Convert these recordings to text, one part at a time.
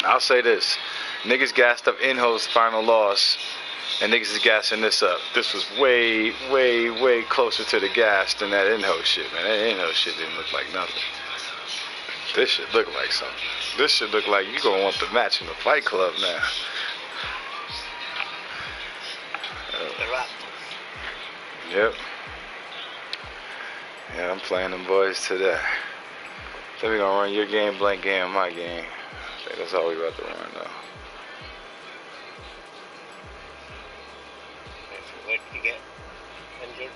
I'll say this. Niggas gassed up Inho's final loss, and niggas is gassing this up. This was way, way, way closer to the gas than that Inho shit, man. That Inho shit didn't look like nothing. This shit look like something. This shit look like you gonna want the match in the Fight Club now. Yep. Yeah, I'm playing them boys today. So we gonna run your game, blank game, my game. I think that's all we about to run though. Where did you get injured?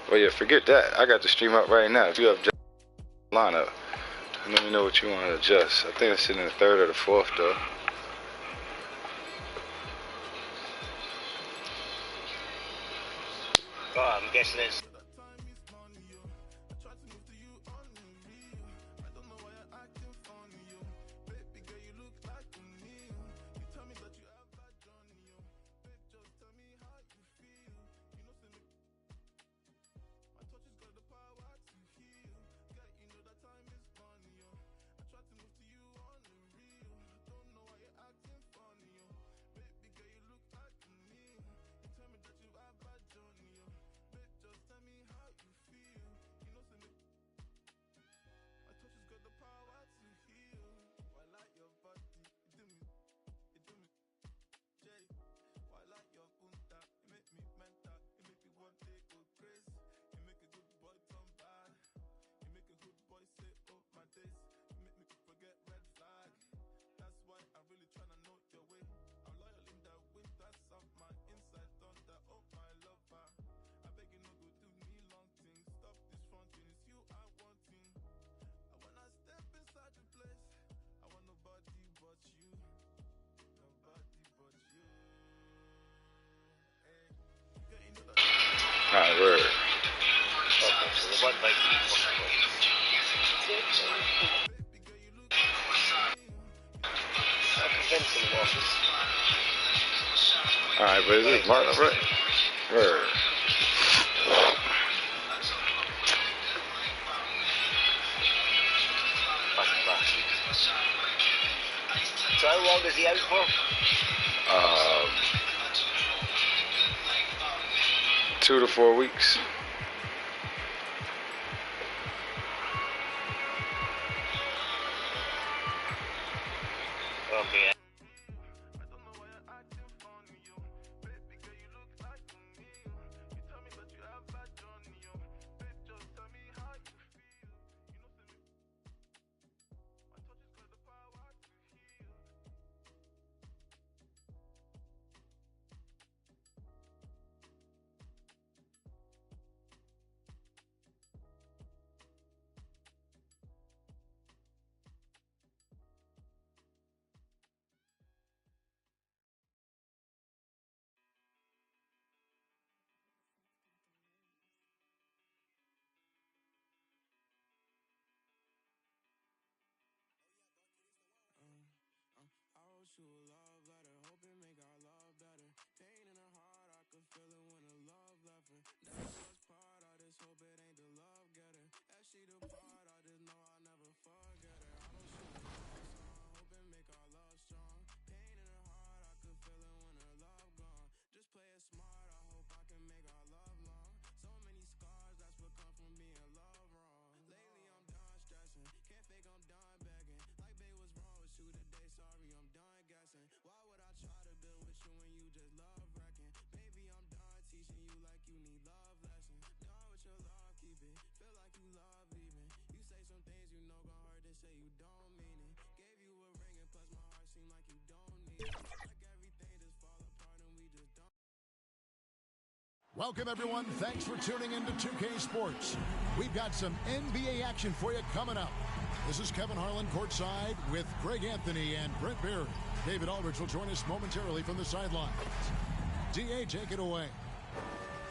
Well, yeah, forget that. I got the stream up right now. If you have lineup, let me know what you want to adjust. I think it's sitting in the 3rd or the 4th though. Oh, I'm guessing it's. Alright, word. Alright, but is this Martin, right? Word. So how long is he out for? 2 to 4 weeks. Okay. To a love letter, hoping make our love better. Pain in her heart, I could feel it when her love left her. Never was part, I just hope it ain't the love getter. As she depart, I just know I'll never forget her. I don't shoot a love song, hoping make our love strong. Pain in her heart, I could feel it when her love gone. Just play it smart, I hope I can make our love long. So many scars, that's what come from being love wrong. Lately I'm done stressing, can't fake I'm done begging. Like babe was wrong with you today, sorry I'm done. Why would I try to build with you when you just love wrecking? Baby, I'm done teaching you like you need love lessons. Done with your love, keep it. Feel like you love leaving. You say some things you know gon' hurt, they say you don't mean it. Gave you a ring and plus my heart seem like you don't need it. Like everything just fall apart and we just don't. Welcome, everyone. Thanks for tuning in to 2K Sports. We've got some NBA action for you coming up. This is Kevin Harlan courtside with Greg Anthony and Brent Beard. David Aldridge will join us momentarily from the sidelines. DA, take it away.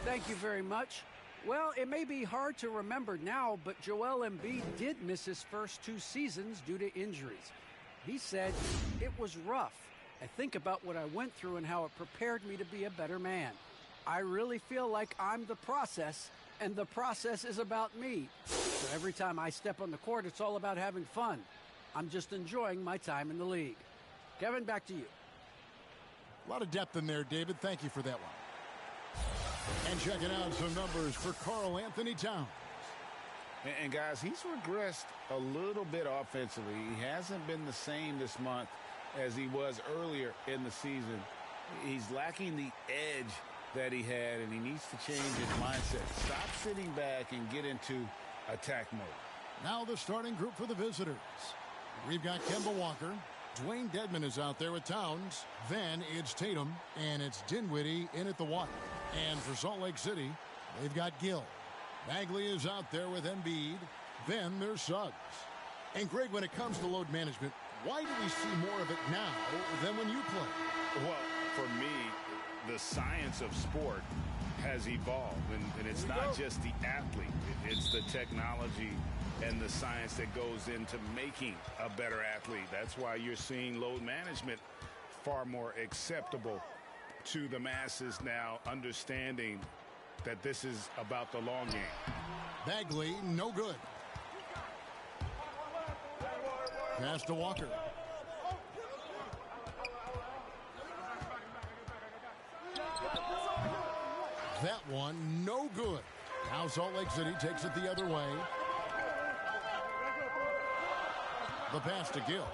Thank you very much. Well, it may be hard to remember now, but Joel Embiid did miss his first 2 seasons due to injuries. He said, "It was rough. I think about what I went through and how it prepared me to be a better man. I really feel like I'm the process, and the process is about me. So every time I step on the court, it's all about having fun. I'm just enjoying my time in the league. Kevin, back to you. A lot of depth in there, David. Thank you for that one. And checking out some numbers for Karl Anthony Towns. And guys, he's regressed a little bit offensively. He hasn't been the same this month as he was earlier in the season. He's lacking the edge that he had, and he needs to change his mindset. Stop sitting back and get into attack mode. Now the starting group for the visitors. We've got Kemba Walker. Dwayne Dedmon is out there with Towns. Then it's Tatum, and it's Dinwiddie in at the one. And for Salt Lake City, they've got Gill. Bagley is out there with Embiid. Then there's Suggs. And Greg, when it comes to load management, why do we see more of it now than when you play? Well, for me, the science of sport has evolved, and it's not just the athlete. It's the technology and the science that goes into making a better athlete. That's why you're seeing load management far more acceptable to the masses now, understanding that this is about the long game. Bagley, no good. Pass to Walker. That one, no good. Now Salt Lake City takes it the other way. The pass to Gill.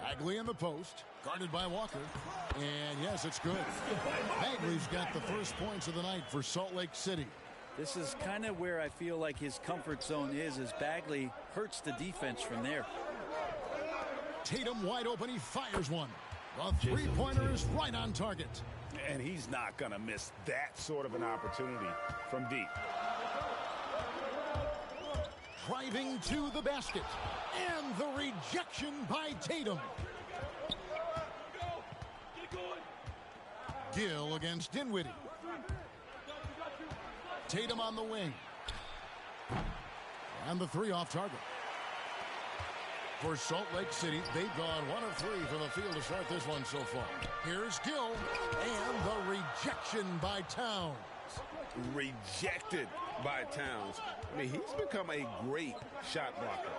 Bagley in the post, guarded by Walker. And yes, it's good. Bagley's got the first points of the night for Salt Lake City. This is kind of where I feel like his comfort zone is, as Bagley hurts the defense from there. Tatum wide open, he fires one. The three-pointer is right on target. And he's not going to miss that sort of an opportunity from deep. Driving to the basket. And the rejection by Tatum. Gill against Dinwiddie. Tatum on the wing. And the three off target. For Salt Lake City, they've gone 1 of 3 from the field to start this one so far. Here's Gill, and the rejection by Towns. Rejected by Towns. I mean, he's become a great shot blocker.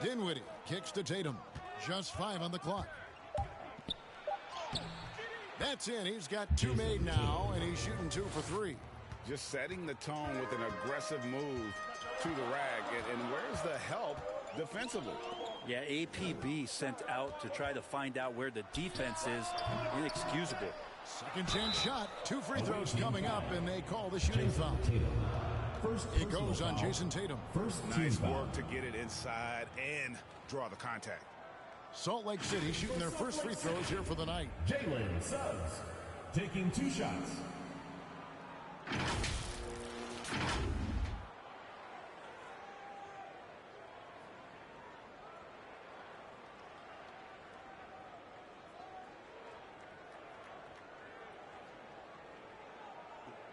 Dinwiddie kicks to Tatum. Just 5 on the clock. That's in. He's got 2 made now, and he's shooting 2 for 3. Just setting the tone with an aggressive move to the rack. And where's the help defensively? Yeah, APB sent out to try to find out where the defense is. Inexcusable. Second chance shot. 2 free throws coming up, and they call the shooting foul. It goes on Jason Tatum. Nice work to get it inside and draw the contact. Salt Lake City shooting their first free throws here for the night. Jalen Suggs taking 2 shots.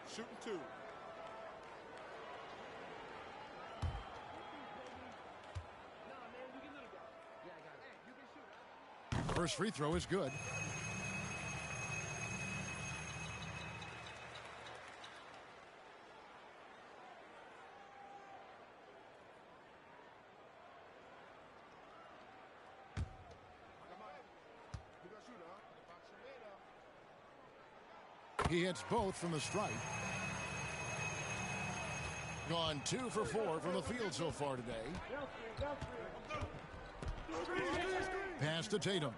Shooting 2. First free throw is good. He hits both from the stripe. Gone 2 for 4 from the field so far today. Pass to Tatum.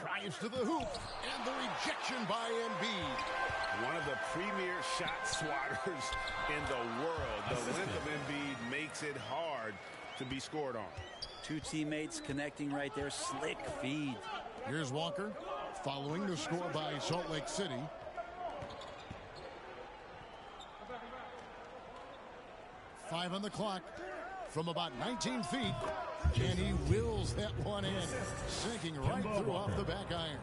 Drives to the hoop, and the rejection by Embiid. One of the premier shot swatters in the world. The length of Embiid makes it hard to be scored on. 2 teammates connecting right there. Slick feed. Here's Walker, following the score by Salt Lake City. Five on the clock from about 19 feet. And he wills that one in, sinking right through off the back iron.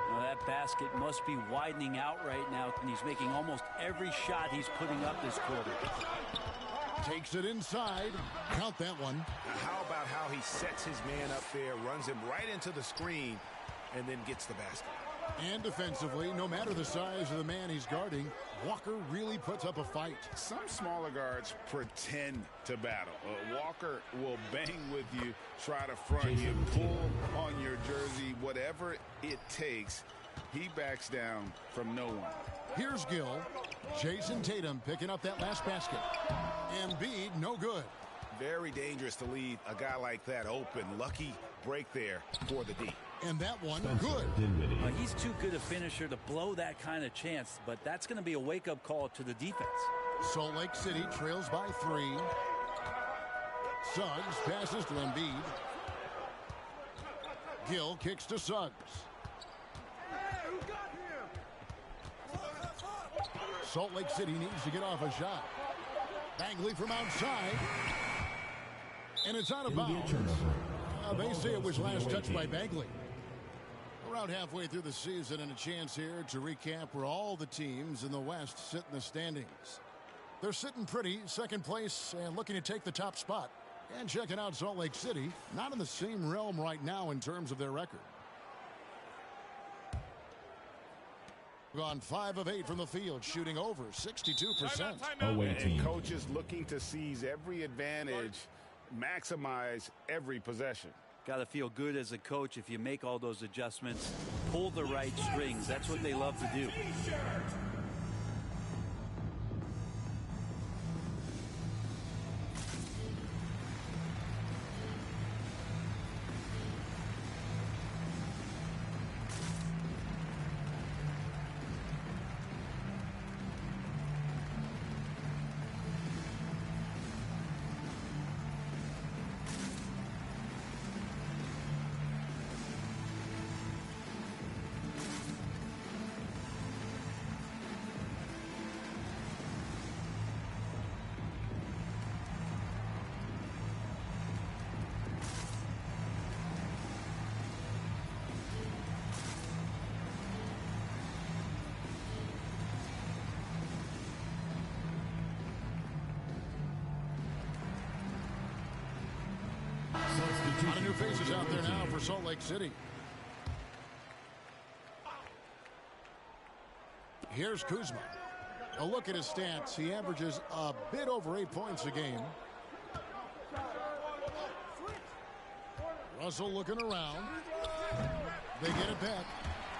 Well, that basket must be widening out right now, and he's making almost every shot he's putting up this quarter. Takes it inside. Count that one. How about how he sets his man up there, runs him right into the screen, and then gets the basket? And defensively, no matter the size of the man he's guarding, Walker really puts up a fight. Some smaller guards pretend to battle. Walker will bang with you, try to front you, pull on your jersey, whatever it takes. He backs down from no one. Here's Gill. Jason Tatum picking up that last basket. Embiid, no good. Very dangerous to leave a guy like that open. Lucky break there for the D. And that one, good. He's too good a finisher to blow that kind of chance, but that's going to be a wake-up call to the defense. Salt Lake City trails by 3. Suggs passes to Embiid. Gill kicks to Suggs. Salt Lake City needs to get off a shot. Bagley from outside. And it's out of bounds. They say it was last touched by Bagley. Around halfway through the season, and a chance here to recap where all the teams in the West sit in the standings. They're sitting pretty, second place, and looking to take the top spot. And checking out Salt Lake City, not in the same realm right now in terms of their record. Gone 5 of 8 from the field, shooting over 62%. And coaches looking to seize every advantage, maximize every possession. Got to feel good as a coach if you make all those adjustments, pull the right strings. That's what they love to do. A lot of new faces out there now for Salt Lake City. Here's Kuzma. A look at his stats. He averages a bit over 8 points a game. Russell looking around. They get it back.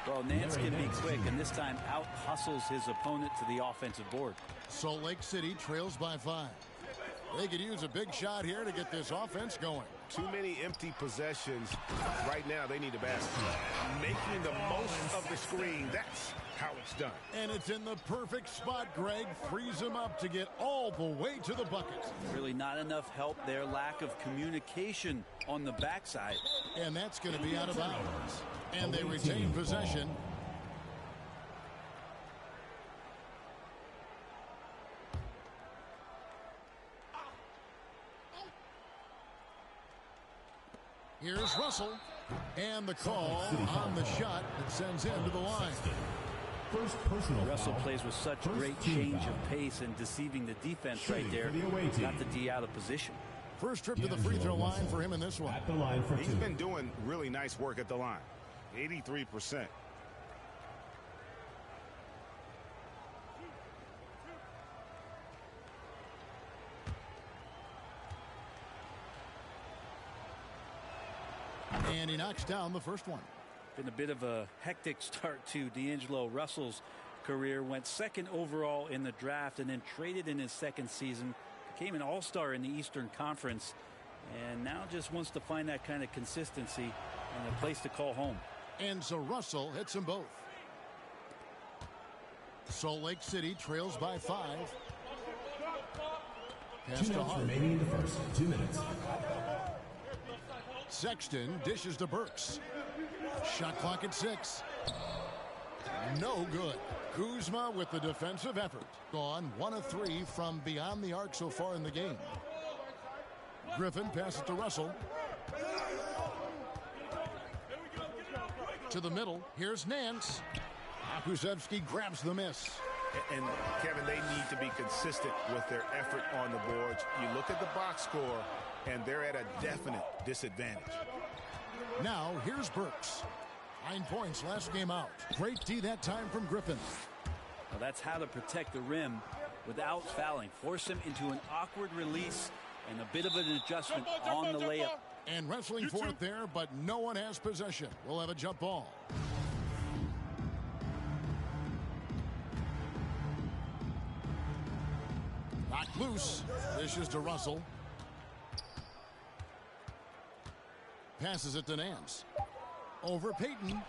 Well, Nance can be quick, and this time out-hustles his opponent to the offensive board. Salt Lake City trails by 5. They could use a big shot here to get this offense going. Too many empty possessions. Right now, they need a basket. Making the most of the screen. That's how it's done. And it's in the perfect spot, Greg. Frees him up to get all the way to the bucket. Really not enough help there. Lack of communication on the backside. And that's going to be out of bounds. And they retain possession. Here's Russell. And the call on the shot that sends him to the line. First personal Russell foul. plays with such First great team change foul. of pace and deceiving the defense Shooting right there. for the away team. Got the D out of position. First trip to the free throw line for him in this one. At the line for He's 2. been doing really nice work at the line. 83%. And he knocks down the first one. Been a bit of a hectic start to D'Angelo Russell's career. Went second overall in the draft and then traded in his second season. Became an all-star in the Eastern Conference. And now just wants to find that kind of consistency and a place to call home. And so Russell hits them both. Salt Lake City trails by 5. 2 Pass to minutes Hart. remaining in the first. 2 minutes. Sexton dishes to Burks. Shot clock at 6. No good. Kuzma with the defensive effort. Gone 1 of 3 from beyond the arc so far in the game. Griffin passes to Russell. To the middle. Here's Nance. Akusevsky grabs the miss. And, Kevin, they need to be consistent with their effort on the boards. You look at the box score, and they're at a definite disadvantage. Now, here's Burks. 9 points last game out. Great D that time from Griffin. Well, that's how to protect the rim without fouling. Force him into an awkward release and a bit of an adjustment on the layup. And wrestling for it there, but no one has possession. We'll have a jump ball. Knocked loose. Dishes to Russell. Passes it to Nance. Over Payton.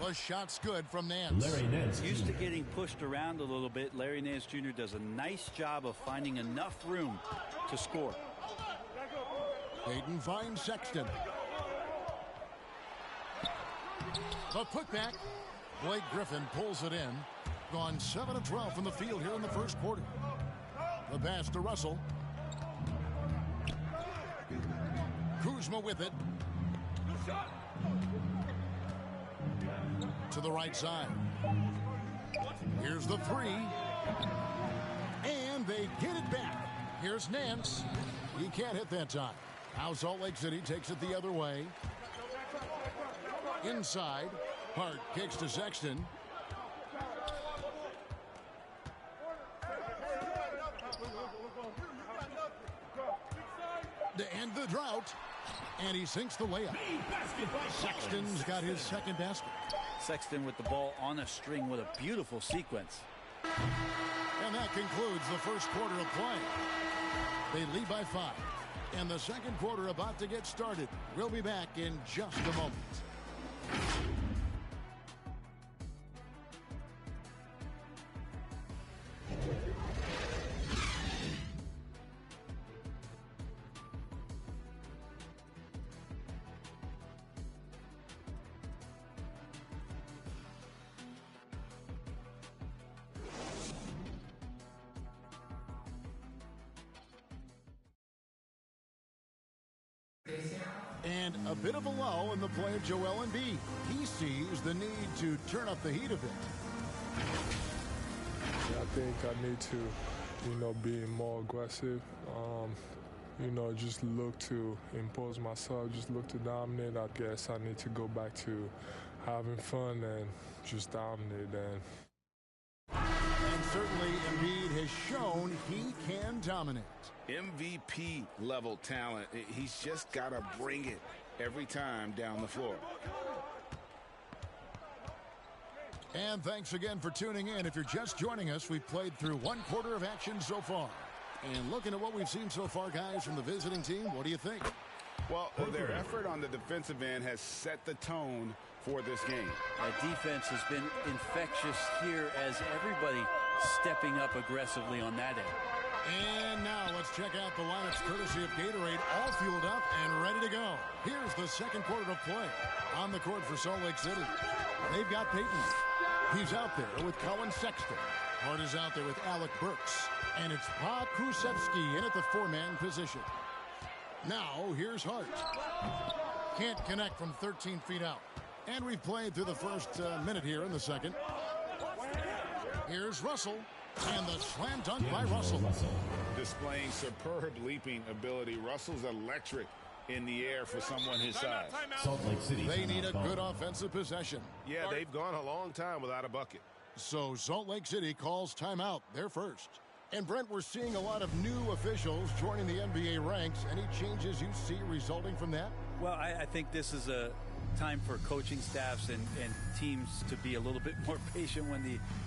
The shot's good from Nance. Larry Nance Used to getting pushed around a little bit. Larry Nance Jr. does a nice job of finding enough room to score. Payton finds Sexton. The putback. Blake Griffin pulls it in. Gone 7 of 12 from the field here in the first quarter. The pass to Russell. Kuzma with it. To the right side. Here's the three. And they get it back. Here's Nance. He can't hit that time. Now Salt Lake City takes it the other way. Inside. Hart kicks to Sexton. To end the drought. And he sinks the layup. Sexton's got his second basket. Sexton with the ball on a string. What a beautiful sequence. And that concludes the first quarter of play. They lead by 5. And the second quarter about to get started. We'll be back in just a moment. And a bit of a lull in the play of Joel Embiid. He sees the need to turn up the heat a bit. I think I need to, be more aggressive. Just look to impose myself, just look to dominate. I guess I need to go back to having fun and just dominate. And certainly Embiid has shown he can dominate. MVP level talent. He's just got to bring it every time down the floor. And thanks again for tuning in. If you're just joining us, we've played through 1 quarter of action so far. And looking at what we've seen so far, guys, from the visiting team, what do you think? Well, their effort on the defensive end has set the tone for this game. The defense has been infectious here as everybody stepping up aggressively on that end. And now let's check out the lineups courtesy of Gatorade, all fueled up and ready to go. Here's the second quarter of play. On the court for Salt Lake City, they've got Payton. He's out there with Colin Sexton. Hart is out there with Alec Burks. And it's Pa Krusevsky in at the 4-man position. Now, here's Hart. Can't connect from 13 feet out. And we've played through the first minute here in the second. Here's Russell. And the slam dunk by Russell. Displaying superb leaping ability. Russell's electric in the air for someone his size. Salt Lake City. They need a good offensive possession. Yeah, they've gone a long time without a bucket. So Salt Lake City calls timeout. They're first. And Brent, we're seeing a lot of new officials joining the NBA ranks. Any changes you see resulting from that? Well, I think this is a time for coaching staffs and teams to be a little bit more patient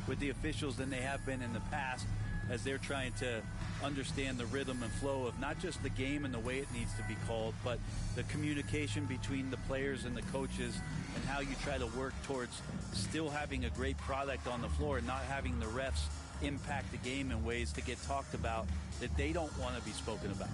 with the officials than they have been in the past, as they're trying to understand the rhythm and flow of not just the game and the way it needs to be called, but the communication between the players and the coaches and how you try to work towards still having a great product on the floor and not having the refs impact the game in ways to get talked about that they don't want to be spoken about.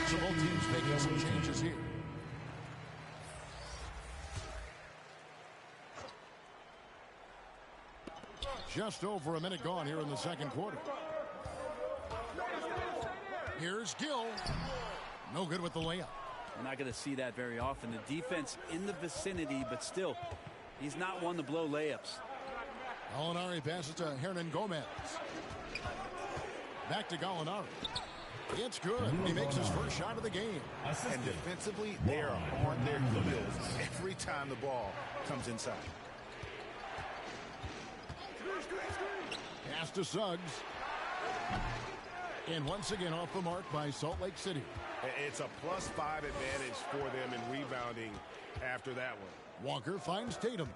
So both teams making some changes here. Just over a minute gone here in the second quarter. Here's Gill. No good with the layup. We're not going to see that very often. The defense in the vicinity, but still, he's not one to blow layups. Gallinari passes to Hernan Gomez. Back to Gallinari. It's good. He makes his first shot of the game. And defensively, they are on their heels every time the ball comes inside. Pass to Suggs. And once again off the mark by Salt Lake City. It's a +5 advantage for them in rebounding after that one. Walker finds Tatum.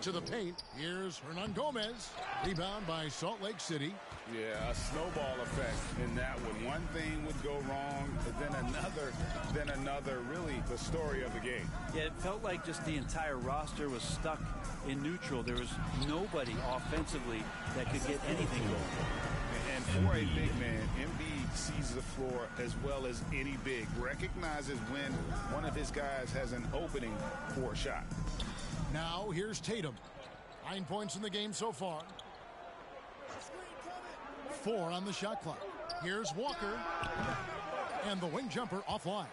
To the paint. Here's Hernan Gomez. Rebound by Salt Lake City. Yeah, a snowball effect in that one. One thing would go wrong, then another. Really the story of the game. Yeah, it felt like just the entire roster was stuck in neutral. There was nobody offensively that could get anything going. And for a big man, Embiid sees the floor as well as any big. Recognizes when one of his guys has an opening for a shot. Now here's Tatum. 9 points in the game so far. 4 on the shot clock. Here's Walker. And the wing jumper offline.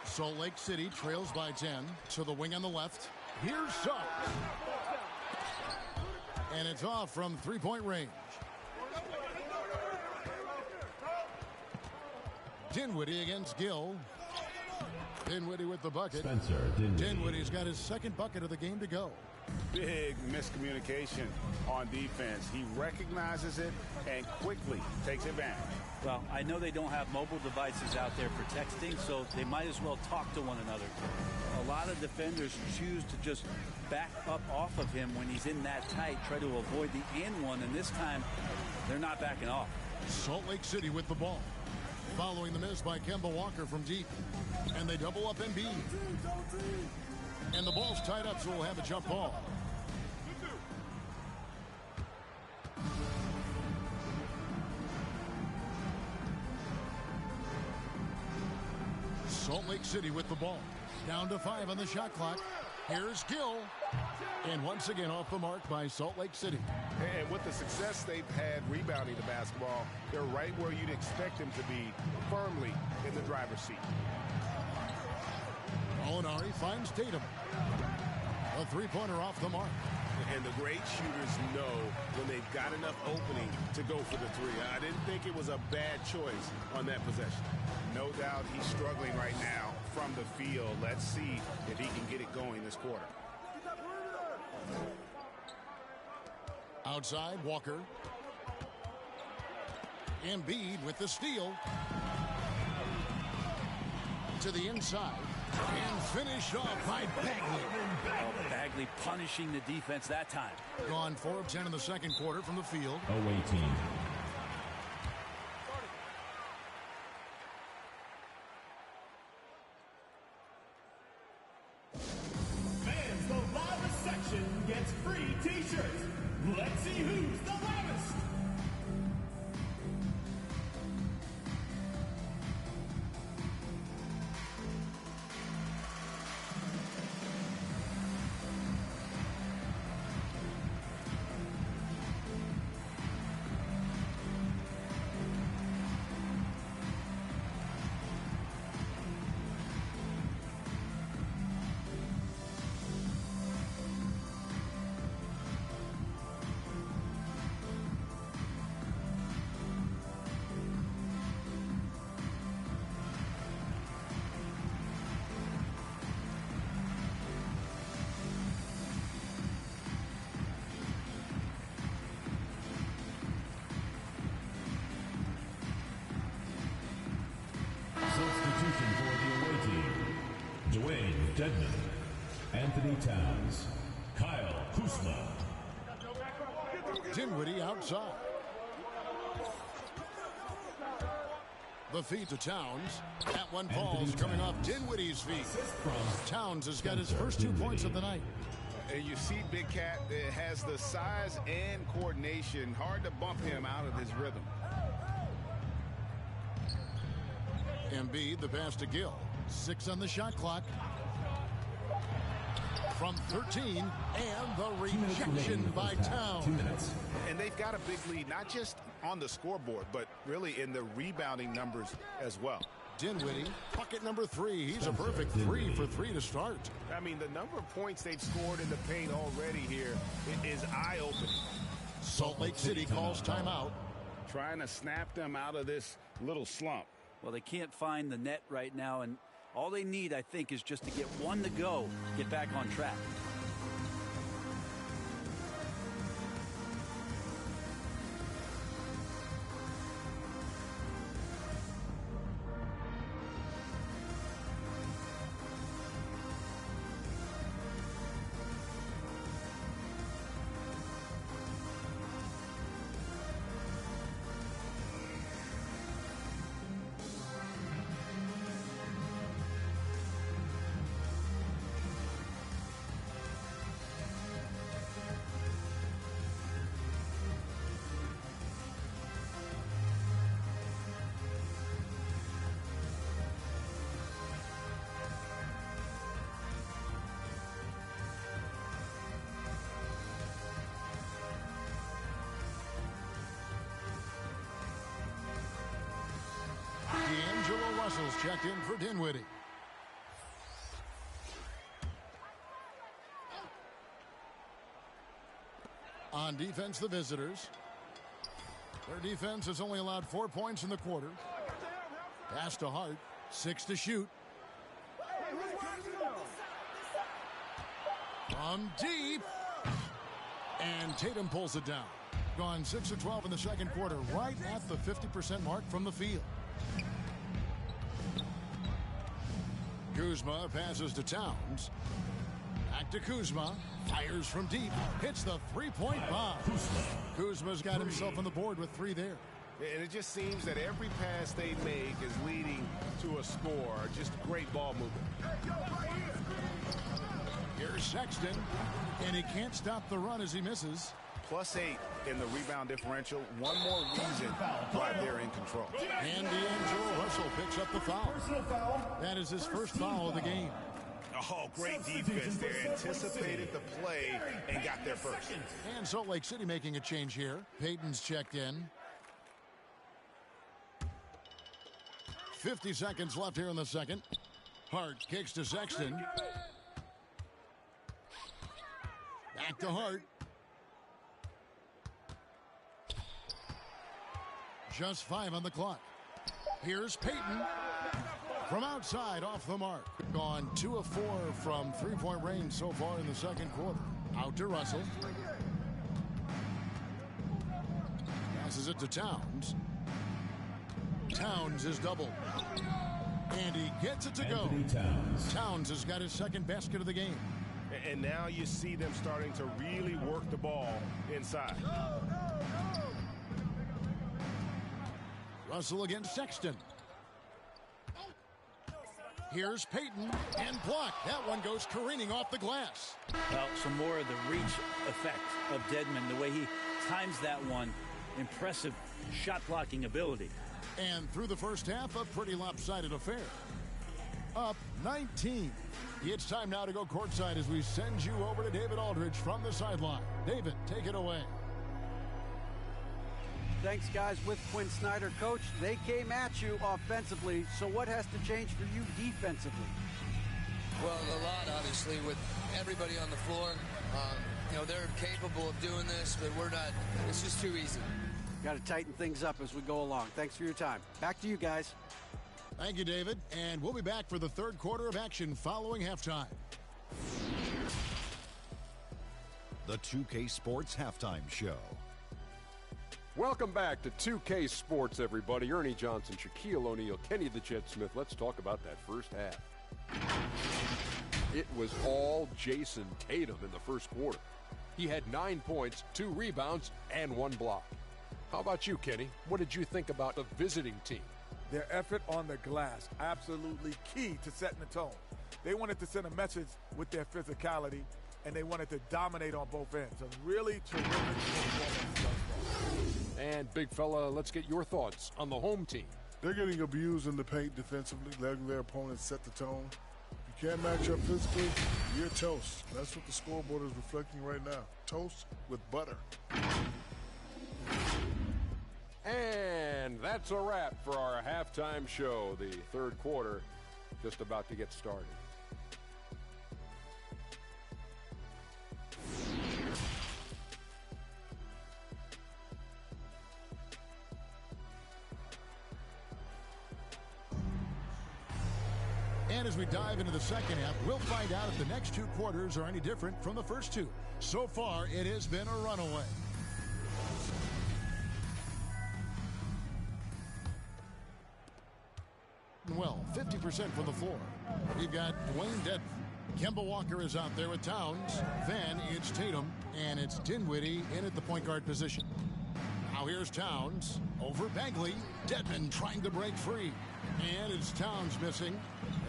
Salt Lake City trails by 10. To the wing on the left. Here's Suggs. And it's off from three-point range. Dinwiddie against Gill. Dinwiddie with the bucket. Dinwiddie's got his second bucket of the game to go. Big miscommunication on defense. He recognizes it and quickly takes advantage. Well, I know they don't have mobile devices out there for texting, so they might as well talk to one another. A lot of defenders choose to just back up off of him when he's in that tight, try to avoid the and one, and this time they're not backing off. Salt Lake City with the ball. Following the miss by Kemba Walker from deep. And they double up Embiid. And the ball's tied up, so we'll have a jump ball. Salt Lake City with the ball. Down to 5 on the shot clock. Here's Gill. And once again off the mark by Salt Lake City. And with the success they've had rebounding the basketball, they're right where you'd expect them to be, firmly in the driver's seat. Gallinari finds Tatum. A three-pointer off the mark. And the great shooters know when they've got enough opening to go for the three. I didn't think it was a bad choice on that possession. No doubt he's struggling right now from the field. Let's see if he can get it going this quarter. Outside, Walker. Embiid with the steal. To the inside. And finished off by Bagley. Oh, Bagley punishing the defense that time. Gone 4 of 10 in the second quarter from the field. Away team. Fans, the loudest section gets free t-shirts. Let's see who's the loudest. Deadman, Anthony Towns, Kyle Kuzma. Dinwiddie outside. The feed to Towns. That one falls coming off Dinwiddie's feet. Towns has got his first 2 points of the night. And you see Big Cat that has the size and coordination. Hard to bump him out of his rhythm. Embiid, the pass to Gill. 6 on the shot clock. from 13, and the rejection by Towns. 2 minutes. And they've got a big lead, not just on the scoreboard, but really in the rebounding numbers as well. Dinwiddie, bucket number 3. He's a perfect 3 for 3 to start. I mean, the number of points they've scored in the paint already here is eye-opening. Salt Lake City calls timeout. Trying to snap them out of this little slump. Well, they can't find the net right now, and all they need, I think, is just to get one to go, get back on track. D'Angelo Russell's checked in for Dinwiddie. On defense, the visitors. Their defense has only allowed 4 points in the quarter. Pass to Hart. 6 to shoot. From deep. And Tatum pulls it down. Gone 6 of 12 in the second quarter, right at the 50% mark from the field. Kuzma passes to Towns. Back to Kuzma. Fires from deep. Hits the three-point bomb. Kuzma's got himself on the board with 3 there. And it just seems that every pass they make is leading to a score. Just great ball movement. Here's Sexton. And he can't stop the run as he misses. +8 in the rebound differential. One more reason why they're in control. And D'Angelo Russell picks up the foul. That is his first foul of the game. Oh, great defense there. Anticipated the play and got there first. And Salt Lake City making a change here. Payton's checked in. 50 seconds left here in the second. Hart kicks to Sexton. Back to Hart. Just 5 on the clock. Here's Payton. From outside, off the mark. Gone 2 of 4 from three-point range so far in the second quarter. Out to Russell. Passes it to Towns. Towns is doubled. And he gets it to go. Towns has got his second basket of the game. And now you see them starting to really work the ball inside. Russell against Sexton. Here's Payton and blocked. That one goes careening off the glass. Well, some more of the reach effect of Dedmon, the way he times that one. Impressive shot blocking ability. And through the first half, a pretty lopsided affair. Up 19. It's time now to go courtside as we send you over to David Aldridge from the sideline. David, take it away. Thanks, guys. With Quinn Snyder, Coach, they came at you offensively. So what has to change for you defensively? Well, a lot, obviously, with everybody on the floor. You know, they're capable of doing this, but we're not. It's just too easy. Got to tighten things up as we go along. Thanks for your time. Back to you guys. Thank you, David. And we'll be back for the third quarter of action following halftime. The 2K Sports Halftime Show. Welcome back to 2K Sports, everybody. Ernie Johnson, Shaquille O'Neal, Kenny the Jet Smith. Let's talk about that first half. It was all Jason Tatum in the first quarter. He had 9 points, 2 rebounds, and 1 block. How about you, Kenny? What did you think about the visiting team? Their effort on the glass, absolutely key to setting the tone. They wanted to send a message with their physicality, and they wanted to dominate on both ends. A really terrific performance. And, big fella, let's get your thoughts on the home team. They're getting abused in the paint defensively, letting their opponents set the tone. You can't match up physically, you're toast. That's what the scoreboard is reflecting right now. Toast with butter. And that's a wrap for our halftime show. The third quarter just about to get started. And as we dive into the second half, we'll find out if the next two quarters are any different from the first two. So far, it has been a runaway. Well, 50% from the floor. We've got Dwayne Dedman. Kemba Walker is out there with Towns. Then it's Tatum, and it's Dinwiddie in at the point guard position. Now here's Towns over Bagley. Dedman trying to break free. And it's Towns missing.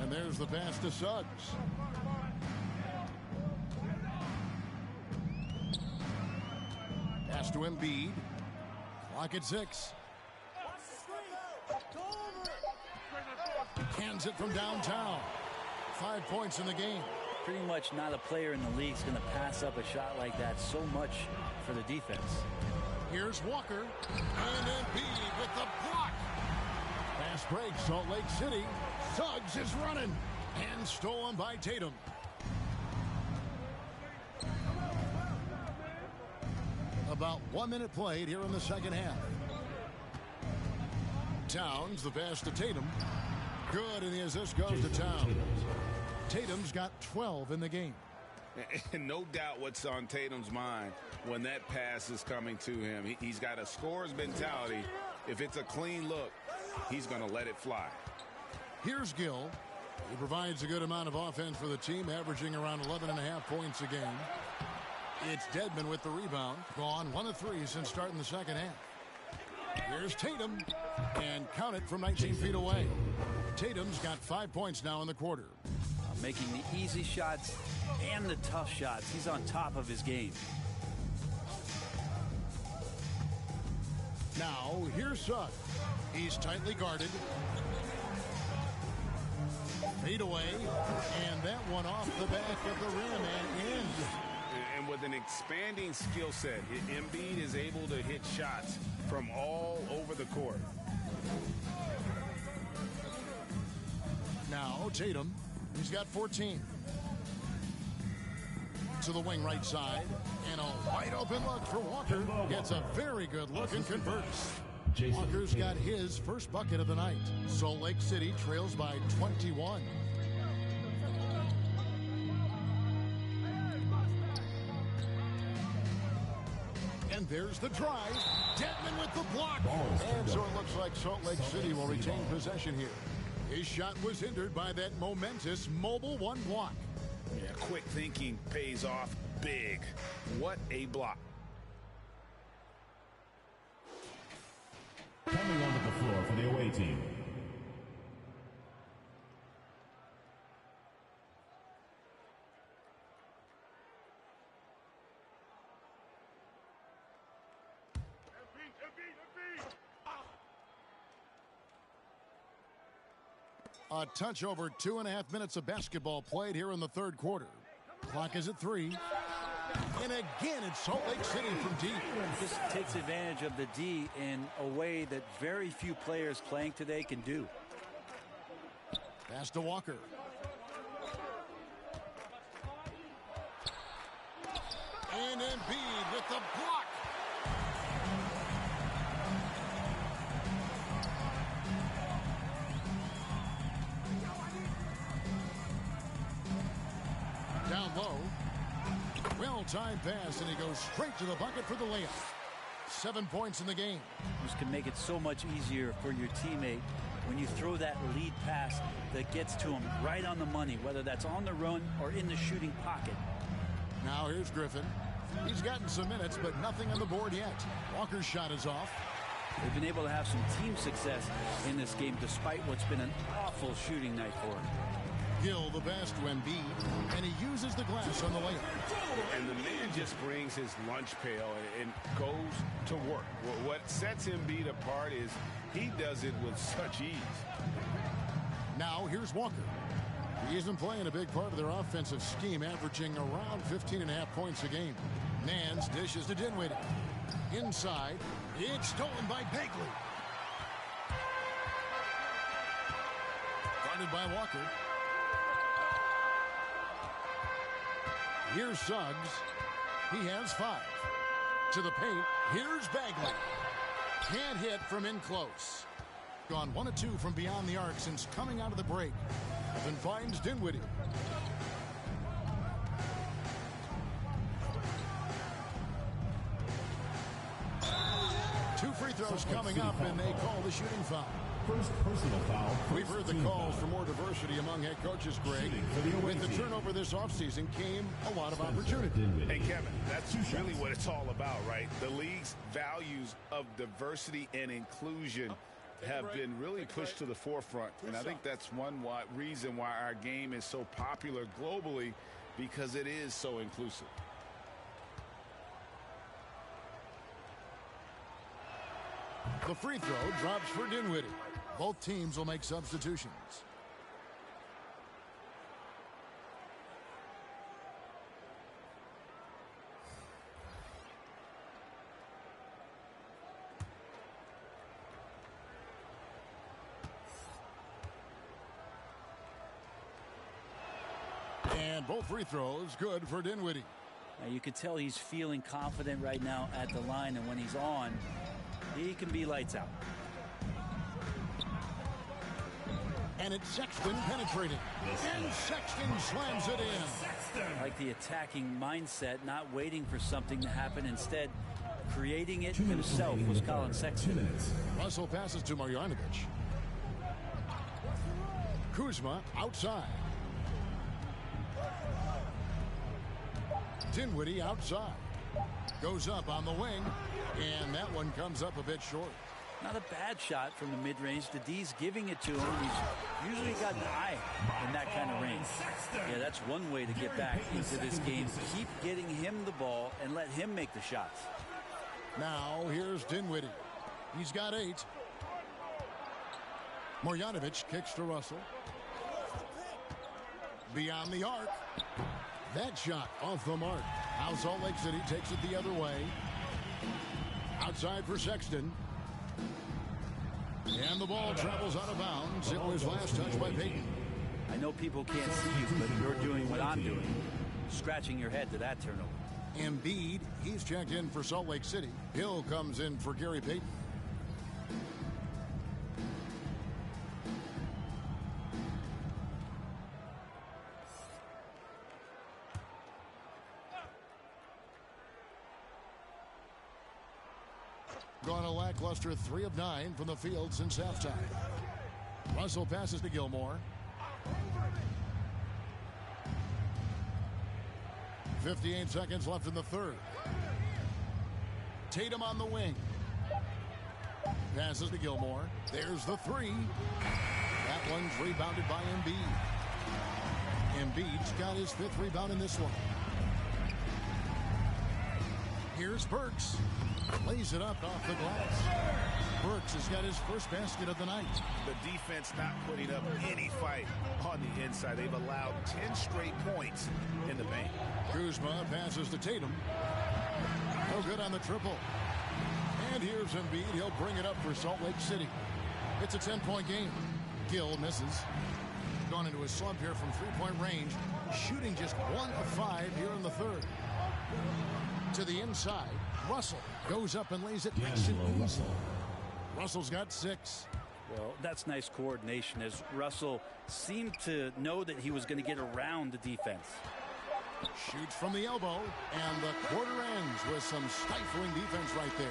And there's the pass to Suggs. Pass to Embiid. Clock at 6. Hands it from downtown. 5 points in the game. Pretty much not a player in the league is going to pass up a shot like that so much for the defense. Here's Walker. And Embiid with the block. Pass break, Salt Lake City. Suggs is running. And stolen by Tatum. About 1 minute played here in the second half. Towns, the pass to Tatum. Good, and the assist goes to Towns. Tatum's got 12 in the game. And no doubt what's on Tatum's mind when that pass is coming to him. He's got a scorer's mentality. If it's a clean look, he's going to let it fly. Here's Gill. He provides a good amount of offense for the team, averaging around 11.5 points a game. It's Dedman with the rebound. Gone 1 of 3 since starting the second half. Here's Tatum. And count it from 19 feet away. Tatum's got 5 points now in the quarter. Making the easy shots and the tough shots. He's on top of his game. Now, here's Suggs. He's tightly guarded. Fade away. And that one off the back of the rim and in. And with an expanding skill set, Embiid is able to hit shots from all over the court. Now, Tatum. He's got 14. To the wing right side. And a wide open look for Walker. Gets a very good look and converts. Walker's got his first bucket of the night. Salt Lake City trails by 21. And there's the drive. Dedman with the block. And so it looks like Salt Lake City will retain possession here. His shot was hindered by that momentous mobile one block. Yeah, quick thinking pays off big. What a block. Coming onto the floor for the away team. A touch over 2.5 minutes of basketball played here in the third quarter. Clock is at 3. And again, it's Salt Lake City from deep. Just takes advantage of the D in a way that very few players playing today can do. Pass to Walker. And Embiid with the block. Down low. Well-timed pass, and he goes straight to the bucket for the layup. 7 points in the game. This can make it so much easier for your teammate when you throw that lead pass that gets to him right on the money, whether that's on the run or in the shooting pocket. Now here's Griffin. He's gotten some minutes, but nothing on the board yet. Walker's shot is off. They've been able to have some team success in this game despite what's been an awful shooting night for him. Gill the pass to Embiid, and he uses the glass on the layup. And the man just brings his lunch pail and goes to work. What sets Embiid apart is he does it with such ease. Now here's Walker. He's been playing a big part of their offensive scheme, averaging around 15.5 points a game. Nance dishes to Dinwiddie. Inside, it's stolen by Bagley. Guarded by Walker. Here's Suggs. He has 5. To the paint. Here's Bagley. Can't hit from in close. Gone 1 of 2 from beyond the arc since coming out of the break. And finds Dinwiddie. Two free throws coming up, and they call the shooting foul. First personal foul. We've heard the calls for more diversity among head coaches, Greg. With the turnover this offseason came a lot of opportunity. Hey, Kevin, that's really what it's all about, right? The league's values of diversity and inclusion have been really pushed to the forefront. And I think that's one reason why our game is so popular globally, because it is so inclusive. The free throw drops for Dinwiddie. Both teams will make substitutions. And both free throws good for Dinwiddie. Now you could tell he's feeling confident right now at the line, and when he's on, he can be lights out. And it's Sexton penetrating. And Sexton slams it in. Like the attacking mindset, not waiting for something to happen, instead creating it himself was Colin Sexton. Russell passes to Marjanovic. Kuzma outside. Dinwiddie outside. Goes up on the wing, and that one comes up a bit short. Not a bad shot from the mid-range. The D's giving it to him. He's usually got an eye in that kind of range. Yeah, that's one way to get back into this game. Keep getting him the ball and let him make the shots. Now here's Dinwiddie. He's got 8. Marjanovic kicks to Russell. Beyond the arc. That shot off the mark. Now Salt Lake City takes it the other way. Outside for Sexton. And the ball travels out of bounds. It was last touched by Payton. I know people can't see you, but you're doing what I'm doing. Scratching your head to that turnover. Embiid, he's checked in for Salt Lake City. Hill comes in for Gary Payton. Gone a lackluster 3 of 9 from the field since halftime. Russell passes to Gilmore. 58 seconds left in the third. Tatum on the wing. Passes to Gilmore. There's the 3. That one's rebounded by Embiid. Embiid's got his 5th rebound in this one. Here's Burks. Lays it up off the glass. Burks has got his first basket of the night. The defense not putting up any fight on the inside. They've allowed 10 straight points in the paint. Kuzma passes to Tatum. No good on the triple. And here's Embiid. He'll bring it up for Salt Lake City. It's a 10-point game. Gill misses. Gone into a slump here from 3-point range. Shooting just 1 of 5 here in the third. To the inside. Russell goes up and lays it nice and easy. Russell's got 6. Well, that's nice coordination, as Russell seemed to know that he was going to get around the defense. Shoots from the elbow, and the quarter ends with some stifling defense right there.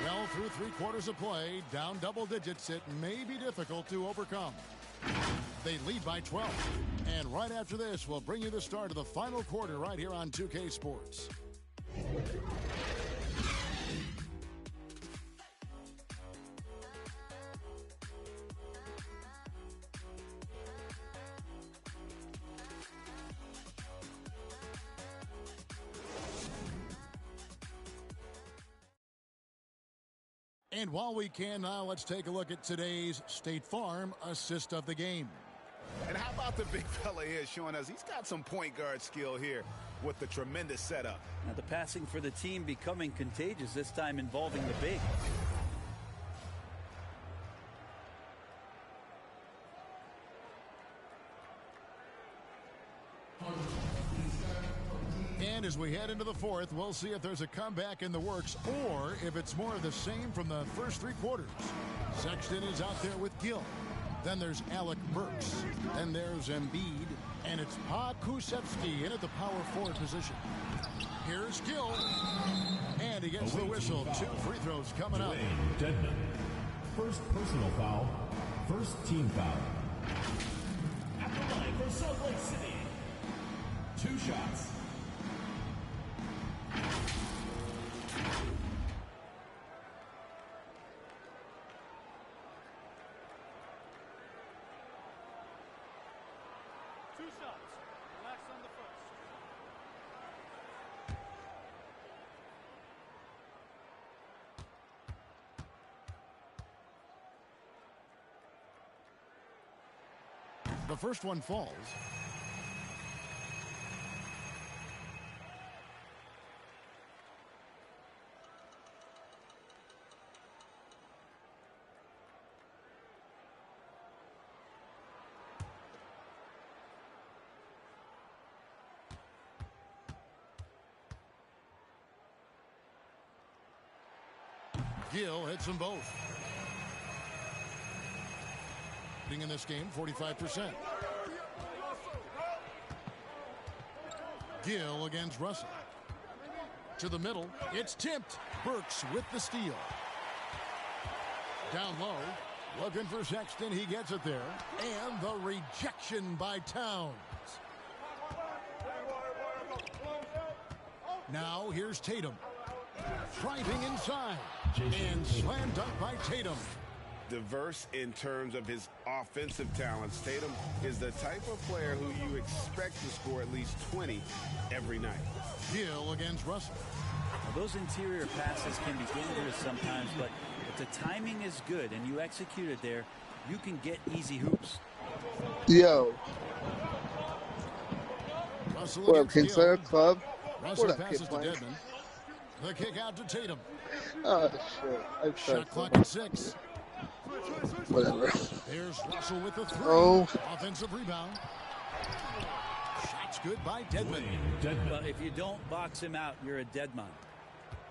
Well, through 3 quarters of play, down double digits, it may be difficult to overcome. They lead by 12. And right after this, we'll bring you the start of the final quarter right here on 2K Sports. And while we can now, let's take a look at today's State Farm assist of the game. And how about the big fella here showing us he's got some point guard skill here with the tremendous setup. Now the passing for the team becoming contagious, this time involving the big. And as we head into the fourth, we'll see if there's a comeback in the works or if it's more of the same from the first three quarters. Sexton is out there with Gill. Then there's Alec Burks. Then there's Embiid. And it's Pokusevski in at the power forward position. Here's Gill. And he gets the whistle. 2 free throws coming up. Deadman. First personal foul. First team foul. At the line for Salt Lake City. 2 shots. The first one falls. Gill hits them both. In this game, 45%. Gill against Russell. To the middle, it's tipped. Burks with the steal. Down low, looking for Sexton, he gets it there. And the rejection by Towns. Now here's Tatum. Driving inside. And slam dunk by Tatum. Diverse in terms of his offensive talents. Tatum is the type of player who you expect to score at least 20 every night. Gill against Russell. Now, those interior passes can be dangerous sometimes, but if the timing is good and you execute it there, you can get easy hoops. Yo. Russell What up, King Gill. Sir? Club? Russell What up, passes Kid to Blank? Dedmon. The kick out to Tatum. Oh, shit. Shot clock at 6. Whatever. There's Russell with the 3. Oh. Offensive rebound. Shots good by Dedmon. Well, if you don't box him out, you're a dead man.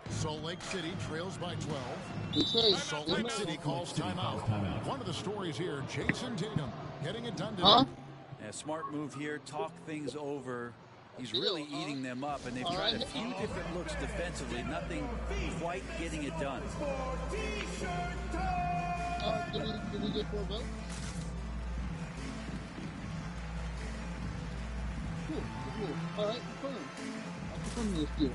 Salt Lake City trails by 12. Salt Lake City calls timeout. One of the stories here, Jason Tatum getting it done today. A smart move here, talk things over. He's really eating them up, and they've tried a few different looks defensively. Nothing quite getting it done. Did we get 4 votes? Cool. All right, fun. I'll confirm this deal.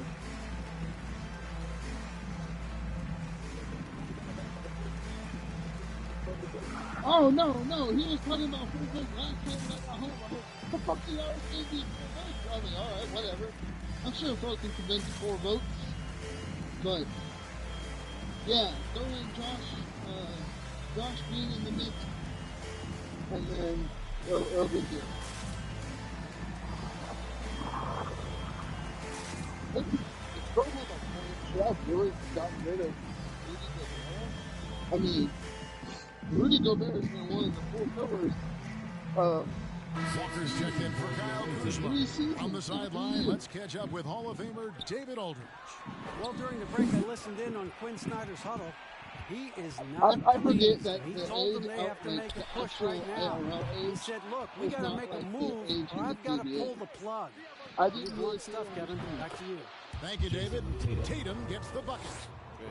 Oh, no. He was talking about 4 votes last time when I got home. I was, the fuck do y'all gave me 4 votes? I was like, all right, whatever. I'm sure if I can convince 4 votes. But, yeah, throw in Josh Green in the mix. And then it'll be good. The problem with my point, I've really gotten rid of Rudy Gobert. I mean, Rudy Gobert has been one of the 4 pillars. Walker's checked in for Kyle Kuzma. On the sideline, let's catch up with Hall of Famer David Aldridge. Well, during the break, I listened in on Quinn Snyder's huddle. He is not I forget that he the told them age they have to make a push actual right now. IRL He said, look, we got to make a move, or I've got to pull the plug. I didn't Good really stuff, Kevin. Back to you. Thank you, David. Tatum gets the bucket.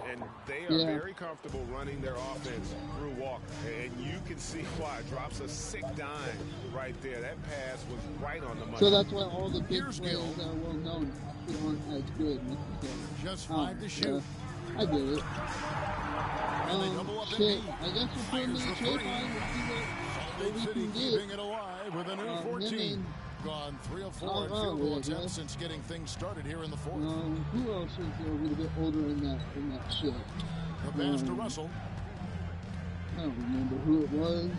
And they are very comfortable running their offense through Walker. And you can see why. Drops a sick dime right there. That pass was right on the money. So that's why all the big players that are well known actually aren't as good. Just 5 to shoot. I get it. Shit. I guess we're putting in the trade line. Salt Lake City keeping it alive with a new 14. Gone 3 of 4 in field goal attempts since getting things started here in the fourth. Who else is a little bit older in that shit? The pass to Russell. I don't remember who it was.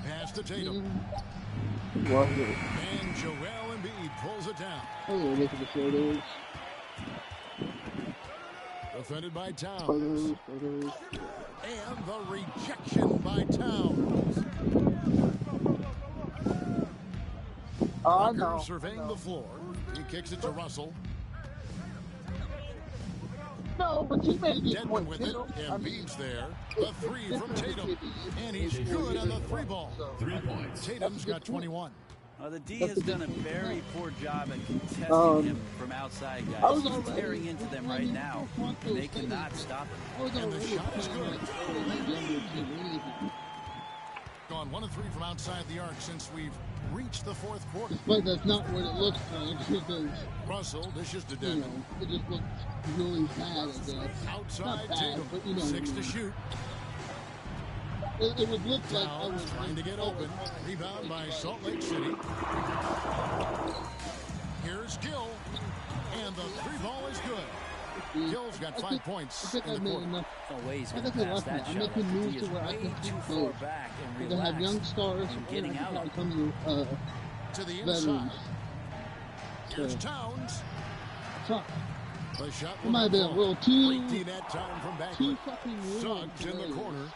Pass to Tatum. What? And Joel Embiid pulls it down. Oh, look at the photos. Defended by Towns. Photos. And the rejection by Towns. Walker surveying the floor. He kicks it to Russell. No, but you made it. Deadman with it. Embiid's there. The three from Tatum. And he's good on the three ball. 3 points. Tatum's got 21. The D has done a very poor job at contesting him from outside guys. He's tearing into them right now. They cannot stop him. And the shot is good. Gone 1 of 3 from outside the arc since we've reached the fourth quarter. But that's not what it looks like because Russell dishes to you Deadman. know, it just looks really bad, I guess. Outside Not bad, Tatum. but, you know, 6 to shoot. It would look like I was trying to get open. Rebound by Salt Lake City. Here's Gill. And the three ball is good. Gill's got 5 points in the quarter. No way he's going to I pass that I'm shot. making The moves D to is where I way can too shoot far those. back and They have relax young stars and getting out of it. coming to the veterans. inside. Here's So, Towns. The shot it might have been a little too that time from too Bagley. fucking weird. Suggs in the corner.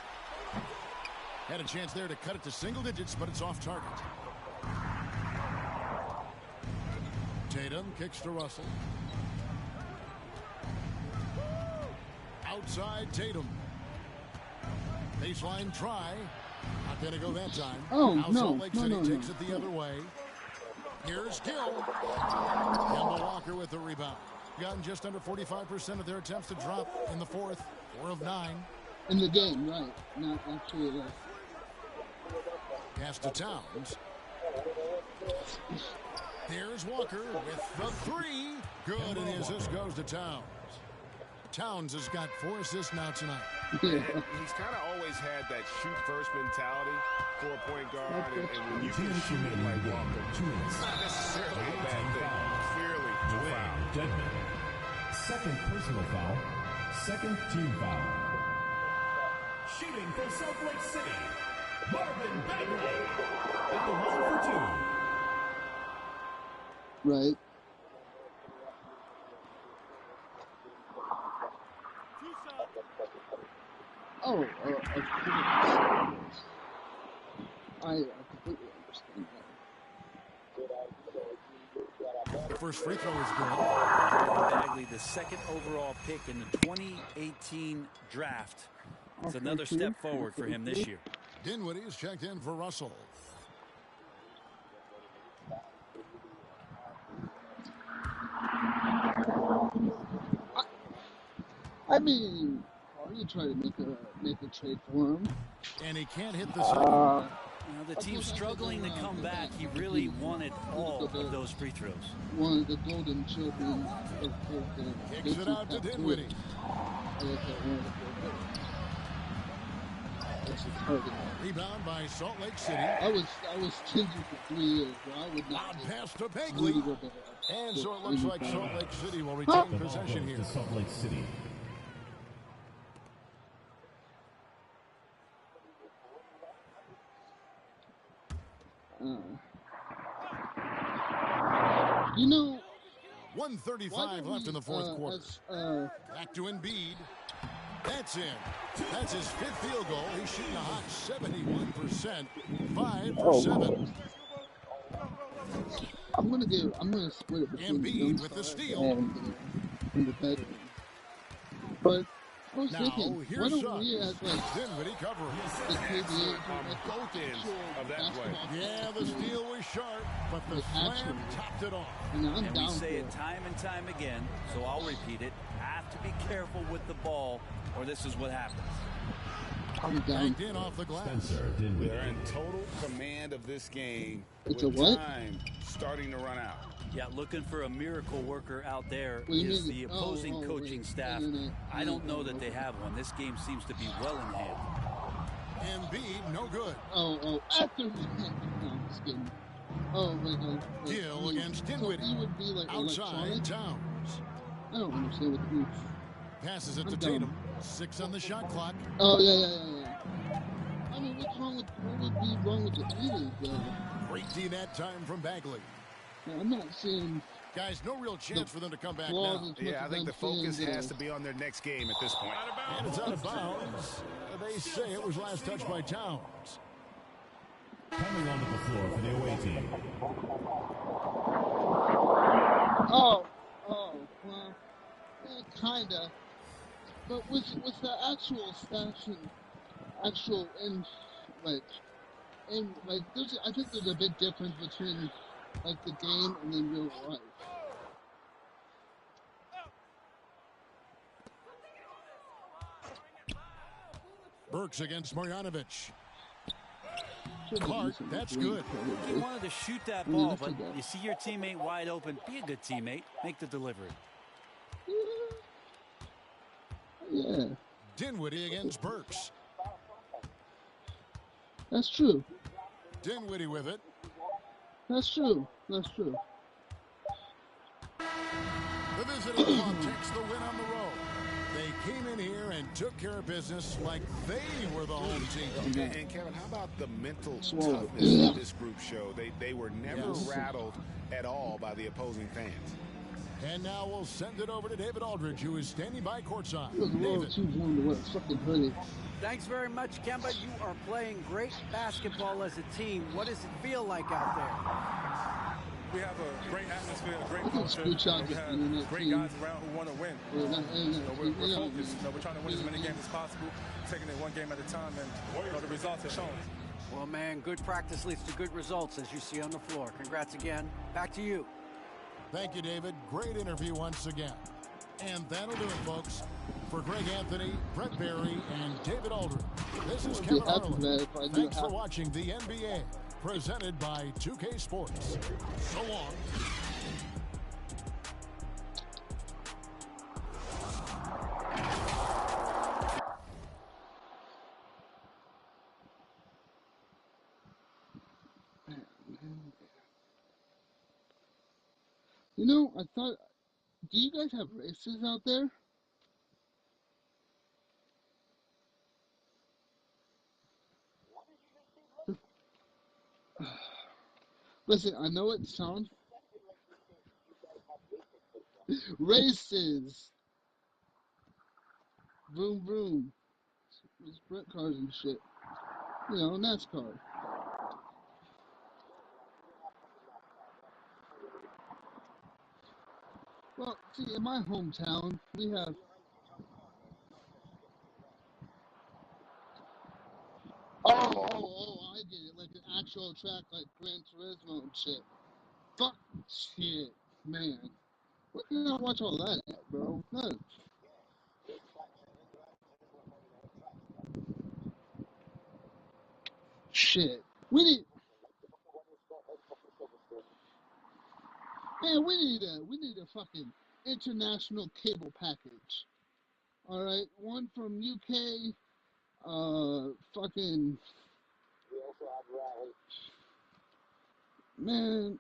Had a chance there to cut it to single digits, but it's off target. Tatum kicks to Russell. Outside Tatum. Baseline try. Not going to go that time. Oh, now no. Salt Lake City No. takes it the other way. Here's Gill. Kemba Walker with the rebound. Gotten just under 45% of their attempts to drop in the fourth. 4 of 9. In the game, right. Not actually Pass to Towns. Here's Walker with the three. Good, and his assist goes to Towns. Towns has got 4 assists now tonight. He's kind of always had that shoot-first mentality for a point guard, and when you can shoot it like Walker, it's not necessarily a bad thing. Clearly, Foul. Deadman. Second personal foul. Second team foul. Shooting for Salt Lake City, Marvin Bagley at the line for 2. right. Oh, I completely understand that. The first free throw is good. Bagley, the second overall pick in the 2018 draft. It's another step forward for him this year. Dinwiddie is checked in for Russell. I mean, you try to make a trade for him. And he can't hit the second. The team's struggling to come back. He really wanted all of those free throws. One of the golden children of Kicks it out to Dinwiddie. Rebound by Salt Lake City. I was stingy for 3 years. I would not pass to Bagley. And so it looks like Salt Lake City will retain possession here. Salt Lake City. You know, 1:35 left in the fourth quarter. Back to Embiid. That's in. That's his 5th field goal. He's shooting a hot 71%. 5 for 7. I'm gonna split it between Embiid with the steal. And the veteran. But I was thinking, why here's don't we act like Dinwiddie covering the KBA both ends of that play. Yeah, the steal was sharp, but the slam topped it off. And we say it time and time again, so I'll repeat it. Have to be careful with the ball, or this is what happens. Backed in off the glass. They're in total command of this game. It's with a what? time starting to run out. Yeah, looking for a miracle worker out there What do you is mean? the opposing coaching staff. I don't know that they have one. This game seems to be well in hand. Embiid, no good. After no, I'm just kidding. Gill against Dinwiddie. So he would be like outside electronic? Towns. I don't understand what the Passes it I'm to dumb. Tatum. 6 on the shot clock. Oh, yeah. I mean, what would be wrong with the Eaters, though? Great D net time from Bagley. I'm not seeing... Guys, no real chance for them to come back flaws now. as much Yeah, I as think I'm the focus seeing has to be on their next game at this point. And it's out of bounds. They say it was last touched by Towns. Coming onto the floor for the away team. Oh, well, yeah, kinda. But with the actual stats and actual I think there's a big difference between like the game and then real life. Burks against Marjanovic. Should've Clark, decent that's range, good. probably. You wanted to shoot that I mean, ball, that's but a guy. you see your teammate wide open. Be a good teammate. Make the delivery. Yeah, Dinwiddie against Burks. that's true. Dinwiddie with it. That's true. That's true. The visiting club takes the win on the road. They came in here and took care of business like they were the home team. And Kevin, how about the mental Swallow. toughness that this group showed? They were never rattled at all by the opposing fans. And now we'll send it over to David Aldridge, who is standing by courtside. It was a little too warm to wear a fucking hoodie. Thanks very much, Kemba. You are playing great basketball as a team. What does it feel like out there? We have a great atmosphere, a great I can culture. screw shots We at have you in that great team. guys around who want to win. We're Focused. We're trying to win as many games as possible, taking it one game at a time, and the results have shown. Well, man, good practice leads to good results, as you see on the floor. Congrats again. Back to you. Thank you, David. Great interview once again. And that'll do it, folks. For Greg Anthony, Brett Barry, and David Aldridge, this is Kevin Harlan. Thanks for watching the NBA, presented by 2K Sports. So long. You know, I thought, do you guys have races out there? Listen, I know it sounds races. Vroom vroom. Sprint cars and shit. You know, NASCAR. Well, see, in my hometown, we have. Oh, I get it. Like an actual track like Gran Turismo and shit. Fuck shit, man. What did I watch all that at, bro? No. Shit. We need. Man, we need a fucking international cable package. All right, one from UK, fucking, man,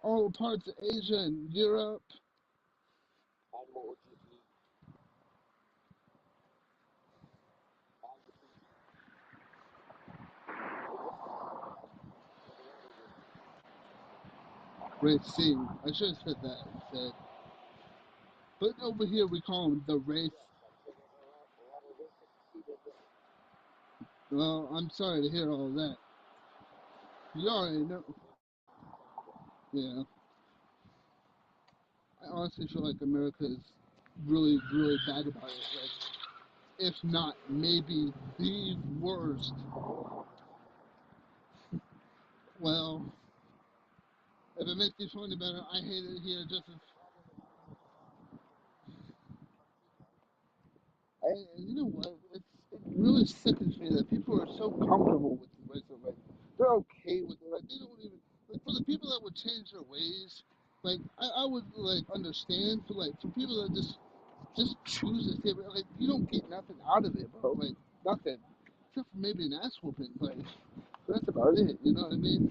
all parts of Asia and Europe. Racing. I should have said that instead. But over here we call them the race. Well, I'm sorry to hear all that. You already know. Yeah. I honestly feel like America is really, really bad about it. Like, if not, maybe the worst. Well, if it makes you feel any better, I hate it here just as. And you know what? It really sickens me that people are so comfortable with the race. Like, they're okay with it. Like, they don't even. Like, for the people that would change their ways, like, I would, like, understand. For, like, for people that just choose to stay, like, you don't get nothing out of it, bro. Like, nothing. Except for maybe an ass whooping. Like, that's about it. You know what I mean?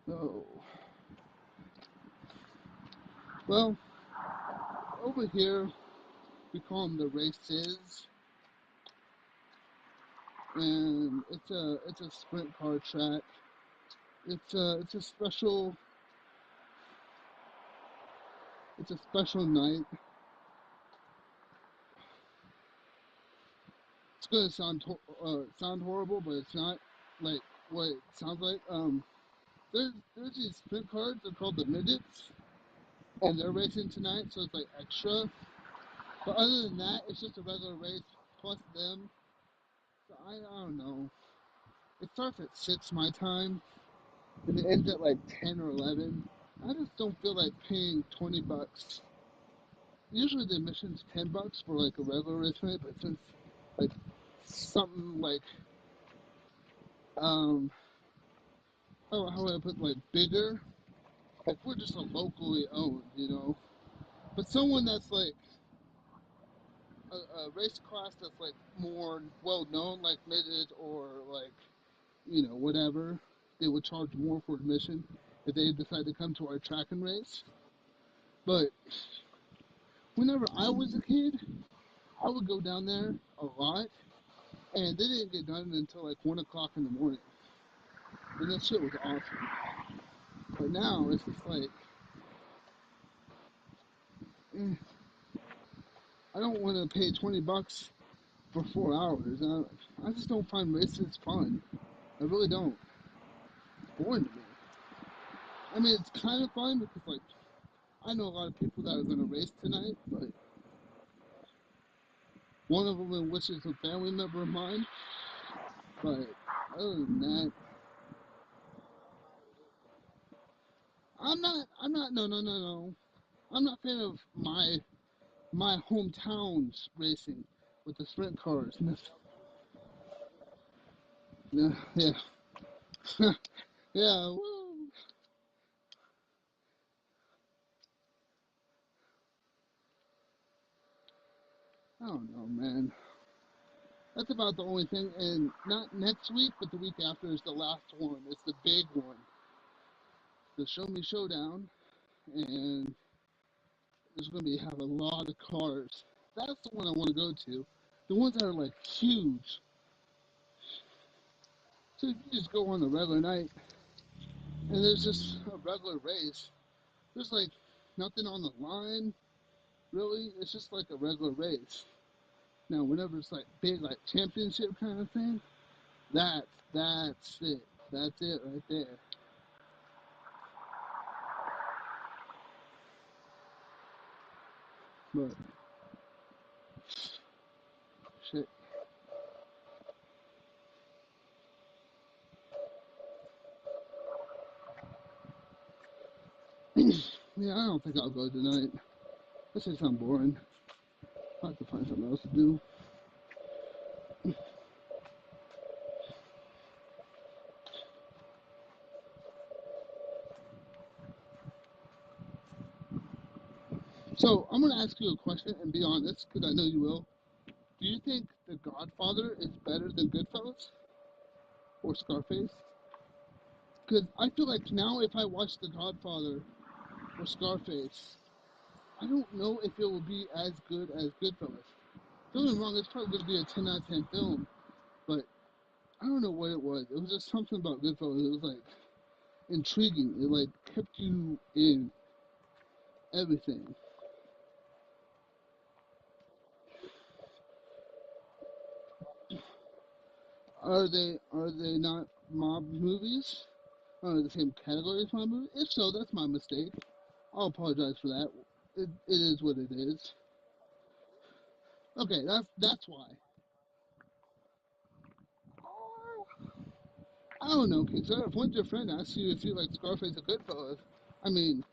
Oh. Well, over here, we call them the races. And it's a sprint car track. It's a special night. It's gonna sound horrible, but it's not like what it sounds like. There's these sprint cars. They're called the midgets, and they're racing tonight, so it's like extra. But other than that, it's just a regular race plus them. So I don't know. It starts at 6 my time, and it ends at like 10 or 11. I just don't feel like paying $20. Usually the admission's $10 for like a regular race night, but since like something like how would I put, like, bigger, like we're just a locally owned, you know. But someone that's like a race class that's like more well known, like midget or like, you know, whatever, they would charge more for admission if they decide to come to our track and race. But whenever I was a kid, I would go down there a lot, and they didn't get done until like 1 o'clock in the morning. And that shit was awesome. But now it's just like, I don't want to pay $20 for 4 hours. I just don't find races fun. I really don't. It's boring to me. I mean, it's kind of fun because, like, I know a lot of people that are going to race tonight, but one of them which is a family member of mine. But other than that, no. I'm not a fan of my hometown's racing with the sprint cars. Yeah, yeah. Yeah, woo. I don't know, man. That's about the only thing. And not next week, but the week after is the last one. It's the big one. The Show Me Showdown. And there's going to have a lot of cars. That's the one I want to go to. The ones that are, like, huge. So you just go on a regular night, and there's just a regular race. There's, like, nothing on the line, really. It's just like a regular race. Now, whenever it's, like, big, like, championship kind of thing, that's it. That's it right there. But, shit. Yeah, I don't think I'll go tonight. This is something boring. I'll have to find something else to do. So, I'm going to ask you a question and be honest, because I know you will. Do you think The Godfather is better than Goodfellas? Or Scarface? Because I feel like now if I watch The Godfather or Scarface, I don't know if it will be as good as Goodfellas. Don't get me wrong, it's probably going to be a 10 out of 10 film, but I don't know what it was. It was just something about Goodfellas. It was like intriguing. It like kept you in everything. Are they not mob movies? Are they the same category as mob movies? If so, that's my mistake. I'll apologize for that. It is what it is. Okay, that's why. I don't know, King Sir. If one of your friend asks you if you like Scarface or Goodfellas, I mean,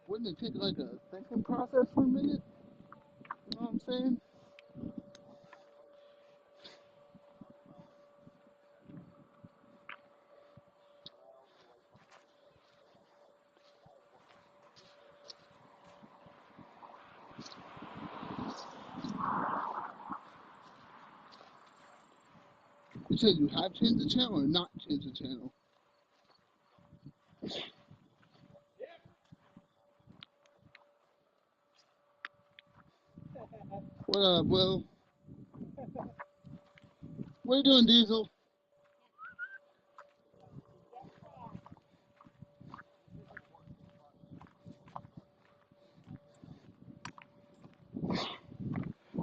wouldn't it take like a thinking process for a minute? You know what I'm saying? You said you have changed the channel or not changed the channel? What up, Will? What you doing, Diesel?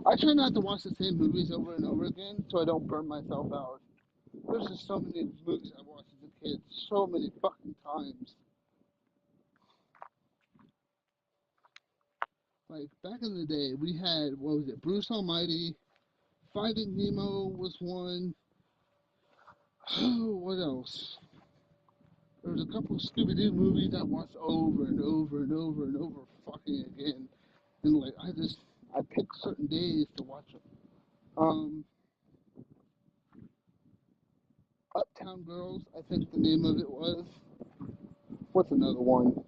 I try not to watch the same movies over and over again so I don't burn myself out. There's just so many movies I watched as a kid, so many fucking times. Like, back in the day, we had, what was it, Bruce Almighty, Finding Nemo was one. What else? There was a couple of Scooby-Doo movies I watched over and over and over and over fucking again. And, like, I picked certain days to watch them. Uptown Girls, I think the name of it was. What's another one?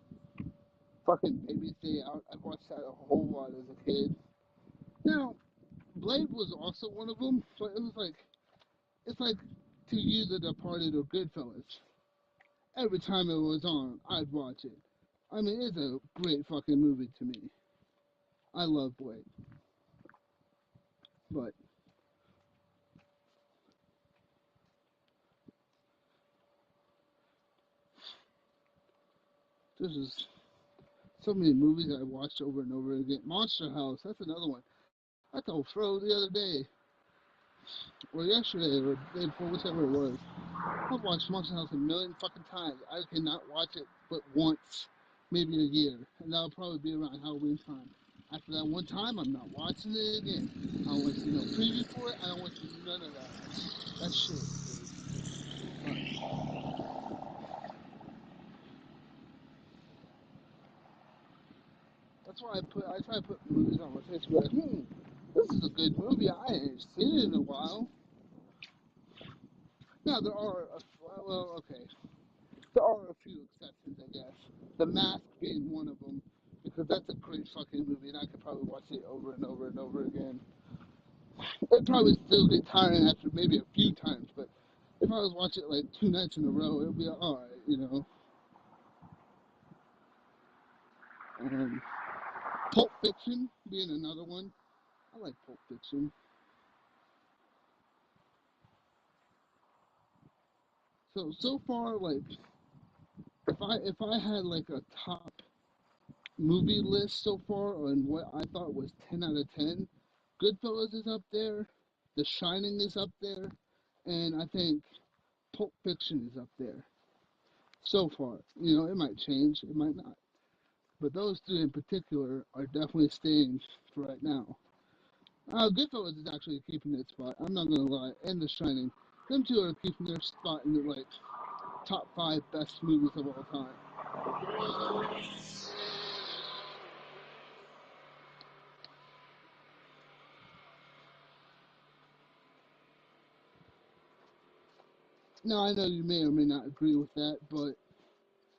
Fucking Baby's Day Out. I watched that a whole lot as a kid. Now, Blade was also one of them, but it was like, it's like to you The Departed or Goodfellas. Every time it was on, I'd watch it. I mean, it's a great fucking movie to me. I love Blade. But there's just so many movies I watched over and over again. Monster House, that's another one. I told Fro the other day, or yesterday, or the day before, whichever it was. I've watched Monster House a million fucking times. I cannot watch it but once, maybe a year, and that'll probably be around Halloween time. After that one time, I'm not watching it again. I don't want to see no preview for it. I don't want to see none of that. That shit is That's why I try to put movies on my Facebook. Like, this is a good movie. I ain't seen it in a while. Now there are okay. There are a few exceptions, I guess. The Mask being one of them, because that's a great fucking movie, and I could probably watch it over and over and over again. It'd probably still get tiring after maybe a few times, but if I was watching it like 2 nights in a row, it'd be alright, you know. Pulp Fiction being another one. I like Pulp Fiction. So far, like, if I had like a top movie list so far on what I thought was 10 out of 10, Goodfellas is up there, The Shining is up there, and I think Pulp Fiction is up there. So far, you know, it might change, it might not, but those three in particular are definitely staying for right now. Goodfellas is actually keeping its spot. I'm not gonna lie, and The Shining, them two are keeping their spot in the like top 5 best movies of all time. Now I know you may or may not agree with that, but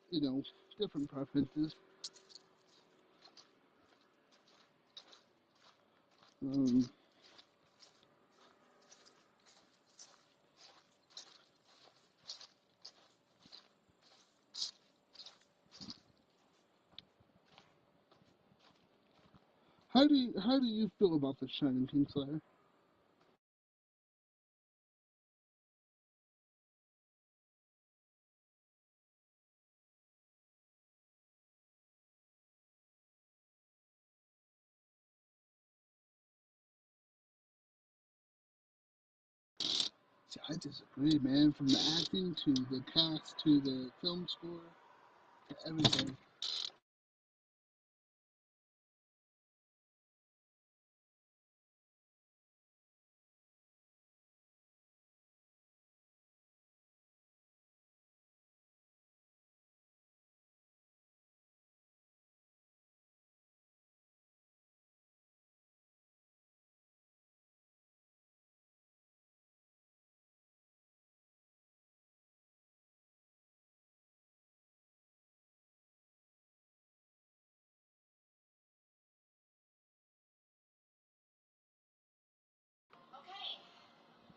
you know, different preferences. Um, how do you feel about The Shining, Kingslayer? See, I disagree, man. From the acting to the cast to the film score to everything.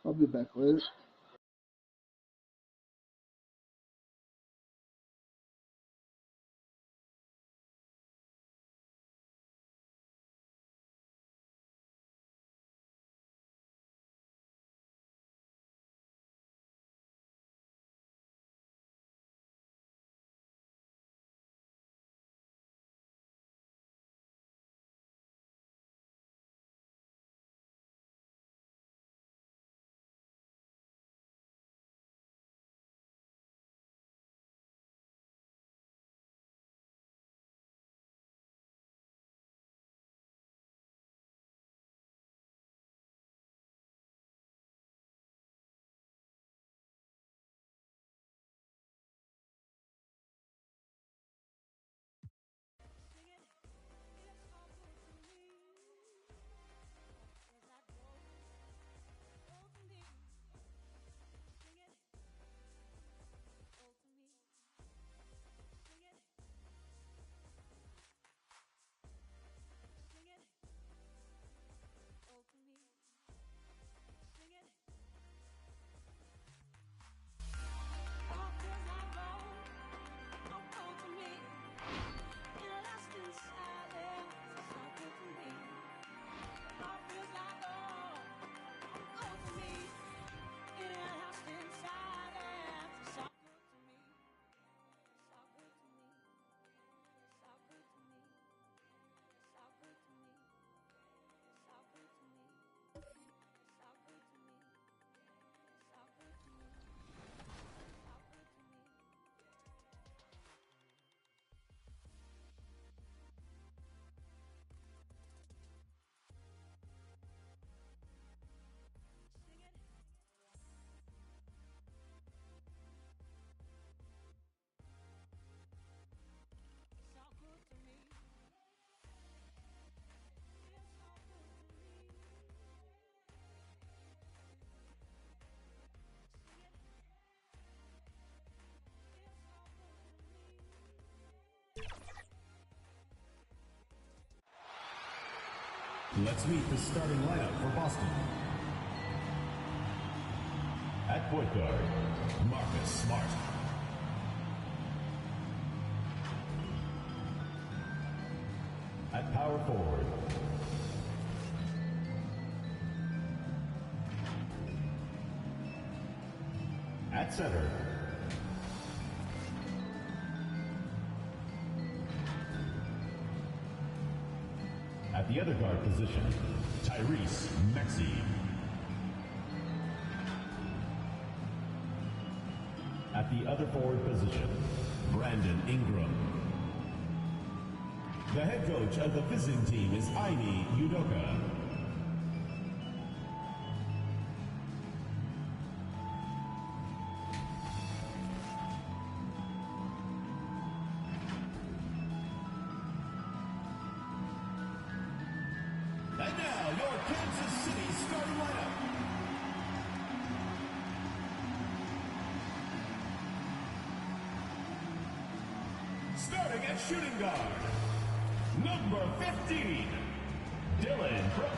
I'll be back later. Let's meet the starting lineup for Boston. At point guard, Marcus Smart. At power forward, at center, at the other guard position, Tyrese Maxey. At the other forward position, Brandon Ingram. The head coach of the visiting team is Ime Udoka. And now, your Kansas City starting lineup. Starting at shooting guard, number 15, Dillon Brooks.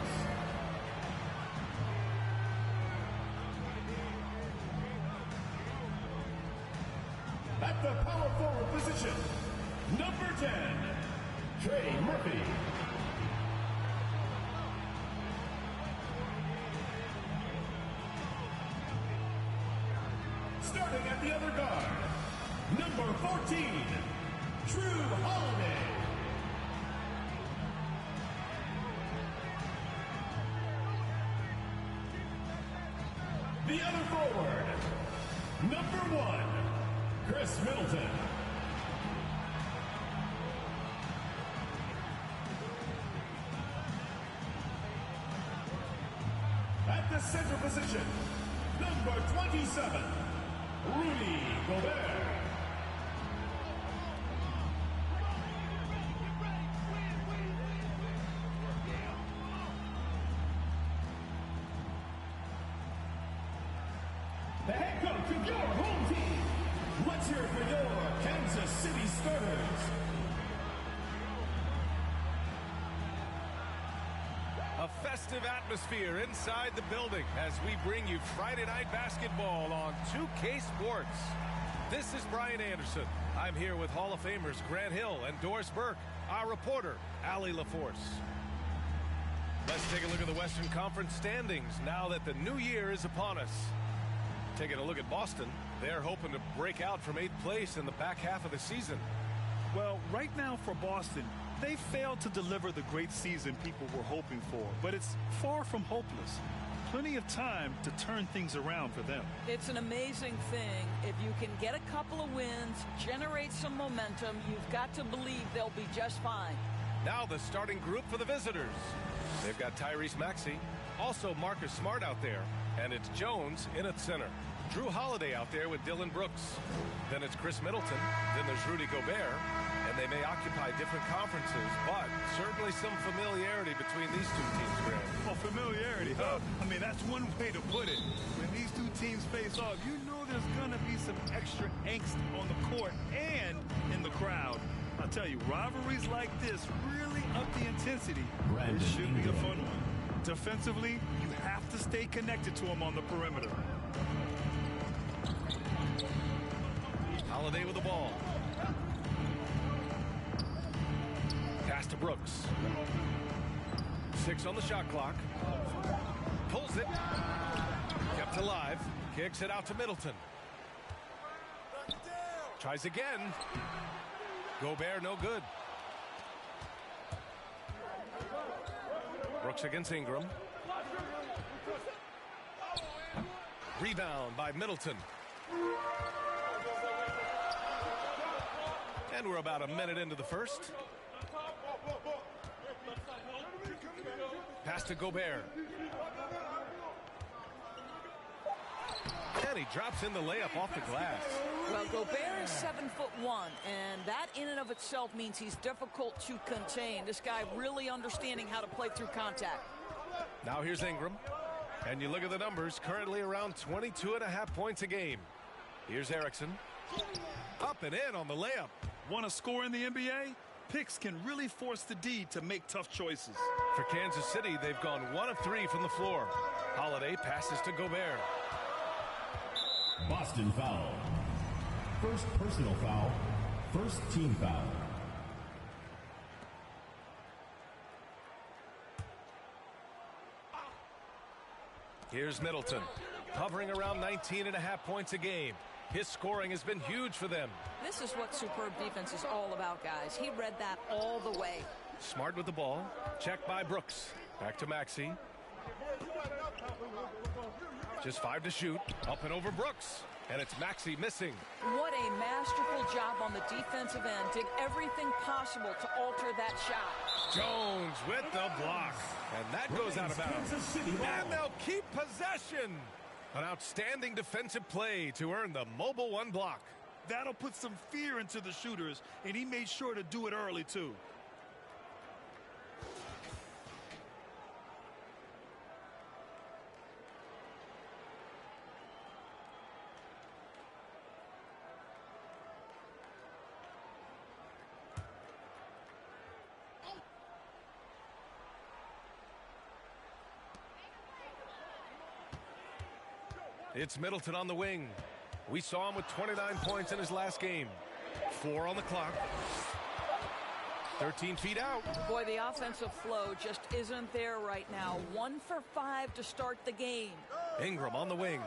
At the power forward position, number 10, Trey Murphy. Starting at the other guard, number 14, Drew Holiday. The other forward, number 1, Chris Middleton. At the center position, number 27, Rudy Gobert. The head coach of your home team. Let's hear it for your Kansas City starters. A festive atmosphere inside the building as we bring you Friday Night Basketball on 2K Sports. This is Brian Anderson. I'm here with Hall of Famers Grant Hill and Doris Burke, our reporter, Allie LaForce. Let's take a look at the Western Conference standings now that the new year is upon us. Taking a look at Boston, they're hoping to break out from 8th place in the back half of the season. Well, right now for Boston, they failed to deliver the great season people were hoping for, but it's far from hopeless. Plenty of time to turn things around for them. It's an amazing thing. If you can get a couple of wins, generate some momentum, you've got to believe they'll be just fine. Now the starting group for the visitors. They've got Tyrese Maxey, also Marcus Smart out there, and it's Jones in at center. Drew Holiday out there with Dillon Brooks. Then it's Chris Middleton. Then there's Rudy Gobert. And they may occupy different conferences, but certainly some familiarity between these two teams, Grant. Well, familiarity, huh? I mean, that's one way to put it. When these two teams face off, you know there's going to be some extra angst on the court and in the crowd. I'll tell you, rivalries like this really up the intensity. It should be a fun one. Defensively, you have to stay connected to them on the perimeter. Holiday with the ball. Pass to Brooks. 6 on the shot clock. Pulls it. Kept alive. Kicks it out to Middleton. Tries again. Gobert no good. Brooks against Ingram. Rebound by Middleton. And we're about a minute into the first. Pass to Gobert. And he drops in the layup off the glass. Well, Gobert is 7'1", and that in and of itself means he's difficult to contain. This guy really understanding how to play through contact. Now here's Ingram. And you look at the numbers, currently around 22.5 points a game. Here's Erickson. Up and in on the layup. Want to score in the NBA? picks can really force the D to make tough choices. For Kansas City, they've gone 1 of 3 from the floor. Holiday passes to Gobert. Boston foul. First personal foul. First team foul. Here's Middleton, hovering around 19.5 points a game. His scoring has been huge for them. This is what superb defense is all about, guys. He read that all the way. Smart with the ball. Checked by Brooks. Back to Maxey. Just 5 to shoot. Up and over Brooks. And it's Maxey missing. What a masterful job on the defensive end. Did everything possible to alter that shot. Jones with the block. And that goes out of bounds. And they'll keep possession. An outstanding defensive play to earn the mobile 1 block. That'll put some fear into the shooters, and he made sure to do it early, too. It's Middleton on the wing. We saw him with 29 points in his last game. 4 on the clock. 13 feet out. Boy, the offensive flow just isn't there right now. 1 for 5 to start the game. Ingram on the wing.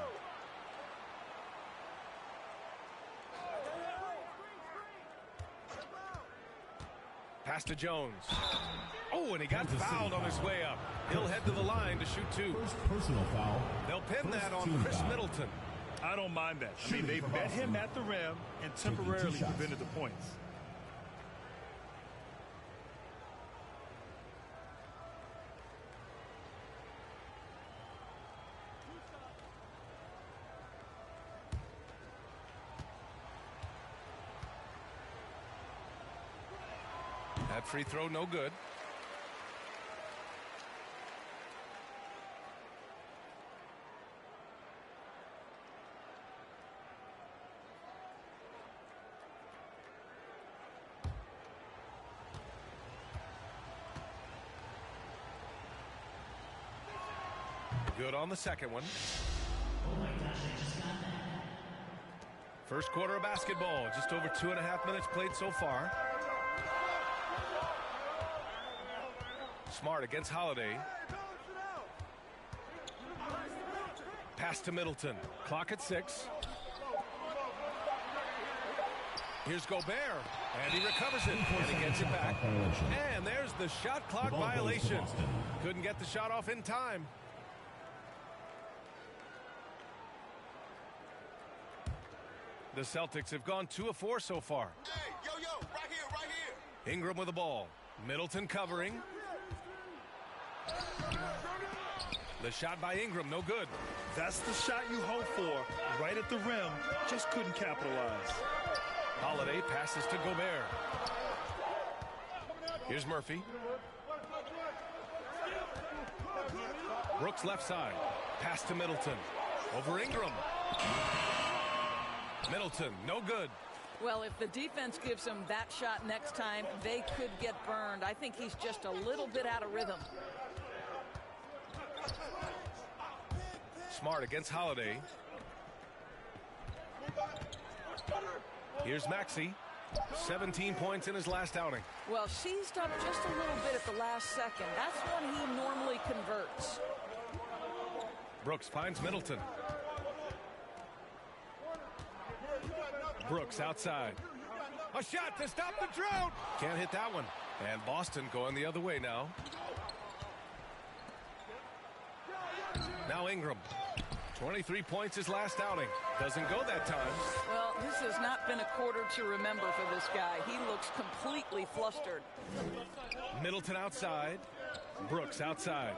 Pass to Jones. Oh, and he got fouled on his way up. He'll head to the line to shoot 2. First personal foul. They'll pin that on Chris Middleton. I don't mind that. I mean, they met him at the rim and temporarily prevented the points. That free throw no good. Good on the second one. First quarter of basketball. Just over 2.5 minutes played so far. Smart against Holiday. Pass to Middleton. Clock at 6. Here's Gobert. And he recovers it. And he gets it back. And there's the shot clock violation. Couldn't get the shot off in time. The Celtics have gone 2 of 4 so far. Hey, yo, right here. Ingram with the ball. Middleton covering. The shot by Ingram, no good. That's the shot you hope for. Right at the rim, just couldn't capitalize. Holiday passes to Gobert. Here's Murphy. Brooks left side. Pass to Middleton. Over Ingram. Middleton, no good. Well, if the defense gives him that shot next time, they could get burned. I think he's just a little bit out of rhythm. Smart against Holiday. Here's Maxey. 17 points in his last outing. Well, seized up just a little bit at the last second. That's when he normally converts. Brooks finds Middleton. Brooks outside. A shot to stop the drought. Can't hit that one. And Boston going the other way now. Now Ingram. 23 points his last outing. Doesn't go that time. Well, this has not been a quarter to remember for this guy. He looks completely flustered. Middleton outside. Brooks outside.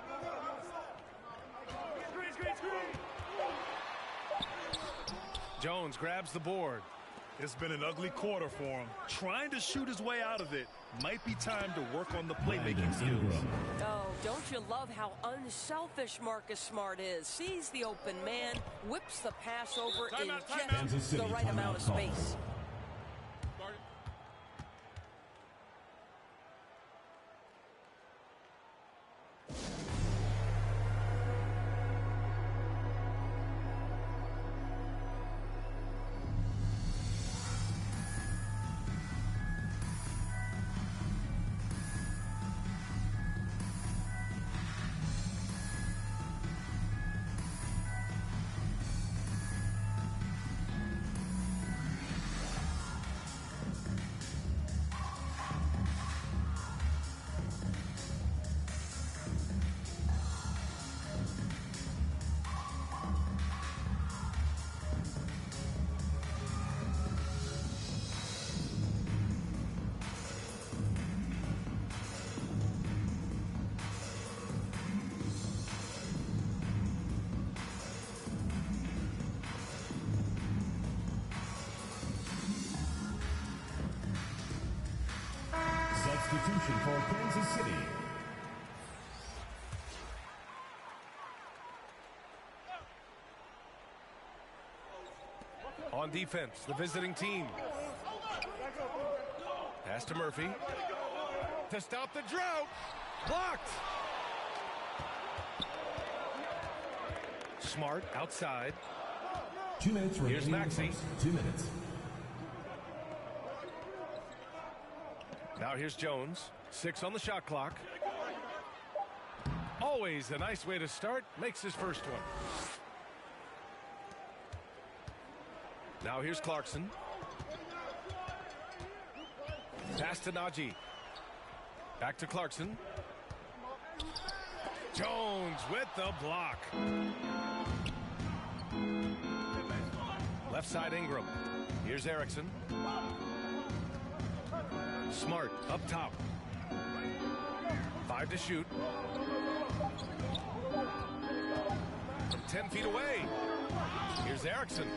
Jones grabs the board. It's been an ugly quarter for him. Trying to shoot his way out of it. Might be time to work on the playmaking skills. Oh, don't you love how unselfish Marcus Smart is? Sees the open man, whips the pass over in just the right amount of space. substitution for Kansas City. On defense, the visiting team. Pass to Murphy. To stop the drought. Blocked. Smart outside. 2 minutes remaining. Here's Maxey. 2 minutes. Now here's Jones. 6 on the shot clock. Always a nice way to start. Makes his first one. Now here's Clarkson. Pass to Najee. Back to Clarkson. Jones with the block. Left side Ingram. Here's Erickson. Smart up top. 5 to shoot. From 10 feet away. Here's Erickson.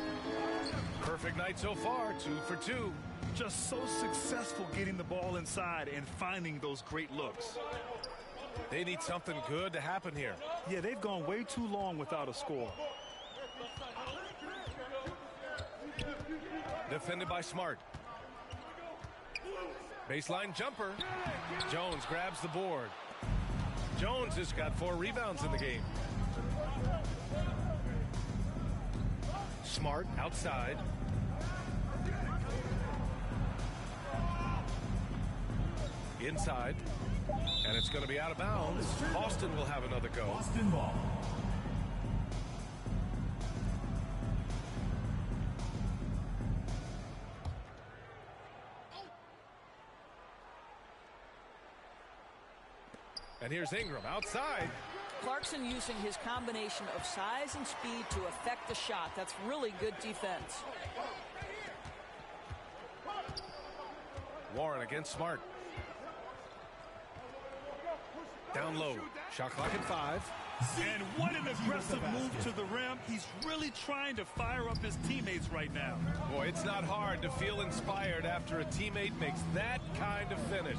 Perfect night so far, 2 for 2. Just so successful getting the ball inside and finding those great looks. They need something good to happen here. Yeah, they've gone way too long without a score. Defended by Smart. Baseline jumper. Jones grabs the board. Jones has got 4 rebounds in the game. Smart outside. Inside. And it's going to be out of bounds. Boston will have another go. Boston ball. And here's Ingram outside. Clarkson using his combination of size and speed to affect the shot. That's really good defense. Warren against Smart. Down low. Shot clock at 5. And what an aggressive move to the rim. He's really trying to fire up his teammates right now. Boy, it's not hard to feel inspired after a teammate makes that kind of finish.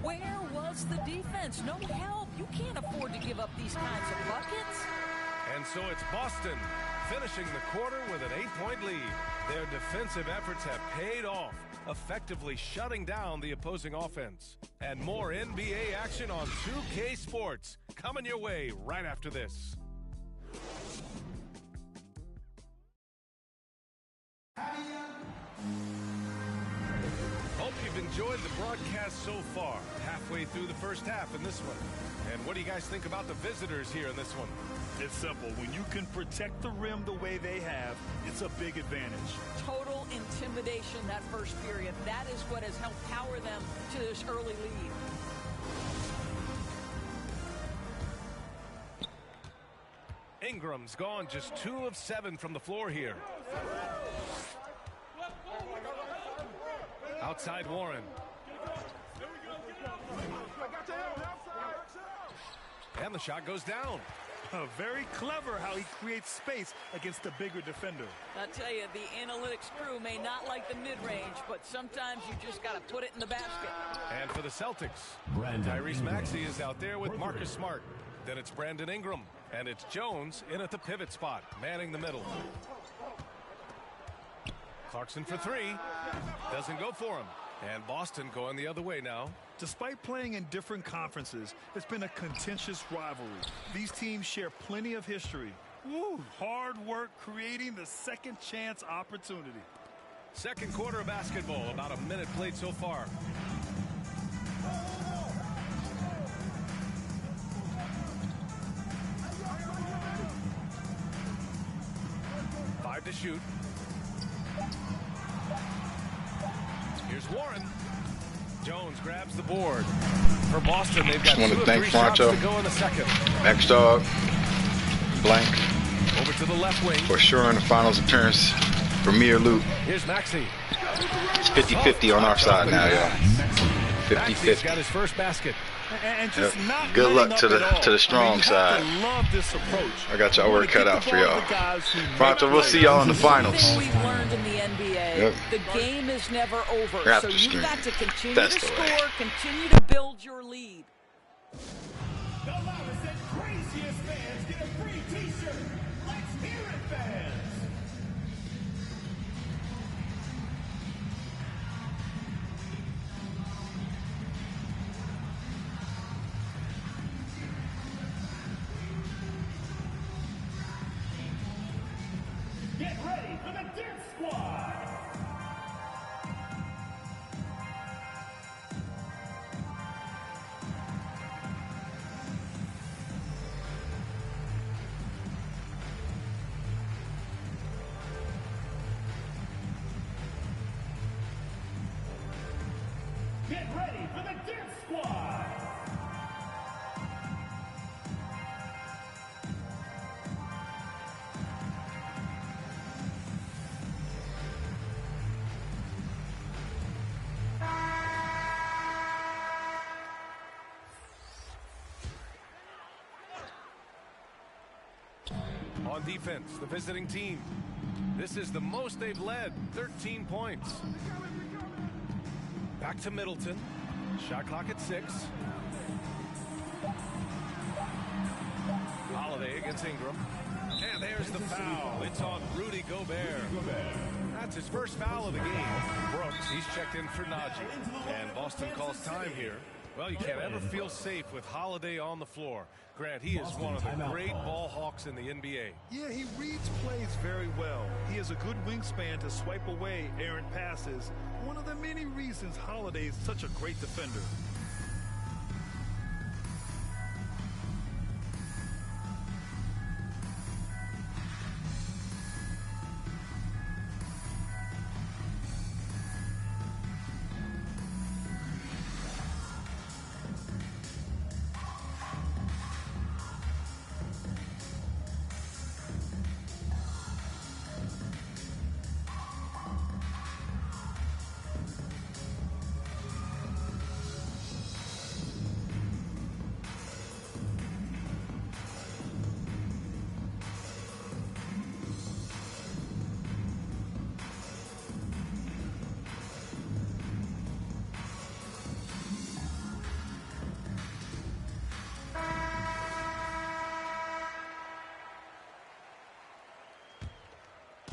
Where was the defense? No help. You can't afford to give up these kinds of buckets. And so it's Boston finishing the quarter with an 8-point lead. Their defensive efforts have paid off, effectively shutting down the opposing offense. And more NBA action on 2K Sports coming your way right after this. Hope you've enjoyed the broadcast so far. Halfway through the first half in this one. And what do you guys think about the visitors here in this one? It's simple. When you can protect the rim the way they have, it's a big advantage. Total intimidation that first period. That is what has helped power them to this early lead. Ingram's gone just 2 of 7 from the floor here. Outside Warren. And the shot goes down. Very clever how he creates space against the bigger defender. I tell you, the analytics crew may not like the mid-range, but sometimes you just got to put it in the basket. And for the Celtics, Tyrese Maxey is out there with Marcus Smart. Then it's Brandon Ingram. And it's Jones in at the pivot spot, manning the middle. Clarkson for 3. Doesn't go for him. And Boston going the other way now. Despite playing in different conferences, it's been a contentious rivalry. These teams share plenty of history. Woo, hard work creating the second chance opportunity. Second quarter of basketball, about a minute played so far. To shoot. Here's Warren. Jones grabs the board. For Boston, they've got 2 of 3 shots to go in the second. X-Dog, Blank. Over to the left wing. For sure in the finals appearance. Premier Loot. Here's Maxey. It's 50-50 on our side now, y'all. 50-50. Got his first basket. And just not good luck to the strong side. Love this approach. I got y'all work cut out for y'all. Pronto, we'll see y'all in the finals. We've learned in the NBA Yep. The game is never over, Grab so the you've screen. got to continue That's to the score, way. continue to build your lead. The loudest and craziest fans get a free t-shirt. Let's hear it, fans. Get ready for the Dirt Squad. Get ready for the Dirt Squad. On defense, the visiting team. This is the most they've led, 13 points. Back to Middleton. Shot clock at 6. Holiday against Ingram. And there's the foul. It's on Rudy Gobert. That's his first foul of the game. Brooks, he's checked in for Najee. And Boston calls time here. Well, you can't ever feel safe with Holiday on the floor. Grant, he is one of the great ball hawks in the NBA. Yeah, he reads plays very well. He has a good wingspan to swipe away errant passes. One of the many reasons Holiday is such a great defender.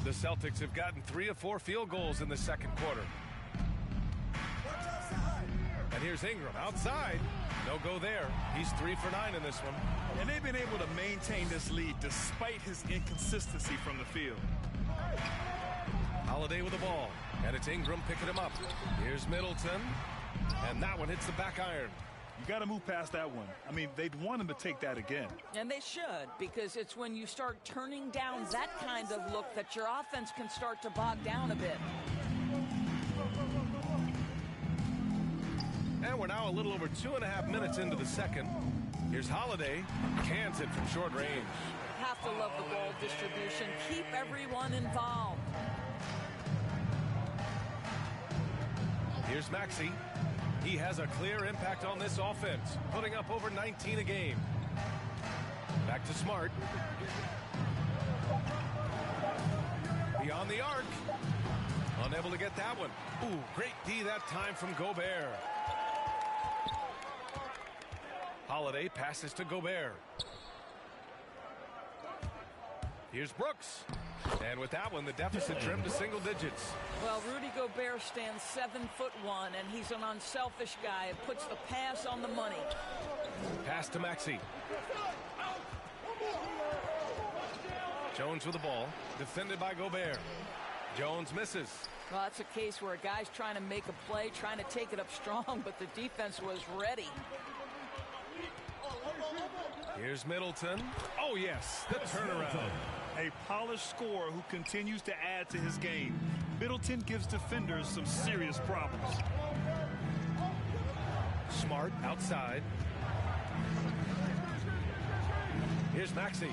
The Celtics have gotten 3 of 4 field goals in the second quarter. And here's Ingram outside. No go there. He's 3 for 9 in this one. And they've been able to maintain this lead despite his inconsistency from the field. Holiday with the ball. And it's Ingram picking him up. Here's Middleton. And that one hits the back iron. You got to move past that one. I mean, they'd want him to take that again. And they should, because it's when you start turning down that kind of look that your offense can start to bog down a bit. And we're now a little over 2.5 minutes into the second. Here's Holiday. Cans it from short range. Have to love the ball distribution. Keep everyone involved. Here's Maxey. He has a clear impact on this offense, putting up over 19 a game. Back to Smart. Beyond the arc. Unable to get that one. Ooh, great D that time from Gobert. Holiday passes to Gobert. Here's Brooks. And with that one, the deficit trimmed to single digits. Well, Rudy Gobert stands 7'1", and he's an unselfish guy. It puts the pass on the money. Pass to Maxey. Jones with the ball. Defended by Gobert. Jones misses. Well, that's a case where a guy's trying to make a play, trying to take it up strong, but the defense was ready. Here's Middleton. Oh, yes, the turnaround. A polished scorer who continues to add to his game. Middleton gives defenders some serious problems. Smart outside. Here's Maxey.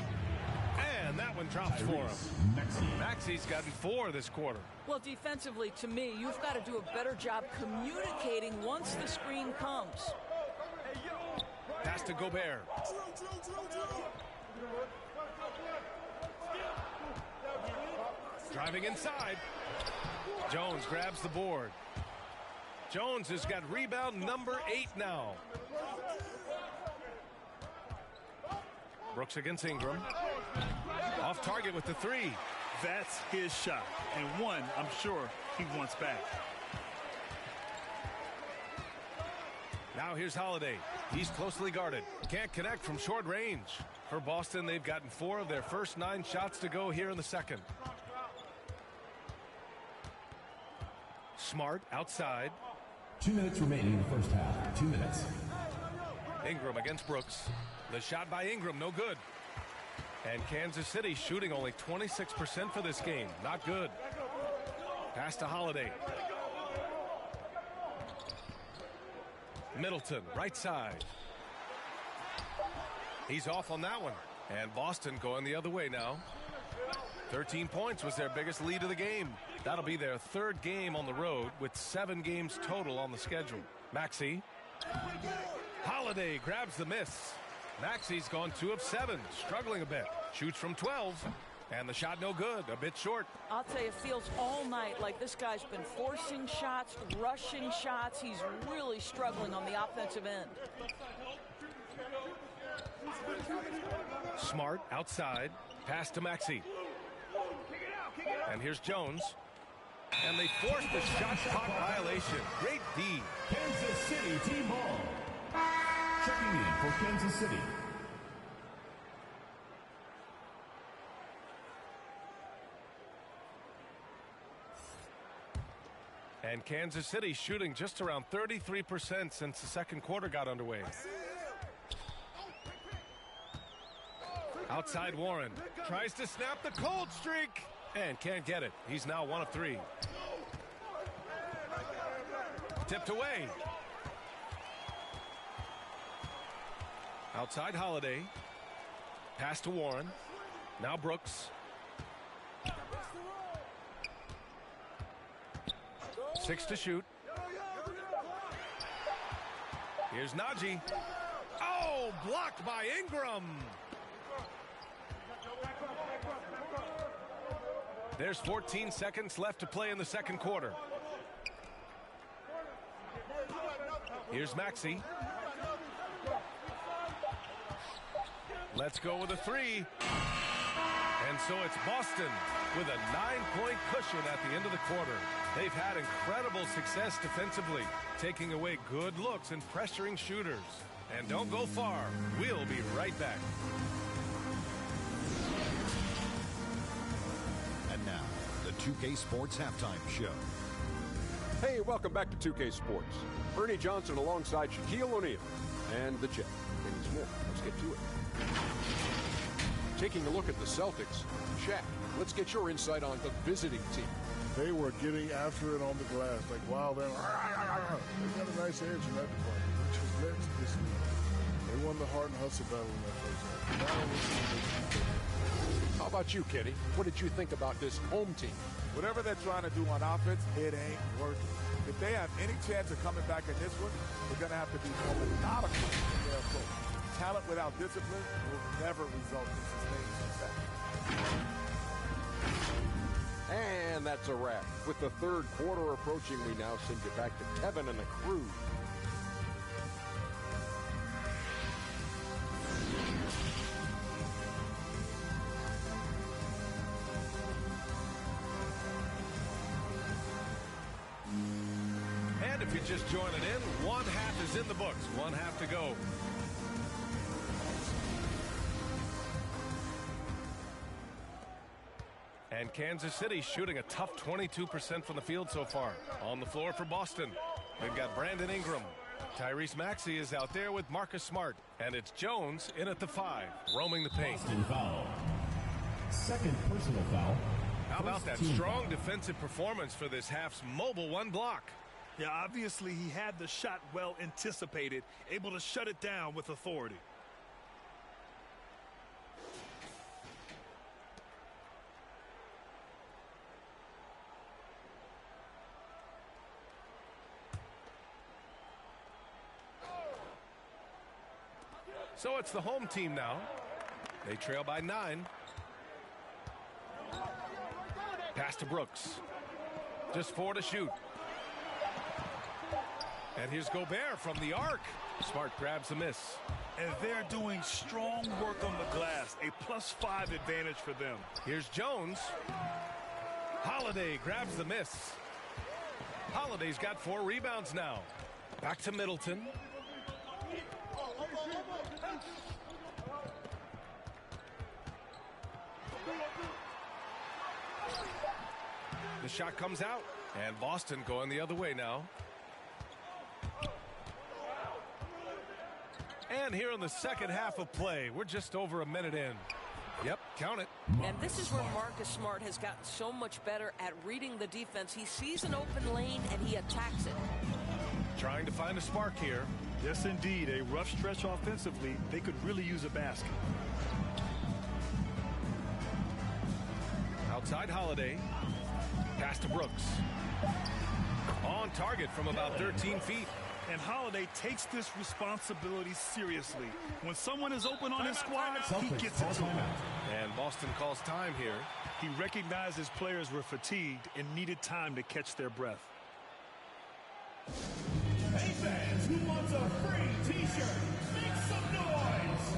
And that one drops for him. Maxey's gotten 4 this quarter. Well, defensively, to me, you've got to do a better job communicating once the screen comes. Pass to Gobert. Driving inside. Jones grabs the board. Jones has got rebound number 8 now. Brooks against Ingram. Off target with the 3. That's his shot, and one I'm sure he wants back. Now here's Holiday. He's closely guarded. Can't connect from short range. For Boston, they've gotten 4 of their first 9 shots to go here in the second. Smart outside. 2 minutes remaining in the first half. 2 minutes. Ingram against Brooks. The shot by Ingram, no good. And Kansas City shooting only 26% for this game. Not good. Pass to Holiday. Middleton, right side. He's off on that one. And Boston going the other way now. 13 points was their biggest lead of the game. That'll be their 3rd game on the road with 7 games total on the schedule. Maxey. Holiday grabs the miss. Maxey's gone 2 of 7, struggling a bit. Shoots from 12, and the shot no good, a bit short. I'll tell you, it feels all night like this guy's been forcing shots, rushing shots. He's really struggling on the offensive end. Smart outside. Pass to Maxey. And here's Jones. And they force the shot clock violation. Great D. Kansas City team ball. Checking in for Kansas City. And Kansas City shooting just around 33% since the second quarter got underway. Outside Warren. Tries to snap the cold streak. And can't get it. He's now 1 of 3. Tipped away. Outside Holiday. Pass to Warren. Now Brooks. 6 to shoot. Here's Najee. Oh, blocked by Ingram. There's 14 seconds left to play in the second quarter. Here's Maxey. Let's go with a 3. And so it's Boston with a 9-point cushion at the end of the quarter. They've had incredible success defensively, taking away good looks and pressuring shooters. And don't go far. We'll be right back. And now, the 2K Sports Halftime Show. Hey, welcome back to 2K Sports. Ernie Johnson alongside Shaquille O'Neal and the Jet, Kenny Smith. Let's get to it. Taking a look at the Celtics, Shaq, let's get your insight on the visiting team. They were getting after it on the glass, like wild animals. They got a nice edge in that department, which has led to this. They won the heart and hustle battle in that first half. Now we'll see. How about you, Kenny? What did you think about this home team? Whatever they're trying to do on offense, it ain't working. If they have any chance of coming back in this one, they're going to have to be more methodical in their approach. Talent without discipline will never result in sustained success. And that's a wrap. With the third quarter approaching, we now send you back to Kevin and the crew. And if you're just joining in, 1 half is in the books. 1 half to go. And Kansas City shooting a tough 22% from the field so far. On the floor for Boston, they've got Brandon Ingram. Tyrese Maxey is out there with Marcus Smart. And it's Jones in at the 5, roaming the paint. Boston foul. Second personal foul. How about that strong defensive performance for this half's mobile 1 block? Yeah, obviously he had the shot well anticipated, able to shut it down with authority. So it's the home team now. They trail by 9. Pass to Brooks. Just 4 to shoot. And here's Gobert from the arc. Smart grabs the miss. And they're doing strong work on the glass. A +5 advantage for them. Here's Jones. Holiday grabs the miss. Holiday's got 4 rebounds now. Back to Middleton. The shot comes out. And Boston going the other way now. And here in the second half of play, we're just over a minute in. Yep, count it. And this is where Marcus Smart has gotten so much better at reading the defense. He sees an open lane and he attacks it. Trying to find a spark here. Yes, indeed. A rough stretch offensively. They could really use a basket. Outside Holiday. Pass to Brooks. On target from about 13 feet. And Holiday takes this responsibility seriously. When someone is open on his squad, he gets it to him. And Boston calls time here. He recognized his players were fatigued and needed time to catch their breath. Hey fans, who wants a free t-shirt? Make some noise!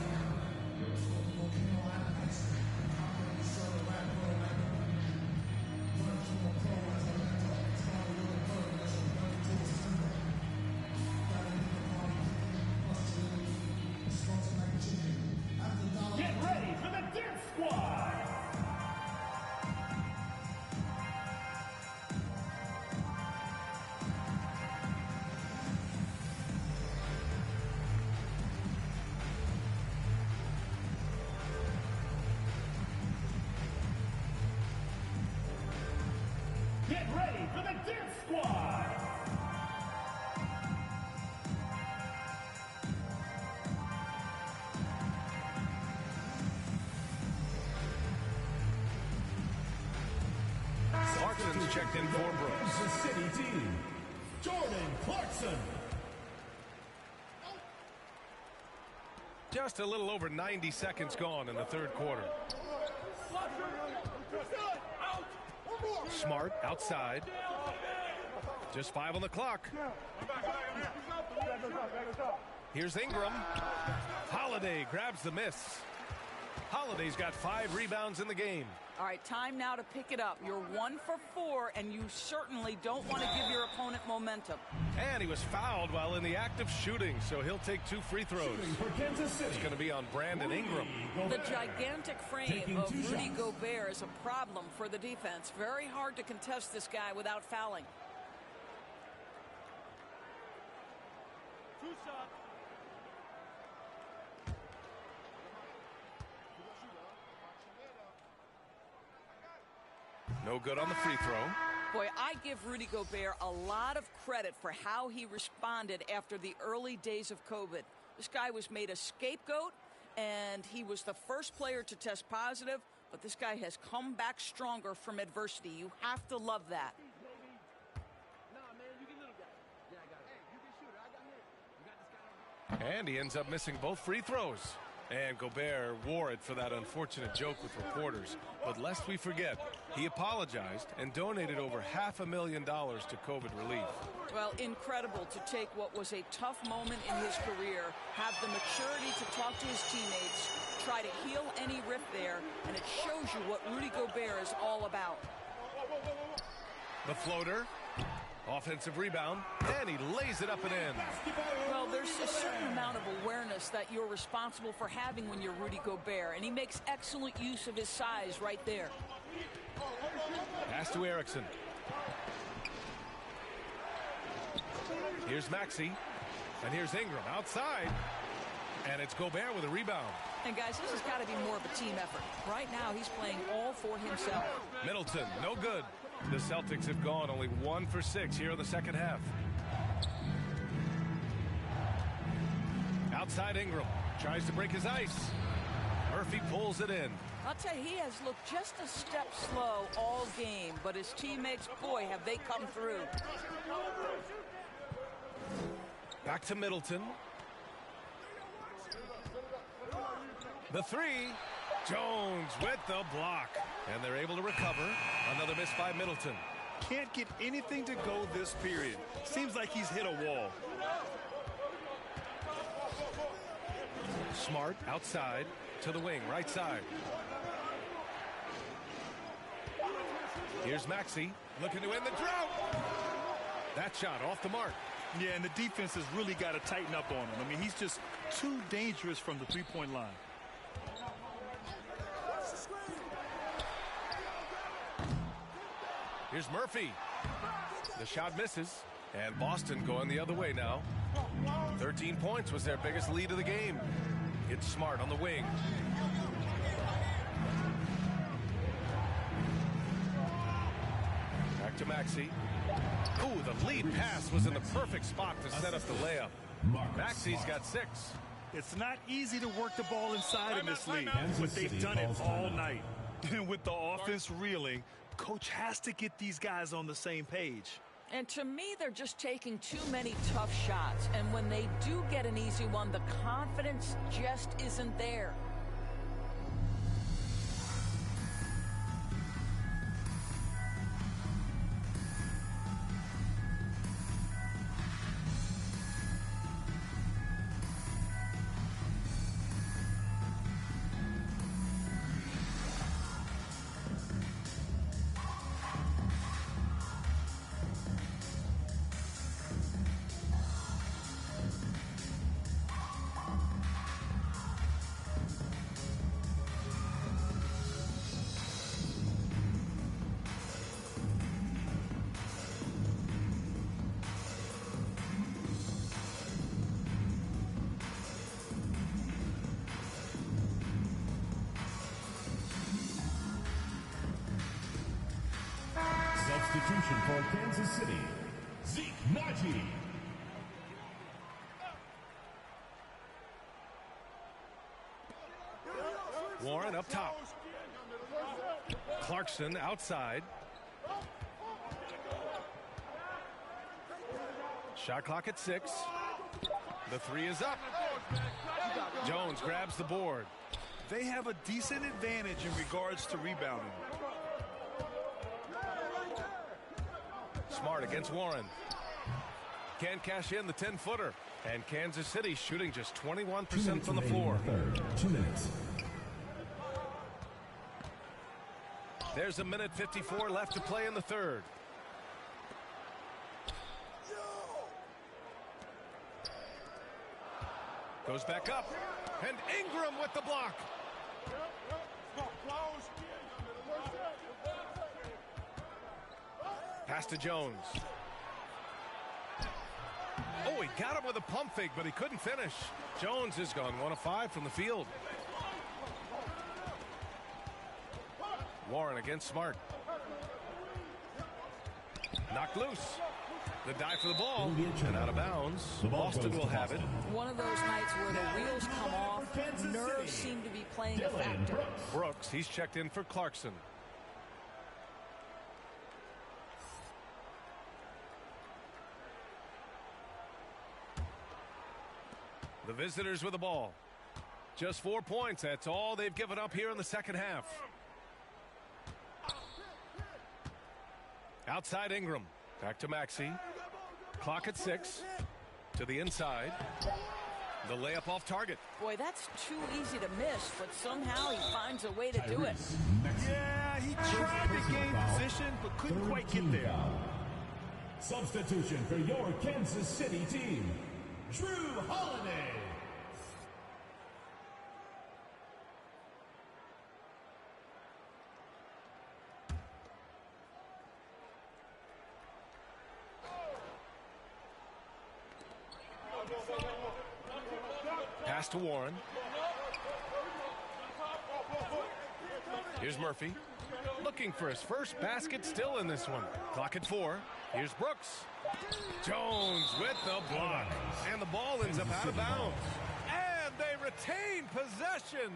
Get ready for the Dip Squad! Get ready for the Dip Squad! Clarkson's checked in for Brooks. The city team, Jordan Clarkson. Just a little over 90 seconds gone in the third quarter. Smart outside. Just 5 on the clock. Here's Ingram. Holiday grabs the miss. Holiday's got 5 rebounds in the game. All right, time now to pick it up. You're 1 for 4, and you certainly don't want to give your opponent momentum. And he was fouled while in the act of shooting, so he'll take 2 free throws. It's going to be on Brandon Ingram. The gigantic frame of Rudy Gobert is a problem for the defense. Very hard to contest this guy without fouling. 2 shots. No good on the free throw. Boy, I give Rudy Gobert a lot of credit for how he responded after the early days of COVID. This guy was made a scapegoat, and he was the first player to test positive, but this guy has come back stronger from adversity. You have to love that. And he ends up missing both free throws. And Gobert wore it for that unfortunate joke with reporters. But lest we forget, he apologized and donated over $500,000 to COVID relief. Well, incredible to take what was a tough moment in his career, have the maturity to talk to his teammates, try to heal any rift there, and it shows you what Rudy Gobert is all about. The floater. Offensive rebound, and he lays it up and in. Well, there's a certain amount of awareness that you're responsible for having when you're Rudy Gobert, and he makes excellent use of his size right there. Pass to Erickson. Here's Maxey, and here's Ingram outside, and it's Gobert with a rebound. And guys, this has got to be more of a team effort. Right now, he's playing all for himself. Middleton, no good. The Celtics have gone only 1 for 6 here in the second half. Outside Ingram. Tries to break his ice. Murphy pulls it in. I'll tell you, he has looked just a step slow all game, but his teammates, boy, have they come through. Back to Middleton. The 3. Jones with the block. And they're able to recover. Another miss by Middleton. Can't get anything to go this period. Seems like he's hit a wall. Smart outside to the wing, right side. Here's Maxey looking to end the drought. That shot off the mark. Yeah, and the defense has really got to tighten up on him. I mean, he's just too dangerous from the three-point line. Here's Murphy. The shot misses, and Boston going the other way now. 13 points was their biggest lead of the game. It's Smart on the wing. Back to Maxey. Ooh, the lead pass was in the perfect spot to set up the layup. Maxey's got 6. It's not easy to work the ball inside in this league, but they've done it all night. And with the offense reeling, coach has to get these guys on the same page. And to me, they're just taking too many tough shots. And when they do get an easy one, the confidence just isn't there. Substitution for Kansas City, Zeke Naji. Warren up top. Clarkson outside. Shot clock at 6. The 3 is up. Jones grabs the board. They have a decent advantage in regards to rebounding. Smart against Warren. Can't cash in the 10-footer. And Kansas City shooting just 21% from the floor. 2 minutes. There's a minute 54 left to play in the third. Goes back up. And Ingram with the block. Pass to Jones. Oh, he got him with a pump fake, but he couldn't finish. Jones has gone 1 of 5 from the field. Warren against Smart. Knocked loose. The dive for the ball and out of bounds. Boston will have it. One of those nights where the wheels come off. Nerves seem to be playing a factor. Brooks, he's checked in for Clarkson. The visitors with the ball. Just 4 points. That's all they've given up here in the second half. Outside Ingram. Back to Maxey. Clock at 6. To the inside. The layup off target. Boy, that's too easy to miss, but somehow he finds a way to do it. Yeah, he tried to gain position, but couldn't quite get there. Substitution for your Kansas City team, Drew Holiday. Pass to Warren. Here's Murphy. Looking for his first basket still in this one. Clock at 4. Here's Brooks. Jones with the block. And the ball ends up out of bounds. And they retain possession.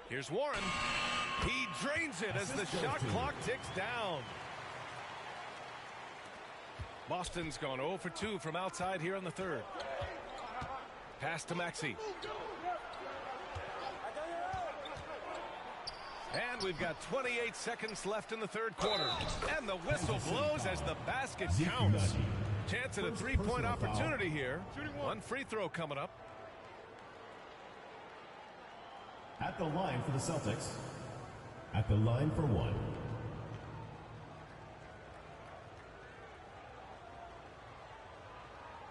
Here's Warren. He drains it as the shot clock ticks down. Boston's gone 0 for 2 from outside here in the third. Pass to Maxey. And we've got 28 seconds left in the third quarter. And the whistle blows as the basket counts. Chance at a three-point opportunity here. One free throw coming up. At the line for the Celtics. At the line for one.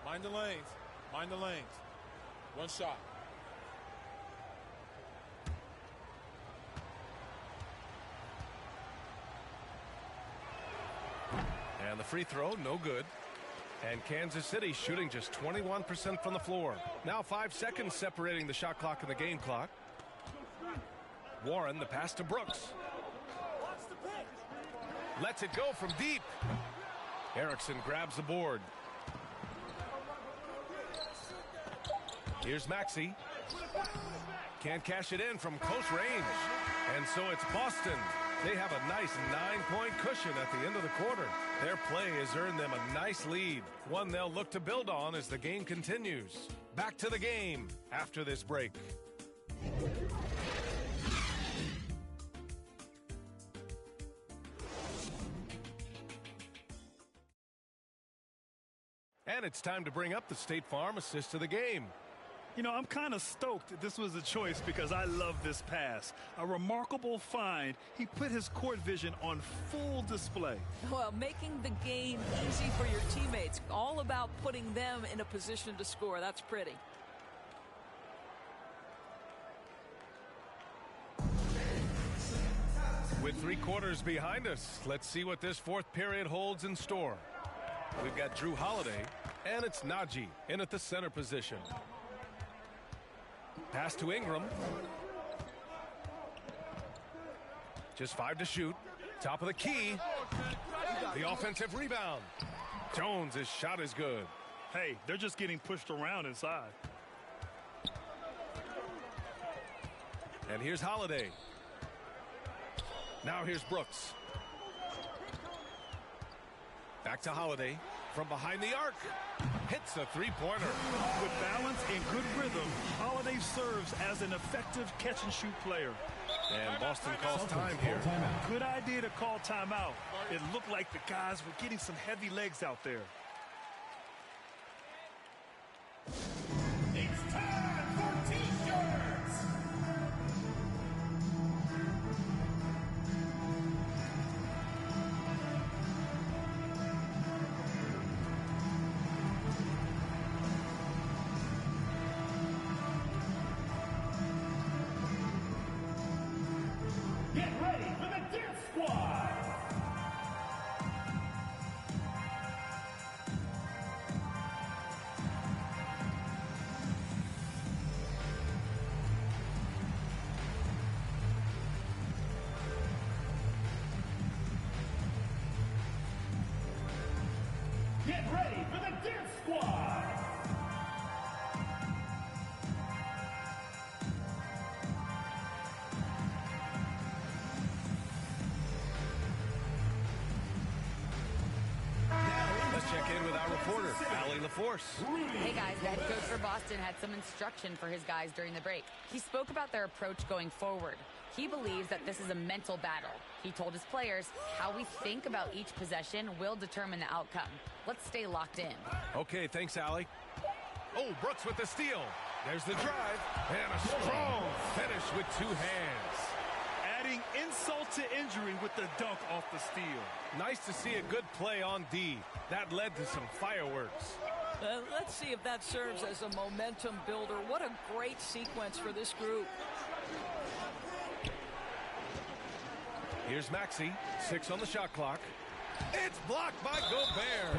Mind the lanes. Mind the lanes. One shot. And the free throw, no good. And Kansas City shooting just 21% from the floor. Now 5 seconds separating the shot clock and the game clock. Warren, the pass to Brooks. Lets it go from deep. Erickson grabs the board. Here's Maxey. Can't cash it in from close range. And so it's Boston. They have a nice 9-point cushion at the end of the quarter. Their play has earned them a nice lead, one they'll look to build on as the game continues. Back to the game after this break. And it's time to bring up the State Farm assist of the game. You know, I'm kind of stoked that this was a choice because I love this pass. A remarkable find. He put his court vision on full display. Well, making the game easy for your teammates. All about putting them in a position to score. That's pretty. With 3 quarters behind us, let's see what this fourth period holds in store. We've got Drew Holiday, and it's Najee in at the center position. Pass to Ingram. Just 5 to shoot. Top of the key. The offensive rebound. Jones, his shot is good. Hey, they're just getting pushed around inside. And here's Holiday. Now here's Brooks. Back to Holiday from behind the arc. Hits a three-pointer. With balance and good rhythm, Holiday serves as an effective catch-and-shoot player. And Boston calls time here. Good idea to call timeout. It looked like the guys were getting some heavy legs out there. It's time for T-shirts. Get ready for the Dance Squad! Get ready for the Dance Squad! Let's check in with our reporter, Allie LaForce. Hey guys, the head coach for Boston had some instruction for his guys during the break. He spoke about their approach going forward. He believes that this is a mental battle. He told his players how we think about each possession will determine the outcome. Let's stay locked in. Okay, thanks, Allie. Oh, Brooks with the steal. There's the drive and a strong finish with 2 hands. Adding insult to injury with the dunk off the steal. Nice to see a good play on D. That led to some fireworks. Let's see if that serves as a momentum builder. What a great sequence for this group. Here's Maxey, 6 on the shot clock. It's blocked by Gobert.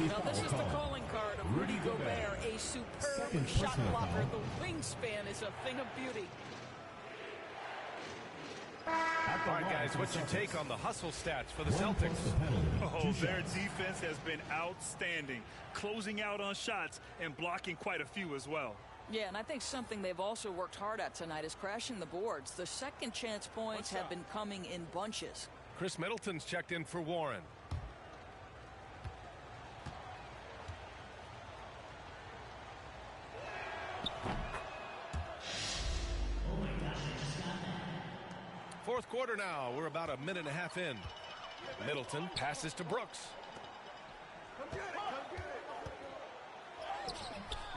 Now this is the calling card of Rudy Gobert, a superb shot blocker. The wingspan is a thing of beauty. All right, guys, what's your take on the hustle stats for the Celtics? Oh, their defense has been outstanding, closing out on shots and blocking quite a few as well. Yeah, and I think something they've also worked hard at tonight is crashing the boards. The second chance points have been coming in bunches. Chris Middleton's checked in for Warren. fourth quarter now. We're about a minute and a half in. Middleton passes to Brooks.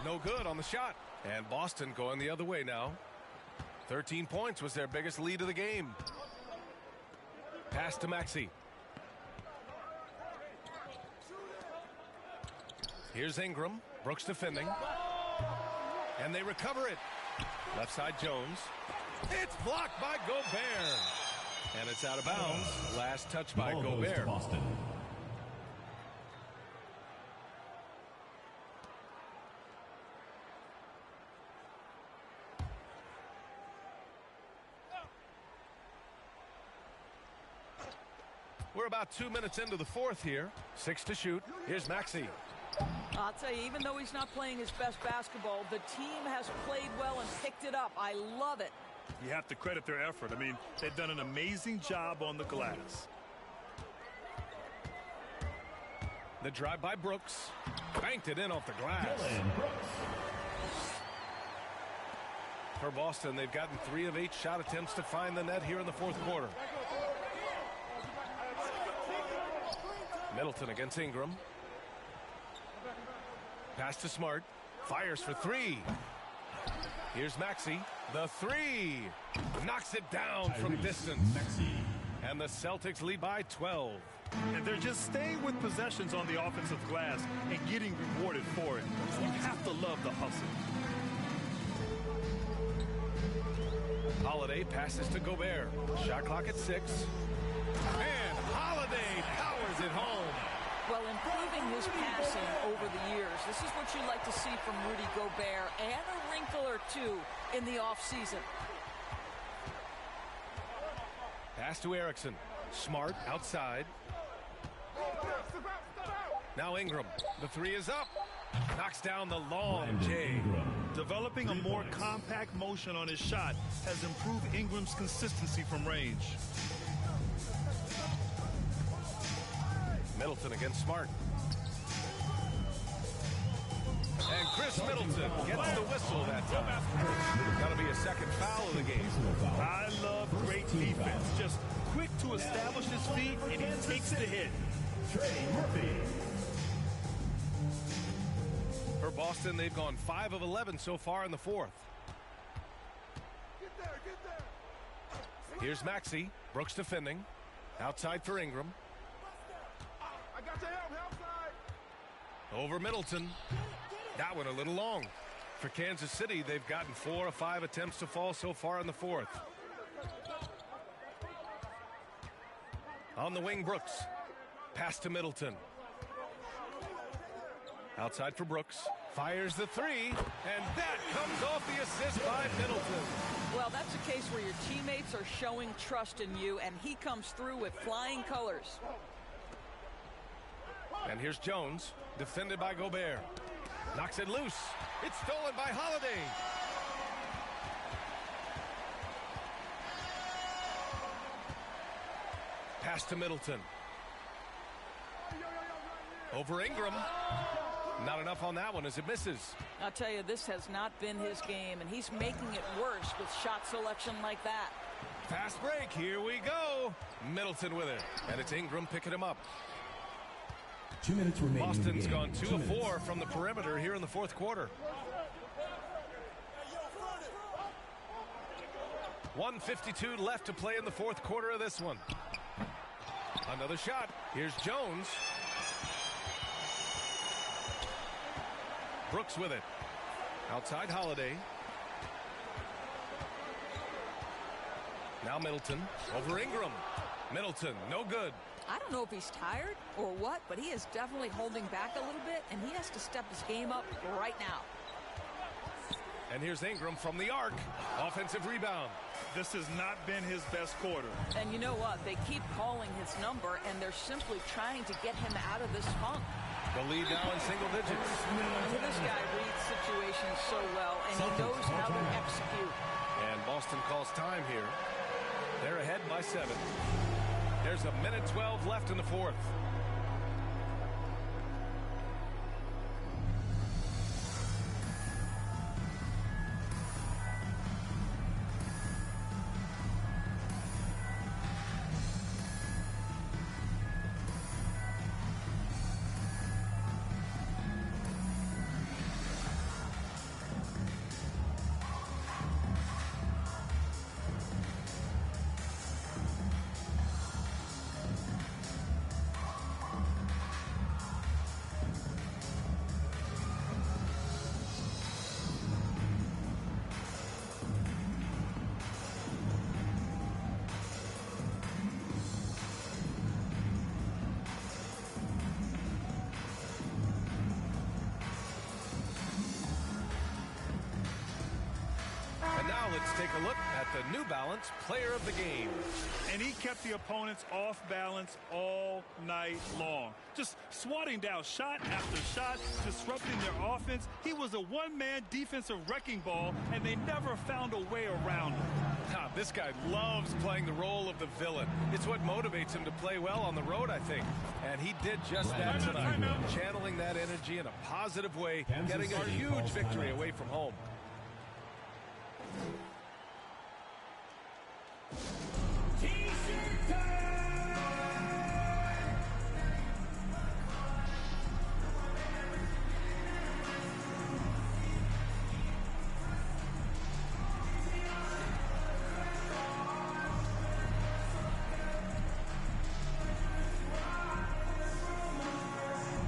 No good on the shot. And Boston going the other way now. 13 points was their biggest lead of the game. Pass to Maxey. Here's Ingram. Brooks defending. And they recover it. Left side Jones. It's blocked by Gobert. And it's out of bounds. Last touch by Gobert. We're about 2 minutes into the fourth here. 6 to shoot. Here's Maxey. I'll tell you, even though he's not playing his best basketball, the team has played well and picked it up. I love it. You have to credit their effort. I mean, they've done an amazing job on the glass. The drive by Brooks. Banked it in off the glass. For Boston, they've gotten 3 of 8 shot attempts to find the net here in the fourth quarter. Middleton against Ingram. Pass to Smart. Fires for 3. Here's Maxey. The 3. Knocks it down from distance. And the Celtics lead by 12. And they're just staying with possessions on the offensive glass and getting rewarded for it. You have to love the hustle. Holiday passes to Gobert. Shot clock at 6. And Holiday powers it home. Well, improving his passing over the years. This is what you like to see from Rudy Gobert, and a wrinkle or two in the offseason. Pass to Erickson. Smart outside. Now Ingram. The 3 is up. Knocks down the long J. Developing a more compact motion on his shot has improved Ingram's consistency from range. Middleton against Smart. And Chris Middleton gets the whistle that time. Got to be a second foul of the game. I love great defense. Just quick to establish his feet, and he takes the hit. For Boston, they've gone 5 of 11 so far in the fourth. Here's Maxey. Brooks defending. Outside for Ingram. Over Middleton. That one a little long. For Kansas City, they've gotten 4 of 5 attempts to fall so far in the fourth. On the wing, Brooks. Pass to Middleton. Outside for Brooks. Fires the 3. And that comes off the assist by Middleton. Well, that's a case where your teammates are showing trust in you, and he comes through with flying colors. And here's Jones, defended by Gobert. Knocks it loose. It's stolen by Holiday. Pass to Middleton. Over Ingram. Not enough on that one as it misses. I'll tell you, this has not been his game, and he's making it worse with shot selection like that. Fast break. Here we go. Middleton with it. And it's Ingram picking him up. 2 minutes remaining. Boston's gone 2 of 4 from the perimeter here in the fourth quarter. 1:52 left to play in the fourth quarter of this one. Another shot. Here's Jones. Brooks with it. Outside Holiday. Now Middleton. Over Ingram. Middleton, no good. I don't know if he's tired or what, but he is definitely holding back a little bit, and he has to step his game up right now. And here's Ingram from the arc. Offensive rebound. This has not been his best quarter. And you know what? They keep calling his number, and they're simply trying to get him out of this funk. The lead now in single digits. This guy reads situations so well, and he knows how to execute. And Boston calls time here. They're ahead by 7. There's a minute 12 left in the fourth. let's take a look at the New Balance Player of the Game. And he kept the opponents off balance all night long. Just swatting down shot after shot, disrupting their offense. He was a one-man defensive wrecking ball, and they never found a way around him. This guy loves playing the role of the villain. It's what motivates him to play well on the road, I think. And he did just that tonight, channeling that energy in a positive way, getting a huge victory away from home. T-shirt time!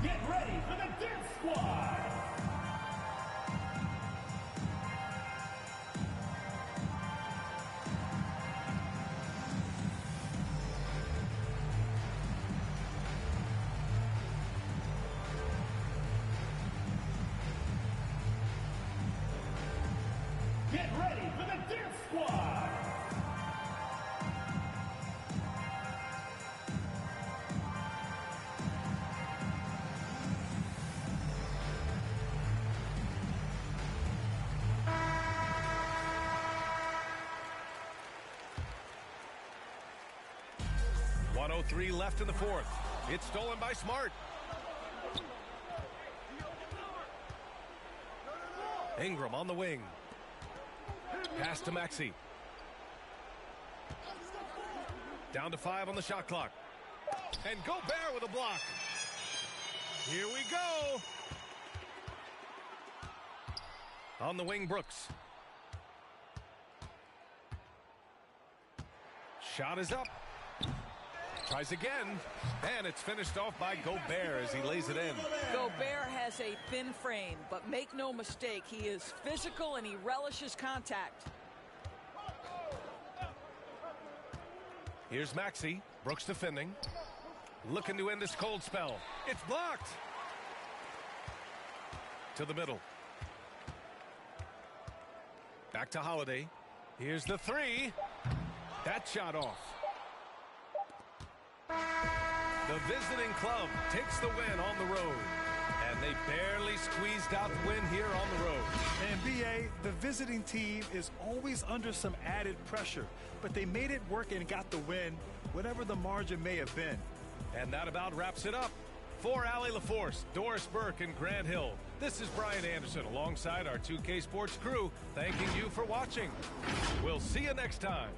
Get ready for the Dirt Squad! Get ready for the Dirt Squad! .103 left in the fourth. It's stolen by Smart. Ingram on the wing. Pass to Maxey. Down to 5 on the shot clock. And Gobert with a block. Here we go. On the wing, Brooks. Shot is up. Tries again, and it's finished off by Gobert as he lays it in. Gobert has a thin frame, but make no mistake, he is physical and he relishes contact. Here's Maxey. Brooks defending. Looking to end this cold spell. It's blocked. To the middle. Back to Holiday. Here's the three. That shot off. The visiting club takes the win on the road. And they barely squeezed out the win here on the road. And BA, the visiting team is always under some added pressure, but they made it work and got the win, whatever the margin may have been. And that about wraps it up. For Allie LaForce, Doris Burke, and Grant Hill, this is Brian Anderson alongside our 2K Sports crew, thanking you for watching. We'll see you next time.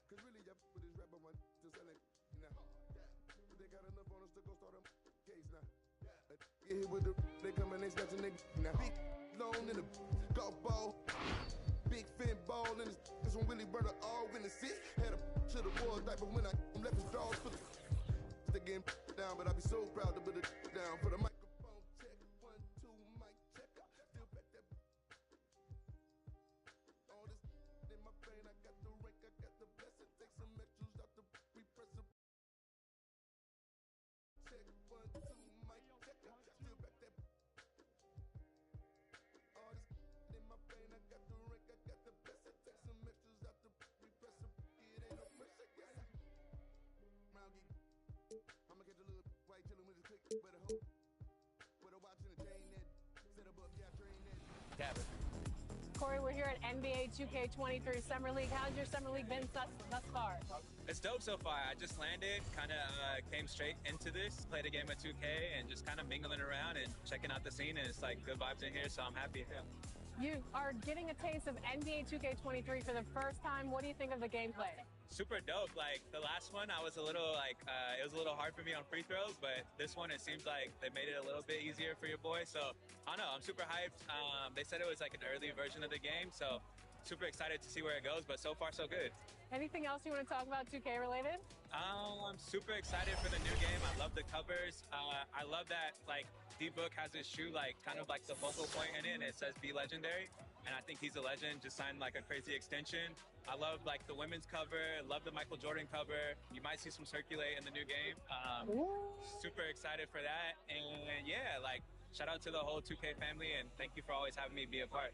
Cause really, y'all with this rapper one to sell it now. They got enough on us to go start a case now. Get hit with the, they come and they snatch a nigga now. Big long in the golf ball. Big fin ball in his, this one really burn all in the seat. Had a to the wall diaper when I left his drawers for the stick him down, but I be so proud to put it down for the microphone check. 1, 2, mic check. Still back that. All this in my brain, I got the rank, I got the blessing. Take some extras out the repress them. Check 1, 2, mic check. Still back that. All this in my brain, I got the rank, I got the blessing. Take some extras out the repress them. It ain't no pressure, yes. Round geek. I'ma catch a little white chillin' with his click, with a hoop, with a watch and a chain that set up, yeah, train that. Gavin. Corey, we're here at NBA 2K23 Summer League. How's your Summer League been thus far? It's dope so far. I just landed, kind of came straight into this, played a game of 2K, and just kind of mingling around and checking out the scene, and it's like good vibes in here, so I'm happy. You are getting a taste of NBA 2K23 for the first time. What do you think of the gameplay? Super dope. Like the last one, I was a little like, it was a little hard for me on free throws, but this one, it seems like they made it a little bit easier for your boy. So I don't know, I'm super hyped. They said it was like an early version of the game, so super excited to see where it goes, but so far so good. Anything else you want to talk about 2K related? I'm super excited for the new game. I love the covers. I love that like D-Book has his shoe like kind of like the focal point in it, and it says be legendary. And I think he's a legend, just signed like a crazy extension. I love like the women's cover, love the Michael Jordan cover. You might see some circulate in the new game. Super excited for that. And yeah, like shout out to the whole 2K family, and thank you for always having me be a part.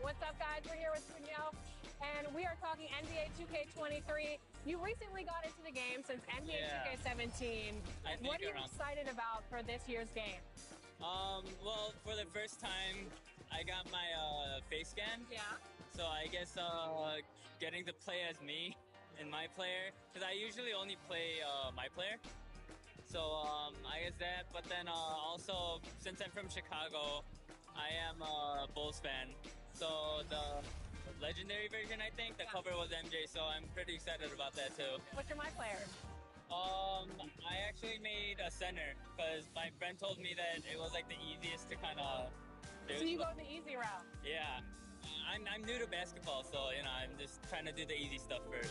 What's up, guys? We're here with Danielle, and we are talking NBA 2K23. You recently got into the game since NBA 2K17. What are you excited about for this year's game? Well, for the first time, I got my face scan. Yeah. So I guess getting to play as me and my player, because I usually only play my player. So I guess that, but then also, since I'm from Chicago, I am a Bulls fan. So the legendary version, I think, the cover was MJ, so I'm pretty excited about that too. What's your my player? I actually made a center because my friend told me that it was like the easiest to kind of do. So you go the easy route? Yeah. I'm new to basketball, so you know, I'm just trying to do the easy stuff first.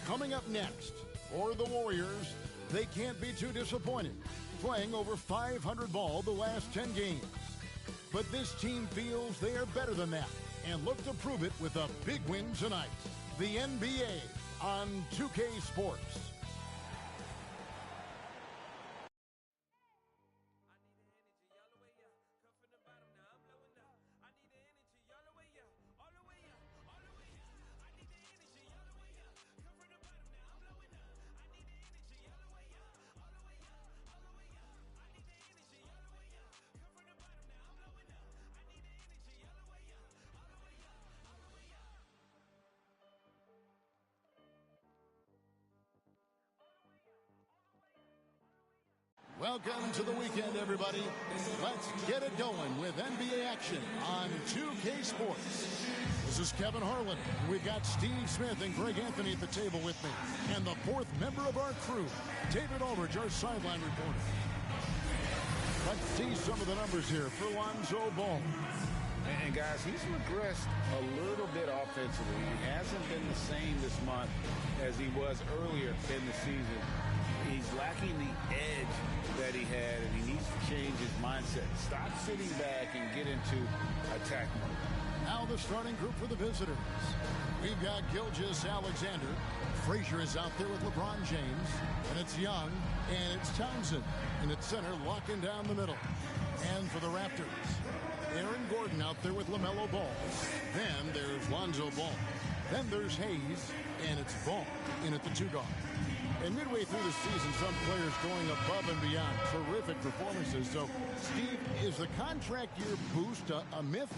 Coming up next, for the Warriors, they can't be too disappointed, playing over 500 ball the last 10 games. But this team feels they are better than that and look to prove it with a big win tonight. The NBA on 2K Sports. Welcome to the weekend, everybody. Let's get it going with NBA action on 2K Sports. This is Kevin Harlan. We've got Steve Smith and Greg Anthony at the table with me. And the fourth member of our crew, David Aldridge, our sideline reporter. Let's see some of the numbers here for Lonzo Ball. And guys, he's regressed a little bit offensively. He hasn't been the same this month as he was earlier in the season. He's lacking the edge that he had, and he needs to change his mindset. Stop sitting back and get into attack mode. Now the starting group for the visitors. We've got Gilgeous-Alexander. Frazier is out there with LeBron James. And it's Young, and it's Townsend. And it's center locking down the middle. And for the Raptors, Aaron Gordon out there with LaMelo Ball. Then there's Lonzo Ball. Then there's Hayes, and it's Ball in at the 2 guard. And midway through the season, some players going above and beyond. Terrific performances. So, Steve, is the contract year boost a myth,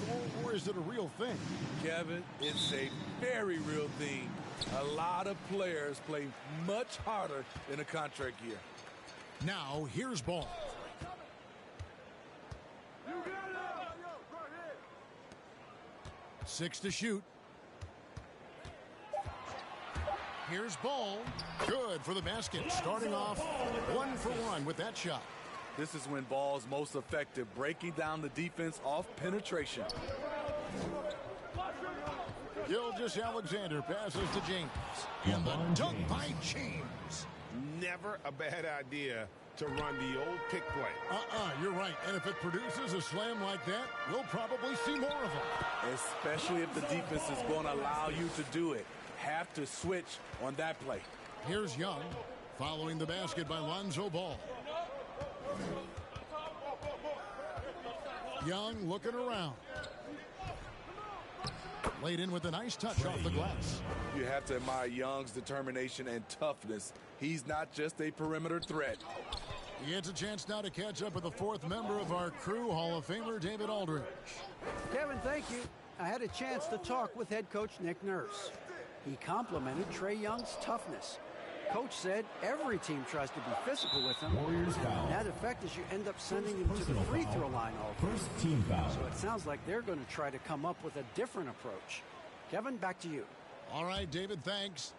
or is it a real thing? Kevin, it's a very real thing. A lot of players play much harder in a contract year. Now, here's ball. 6 to shoot. Here's ball. Good for the basket. Starting off 1 for 1 with that shot. This is when Ball's most effective, breaking down the defense off penetration. Gilgeous-Alexander passes to James. And the dunk by James. Never a bad idea to run the old pick play. You're right. And if it produces a slam like that, we'll probably see more of them. Especially if the defense is going to allow you to do it. Have to switch on that play. Here's Young following the basket by Lonzo Ball. Young looking around. Laid in with a nice touch off the glass. You have to admire Young's determination and toughness. He's not just a perimeter threat. He gets a chance now to catch up with the fourth member of our crew, Hall of Famer David Aldridge. Kevin, thank you. I had a chance to talk with head coach Nick Nurse. He complimented Trae Young's toughness. Coach said every team tries to be physical with him. That effect is you end up sending him to the free throw line all day. First team foul. So it sounds like they're going to try to come up with a different approach. Kevin, back to you. All right, David, thanks.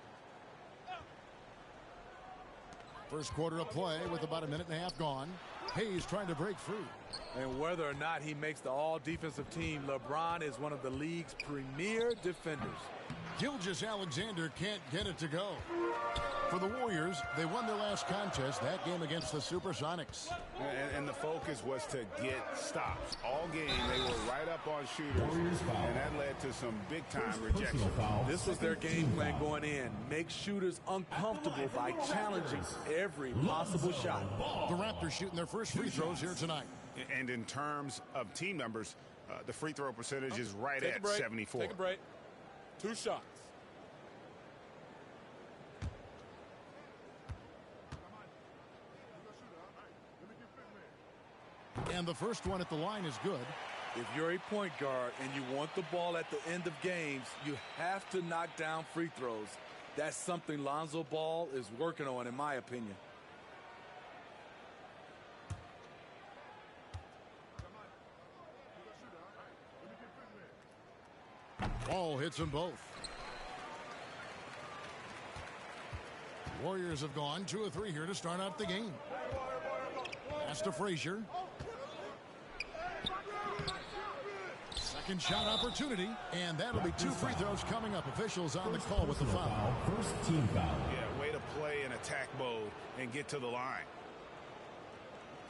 First quarter of play with about a minute and a half gone. Hayes trying to break free. And whether or not he makes the all-defensive team, LeBron is one of the league's premier defenders. Gilgeous-Alexander can't get it to go. For the Warriors, they won their last contest, that game against the Supersonics. And the focus was to get stops. All game, they were right up on shooters, and that led to some big-time rejection. This was their game plan going in. Make shooters uncomfortable by challenging every possible shot. The Raptors shooting their first free throws here tonight. And in terms of team numbers, the free throw percentage is right at 74. Take a break. 2 shots. And the first one at the line is good. If you're a point guard and you want the ball at the end of games, you have to knock down free throws. That's something Lonzo Ball is working on, in my opinion. Ball hits them both. Warriors have gone 2 of 3 here to start out the game. Pass to Frazier. Second shot opportunity, and that'll be 2 free throws coming up. Officials on the call with the foul. First team foul. Yeah, way to play in attack mode and get to the line.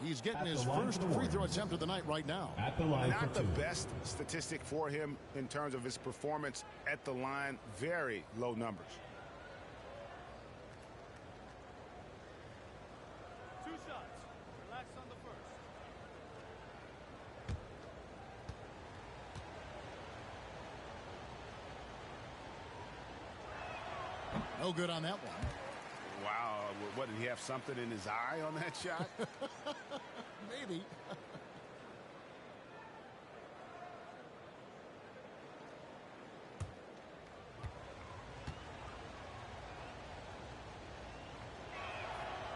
He's getting his first free throw attempt of the night right now. At the line Not for the 2. best statistic for him in terms of his performance at the line. Very low numbers. 2 shots. Relax on the first. No good on that one. Wow, what, did he have something in his eye on that shot? Maybe.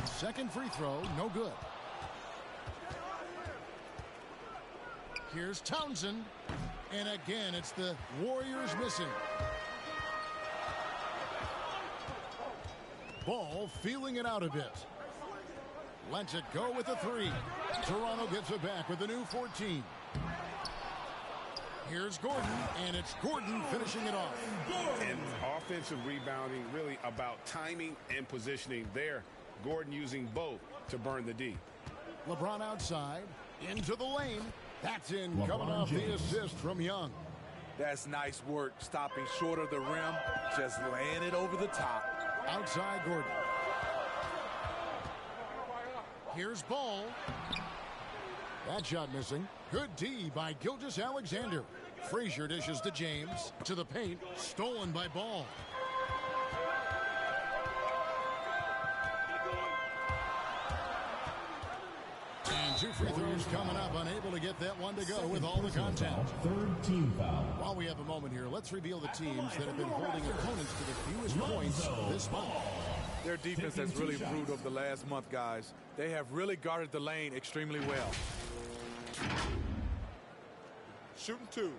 Second free throw, no good. Here's Townsend. And again, it's the Warriors missing. Ball feeling it out a bit. Lets it go with a 3. Toronto gets it back with a new 14. Here's Gordon, and it's Gordon finishing it off. And offensive rebounding really about timing and positioning there. Gordon using both to burn the D. LeBron outside, into the lane. That's in, coming off the assist from Young. That's nice work, stopping short of the rim, just laying it over the top. Outside Gordon. Here's Ball. That shot missing. Good D by Gilgeous-Alexander. Frazier dishes to James. To the paint. Stolen by Ball. 2 free throws coming up. Unable to get that one to go with all the contact. Third team foul. While we have a moment here, let's reveal the teams that have been holding opponents to the fewest points this month. Their defense has really improved over the last month, guys. They have really guarded the lane extremely well. Shooting 2.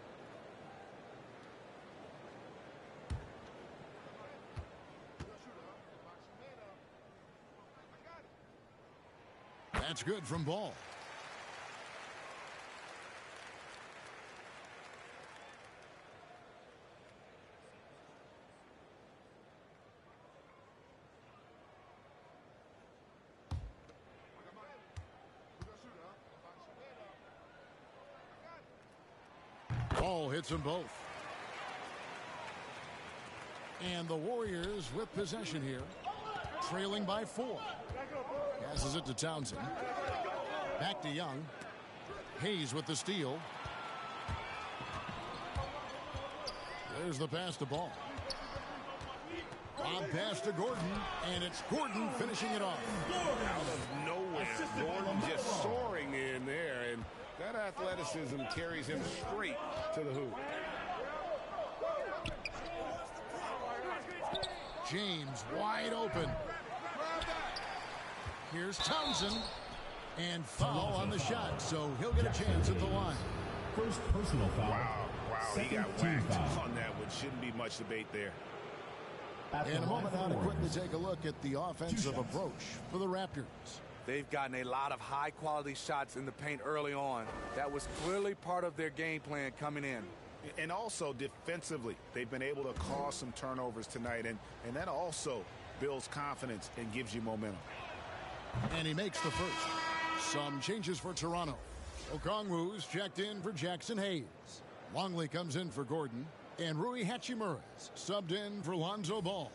That's good from Ball. Ball hits them both. And the Warriors with possession here, trailing by 4. Passes it to Townsend. Back to Young. Hayes with the steal. There's the pass to Ball. Bob pass to Gordon, and it's Gordon finishing it off. Out of nowhere, Gordon just soaring in there, and that athleticism carries him straight to the hoop. James wide open. Here's Townsend, and foul on the shot, so he'll get a chance at the line. First personal foul. Wow, he got whacked on that one. Shouldn't be much debate there. In a moment now to quickly take a look at the offensive approach for the Raptors. They've gotten a lot of high-quality shots in the paint early on. That was clearly part of their game plan coming in. And also defensively, they've been able to cause some turnovers tonight, and that also builds confidence and gives you momentum. And he makes the first. Some changes for Toronto. Okongwu's checked in for Jackson Hayes. Longley comes in for Gordon. And Rui Hachimura's subbed in for Lonzo Ball.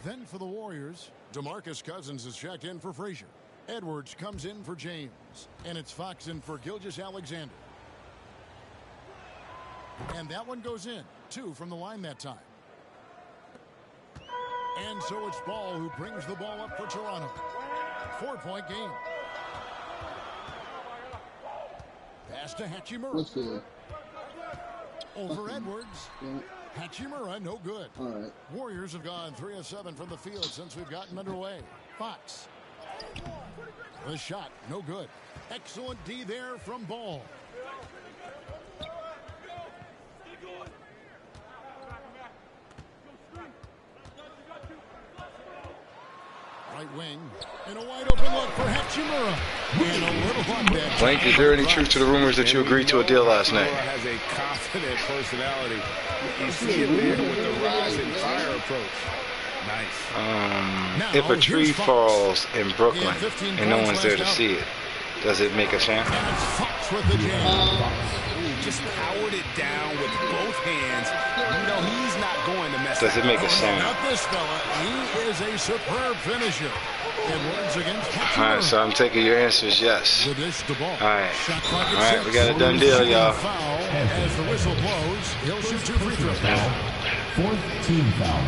Then for the Warriors, DeMarcus Cousins is checked in for Frazier. Edwards comes in for James. And it's Fox in for Gilgeous-Alexander. And that one goes in. 2 from the line that time. And so it's Ball who brings the ball up for Toronto. 4-point game. Pass to Hachimura. Over Edwards. Hachimura, no good. All right. Warriors have gone 3 of 7 from the field since we've gotten underway. Fox. The shot, no good. Excellent D there from Ball. Right wing, and a wide open look for Hachimura. And a little on that. Blank, is there any truth to the rumors that you agreed to a deal last night? Has a confident personality. You see it there with the rise and fire approach. Nice. If a tree falls in Brooklyn and no one's there to see it, does it make a sound? Just powered it down with both hands. You know he's not going to mess. Does it make a sound? Not this fella. He is a superb finisher. All right, so I'm taking your answer is yes. All right, we got a done deal, y'all. As the whistle blows, he'll shoot 2 free throws. Fourth team foul.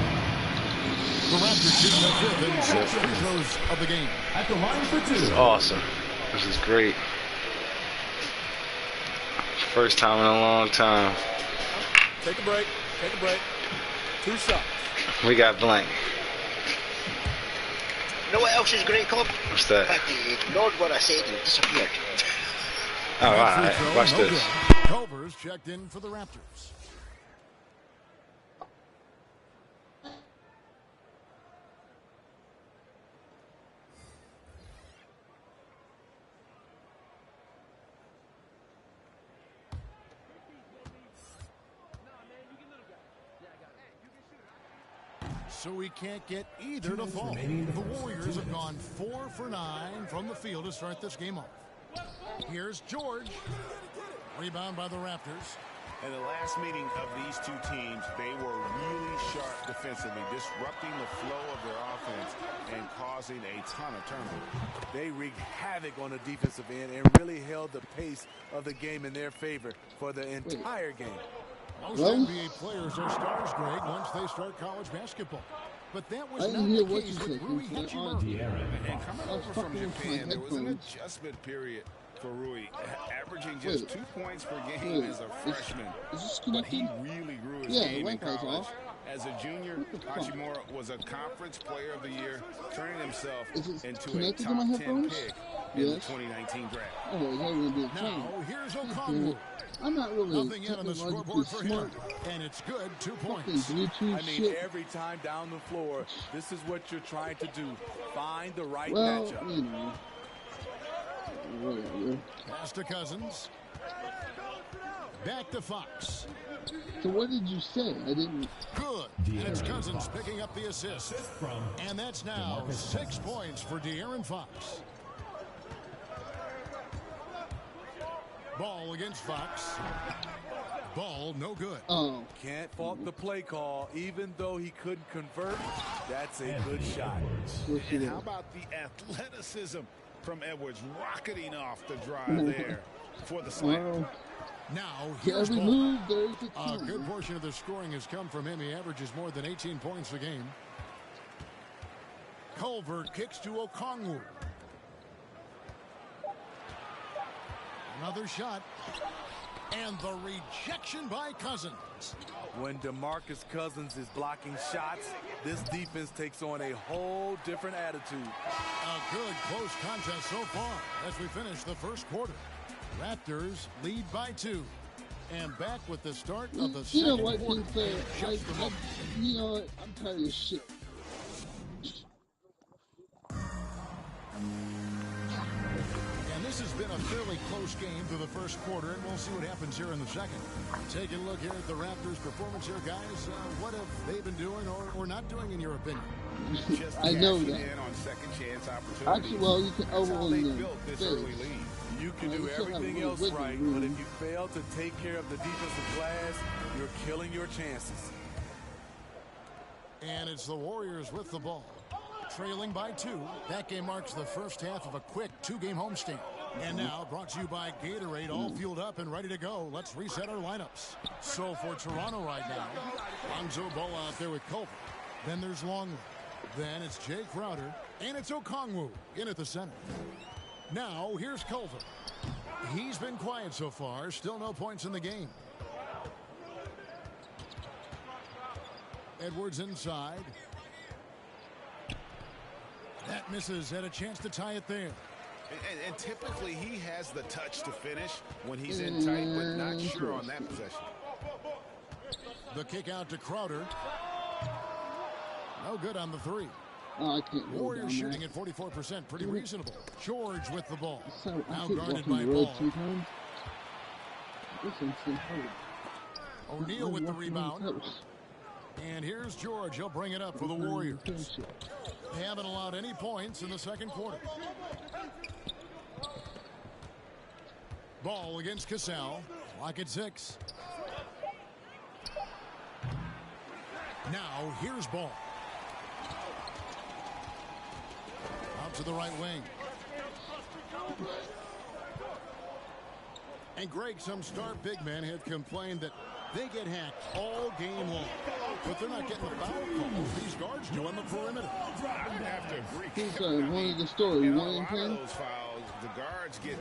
The Raptors shooting their 5th and 6th free throws of the game. At the line for 2. This is awesome. This is great. First time in a long time. Take a break. Take a break. 2 shots. We got blank. You know what else is great, Club? What's that? In fact, he ignored what I said and disappeared. Oh, all right. Watch this. Culver's checked in for the Raptors. So we can't get either to fall. The Warriors have gone 4 for 9 from the field to start this game off. Here's George. Rebound by the Raptors. In the last meeting of these 2 teams, they were really sharp defensively, disrupting the flow of their offense and causing a ton of turnovers. They wreaked havoc on the defensive end and really held the pace of the game in their favor for the entire game. Most NBA players are stars, Greg, once they start college basketball. But that was not the case with Rui Hachimura. And coming over from Japan, there was an adjustment period for Rui, averaging just 2 points per game as a freshman. But he really grew his game in college. As a junior, Hachimura was a conference player of the year, turning himself into a top 10 pick in the 2019 draft. Oh, is that going to be a Now, here's Okongwu. I'm not really Nothing yet on the scoreboard for him, and it's good. 2 points. I mean, every time down the floor, this is what you're trying to do. Find the right matchup. You know, whatever. Pass to Cousins. Back to Fox. So what did you say? I didn't. Good. And it's Cousins picking up the assist. And that's now 6 points for De'Aaron Fox. Ball against Fox. Ball no good. Oh. Can't fault the play call. Even though he couldn't convert, that's a good shot. And how about the athleticism from Edwards rocketing off the drive there for the slam? Now, here's Ball. Move, a good portion of the scoring has come from him. He averages more than 18 points a game. Culver kicks to Okongwu. Another shot. And the rejection by Cousins. When DeMarcus Cousins is blocking shots, this defense takes on a whole different attitude. A good close contest so far as we finish the first quarter. Raptors lead by 2. And back with the start of the second quarter. You know what? I'm tired of shit. And this has been a fairly close game through the first quarter, and we'll see what happens here in the second. Taking a look here at the Raptors' performance here, guys. What have they been doing or not doing, in your opinion? Just I know that. in on second chance opportunities. Actually, well, you can overwhelm them. You can do everything else right, but if you fail to take care of the defensive glass, you're killing your chances. And it's the Warriors with the ball. Trailing by 2. That game marks the first half of a quick 2-game homestand. And now, brought to you by Gatorade, all fueled up and ready to go. Let's reset our lineups. So for Toronto right now, Lonzo Ball out there with Culver. Then there's Longley. Then it's Jay Crowder. And it's Okongwu in at the center. Now, here's Culver. He's been quiet so far. Still no points in the game. Edwards inside. That misses. Had a chance to tie it there. And typically he has the touch to finish when he's in tight, but not sure on that possession. The kick out to Crowder. No good on the 3. Oh, I can't. Warriors shooting at 44%. Pretty reasonable. George with the ball. Now guarded by Ball. O'Neal with the rebound. And here's George. He'll bring it up for the Warriors. They haven't allowed any points in the second quarter. Ball against Cassell. Clock at 6. Now here's Ball. Out to the right wing. And Greg, some star big men have complained that they get hacked all game long. But they're not getting the foul calls. These guards do on the perimeter. I would have to agree. Who's one of the story? In 1 a in lot 10? of those fouls, the guards get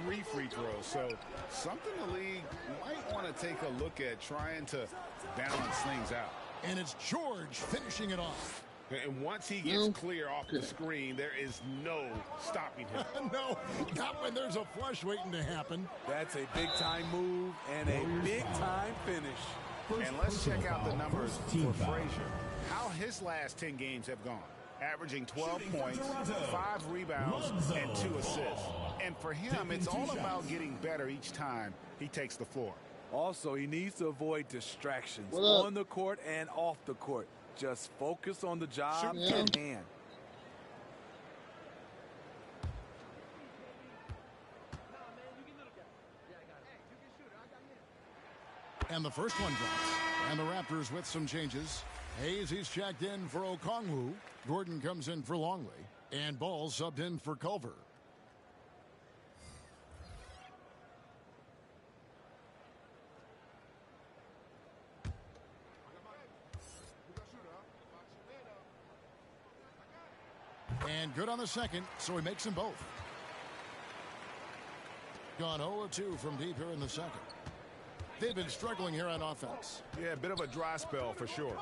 3 free throws. So something the league might want to take a look at, trying to balance things out. And it's George finishing it off. And once he gets clear off the screen, there is no stopping him. No, not when there's a flush waiting to happen. That's a big-time move and a big-time finish. And let's check out the numbers for Frazier. How his last 10 games have gone. Averaging 12 points, 5 rebounds, and 2 assists. And for him, it's all about getting better each time he takes the floor. Also, he needs to avoid distractions on the court and off the court. Just focus on the job at hand. And the first one drops. And the Raptors with some changes. Hayes, he's checked in for Okongwu. Gordon comes in for Longley. And Ball subbed in for Culver. And good on the second, so he makes them both. Gone 0-2 from deep here in the second. They've been struggling here on offense. Yeah, a bit of a dry spell for sure.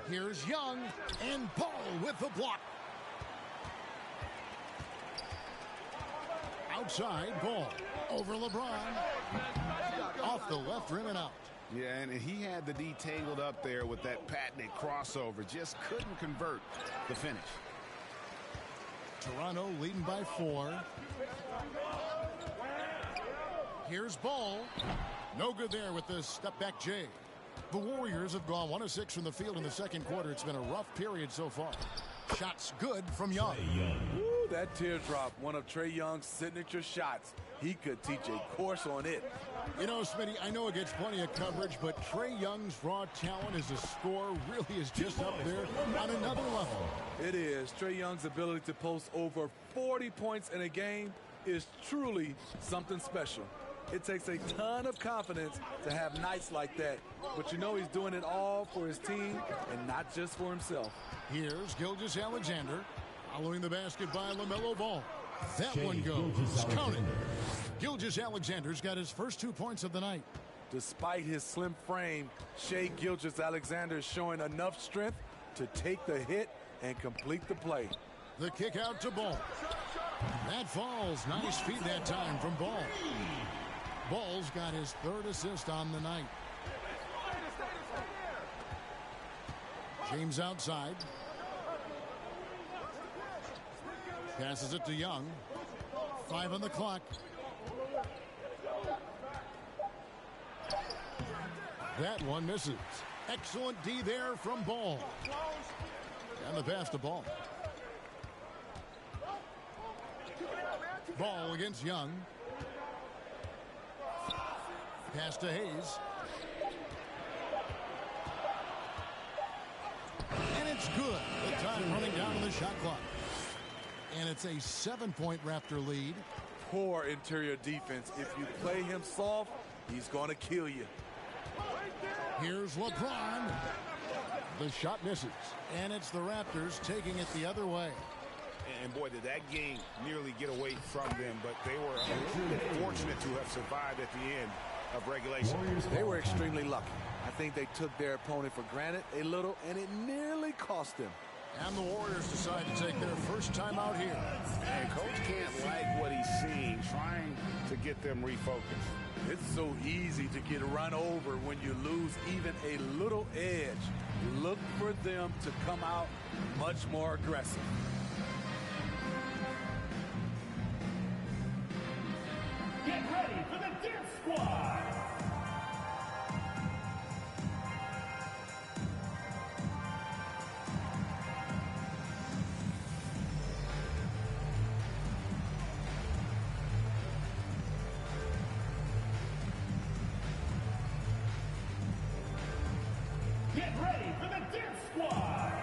Here's Young, and Ball with the block. Outside, Ball over LeBron. Off the left rim and out. Yeah, and he had the D tangled up there with that patented crossover. Just couldn't convert the finish. Toronto leading by 4. Here's Ball. No good there with the step back J. The Warriors have gone 1 of 6 from the field in the second quarter. It's been a rough period so far. Shots good from Young. Ooh, that teardrop, one of Trae Young's signature shots. He could teach a course on it. You know, Smitty, I know it gets plenty of coverage, but Trae Young's raw talent as a scorer really is just up there on another level. It is. Trae Young's ability to post over 40 points in a game is truly something special. It takes a ton of confidence to have nights like that. But you know he's doing it all for his team and not just for himself. Here's Gilgeous-Alexander following the basket by LaMelo Ball. That one goes. Counted. Gilgeous-Alexander's got his first 2 points of the night. Despite his slim frame, Shai Gilgeous-Alexander is showing enough strength to take the hit and complete the play. The kick out to Ball. That falls. Nice feed that time from Ball. Ball's got his 3rd assist on the night. James outside. Passes it to Young. 5 on the clock. That one misses. Excellent D there from Ball. And the pass to Ball. Ball against Young. Pass to Hayes. And it's good. The time running down to the shot clock. And it's a 7-point Raptor lead. Poor interior defense. If you play him soft, he's going to kill you. Here's LeBron. The shot misses. And it's the Raptors taking it the other way. And boy, did that game nearly get away from them. But they were a little bit fortunate to have survived at the end of regulation. They were extremely lucky. I think they took their opponent for granted a little, and it nearly cost them. And the Warriors decide to take their first time out here. And coach can't like what he's seeing, trying to get them refocused. It's so easy to get run over when you lose even a little edge. Look for them to come out much more aggressive. Get ready for the Dip Squad! Get ready for the Dip Squad!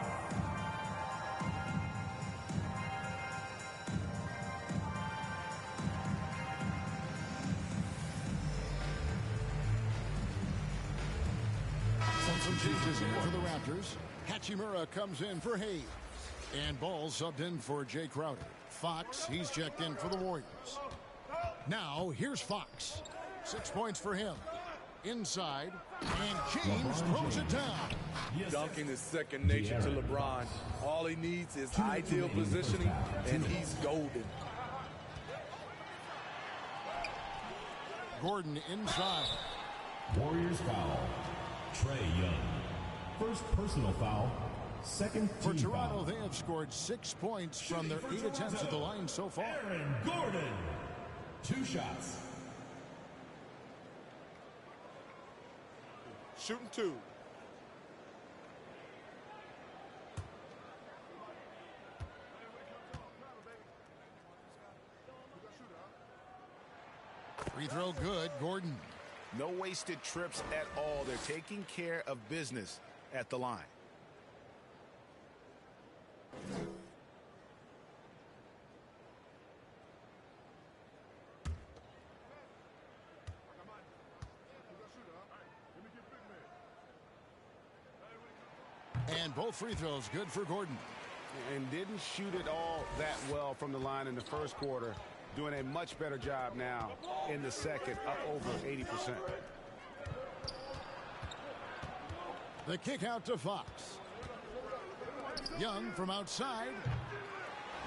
Some changes in for the Raptors. Hachimura comes in for Hayes. And Ball subbed in for Jay Crowder. Fox, he's checked in for the Warriors. Now, here's Fox. 6 points for him. Inside, and James throws it down. Dunking is second nature to LeBron. All he needs is ideal positioning, and he's golden. Gordon inside. Warriors foul. Trae Young. First personal foul. Second For team Toronto, foul. they have scored 6 points from their 8 attempts at the line so far. Aaron Gordon. 2 shots. Shooting 2. Free throw good, Gordon. No wasted trips at all. They're taking care of business at the line. And both free throws good for Gordon. And didn't shoot it all that well from the line in the first quarter. doing a much better job now in the second, up over 80%. The kick out to Fox. Young from outside.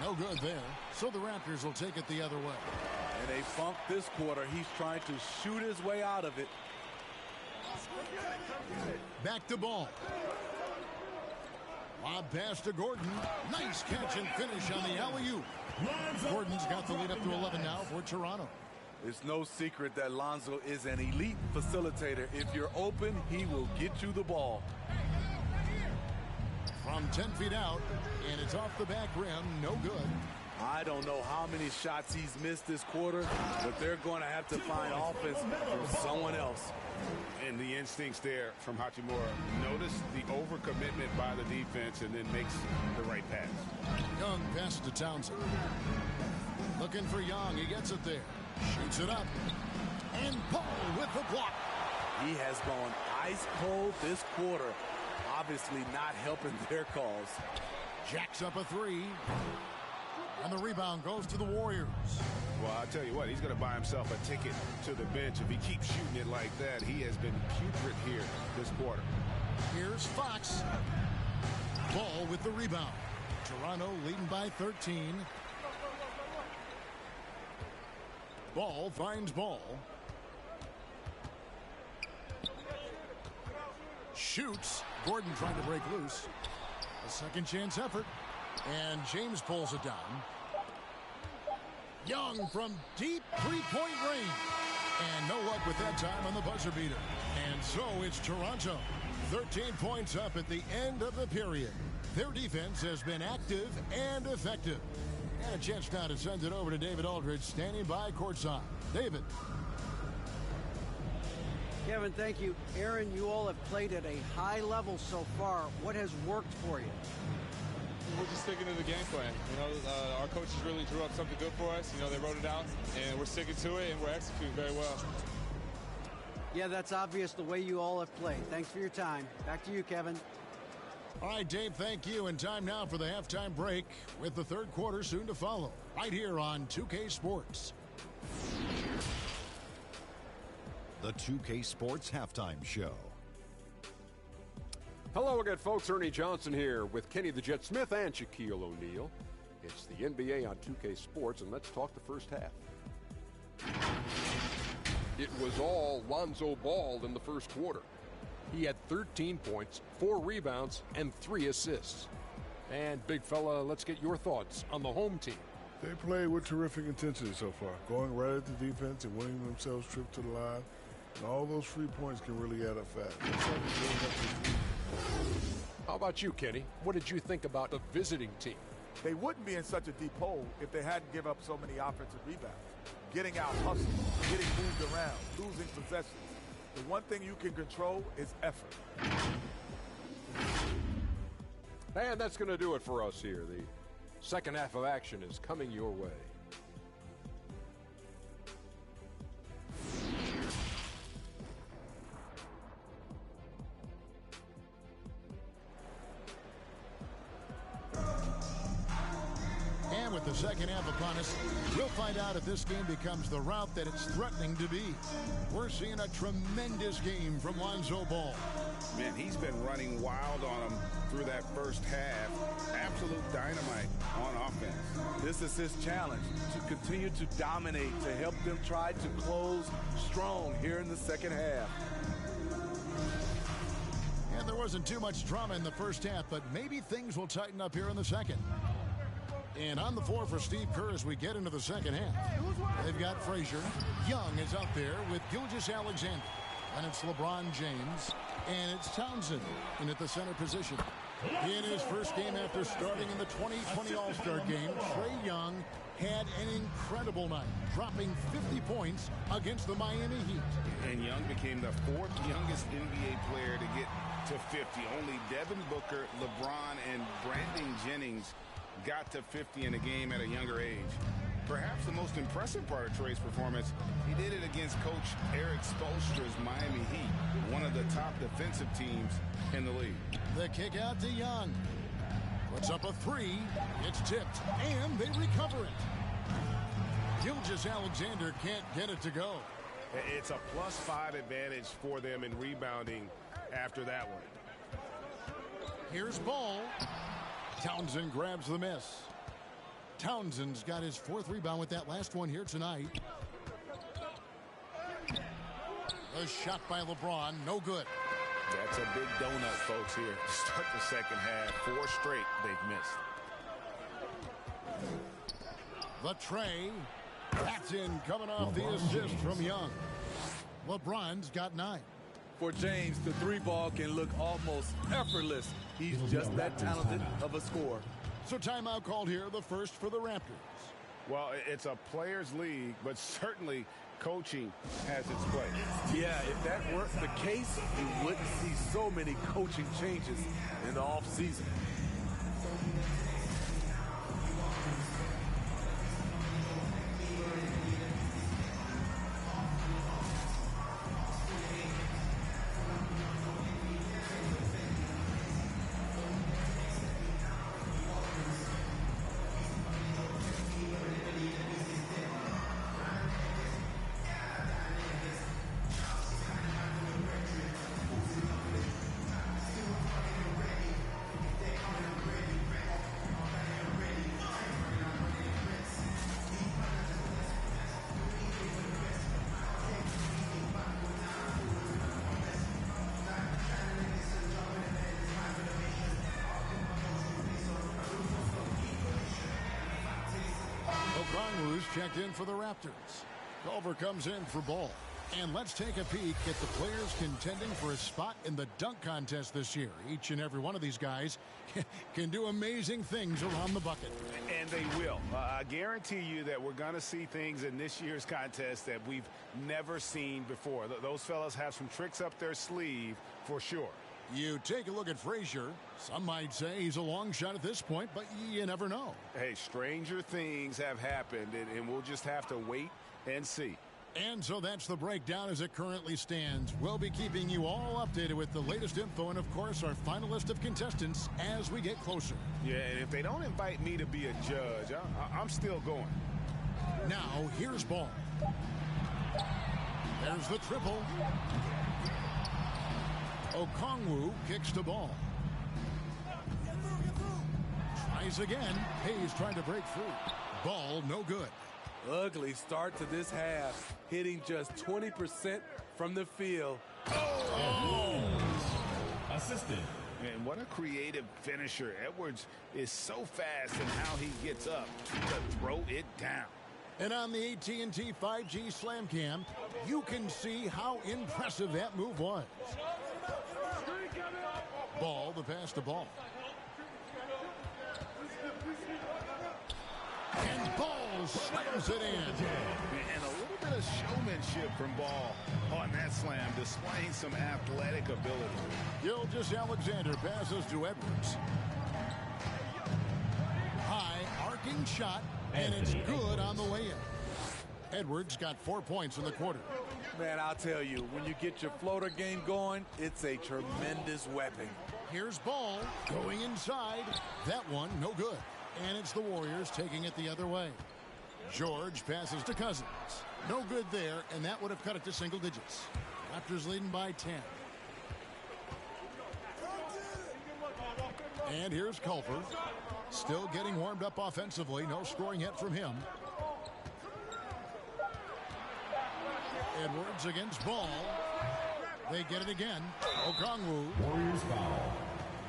No good there. So the Raptors will take it the other way. And they funked this quarter. He's trying to shoot his way out of it. Back to Ball. Lob pass to Gordon. Nice catch and finish on the alley-oop. Gordon's got the lead up to 11 now for Toronto. It's no secret that Lonzo is an elite facilitator. If you're open, he will get you the ball. From 10 feet out, and it's off the back rim. No good. I don't know how many shots he's missed this quarter, but they're going to have to find offense from someone else. And the instincts there from Hachimura. Notice the overcommitment by the defense and then makes the right pass. Young pass to Townsend. Looking for Young. He gets it there. Shoots it up. And Paul with the block. He has gone ice cold this quarter. Obviously not helping their cause. Jacks up a three. And the rebound goes to the Warriors. Well, I'll tell you what, he's going to buy himself a ticket to the bench. If he keeps shooting it like that, he has been putrid here this quarter. Here's Fox. Ball with the rebound. Toronto leading by 13. Ball finds Ball. Shoots. Gordon trying to break loose. A second chance effort. And James pulls it down. Young from deep three-point range. And no luck with that time on the buzzer beater. And so it's Toronto. 13 points up at the end of the period. Their defense has been active and effective. And a chance now to send it over to David Aldridge, standing by courtside. David. Kevin, thank you. Aaron, you all have played at a high level so far. What has worked for you? We're just sticking to the game plan. You know, our coaches really drew up something good for us. You know, they wrote it out, and we're sticking to it, and we're executing very well. Yeah, that's obvious the way you all have played. Thanks for your time. Back to you, Kevin. All right, Dave, thank you. And time now for the halftime break with the third quarter soon to follow. Right here on 2K Sports. The 2K Sports Halftime Show. Hello again, folks. Ernie Johnson here with Kenny the Jet Smith and Shaquille O'Neal. It's the NBA on 2K Sports, and let's talk the first half. It was all Lonzo Ball in the first quarter. He had 13 points, 4 rebounds, and 3 assists. And, big fella, let's get your thoughts on the home team. They played with terrific intensity so far, going right at the defense and winning themselves trips to the line. And all those free points can really add up fast. That's how they build up this lead. How about you, Kenny? What did you think about the visiting team? They wouldn't be in such a deep hole if they hadn't given up so many offensive rebounds. Getting out hustled, getting moved around, losing possessions. The one thing you can control is effort. And that's going to do it for us here. The second half of action is coming your way. And with the second half upon us, we'll find out if this game becomes the route that it's threatening to be. We're seeing a tremendous game from Lonzo Ball. Man, he's been running wild on him through that first half. Absolute dynamite on offense. This is his challenge, to continue to dominate, to help them try to close strong here in the second half. And there wasn't too much drama in the first half, but maybe things will tighten up here in the second. And on the floor for Steve Kerr as we get into the second half. They've got Frazier. Young is out there with Gilgeous-Alexander. And it's LeBron James. And it's Townsend in at the center position. In his first game after starting in the 2020 All-Star game, Trae Young had an incredible night, dropping 50 points against the Miami Heat. And Young became the 4th youngest NBA player to get to 50. Only Devin Booker, LeBron, and Brandon Jennings got to 50 in a game at a younger age. Perhaps the most impressive part of Trae's performance, he did it against Coach Eric Spoelstra's Miami Heat, one of the top defensive teams in the league. The kick out to Young. Puts up a 3. It's tipped, and they recover it. Gilgeous-Alexander can't get it to go. It's a +5 advantage for them in rebounding after that one. Here's Ball. Townsend grabs the miss. Townsend's got his 4th rebound with that last one here tonight. A shot by LeBron, no good. That's a big donut, folks, here. Start the second half. 4 straight they've missed. The tray. That's in, coming off the assist from Young. LeBron's got 9. For James, the 3-ball can look almost effortless. He's just that talented of a scorer. So timeout called here, the first for the Raptors. Well, it's a players' league, but certainly coaching has its place. Yeah, if that weren't the case, you wouldn't see so many coaching changes in the offseason. Okongwu's checked in for the Raptors. Culver comes in for Ball. And let's take a peek at the players contending for a spot in the dunk contest this year. Each and every one of these guys can do amazing things around the bucket. And they will. I guarantee you that we're going to see things in this year's contest that we've never seen before. Those fellas have some tricks up their sleeve for sure. You take a look at Frazier. Some might say he's a long shot at this point, but you never know. Hey, stranger things have happened, and we'll just have to wait and see. And so that's the breakdown as it currently stands. We'll be keeping you all updated with the latest info and, of course, our final list of contestants as we get closer. Yeah, and if they don't invite me to be a judge, I'm still going. Now, here's Ball. There's the triple. Okongwu kicks to Ball. Tries again. Hayes trying to break through. Ball no good. Ugly start to this half, hitting just 20% from the field. Oh! Assisted. And what a creative finisher. Edwards is so fast in how he gets up to throw it down. And on the AT&T 5G Slam Cam, you can see how impressive that move was. Ball, the pass to Ball. And Ball slams it in. And a little bit of showmanship from Ball on that slam, displaying some athletic ability. Gilgeous-Alexander passes to Edwards. High arcing shot, and it's good on the way in. Edwards got 4 points in the quarter. Man, I'll tell you, when you get your floater game going, it's a tremendous weapon. Here's Ball going inside. That one no good. And it's the Warriors taking it the other way. George passes to Cousins. No good there, and that would have cut it to single digits. Raptors leading by 10. And here's Culver. Still getting warmed up offensively. No scoring yet from him. Edwards against Ball. They get it again. Okongwu. Warriors foul.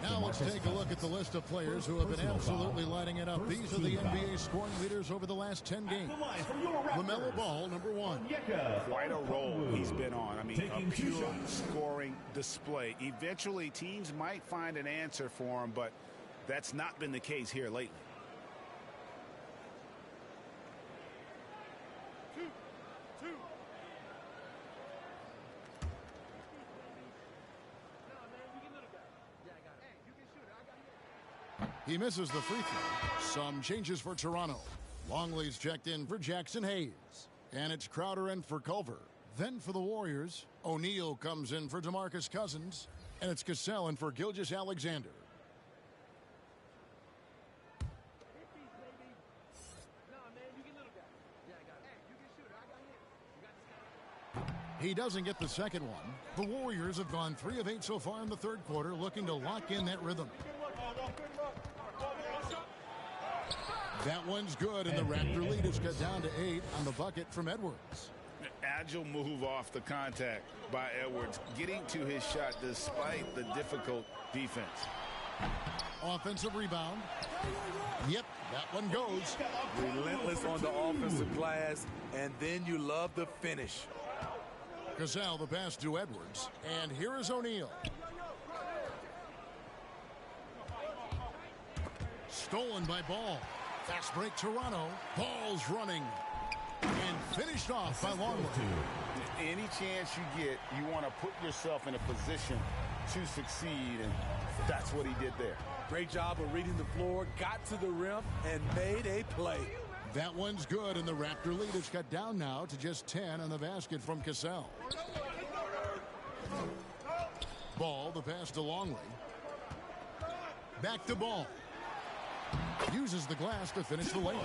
Now let's take a look at the list of players who have been absolutely lighting it up. These are the NBA scoring leaders over the last 10 games. LaMelo Ball, number 1. Quite a role he's been on. I mean, a pure scoring display. Eventually, teams might find an answer for him, but that's not been the case here lately. He misses the free throw. Some changes for Toronto. Longley's checked in for Jackson Hayes. And it's Crowder in for Culver. Then for the Warriors, O'Neal comes in for DeMarcus Cousins. And it's Cassell in for Gilgeous-Alexander. He doesn't get the second one. The Warriors have gone 3 of 8 so far in the third quarter, looking to lock in that rhythm. That one's good, and the Raptor lead is cut down to 8 on the bucket from Edwards. Agile move off the contact by Edwards, getting to his shot despite the difficult defense. Offensive rebound. Yep, that one goes. Relentless on the offensive glass, and then you love the finish. Cassell the pass to Edwards, and here is O'Neal. Stolen by Ball. Fast break Toronto. Ball's running. And finished off by Longley. Any chance you get, you want to put yourself in a position to succeed, and that's what he did there. Great job of reading the floor, got to the rim, and made a play. That one's good, and the Raptor lead is cut down now to just 10 on the basket from Cassell. Ball, the pass to Longley. Back to Ball. Uses the glass to finish the layup.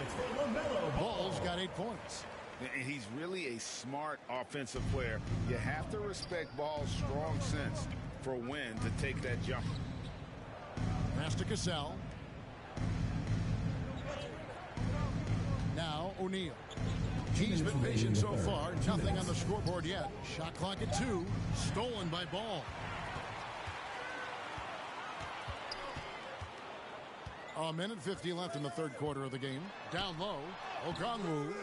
Ball's got 8 points. And he's really a smart offensive player. You have to respect Ball's strong sense for when to take that jump. Pass to Cassell. Now O'Neal. He's been patient so far. Nothing on the scoreboard yet. Shot clock at 2. Stolen by Ball. A minute 50 left in the third quarter of the game. Down low. Okongwu.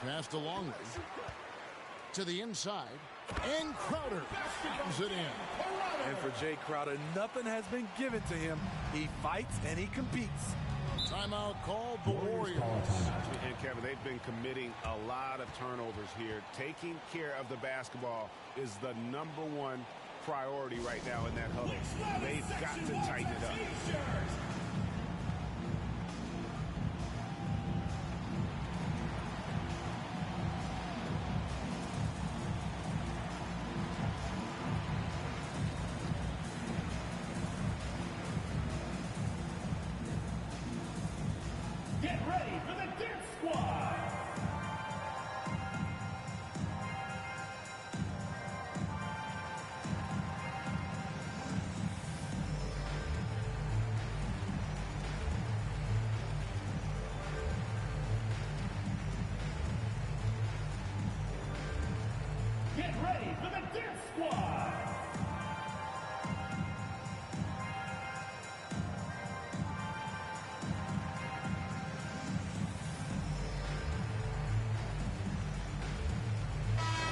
Pass to Longley. To the inside. And Crowder comes it in. And for Jay Crowder, nothing has been given to him. He fights and he competes. Timeout called the Warriors. And Kevin, they've been committing a lot of turnovers here. Taking care of the basketball is the #1 priority right now in that huddle. They've got to tighten it up. Get ready for the Dance Squad! Get ready for the Dance Squad!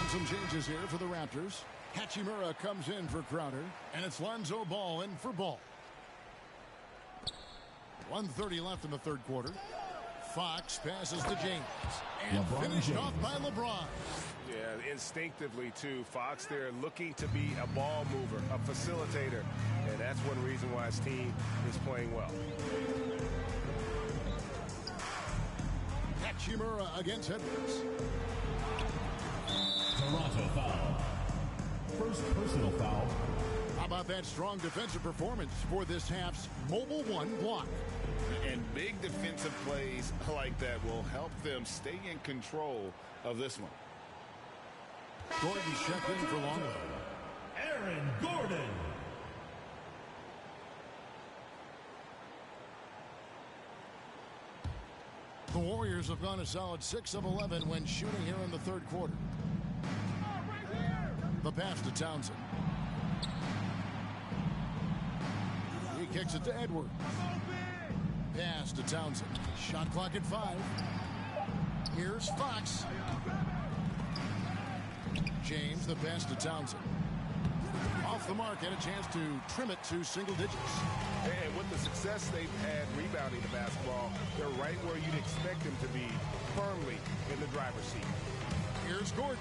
Some changes here for the Raptors. Hachimura comes in for Crowder, and it's Lonzo Ball in for Ball. 1:30 left in the third quarter. Fox passes to James, and finished off by LeBron. Yeah, instinctively, too. Fox there looking to be a ball mover, a facilitator, and that's one reason why his team is playing well. Hachimura against Edwards. Toronto foul. First personal foul. How about that strong defensive performance for this half's Mobile One block? And big defensive plays like that will help them stay in control of this one. Gordon checked in for Longley. Aaron Gordon. The Warriors have gone a solid 6 of 11 when shooting here in the third quarter. The pass to Townsend. He kicks it to Edwards. Pass to Townsend. Shot clock at 5. Here's Fox. James, the pass to Townsend. Off the mark, and a chance to trim it to single digits. And with the success they've had rebounding the basketball, they're right where you'd expect them to be, firmly in the driver's seat. Here's Gordon.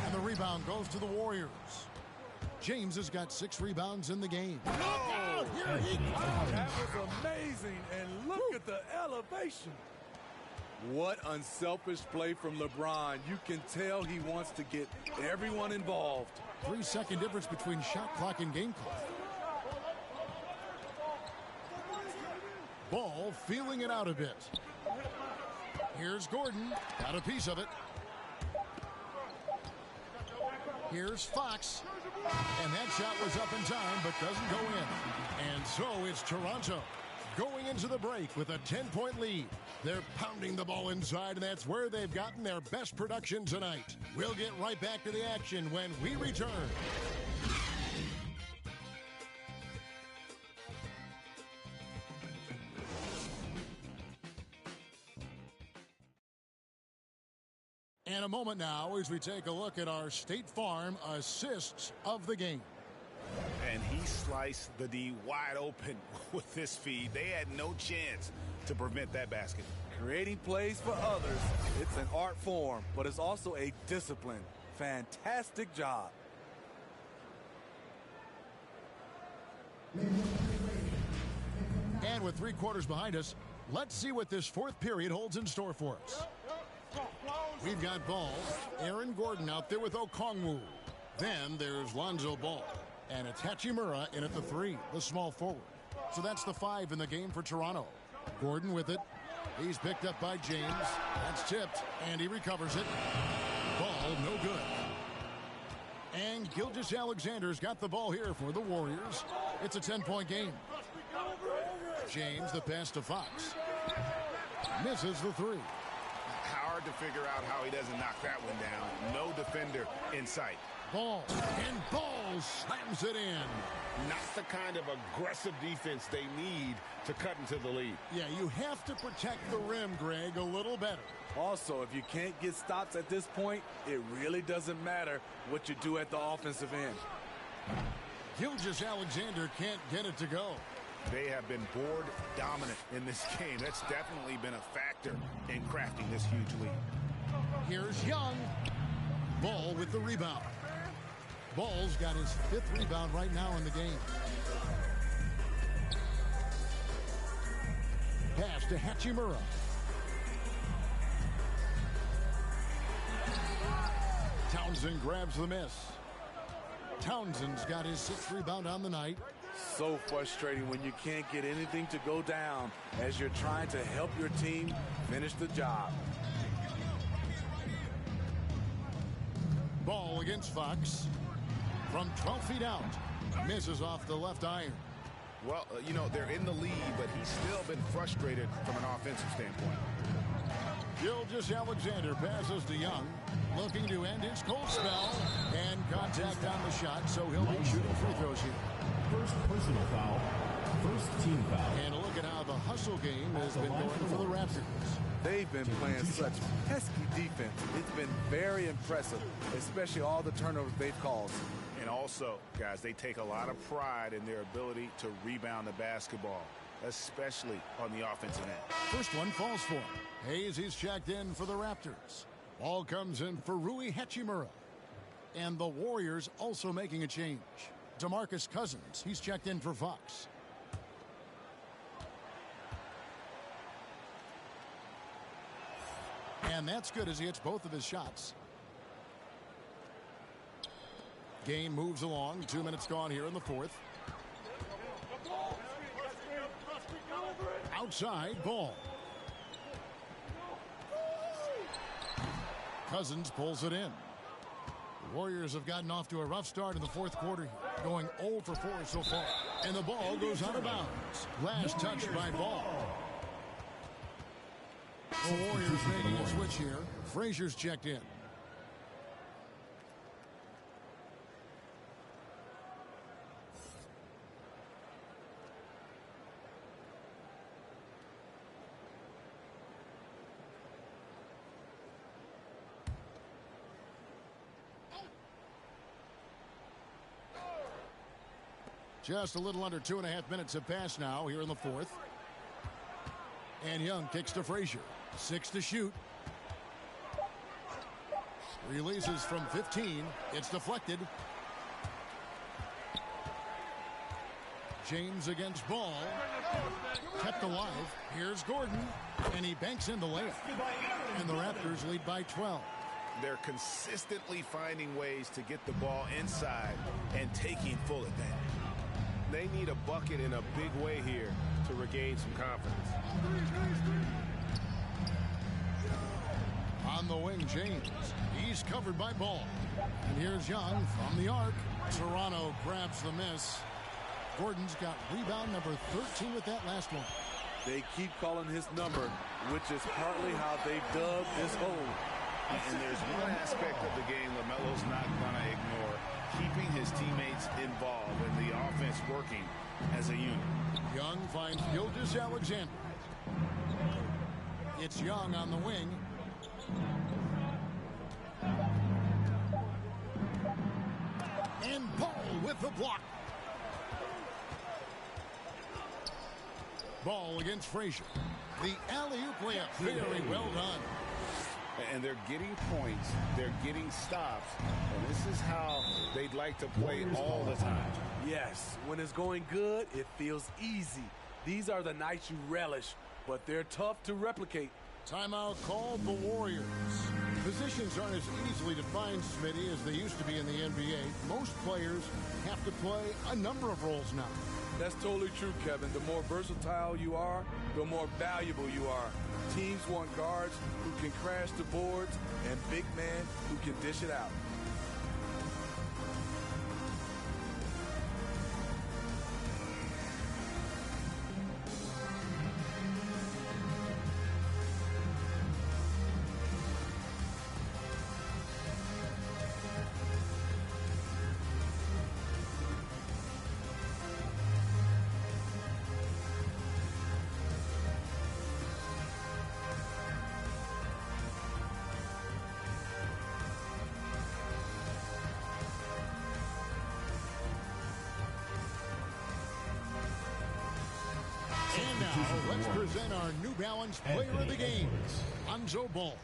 And the rebound goes to the Warriors. James has got 6 rebounds in the game. Look out! Here he comes! That was amazing, and look at the elevation. What unselfish play from LeBron. You can tell he wants to get everyone involved. 3-second difference between shot clock and game clock. Ball feeling it out a bit. Here's Gordon. Got a piece of it. Here's Fox. And that shot was up in time, but doesn't go in. And so it's Toronto going into the break with a 10-point lead. They're pounding the ball inside, and that's where they've gotten their best production tonight. We'll get right back to the action when we return. And a moment now as we take a look at our State Farm assists of the game. And he sliced the D wide open with this feed. They had no chance to prevent that basket. Creating plays for others, it's an art form, but it's also a discipline. Fantastic job. And with 3 quarters behind us, let's see what this fourth period holds in store for us. We've got ball. Aaron Gordon out there with Okongwu. Then there's Lonzo Ball. And it's Hachimura in at the 3, the small forward. So that's the 5 in the game for Toronto. Gordon with it. He's picked up by James. That's tipped, and he recovers it. Ball no good. And Gilgeous-Alexander's got the ball here for the Warriors. It's a 10-point game. James, the pass to Fox. Misses the 3. Hard to figure out how he doesn't knock that one down. No defender in sight. Ball, and Ball slams it in. Not the kind of aggressive defense they need to cut into the lead. Yeah, you have to protect the rim, Greg, a little better. Also, if you can't get stops at this point, it really doesn't matter what you do at the offensive end. Gilgeous-Alexander can't get it to go. They have been board dominant in this game. That's definitely been a factor in crafting this huge lead. Here's Young. Ball with the rebound. Ball's got his 5th rebound right now in the game. Pass to Hachimura. Townsend grabs the miss. Townsend's got his 6th rebound on the night. So frustrating when you can't get anything to go down as you're trying to help your team finish the job. Ball against Fox. From 12 feet out. Misses off the left iron. Well, you know, they're in the lead, but he's still been frustrated from an offensive standpoint. Gilgeous-Alexander passes to Young. Looking to end his cold spell. And contact on the shot, so he'll be shooting free throws here. First personal foul. First team foul. And a look at how the hustle game has been going for the Raptors. They've been playing such pesky defense. It's been very impressive, especially all the turnovers they've caused. And also, guys, they take a lot of pride in their ability to rebound the basketball, especially on the offensive end. First one falls for him. Hayes, he's checked in for the Raptors. Ball comes in for Rui Hachimura. And the Warriors also making a change. DeMarcus Cousins, he's checked in for Fox. And that's good as he hits both of his shots. Game moves along. 2 minutes gone here in the 4th. Outside, Ball. Cousins pulls it in. The Warriors have gotten off to a rough start in the 4th quarter here, going 0 for 4 so far. And the ball goes out of bounds. Last touch by Ball. The Warriors making a switch here. Frazier's checked in. Just a little under 2.5 minutes have passed now here in the 4th. And Young kicks to Frazier. 6 to shoot. Releases from 15. It's deflected. James against Ball. Kept alive. Here's Gordon. And he banks in the layup. And the Raptors lead by 12. They're consistently finding ways to get the ball inside and taking full advantage. They need a bucket in a big way here to regain some confidence. On the wing, James. He's covered by Ball. And here's Young from the arc. Toronto grabs the miss. Gordon's got rebound number 13 with that last one. They keep calling his number, which is partly how they dug this hole. And there's one aspect of the game LaMelo's not going to ignore, keeping his teammates involved and the offense working as a unit. Young finds Gilgeous-Alexander. It's Young on the wing. And Ball with the block. Ball against Frazier. The alley-oop layup. Very well done. And they're getting points. They're getting stops. And this is how they'd like to play all the time. Yes, when it's going good, it feels easy. These are the nights you relish, but they're tough to replicate. Timeout called the Warriors. Positions aren't as easily defined, Smitty, as they used to be in the NBA. Most players have to play a number of roles now. That's totally true, Kevin. The more versatile you are, the more valuable you are. Teams want guards who can crash the boards and big men who can dish it out. And now, let's present our New Balance Player of the Game, Lonzo Ball.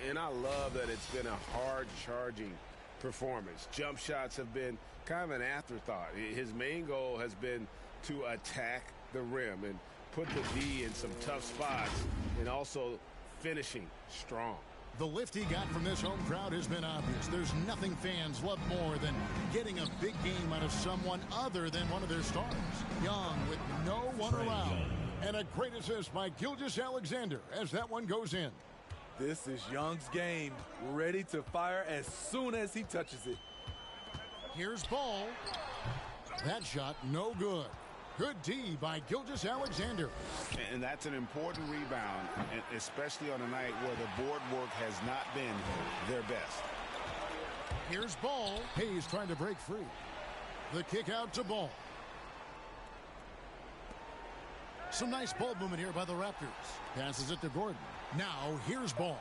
And I love that it's been a hard-charging performance. Jump shots have been kind of an afterthought. His main goal has been to attack the rim and put the D in some tough spots and also finishing strong. The lift he got from this home crowd has been obvious. There's nothing fans love more than getting a big game out of someone other than one of their stars. Young with no one around. And a great assist by Gilgeous-Alexander as that one goes in. This is Young's game, ready to fire as soon as he touches it. Here's Ball. That shot no good. Good D by Gilgeous-Alexander. And that's an important rebound, especially on a night where the board work has not been their best. Here's Ball. Hayes trying to break free. The kick out to Ball. Some nice ball movement here by the Raptors. Passes it to Gordon. Now here's Ball.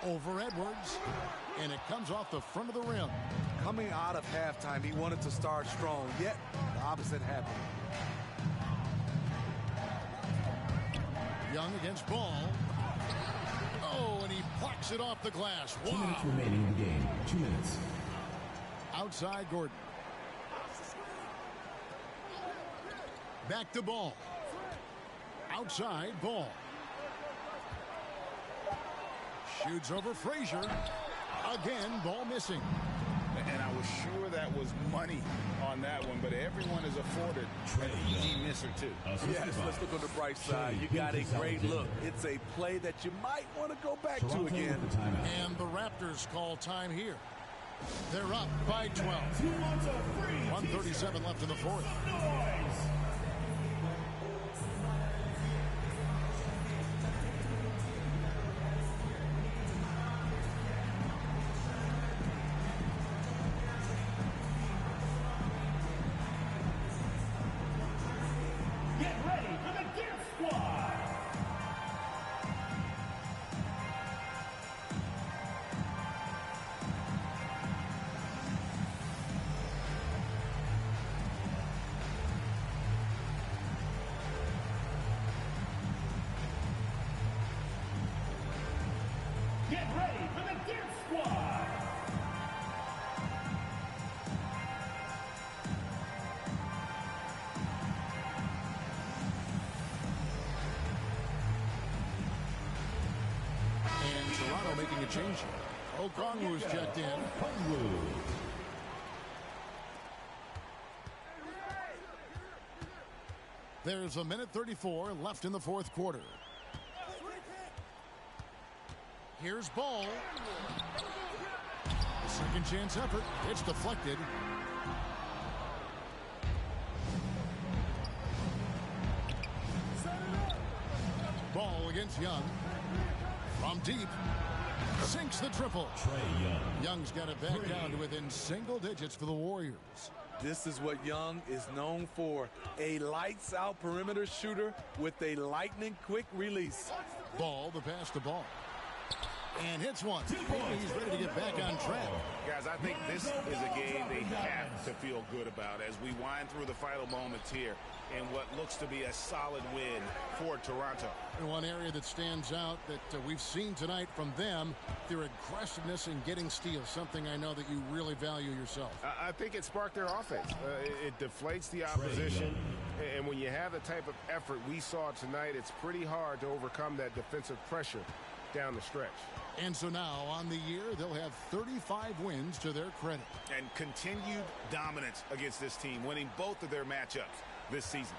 Over Edwards. And it comes off the front of the rim. Coming out of halftime, he wanted to start strong, yet the opposite happened. Young against Ball. Oh, and he plucks it off the glass. Wow. 2 minutes remaining in the game. 2 minutes. Outside Gordon. Back to Ball. Outside Ball. Shoots over Frazier. Again, Ball missing. And I was sure that was money on that one, but everyone is afforded an easy misser too. Yes, let's look on the bright side. You got a great look. It's a play that you might want to go back to again. And the Raptors call time here. They're up by 12. 1:37 left in the fourth. Get ready for the Dance Squad! And Toronto making a change here. Okongwu's checked in. There's a minute 34 left in the fourth quarter. Here's Ball. Second chance effort. It's deflected. Ball against Young. From deep. Sinks the triple. Young's got it back down to within single digits for the Warriors. This is what Young is known for. A lights-out perimeter shooter with a lightning-quick release. Ball, the pass to Ball. And hits one. He's ready to get back on track. Guys, I think this is a game they have to feel good about as we wind through the final moments here in what looks to be a solid win for Toronto. And one area that stands out that we've seen tonight from them, their aggressiveness in getting steals, something I know that you really value yourself. I think it sparked their offense. It deflates the opposition, and when you have the type of effort we saw tonight, it's pretty hard to overcome that defensive pressure down the stretch. And so now, on the year, they'll have 35 wins to their credit. And continued dominance against this team, winning both of their matchups this season.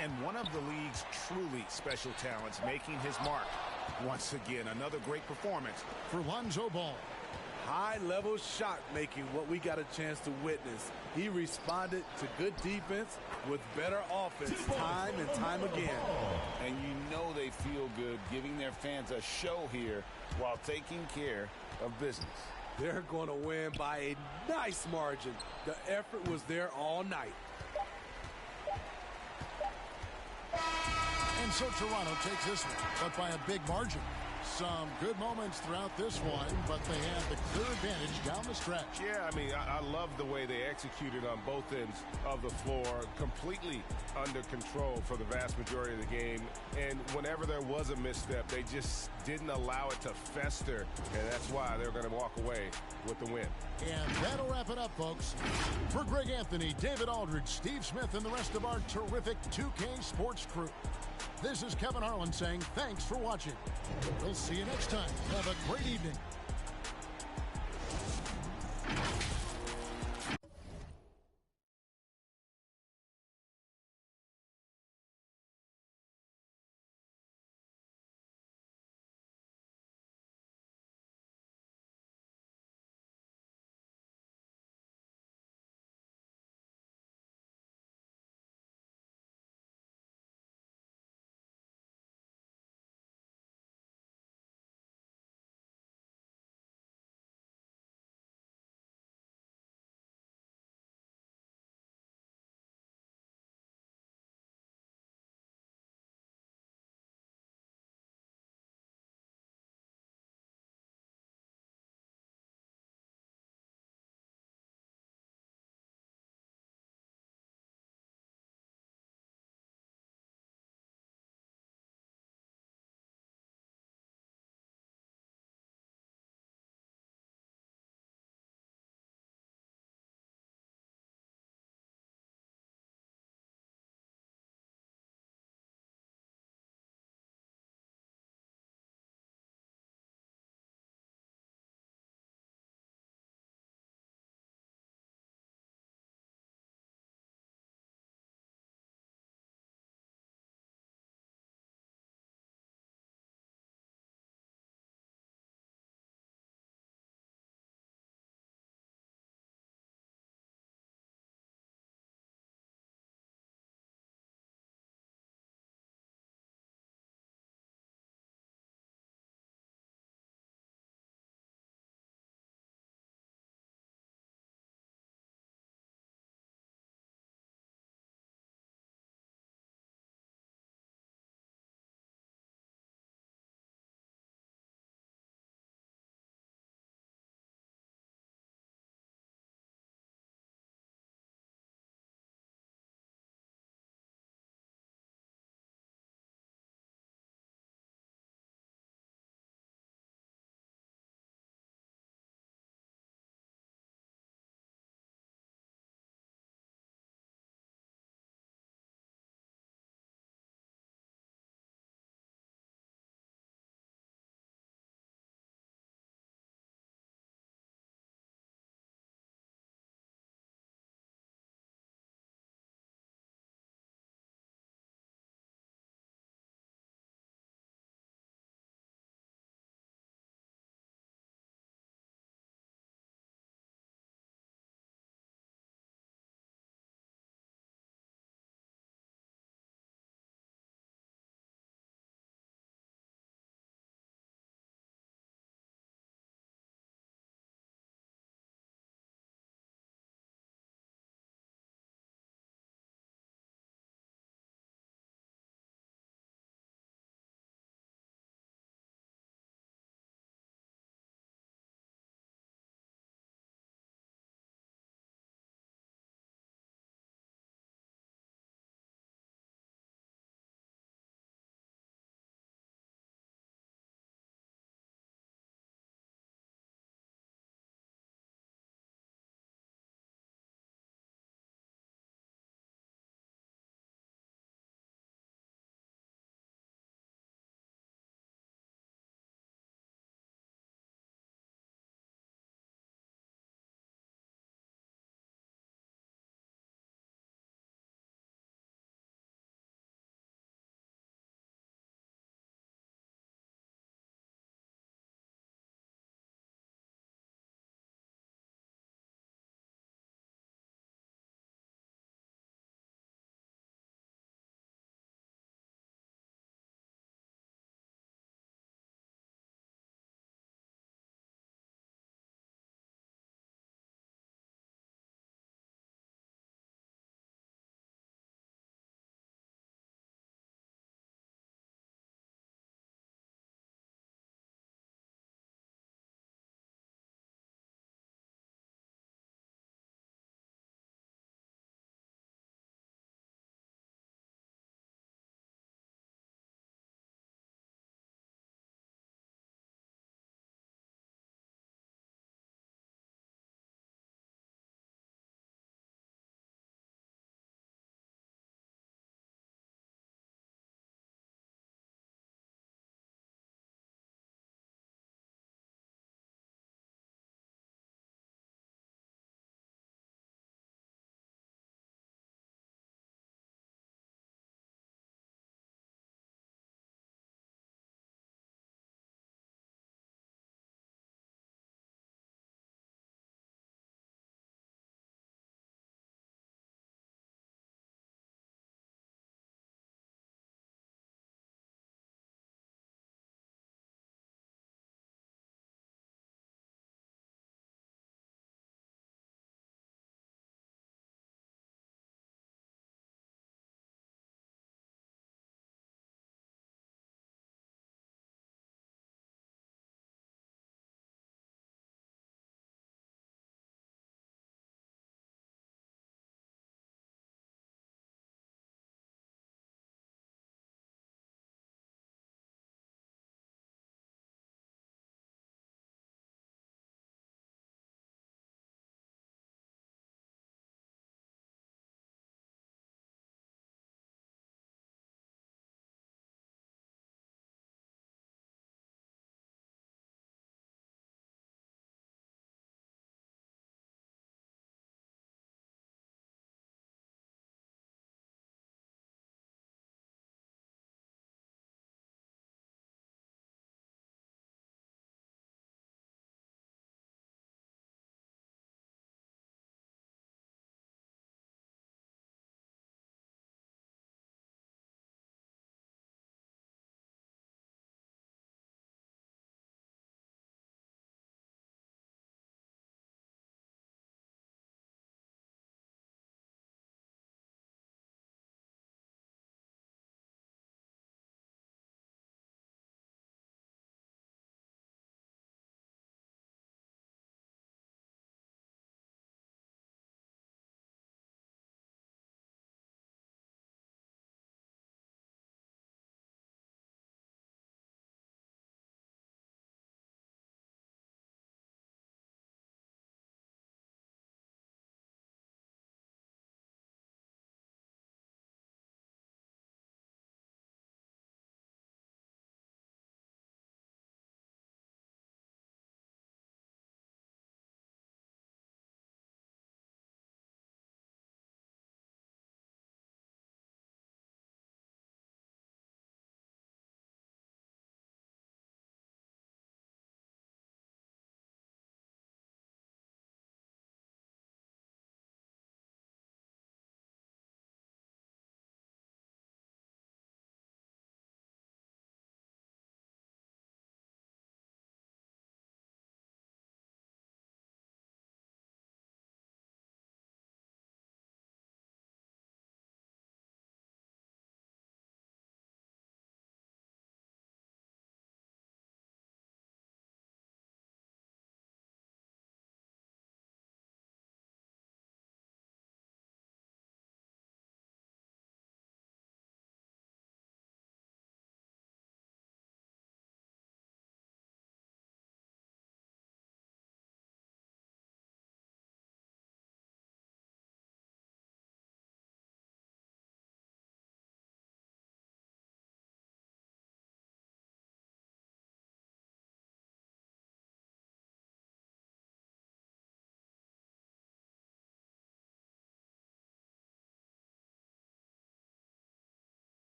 And one of the league's truly special talents making his mark. Once again, another great performance for Lonzo Ball. High-level shot making, what we got a chance to witness. He responded to good defense with better offense time and time again. And you know they feel good giving their fans a show here while taking care of business. They're going to win by a nice margin. The effort was there all night. And so Toronto takes this one, but by a big margin. Some good moments throughout this one, but they have the clear advantage down the stretch. Yeah, I mean, I love the way they executed on both ends of the floor, completely under control for the vast majority of the game. And whenever there was a misstep, they just didn't allow it to fester, and that's why they're going to walk away with the win. And that'll wrap it up, folks. For Greg Anthony, David Aldridge, Steve Smith, and the rest of our terrific 2K Sports crew, this is Kevin Harlan saying thanks for watching. We'll see you next time. Have a great evening.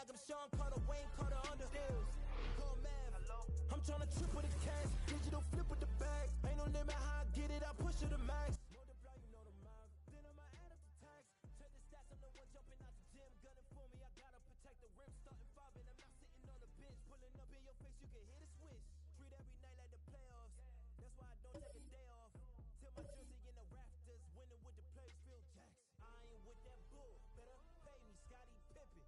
like I'm Sean Carter, Wayne Carter under deals. Call Mav. I'm trying to triple the cash, digital flip with the bag. Ain't no limit how I get it, I push it to max. Multiply, you know the math. Then I'ma add up the tax. Check the stats, I'm the one jumping out the gym, gunning for me. I gotta protect the rim, starting 5, and I'm not sitting on the bench, pulling up in your face. You can hit a switch. Treat every night like the playoffs. That's why I don't take a day off. Till my jersey in the rafters, winning with the players, Phil Jackson. I ain't with that bull. Better pay me, Scottie Pippen.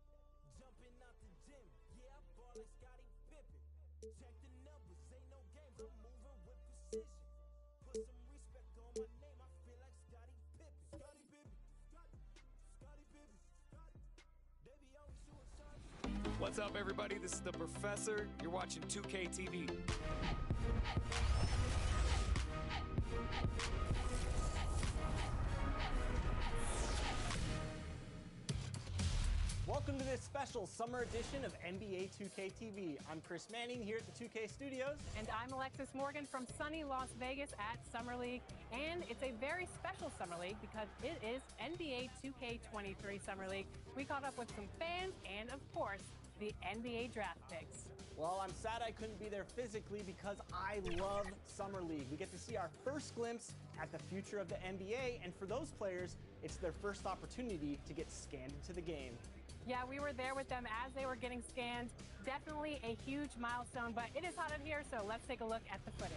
Jumping out the gym, yeah, I ball like Scottie Pippen. Check the numbers, ain't no games, I'm moving with precision. Put some respect on my name, I feel like Scottie Pippen. Scottie Pippen, Scottie Pippen. They be on shooting shots. What's up, everybody? This is the Professor. You're watching 2K TV. Welcome to this special summer edition of NBA 2K TV. I'm Chris Manning here at the 2K Studios. And I'm Alexis Morgan from sunny Las Vegas at Summer League. And it's a very special Summer League because it is NBA 2K23 Summer League. We caught up with some fans and, of course, the NBA draft picks. Well, I'm sad I couldn't be there physically because I love Summer League. We get to see our first glimpse at the future of the NBA, and for those players, it's their first opportunity to get scanned into the game. Yeah, we were there with them as they were getting scanned. Definitely a huge milestone, but it is hot in here, so let's take a look at the footage.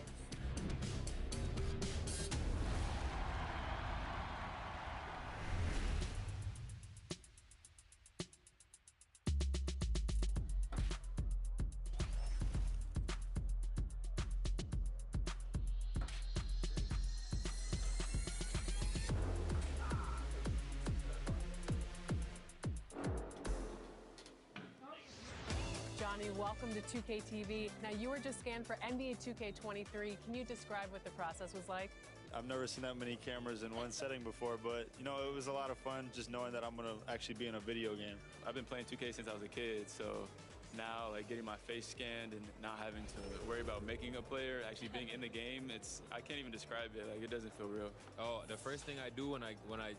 Johnny, welcome to 2K TV. Now, you were just scanned for NBA 2K23. Can you describe what the process was like? I've never seen that many cameras in one setting before, but, you know, it was a lot of fun just knowing that I'm going to actually be in a video game. I've been playing 2K since I was a kid, so now, like, getting my face scanned and not having to worry about making a player, actually being in the game, I can't even describe it. Like, it doesn't feel real. Oh, the first thing I do when I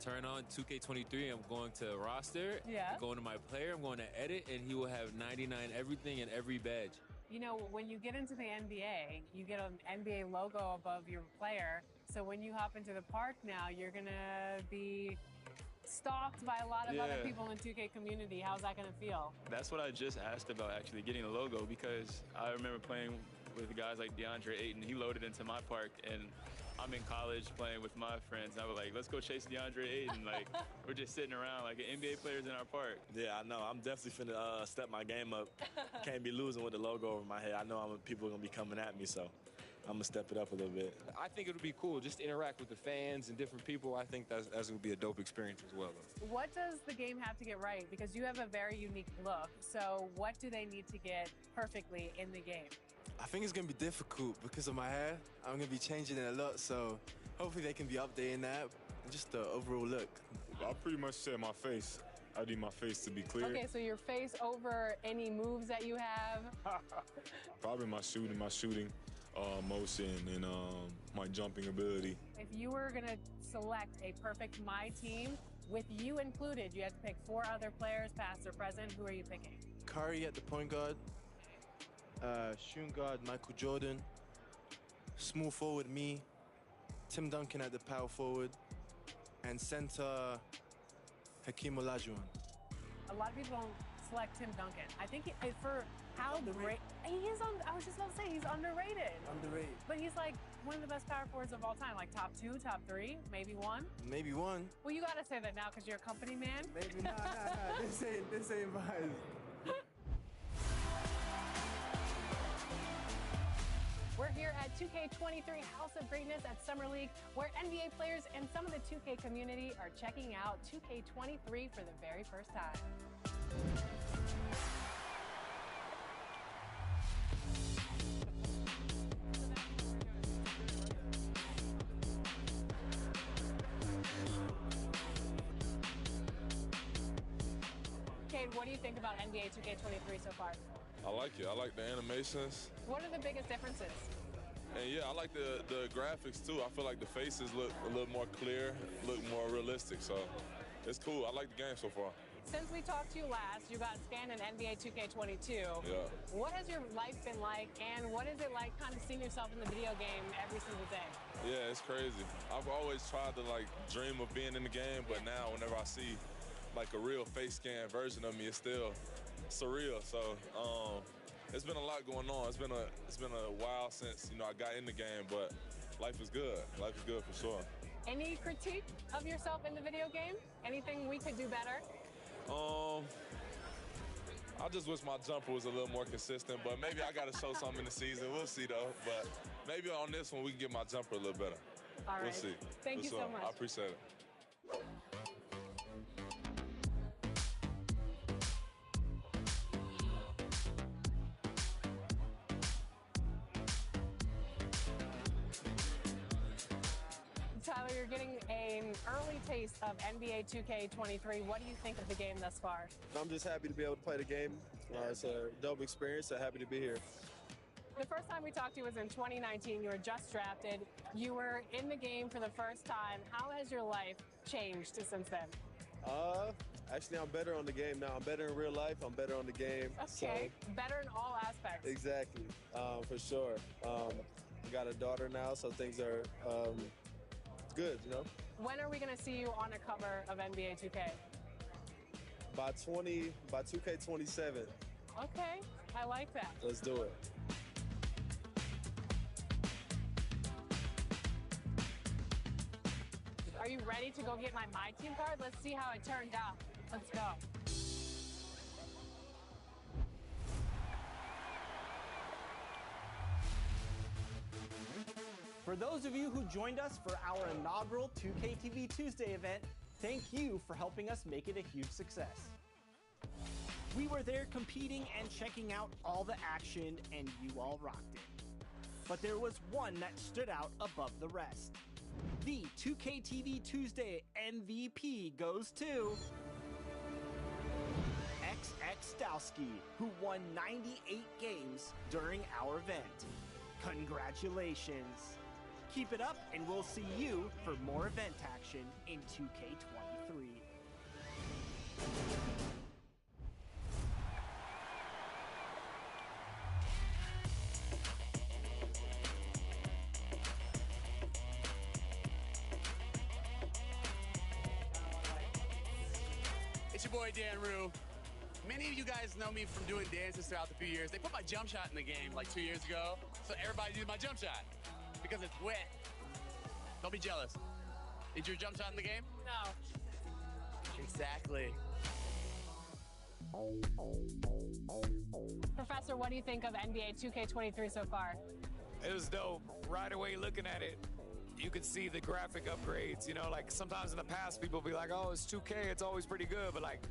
turn on 2K23, I'm going to roster, I'm going to my player, I'm going to edit, and he will have 99 everything and every badge. You know, when you get into the NBA, you get an NBA logo above your player. So when you hop into the park now, you're going to be stalked by a lot of other people in the 2K community. How's that going to feel? That's what I just asked about, actually, getting a logo, because I remember playing with guys like DeAndre Ayton. He loaded into my park, and I'm in college playing with my friends. I was like, let's go chase DeAndre Ayton. Like, we're just sitting around like NBA players in our park. Yeah, I know. I'm definitely finna step my game up. Can't be losing with the logo over my head. I know people are going to be coming at me, so I'm going to step it up a little bit. I think it would be cool just to interact with the fans and different people. I think that's going to be a dope experience as well. What does the game have to get right? Because you have a very unique look. So what do they need to get perfectly in the game? I think it's going to be difficult because of my hair. I'm going to be changing it a lot, so hopefully they can be updating that and just the overall look. I pretty much said my face. I need my face to be clear. Okay, so your face over any moves that you have? Probably my shooting motion, and my jumping ability. If you were going to select a perfect My Team, with you included, you had to pick 4 other players, past or present. Who are you picking? Curry at the point guard. Shooting guard, Michael Jordan. Small forward, me. Tim Duncan at the power forward. And center, Hakeem Olajuwon. A lot of people don't select Tim Duncan. I think for how great he is, I was just about to say, he's underrated. Underrated. But he's like one of the best power forwards of all time, like top 2, top 3, maybe 1. Maybe 1. Well, you got to say that now because you're a company man. Maybe, nah. This ain't mine. We're here at 2K23 House of Greatness at Summer League, where NBA players and some of the 2K community are checking out 2K23 for the very first time. Cade, what do you think about NBA 2K23 so far? I like it. I like the animations. What are the biggest differences? And yeah, I like the graphics too. I feel like the faces look a little more clear, look more realistic. So it's cool. I like the game so far. Since we talked to you last, you got scanned in NBA 2K22. Yeah. What has your life been like, and what is it like kind of seeing yourself in the video game every single day? Yeah, it's crazy. I've always tried to like dream of being in the game, but now whenever I see like a real face scan version of me, it's still surreal. So it's been a lot going on. It's been a while since I got in the game, but life is good. Life is good for sure. Any critique of yourself in the video game? Anything we could do better? I just wish my jumper was a little more consistent, but maybe I got to show something in the season. We'll see, though. But maybe on this one, we can get my jumper a little better. All right. We'll see. Thank you so much. I appreciate it. Tyler, you're getting an early taste of NBA 2K23. What do you think of the game thus far? I'm just happy to be able to play the game. It's a dope experience, so happy to be here. The first time we talked to you was in 2019. You were just drafted. You were in the game for the first time. How has your life changed since then? Actually, I'm better on the game now. I'm better in real life. I'm better on the game. Okay, so, better in all aspects. Exactly, for sure. I got a daughter now, so things are good, When are we going to see you on a cover of NBA 2K? By 2K27. Okay, I like that. Let's do it. Are you ready to go get my Team card? Let's see how it turned out. Let's go. For those of you who joined us for our inaugural 2K TV Tuesday event, thank you for helping us make it a huge success. We were there competing and checking out all the action, and you all rocked it. But there was one that stood out above the rest. The 2K TV Tuesday MVP goes to XX Stowski, who won 98 games during our event. Congratulations! Keep it up, and we'll see you for more event action in 2K23. It's your boy Dan Rue. Many of you guys know me from doing dances throughout the few years. They put my jump shot in the game like 2 years ago, so everybody used my jump shot because it's wet. Don't be jealous. Is your jump shot in the game? No. Exactly. Professor, what do you think of NBA 2K23 so far? It was dope. Right away looking at it, you could see the graphic upgrades. Like sometimes in the past people be like, oh, it's 2K, it's always pretty good, but like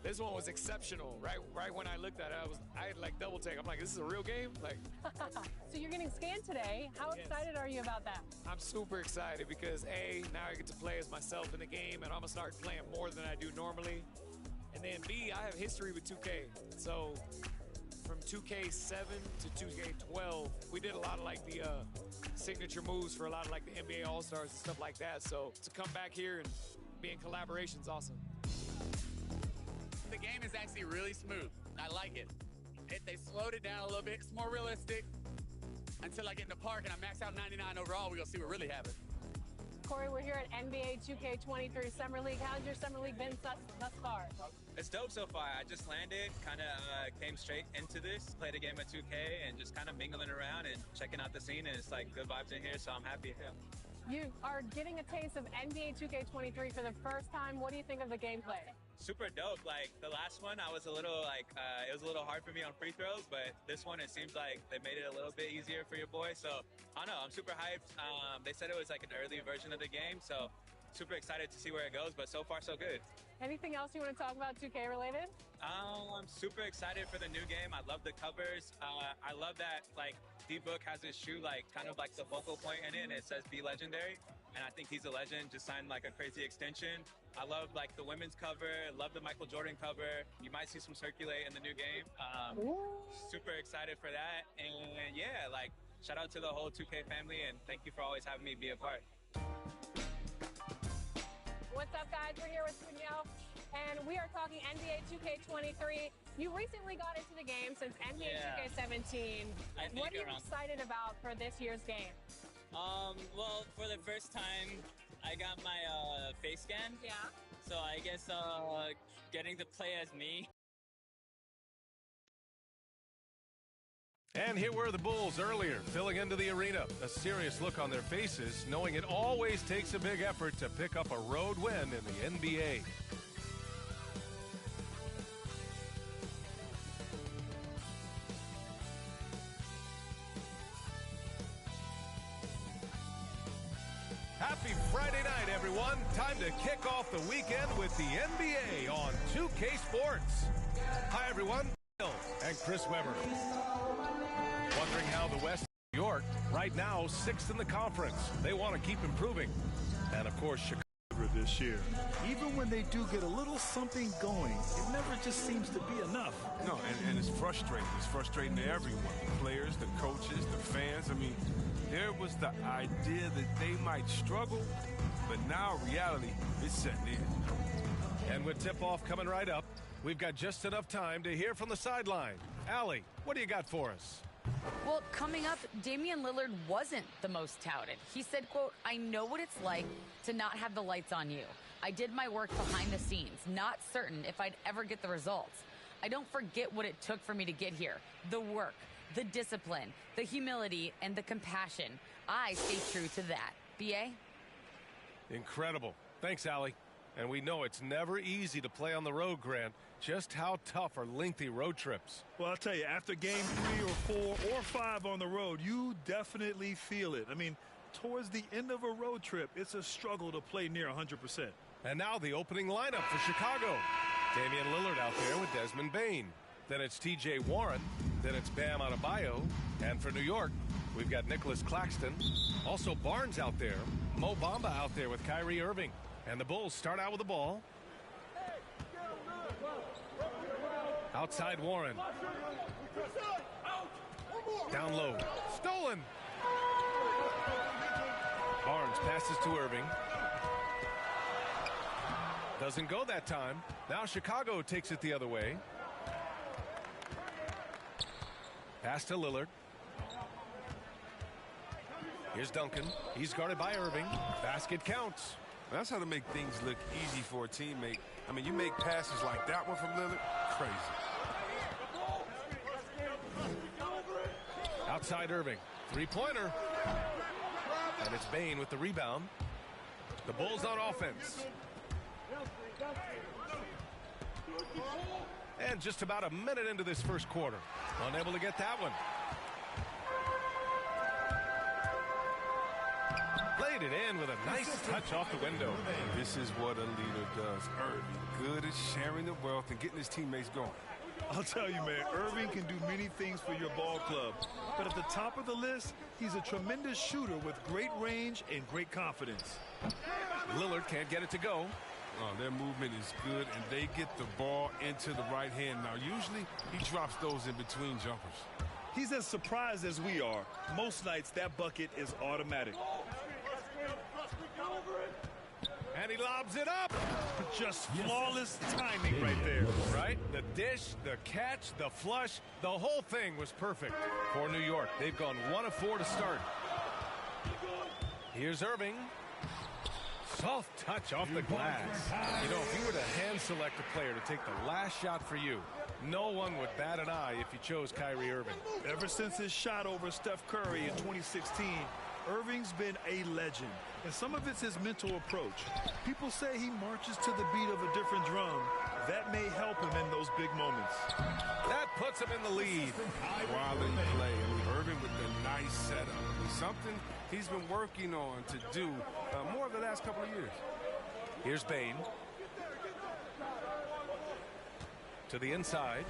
this one was exceptional. Right when I looked at it, I had like double take. I'm like, this is a real game? Like. So you're getting scanned today. How excited are you about that? I'm super excited because A, now I get to play as myself in the game, and I'm gonna start playing more than I do normally. And then B, I have history with 2K. So from 2K7 to 2K12, we did a lot of like the signature moves for a lot of like the NBA All-Stars and stuff like that. So to come back here and be in collaboration is awesome. The game is actually really smooth. I like it. They slowed it down a little bit. It's more realistic. Until I get in the park and I max out 99 overall, we're going to see what really happens. Corey, we're here at NBA 2K23 Summer League. How's your Summer League been thus far? It's dope so far. I just landed, kind of came straight into this, played a game of 2K, and just kind of mingling around and checking out the scene, and it's like good vibes in here, so I'm happy. Yeah. You are getting a taste of NBA 2K23 for the first time. What do you think of the gameplay? Super dope. Like the last one, I was a little like, it was a little hard for me on free throws, but this one, it seems like they made it a little bit easier for your boy. So I don't know, I'm super hyped. They said it was like an early version of the game, so super excited to see where it goes, but so far so good. Anything else you want to talk about 2K related? I'm super excited for the new game. I love the covers. I love that like D-Book has his shoe like kind of like the focal point in it, and it says be legendary. And I think he's a legend, just signed like a crazy extension. I love like the women's cover, love the Michael Jordan cover. You might see some circulate in the new game. Super excited for that. And yeah, like shout out to the whole 2K family, and thank you for always having me be a part. What's up, guys? We're here with Danielle. And we are talking NBA 2K23. You recently got into the game since NBA 2K17. What are you excited about for this year's game? Well, for the first time, I got my face scan. Yeah. So I guess getting to play as me. And here were the Bulls earlier, filling into the arena. A serious look on their faces, knowing it always takes a big effort to pick up a road win in the NBA. Happy Friday night, everyone. Time to kick off the weekend with the NBA on 2K Sports. Hi, everyone. Bill and Chris Webber. Wondering how the West New York, right now, 6th in the conference. They want to keep improving. And, of course, Chicago. This year, even when they do get a little something going, it never just seems to be enough. No, and it's frustrating. It's frustrating to everyone. The players, the coaches, the fans. I mean, there was the idea that they might struggle, but now reality is setting in. And with tip-off coming right up, we've got just enough time to hear from the sideline. Allie, what do you got for us? Well, coming up, Damian Lillard wasn't the most touted. He said, quote, "I know what it's like to not have the lights on you. I did my work behind the scenes, not certain if I'd ever get the results. I don't forget what it took for me to get here. The work, the discipline, the humility, and the compassion. I stay true to that." BA? Incredible. Thanks, Allie. And we know it's never easy to play on the road, Grant. Just how tough are lengthy road trips? Well, I'll tell you, after game 3 or 4 or 5 on the road, you definitely feel it. I mean, towards the end of a road trip, it's a struggle to play near 100%. And now the opening lineup for Chicago. Damian Lillard out there with Desmond Bane. Then it's T.J. Warren. Then it's Bam Adebayo. And for New York, we've got Nicholas Claxton. Also Barnes out there. Mo Bamba out there with Kyrie Irving. And the Bulls start out with the ball. Outside Warren. Down low. Stolen. Barnes passes to Irving. Doesn't go that time. Now Chicago takes it the other way. Pass to Lillard. Here's Duncan. He's guarded by Irving. Basket counts. That's how to make things look easy for a teammate. I mean, you make passes like that one from Lillard, crazy. Outside Irving. Three-pointer. And it's Bane with the rebound. The Bulls on offense. And just about a minute into this first quarter. Unable to get that one. Played it in with a nice touch off the window. This is what a leader does. Irving, good at sharing the wealth and getting his teammates going. I'll tell you, man, Irving can do many things for your ball club. But at the top of the list, he's a tremendous shooter with great range and great confidence. Lillard can't get it to go. Oh, their movement is good, and they get the ball into the right hand. Now, usually, he drops those in between jumpers. He's as surprised as we are. Most nights, that bucket is automatic. And he lobs it up. Just flawless timing right there. Right? The dish, the catch, the flush, the whole thing was perfect for New York. They've gone 1 of 4 to start. Here's Irving. Soft touch off the glass. You know, if you were to hand select a player to take the last shot for you, no one would bat an eye if you chose Kyrie Irving. Ever since his shot over Steph Curry in 2016, Irving's been a legend, and some of it's his mental approach. People say he marches to the beat of a different drum. That may help him in those big moments. That puts him in the lead. Quality play. I mean, Irving with the nice setup. It's something he's been working on to do more of the last couple of years. Here's Bane. To the inside.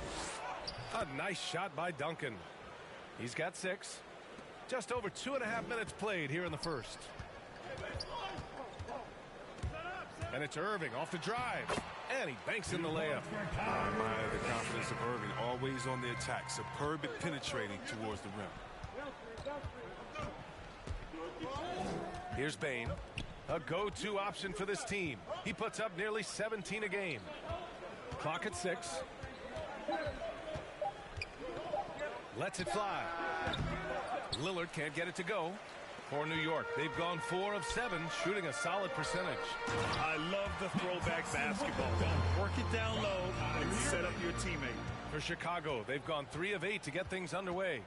A nice shot by Duncan. He's got 6. Just over 2.5 minutes played here in the first. And it's Irving off the drive. And he banks in the layup. I admire the confidence of Irving, always on the attack, superb at penetrating towards the rim. Here's Bane, a go-to option for this team. He puts up nearly 17 a game. Clock at 6. Lets it fly. Lillard can't get it to go. For New York, they've gone 4 of 7, shooting a solid percentage. I love the throwback basketball. Work it down low and set up your teammate. For Chicago, they've gone 3 of 8 to get things underway.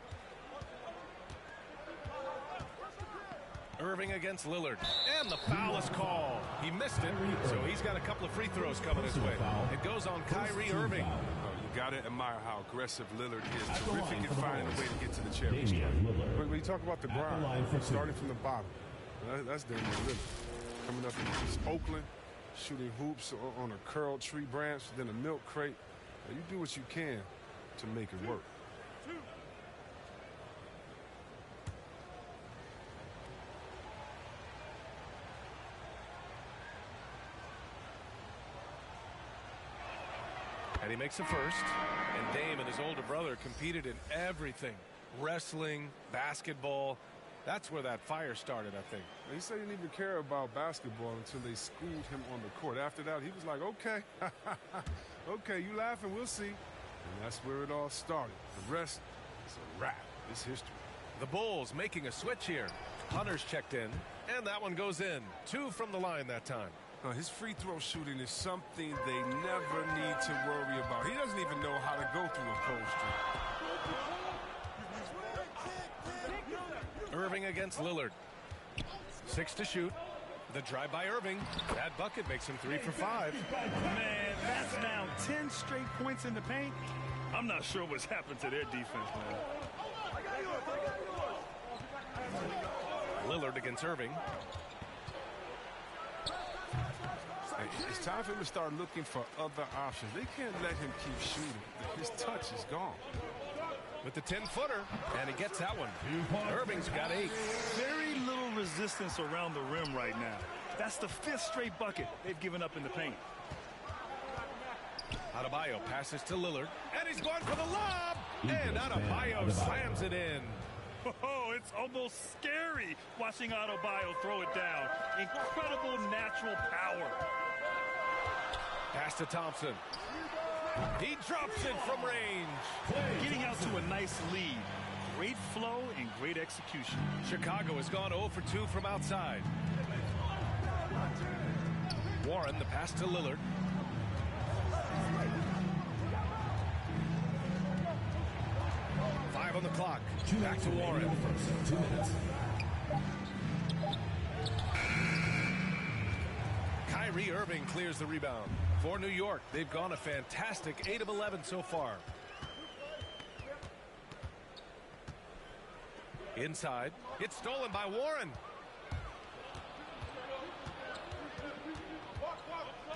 Irving against Lillard. And the foul is called. He missed it, so he's got a couple of free throws coming his way. It goes on Kyrie Irving. You got to admire how aggressive Lillard is. Terrific in finding a way to get to the championship. When you talk about the grind, starting from the bottom, that's Damian Lillard. Coming up in East Oakland, shooting hoops on a curled tree branch, then a milk crate. Now, you do what you can to make it work. And he makes a first. And Dame and his older brother competed in everything. Wrestling, basketball. That's where that fire started, I think. He said he didn't even care about basketball until they schooled him on the court. After that, he was like, okay, okay, you laughing, we'll see. And that's where it all started. The rest is a wrap. It's history. The Bulls making a switch here. Hunter's checked in, and that one goes in. 2 from the line that time. His free throw shooting is something they never need to worry about. He doesn't even know how to go through a cold streak. Irving against Lillard. 6 to shoot. The drive by Irving. That bucket makes him 3 for 5. Man, that's now 10 straight points in the paint. I'm not sure what's happened to their defense, man. Lillard against Irving. It's time for him to start looking for other options. They can't let him keep shooting. His touch is gone. With the 10-footer, and he gets that one. Irving's got 8. Very little resistance around the rim right now. That's the 5th straight bucket they've given up in the paint. Adebayo passes to Lillard, and he's going for the lob. And Adebayo slams it in. Oh, it's almost scary watching Adebayo throw it down. Incredible natural power. Pass to Thompson. He drops it from range. Getting out to a nice lead. Great flow and great execution. Chicago has gone 0 for 2 from outside. Warren, the pass to Lillard. On the clock. Back to Warren. 2 minutes. Kyrie Irving clears the rebound. For New York, they've gone a fantastic 8 of 11 so far. Inside. It's stolen by Warren.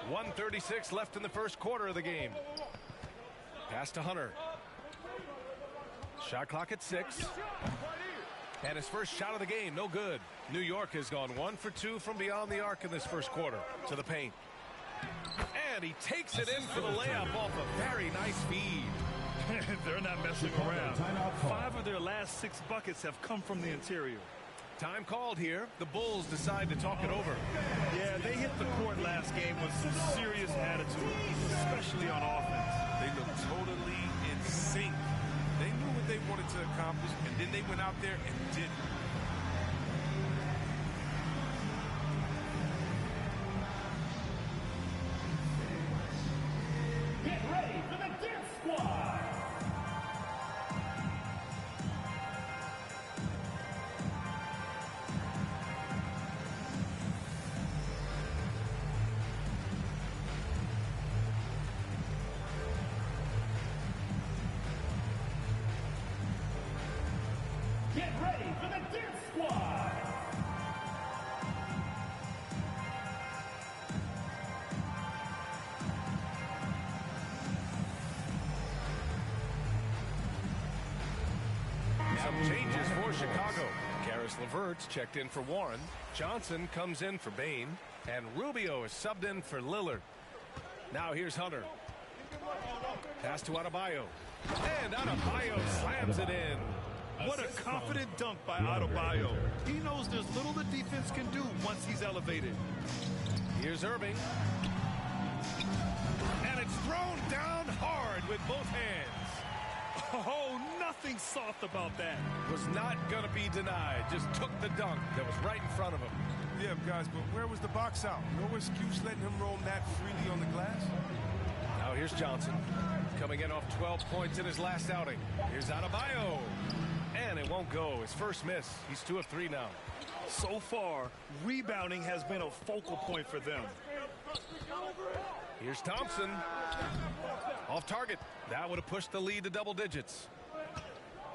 1:36 left in the first quarter of the game. Pass to Hunter. Shot clock at 6. And his first shot of the game, no good. New York has gone 1 for 2 from beyond the arc in this first quarter. To the paint. And he takes it in for the layup off a very nice feed. They're not messing around. 5 of their last 6 buckets have come from the interior. Time called here. The Bulls decide to talk it over. Yeah, they hit the court last game with some serious attitude, especially on offense. They look totally in sync. They knew what they wanted to accomplish, and then they went out there and did it. Get ready for the Dance Squad! Get ready for the Dance Squad! Some changes for Chicago. Karis LeVert's checked in for Warren. Johnson comes in for Bane. And Rubio is subbed in for Lillard. Now here's Hunter. Pass to Adebayo. And Adebayo slams it in. What a confident dunk by Adebayo. He knows there's little the defense can do once he's elevated. Here's Irving. And it's thrown down hard with both hands. Oh, nothing soft about that. Was not going to be denied. Just took the dunk that was right in front of him. Yeah, guys, but where was the box out? No excuse letting him roam that freely on the glass. Now here's Johnson. Coming in off 12 points in his last outing. Here's Adebayo. And it won't go. His first miss. He's 2 of 3 now. So far, rebounding has been a focal point for them. Here's Thompson. Off target. That would have pushed the lead to double digits.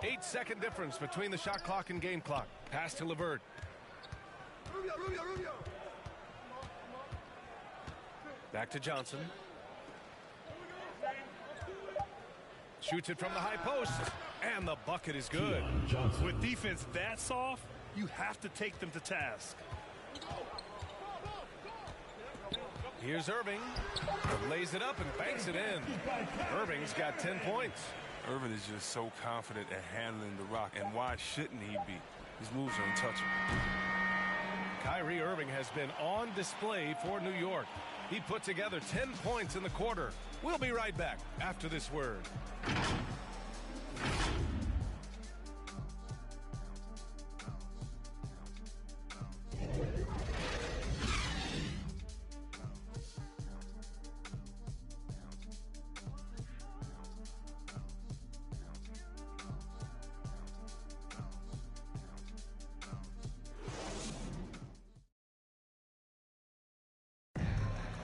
8-second difference between the shot clock and game clock. Pass to LeVert. Back to Johnson. Shoots it from the high post. And the bucket is good. With defense that soft, you have to take them to task. Here's Irving. Lays it up and banks it in. Irving's got 10 points. Irving is just so confident at handling the rock, and why shouldn't he be? His moves are untouchable. Kyrie Irving has been on display for New York. He put together 10 points in the quarter. We'll be right back after this word.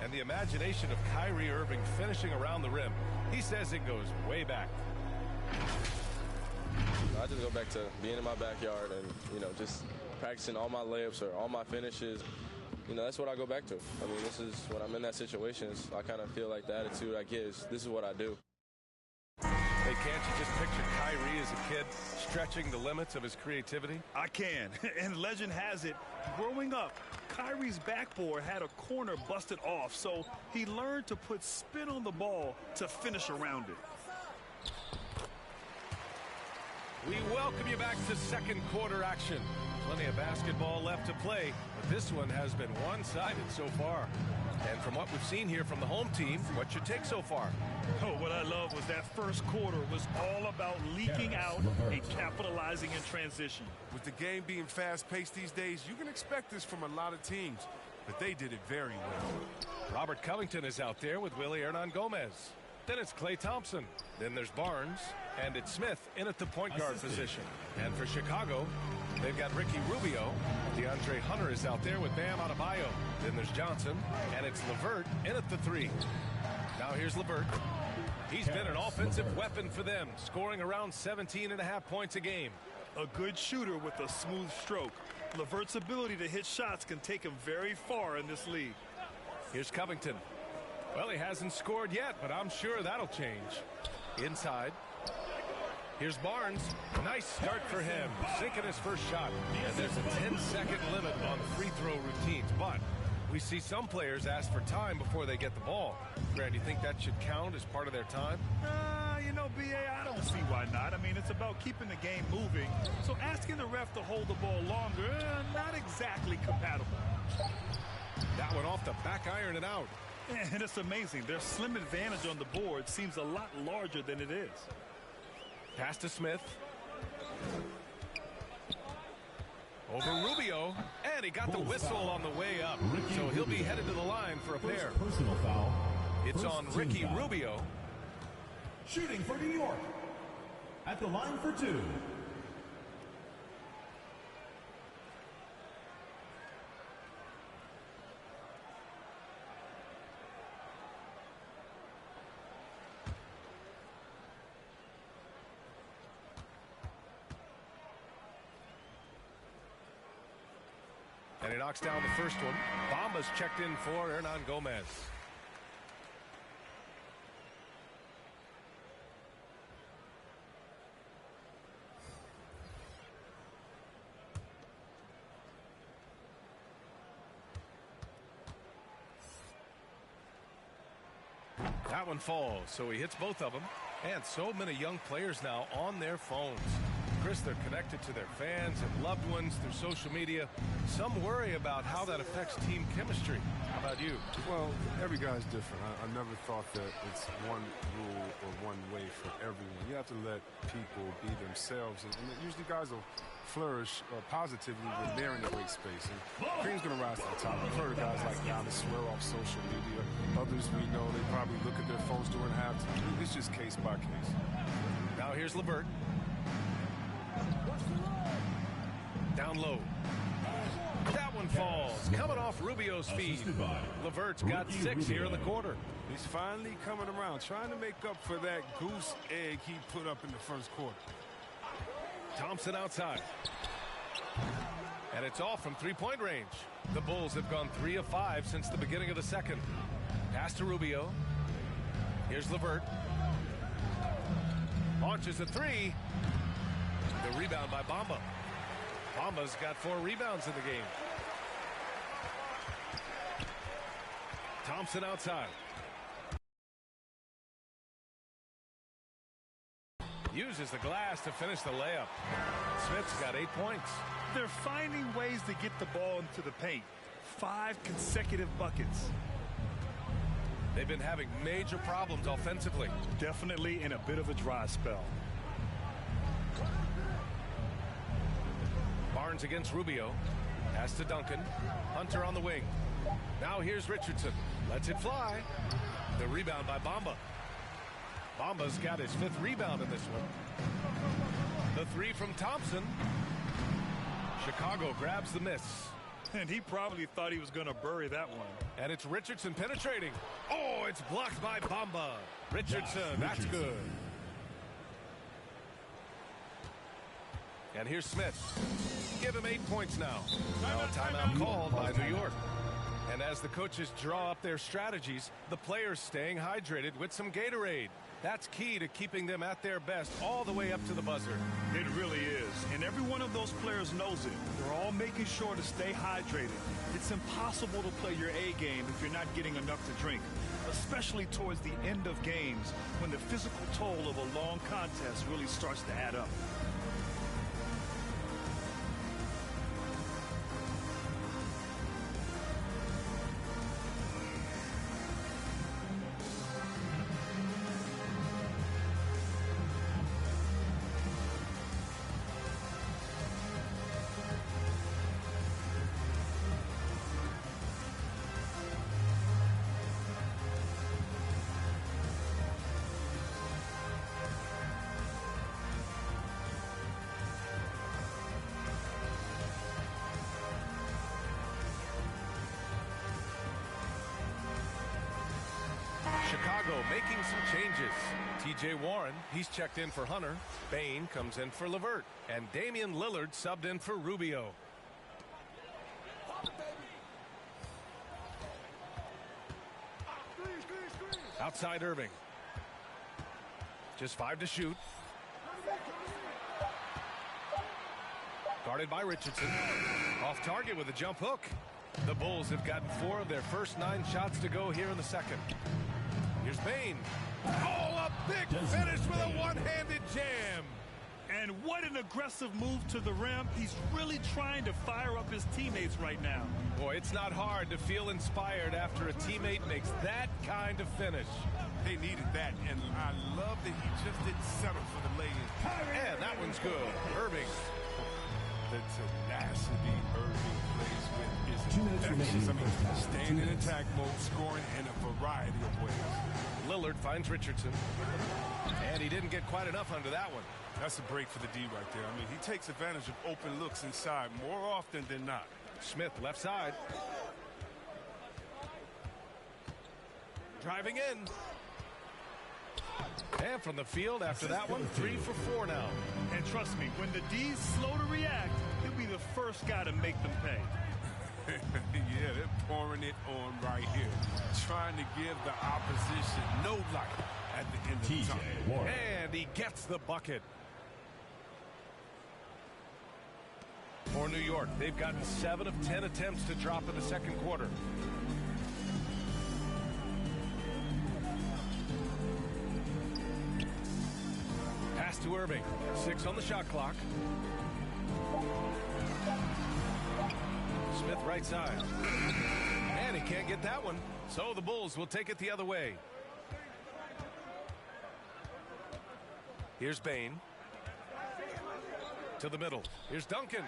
And the imagination of Kyrie Irving finishing around the rim, he says it goes way back. I just go back to being in my backyard and, just practicing all my layups or all my finishes. That's what I go back to. I mean, this is when I'm in that situation, I kind of feel like the attitude I get is this is what I do. Hey, can't you just picture Kyrie as a kid stretching the limits of his creativity? I can. And legend has it, growing up, Kyrie's backboard had a corner busted off, so he learned to put spin on the ball to finish around it. We welcome you back to second quarter action. Plenty of basketball left to play, but this one has been one-sided so far. And from what we've seen here from the home team, what's your take so far? Oh, what I love was that first quarter was all about leaking out and capitalizing in transition. With the game being fast-paced these days, you can expect this from a lot of teams, but they did it very well. Robert Covington is out there with Willie Hernan-Gomez. Then it's Klay Thompson. Then there's Barnes. And it's Smith in at the point guard position. And for Chicago, they've got Ricky Rubio. DeAndre Hunter is out there with Bam Adebayo. Then there's Johnson. And it's LeVert in at the 3. Now here's LeVert. He's been an offensive weapon for them, scoring around 17.5 points a game. A good shooter with a smooth stroke. LeVert's ability to hit shots can take him very far in this league. Here's Covington. Well, he hasn't scored yet, but I'm sure that'll change. Inside. Here's Barnes. Nice start for him. Sinking his first shot. And there's a 10-second limit on free throw routines. But we see some players ask for time before they get the ball. Grant, do you think that should count as part of their time? BA, I don't see why not. I mean, it's about keeping the game moving. So asking the ref to hold the ball longer, not exactly compatible. That one off the back iron and out. And it's amazing. Their slim advantage on the board seems a lot larger than it is. Pass to Smith. Over Rubio. And he got the whistle on the way up. So he'll be headed to the line for a pair. Personal foul. It's on Ricky Rubio. Shooting for New York. At the line for 2. And he knocks down the first one. Bamba's checked in for Hernan-Gomez. That one falls, so he hits both of them. And so many young players now on their phones. Chris, they're connected to their fans and loved ones through social media. Some worry about how that affects team chemistry. How about you? Well, every guy's different. I never thought that it's one rule or one way for everyone. You have to let people be themselves. And usually guys will flourish positively when they're in the weight space. And Kareem's going to rise to the top. I've heard of guys like Giannis swear off social media. Others we know, they probably look at their phones during halftime. It's just case by case. Now here's LeVert. Down low. That one falls. Coming off Rubio's feet. LeVert's got 6 here in the quarter. He's finally coming around, trying to make up for that goose egg he put up in the first quarter. Thompson outside. And it's off from three-point range. The Bulls have gone 3 of 5 since the beginning of the second. Pass to Rubio. Here's LeVert. Launches a three. The rebound by Bamba. Bamba's got 4 rebounds in the game. Thompson outside. Uses the glass to finish the layup. Smith's got 8 points. They're finding ways to get the ball into the paint. 5 consecutive buckets. They've been having major problems offensively. Definitely in a bit of a dry spell. Barnes against Rubio. Pass to Duncan. Hunter on the wing. Now here's Richardson. Lets it fly. The rebound by Bamba. Bamba's got his 5th rebound in this one. The 3 from Thompson. Chicago grabs the miss. And he probably thought he was going to bury that one. And it's Richardson penetrating. Oh, it's blocked by Bamba. Richardson, that's good. And here's Smith. Give him 8 points now. Now a timeout called by New York. And as the coaches draw up their strategies, the players staying hydrated with some Gatorade. That's key to keeping them at their best all the way up to the buzzer. It really is. And every one of those players knows it. They're all making sure to stay hydrated. It's impossible to play your A game if you're not getting enough to drink, especially towards the end of games when the physical toll of a long contest really starts to add up. Chicago making some changes. T.J. Warren, he's checked in for Hunter. Bain comes in for LeVert. And Damian Lillard subbed in for Rubio. Outside Irving. Just 5 to shoot. Guarded by Richardson. Off target with a jump hook. The Bulls have gotten 4 of their first 9 shots to go here in the second. Here's Bain. Oh, a big finish with a one-handed jam. And what an aggressive move to the rim. He's really trying to fire up his teammates right now. Boy, it's not hard to feel inspired after a teammate makes that kind of finish. They needed that, and I love that he just didn't settle for the lay-in. And that one's good. Irving. The tenacity Irving plays with is infectious. I mean, staying in attack mode, scoring in a variety of ways. Lillard finds Richardson. And he didn't get quite enough under that one. That's a break for the D right there. I mean, he takes advantage of open looks inside more often than not. Smith left side. Driving in. And from the field after that one, 3 for 4 now. And trust me, when the D's slow to react, he'll be the first guy to make them pay. Yeah, they're pouring it on right here. Trying to give the opposition no light at the end of the time. And he gets the bucket. For New York, they've gotten 7 of 10 attempts to drop in the second quarter. to Irving. 6 on the shot clock. Smith right side. And he can't get that one. So the Bulls will take it the other way. Here's Bain. To the middle. Here's Duncan.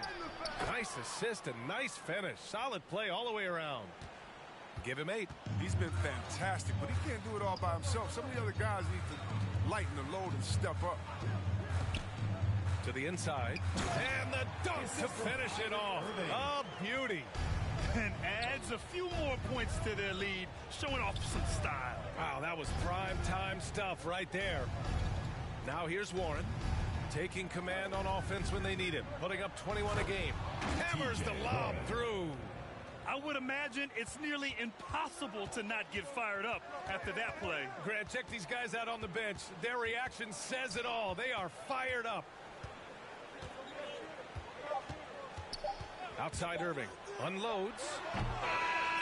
Nice assist and nice finish. Solid play all the way around. Give him 8. He's been fantastic, but he can't do it all by himself. Some of the other guys need to lighten the load and step up. To the inside. And the dunk to finish it off. A beauty. And adds a few more points to their lead, showing off some style. Wow, that was prime time stuff right there. Now here's Warren. Taking command on offense when they need him. Putting up 21 a game. Hammers the lob through. I would imagine it's nearly impossible to not get fired up after that play. Grant, check these guys out on the bench. Their reaction says it all. They are fired up. Outside Irving. Unloads.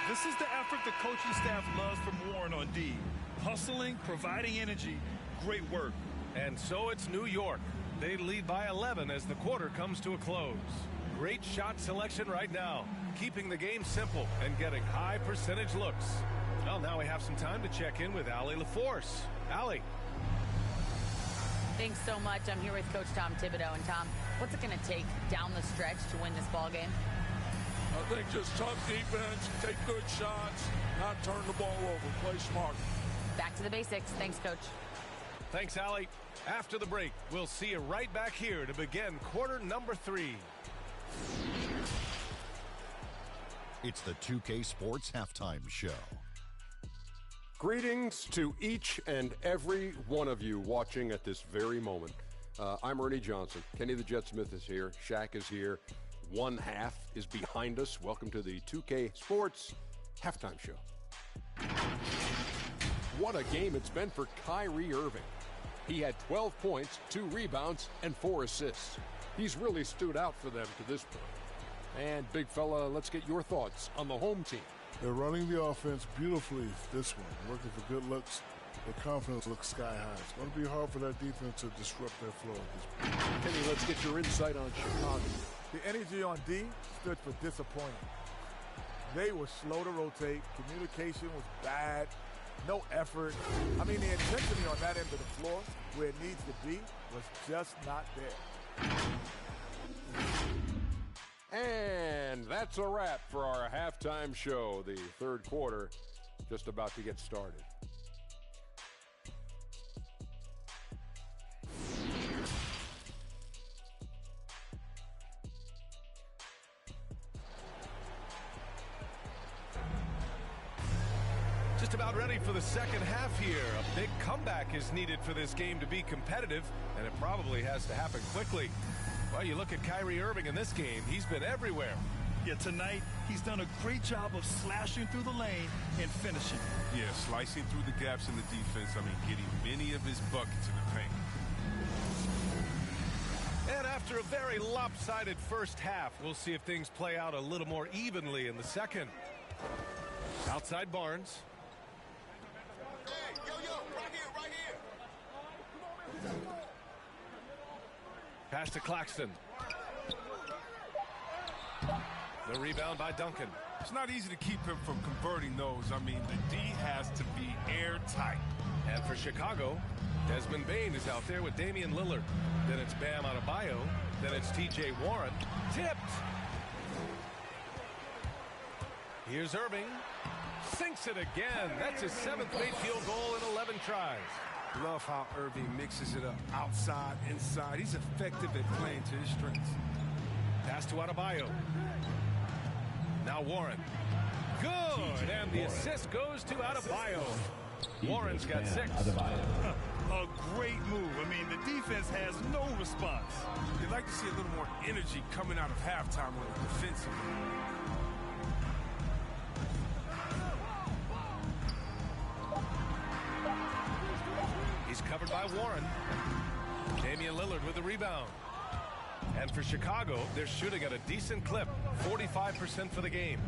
This is the effort the coaching staff loves from Warren on D. Hustling, providing energy. Great work. And so it's New York. They lead by 11 as the quarter comes to a close. Great shot selection right now. Keeping the game simple and getting high percentage looks. Well, now we have some time to check in with Allie LaForce. Allie. Thanks so much. I'm here with Coach Tom Thibodeau. And Tom, what's it going to take down the stretch to win this ball game? I think just tough defense, take good shots, not turn the ball over, play smart. Back to the basics. Thanks, Coach. Thanks, Allie. After the break, we'll see you right back here to begin quarter number 3. It's the 2K Sports Halftime Show. Greetings to each and every one of you watching at this very moment. I'm Ernie Johnson. Kenny the Jet Smith is here. Shaq is here. One half is behind us. Welcome to the 2K Sports Halftime Show. What a game it's been for Kyrie Irving. He had 12 points, 2 rebounds, and 4 assists. He's really stood out for them to this point. And, big fella, let's get your thoughts on the home team. They're running the offense beautifully this one. Working for good looks. Their confidence looks sky high. It's going to be hard for that defense to disrupt their flow at this point. Kenny, let's get your insight on Chicago. The energy on D stood for disappointing. They were slow to rotate. Communication was bad. No effort. I mean, the intensity on that end of the floor, where it needs to be, was just not there. And that's a wrap for our halftime show. The third quarter just about to get started. Just about ready for the second half here. A big comeback is needed for this game to be competitive, and it probably has to happen quickly. Well, you look at Kyrie Irving in this game, he's been everywhere. Yeah, tonight, he's done a great job of slashing through the lane and finishing. Yeah, slicing through the gaps in the defense. I mean, getting many of his buckets in the paint. And after a very lopsided first half, we'll see if things play out a little more evenly in the second. Outside Barnes. Pass to Claxton. The rebound by Duncan. It's not easy to keep him from converting those. I mean, the D has to be airtight. And for Chicago, Desmond Bain is out there with Damian Lillard. Then it's Bam Adebayo. Then it's T.J. Warren. Tipped. Here's Irving. Sinks it again. That's his 7th made field goal in 11 tries. Love how Irving mixes it up outside, inside. He's effective at playing to his strengths. Pass to Adebayo. Now Warren. Good. And the assist goes to Adebayo. Warren's got 6. A great move. I mean, the defense has no response. You'd like to see a little more energy coming out of halftime on the defensive end. Covered by Warren. Damian Lillard with the rebound. And for Chicago, they're shooting at a decent clip, 45% for the game.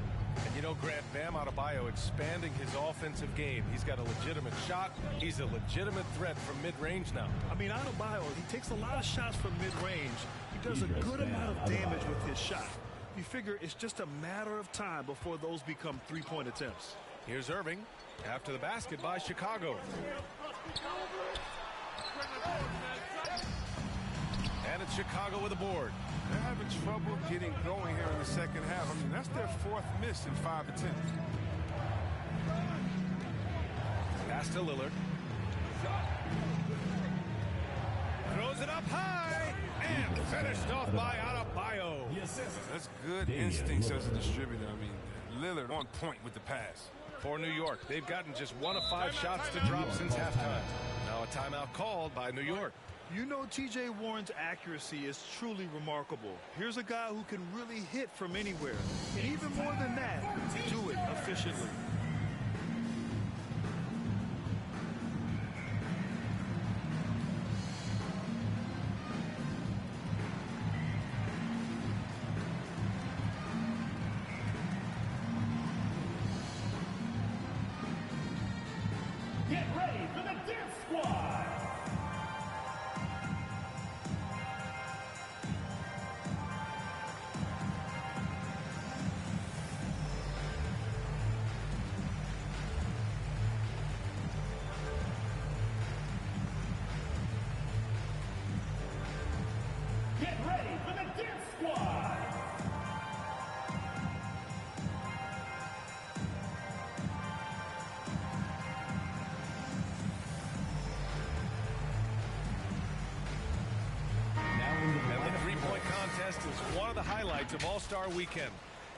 And you know, Grant, Bam Adebayo expanding his offensive game. He's got a legitimate shot. He's a legitimate threat from mid-range now. I mean, Adebayo, he takes a lot of shots from mid-range. He does a good amount of damage with his shot. You figure it's just a matter of time before those become three-point attempts. Here's Irving after the basket by Chicago. And it's Chicago with a board. They're having trouble getting going here in the second half. I mean, that's their 4th miss in 5 attempts. Pass to Lillard. Throws it up high and finished off by Adebayo. That's good instincts as a distributor. I mean, Lillard on point with the pass. For New York, they've gotten just 1 of 5 shots to drop since halftime. Now a timeout called by New York. You know, T.J. Warren's accuracy is truly remarkable. Here's a guy who can really hit from anywhere. And even more than that, do it efficiently. Get ready for the dance squad. Get ready for the dance squad. And the three-point contest is one of the highlights of All-Star Weekend.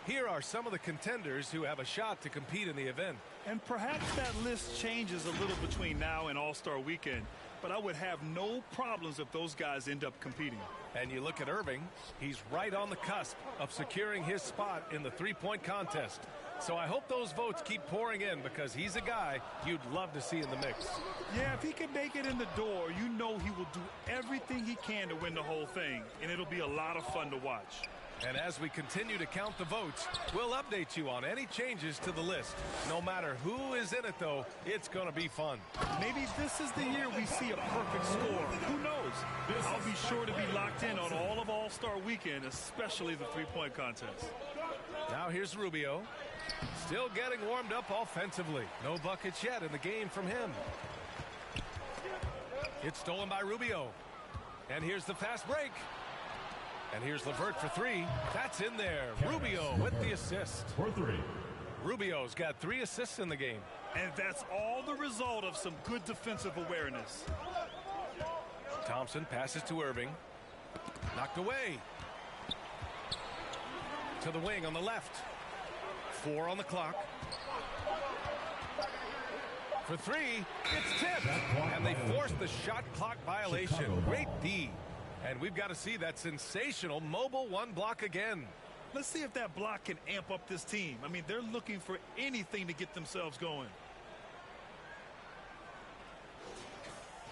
Here are some of the contenders who have a shot to compete in the event. And perhaps that list changes a little between now and All-Star Weekend, but I would have no problems if those guys end up competing. And you look at Irving, he's right on the cusp of securing his spot in the three-point contest. So I hope those votes keep pouring in because he's a guy you'd love to see in the mix. Yeah, if he can make it in the door, you know he will do everything he can to win the whole thing, and it'll be a lot of fun to watch. And as we continue to count the votes, we'll update you on any changes to the list. No matter who is in it, though, it's going to be fun. Maybe this is the year we see a perfect score. Who knows? I'll be sure to be locked in on all of All-Star Weekend, especially the three-point contest. Now here's Rubio. Still getting warmed up offensively. No buckets yet in the game from him. It's stolen by Rubio. And here's the fast break. And here's LeVert for three. That's in there. Rubio with the assist. For three. Rubio's got 3 assists in the game. And that's all the result of some good defensive awareness. Thompson passes to Irving. Knocked away. To the wing on the left. 4 on the clock. For 3, it's tipped. And they forced the shot clock violation. Great D. And we've got to see that sensational mobile one block again. Let's see if that block can amp up this team. I mean, they're looking for anything to get themselves going.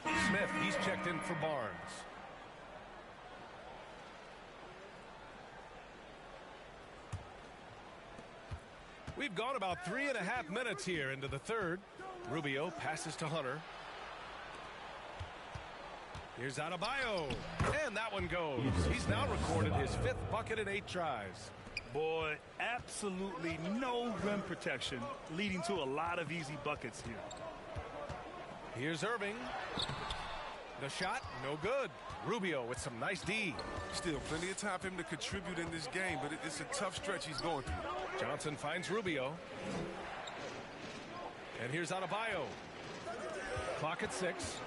Smith, he's checked in for Barnes. We've gone about 3.5 minutes here into the third. Rubio passes to Hunter. Here's Adebayo, and that one goes. He's now recorded his 5th bucket in 8 tries. Boy, absolutely no rim protection, leading to a lot of easy buckets here. Here's Irving. The shot, no good. Rubio with some nice D. Still plenty of time for him to contribute in this game, but it's a tough stretch he's going through. Johnson finds Rubio. And here's Adebayo. Clock at 6.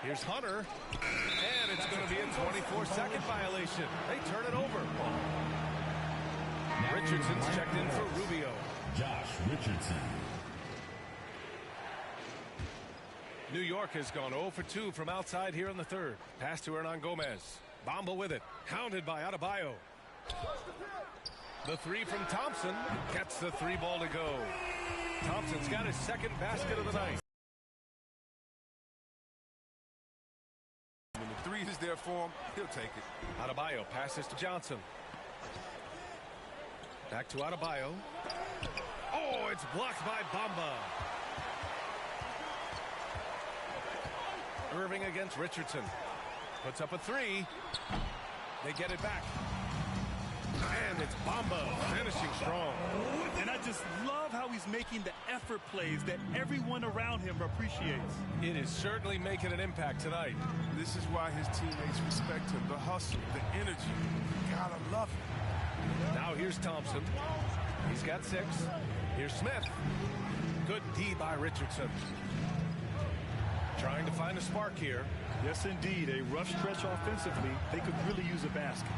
Here's Hunter, and it's going to be a 24-second violation. They turn it over. Richardson's checked in for Rubio. Josh Richardson. New York has gone 0 for 2 from outside here in the third. Pass to Hernan Gomez. Bamba with it. Hounded by Adebayo. The 3 from Thompson gets the 3 ball to go. Thompson's got his 2nd basket of the night. When the 3 is there for him, he'll take it. Adebayo passes to Johnson. Back to Adebayo. Oh, it's blocked by Bamba. Irving against Richardson. Puts up a three. They get it back. And it's Bamba finishing strong. And I just love how he's making the effort plays that everyone around him appreciates. It is certainly making an impact tonight. This is why his teammates respect him. The hustle, the energy. Gotta love it. Now here's Thompson. He's got 6. Here's Smith. Good D by Richardson. Trying to find a spark here. Yes, indeed. A rough stretch offensively. They could really use a basket.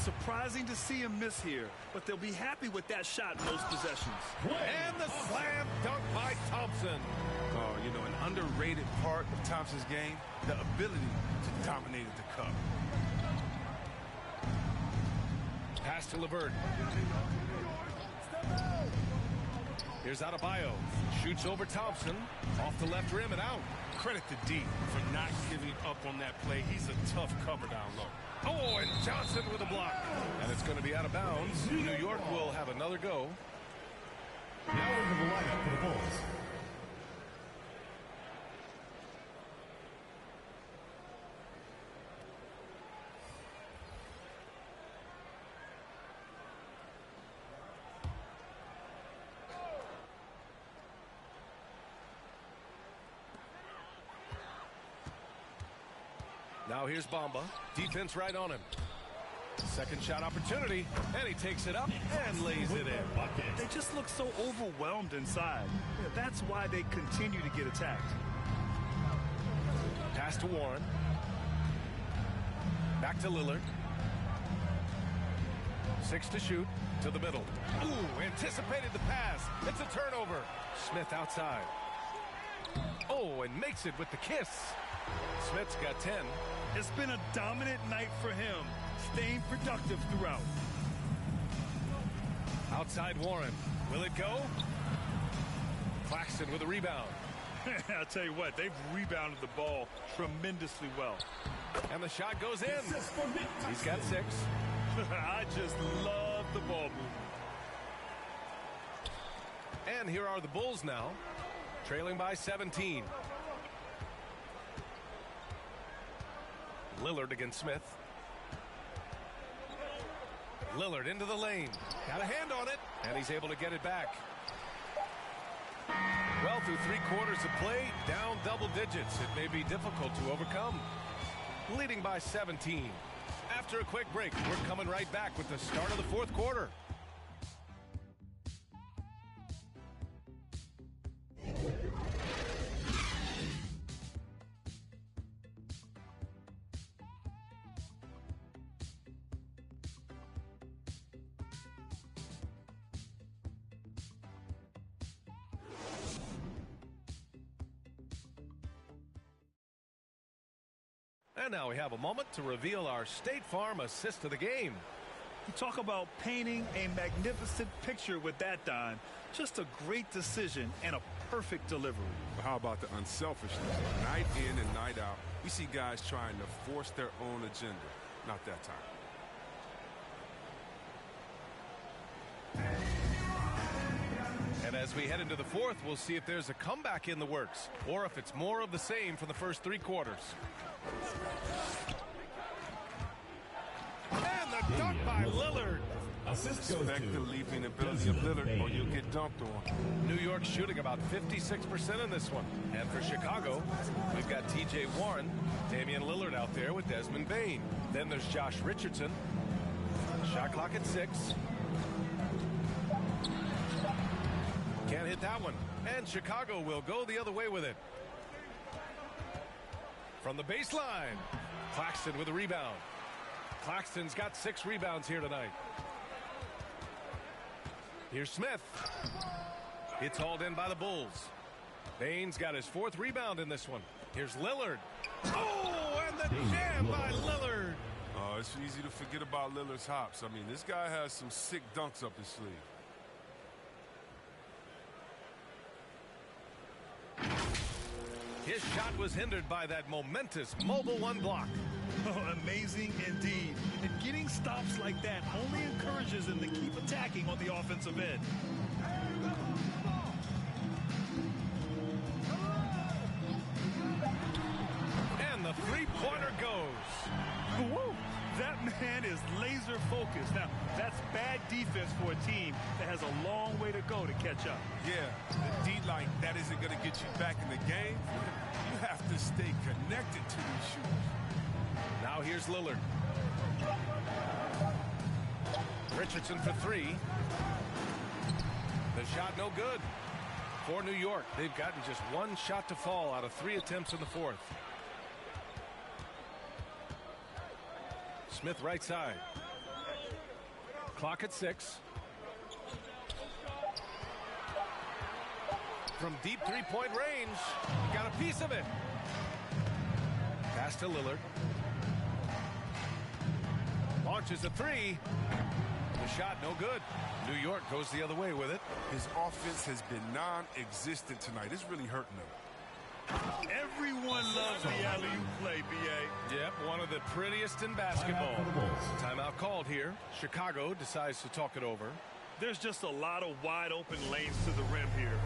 Surprising to see him miss here, but they'll be happy with that shot most possessions. And the slam dunk by Thompson. Oh, you know, an underrated part of Thompson's game, the ability to dominate at the cup. Pass to LeVert. Here's Adebayo. Shoots over Thompson. Off the left rim and out. Credit to D for not giving up on that play. He's a tough cover down low. Oh, and Johnson with a block. And it's going to be out of bounds. New York will have another go. Now into the lineup for the Bulls. Now here's Bamba. Defense right on him. Second shot opportunity, and he takes it up and lays it in. They just look so overwhelmed inside. Yeah, that's why they continue to get attacked. Pass to Warren. Back to Lillard. 6 to shoot. To the middle. Ooh, anticipated the pass. It's a turnover. Smith outside. Oh, and makes it with the kiss. Smith's got 10. It's been a dominant night for him, staying productive throughout. Outside Warren. Will it go? Claxton with a rebound. I'll tell you what, they've rebounded the ball tremendously well. And the shot goes in. He's got 6. I just love the ball movement. And here are the Bulls now, trailing by 17. Lillard against Smith. Lillard into the lane. Got a hand on it, and he's able to get it back. Well, through 3 quarters of play, down double digits. It may be difficult to overcome. Leading by 17. After a quick break, we're coming right back with the start of the 4th quarter. And now we have a moment to reveal our State Farm assist of the game. You talk about painting a magnificent picture with that, Don. Just a great decision and a perfect delivery. But how about the unselfishness? Night in and night out, we see guys trying to force their own agenda. Not that time. And as we head into the 4th, we'll see if there's a comeback in the works or if it's more of the same from the first 3 quarters. And the dunk by Lillard. Respect the leaping ability of Lillard or you'll get dunked on. New York shooting about 56% in this one. And for Chicago, we've got T.J. Warren, Damian Lillard out there with Desmond Bane. Then there's Josh Richardson. Shot clock at 6. Can't hit that one. And Chicago will go the other way with it. From the baseline, Claxton with a rebound. Claxton's got 6 rebounds here tonight. Here's Smith. It's hauled in by the Bulls. Bane's got his 4th rebound in this one. Here's Lillard. Oh, and the jam by Lillard. It's easy to forget about Lillard's hops. I mean, this guy has some sick dunks up his sleeve. His shot was hindered by that momentous mobile one block. Oh, amazing indeed. And getting stops like that only encourages them to keep attacking on the offensive end. And the three-pointer goes. Woo! That man is laser focused. Now, that's bad defense for a team that has a long way to go to catch up. Yeah, the D like that isn't going to get you back in the game. You have to stay connected to these shooters. Now here's Lillard. Richardson for three. The shot no good. For New York, they've gotten just one shot to fall out of 3 attempts in the fourth. Smith right side. Clock at 6. From deep three-point range. Got a piece of it. Pass to Lillard. Launches a three. The shot no good. New York goes the other way with it. His offense has been non-existent tonight. It's really hurting him. Everyone loves the alley-oop play, B.A. Yep, one of the prettiest in basketball. Timeout called here. Chicago decides to talk it over. There's just a lot of wide-open lanes to the rim here.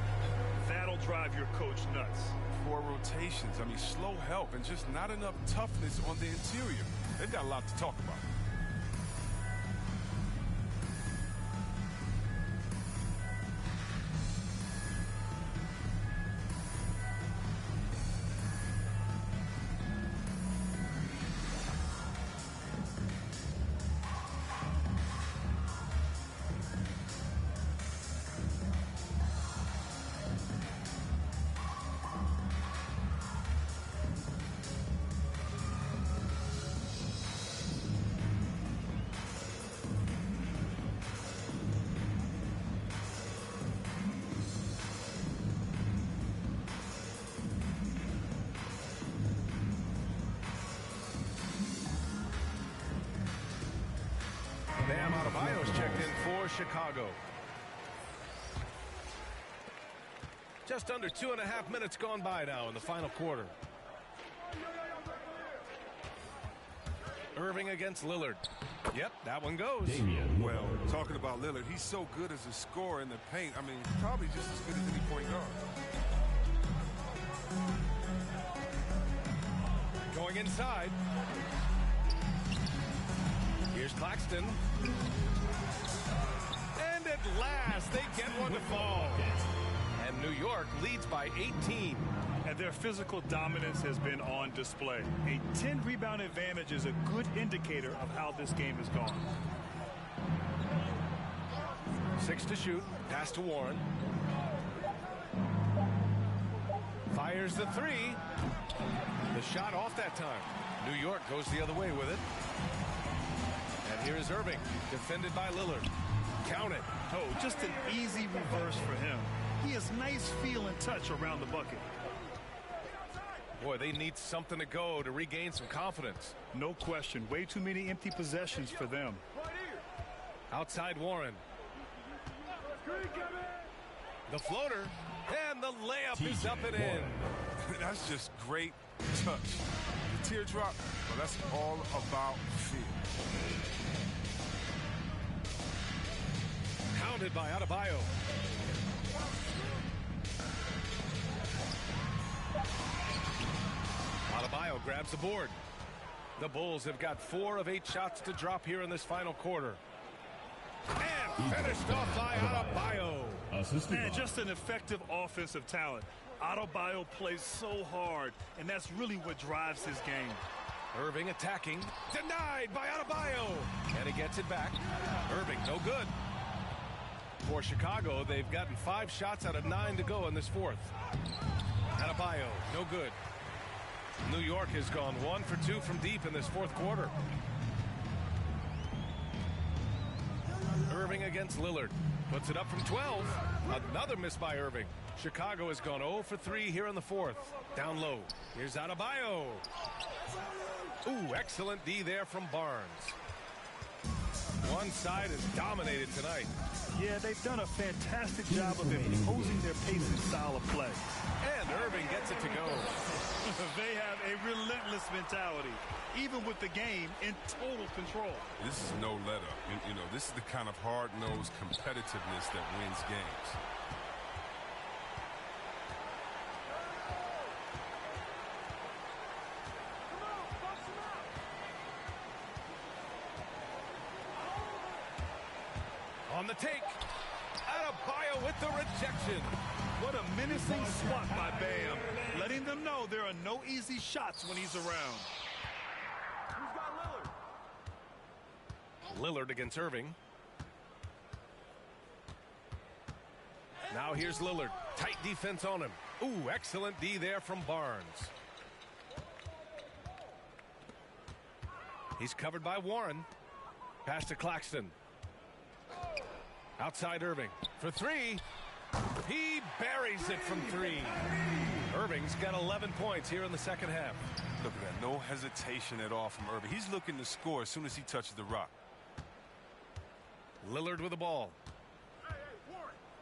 That'll drive your coach nuts. 4 rotations. I mean, slow help and just not enough toughness on the interior. They've got a lot to talk about. Bam Adebayo's checked in for Chicago. Just under 2.5 minutes gone by now in the final quarter. Irving against Lillard. Yep, that one goes. Well, talking about Lillard, he's so good as a scorer in the paint. I mean, probably just as good as any point guard. Going inside. Here's Claxton. And at last, they get one to fall. And New York leads by 18. And their physical dominance has been on display. A 10-rebound advantage is a good indicator of how this game has gone. 6 to shoot. Pass to Warren. Fires the three. The shot off that time. New York goes the other way with it. And here is Irving, defended by Lillard. Count it. Oh, just an easy reverse for him. He has nice feel and touch around the bucket. Boy, they need something to go to regain some confidence. No question. Way too many empty possessions for them. Outside Warren. The floater. And the layup is up and in. That's just great touch. The teardrop, well, that's all about feel. Counted by Adebayo. Adebayo grabs the board. The Bulls have got 4 of 8 shots to drop here in this final quarter. And finished off by Adebayo. Man, just an effective offensive talent. Adebayo plays so hard, and that's really what drives his game. Irving attacking. Denied by Adebayo. And he gets it back. Irving, no good. For Chicago, they've gotten 5 shots out of 9 to go in this fourth. Adebayo, no good. New York has gone 1 for 2 from deep in this fourth quarter. Irving against Lillard. Puts it up from 12. Another miss by Irving. Chicago has gone 0 for 3 here in the fourth. Down low. Here's Adebayo. Ooh, excellent D there from Barnes. One side is dominated tonight. Yeah, they've done a fantastic job of imposing their pace and style of play. And Irving gets it to go. They have a relentless mentality, even with the game in total control. This is no let-up. You know, this is the kind of hard-nosed competitiveness that wins games. On the take. Adebayo with the rejection. What a menacing swat by Bam, letting them know there are no easy shots when he's around. Who's got Lillard? Lillard against Irving. Now here's Lillard. Tight defense on him. Ooh, excellent D there from Barnes. He's covered by Warren. Pass to Claxton. Outside Irving for three. He buries it from three. Irving's got 11 points here in the second half. Look at that. No hesitation at all from Irving. He's looking to score as soon as he touches the rock. Lillard with the ball.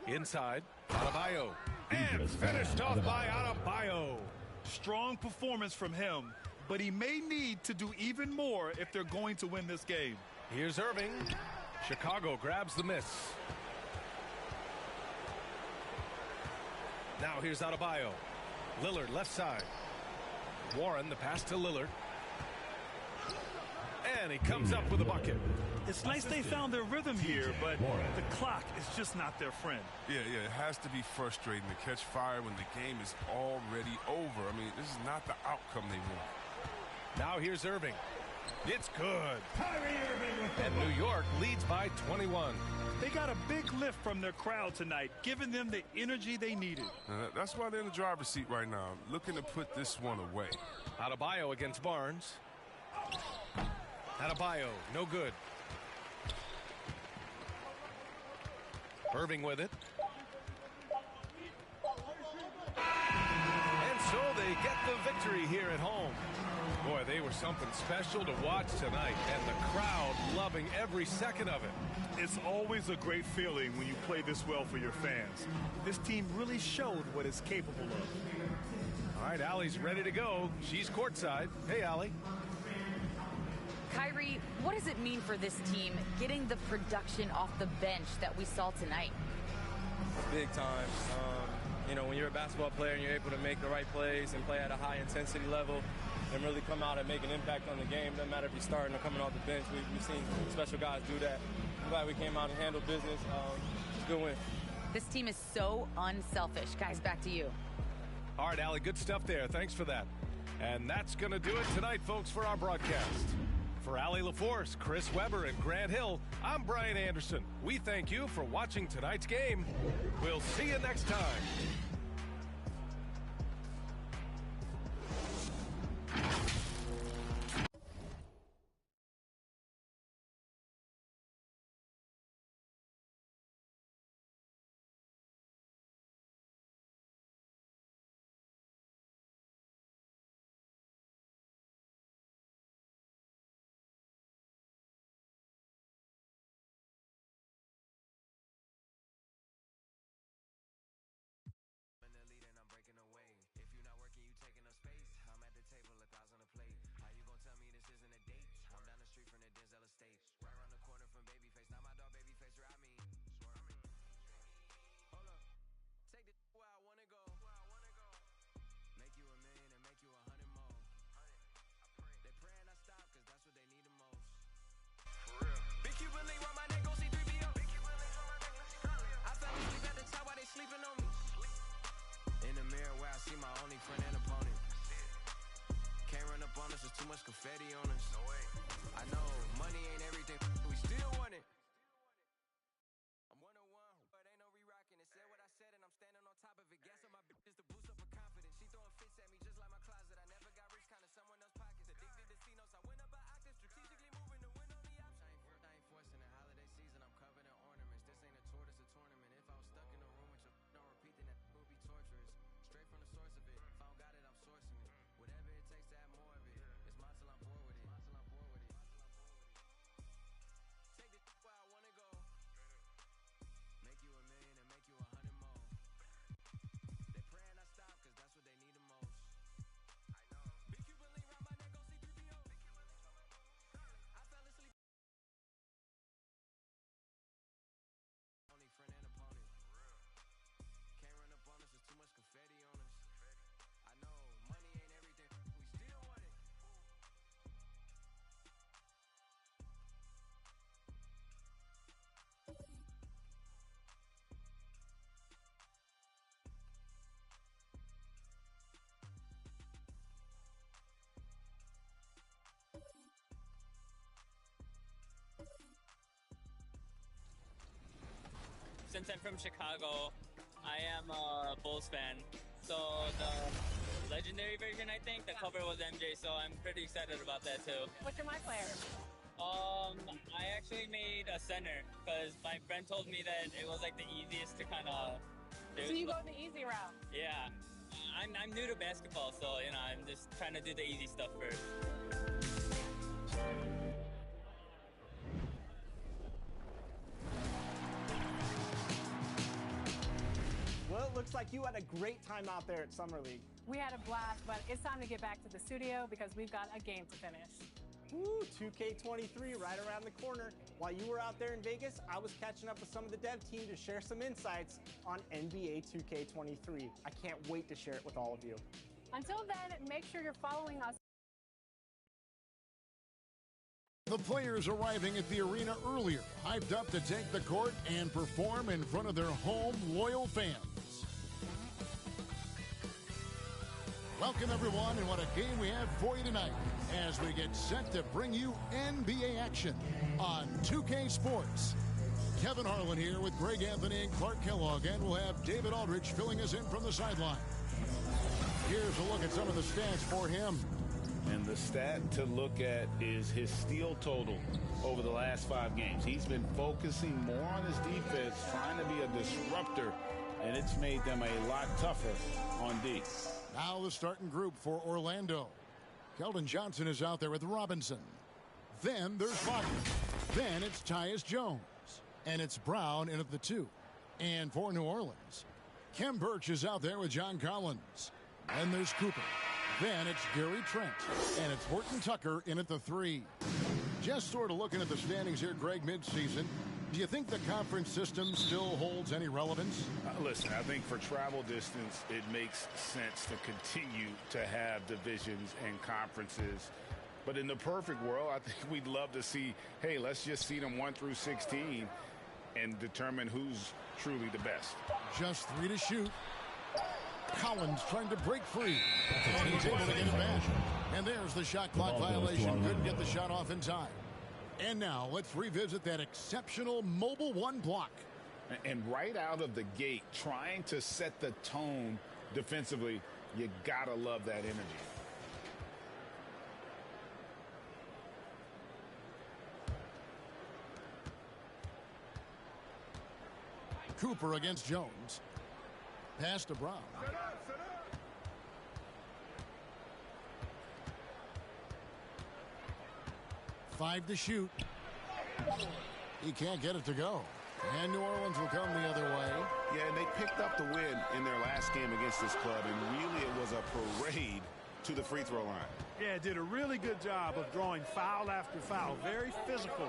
Inside. Adebayo. And finished off by Adebayo. Strong performance from him, but he may need to do even more if they're going to win this game. Here's Irving. Chicago grabs the miss. Now here's Adebayo. Lillard left side. Warren the pass to Lillard. And he comes up with a bucket. It's nice they found their rhythm here, but the clock is just not their friend. Yeah, it has to be frustrating to catch fire when the game is already over. I mean, this is not the outcome they want. Now here's Irving. It's good. And New York leads by 21. They got a big lift from their crowd tonight, giving them the energy they needed. That's why they're in the driver's seat right now, looking to put this one away. Adebayo against Barnes. Adebayo, no good. Irving with it. And so they get the victory here at home. Boy, they were something special to watch tonight, and the crowd loving every second of it. It's always a great feeling when you play this well for your fans. This team really showed what it's capable of. All right, Allie's ready to go. She's courtside. Hey, Allie. Kyrie, what does it mean for this team getting the production off the bench that we saw tonight? Big time. You know, when you're a basketball player and you're able to make the right plays and play at a high intensity level and really come out and make an impact on the game, doesn't matter if you're starting or coming off the bench. We've seen special guys do that. I'm glad we came out and handled business. It's a good win. This team is so unselfish. Guys, back to you. All right, Allie, good stuff there. Thanks for that. And that's going to do it tonight, folks, for our broadcast. For Allie LaForce, Chris Webber, and Grant Hill, I'm Brian Anderson. We thank you for watching tonight's game. We'll see you next time. Sleeping on me. In the mirror where I see my only friend and opponent. Can't run up on us, there's too much confetti on us. No way. I know money ain't everything, we still want it. I'm 101, but ain't no re-rocking it. Said what I said and I'm standing on top of it. Gas on my bitches to boost up her confidence. She throwing fits at me just like my closet. I never got rich, kinda someone else's pockets. Addicted to C-notes, I went up an octave, strategically moving to win on the option. I ain't forcing it, holiday season, I'm covered in ornaments. This ain't a tour, this a tournament. If I was stuck in a room with your don't repeat, then that would be torturous. Straight from the source of it. If I don't got it, I'm sourcing it. Whatever it takes to have more of it. It's mine till I'm bored with it. Take since I'm from Chicago, I am a Bulls fan. So the legendary version, I think, the cover was MJ, so I'm pretty excited about that too. What's your My Player? I actually made a center because my friend told me that it was like the easiest to kind of do. So you go the easy route. Yeah. I'm new to basketball, so, you know, I'm just trying to do the easy stuff first. Well, it looks like you had a great time out there at Summer League. We had a blast, but it's time to get back to the studio because we've got a game to finish. Woo, 2K23 right around the corner. While you were out there in Vegas, I was catching up with some of the dev team to share some insights on NBA 2K23. I can't wait to share it with all of you. Until then, make sure you're following us. The players arriving at the arena earlier, hyped up to take the court and perform in front of their home loyal fans. Welcome, everyone, and what a game we have for you tonight as we get set to bring you NBA action on 2K Sports. Kevin Harlan here with Greg Anthony and Clark Kellogg, and we'll have David Aldrich filling us in from the sideline. Here's a look at some of the stats for him. And the stat to look at is his steal total over the last 5 games. He's been focusing more on his defense, trying to be a disruptor, and it's made them a lot tougher on D. Now the starting group for Orlando. Keldon Johnson is out there with Robinson. Then there's Wagner. Then it's Tyus Jones. And it's Brown in at the 2. And for New Orleans, Kem Birch is out there with John Collins. Then there's Cooper. Then it's Gary Trent. And it's Horton Tucker in at the 3. Just sort of looking at the standings here, Greg, midseason. Do you think the conference system still holds any relevance? Listen, I think for travel distance, it makes sense to continue to have divisions and conferences. But in the perfect world, I think we'd love to see, hey, let's just seed them 1 through 16 and determine who's truly the best. Just 3 to shoot. Collins trying to break free. And he's able to get it back. And there's the shot clock violation. Couldn't get the shot off in time. And now let's revisit that exceptional Mobile 1 block. And right out of the gate, trying to set the tone defensively, you gotta love that energy. Cooper against Jones. Pass to Brown. 5 to shoot. He can't get it to go. And New Orleans will come the other way. Yeah, and they picked up the win in their last game against this club, and really it was a parade to the free throw line. Yeah, it did a really good job of drawing foul after foul. Very physical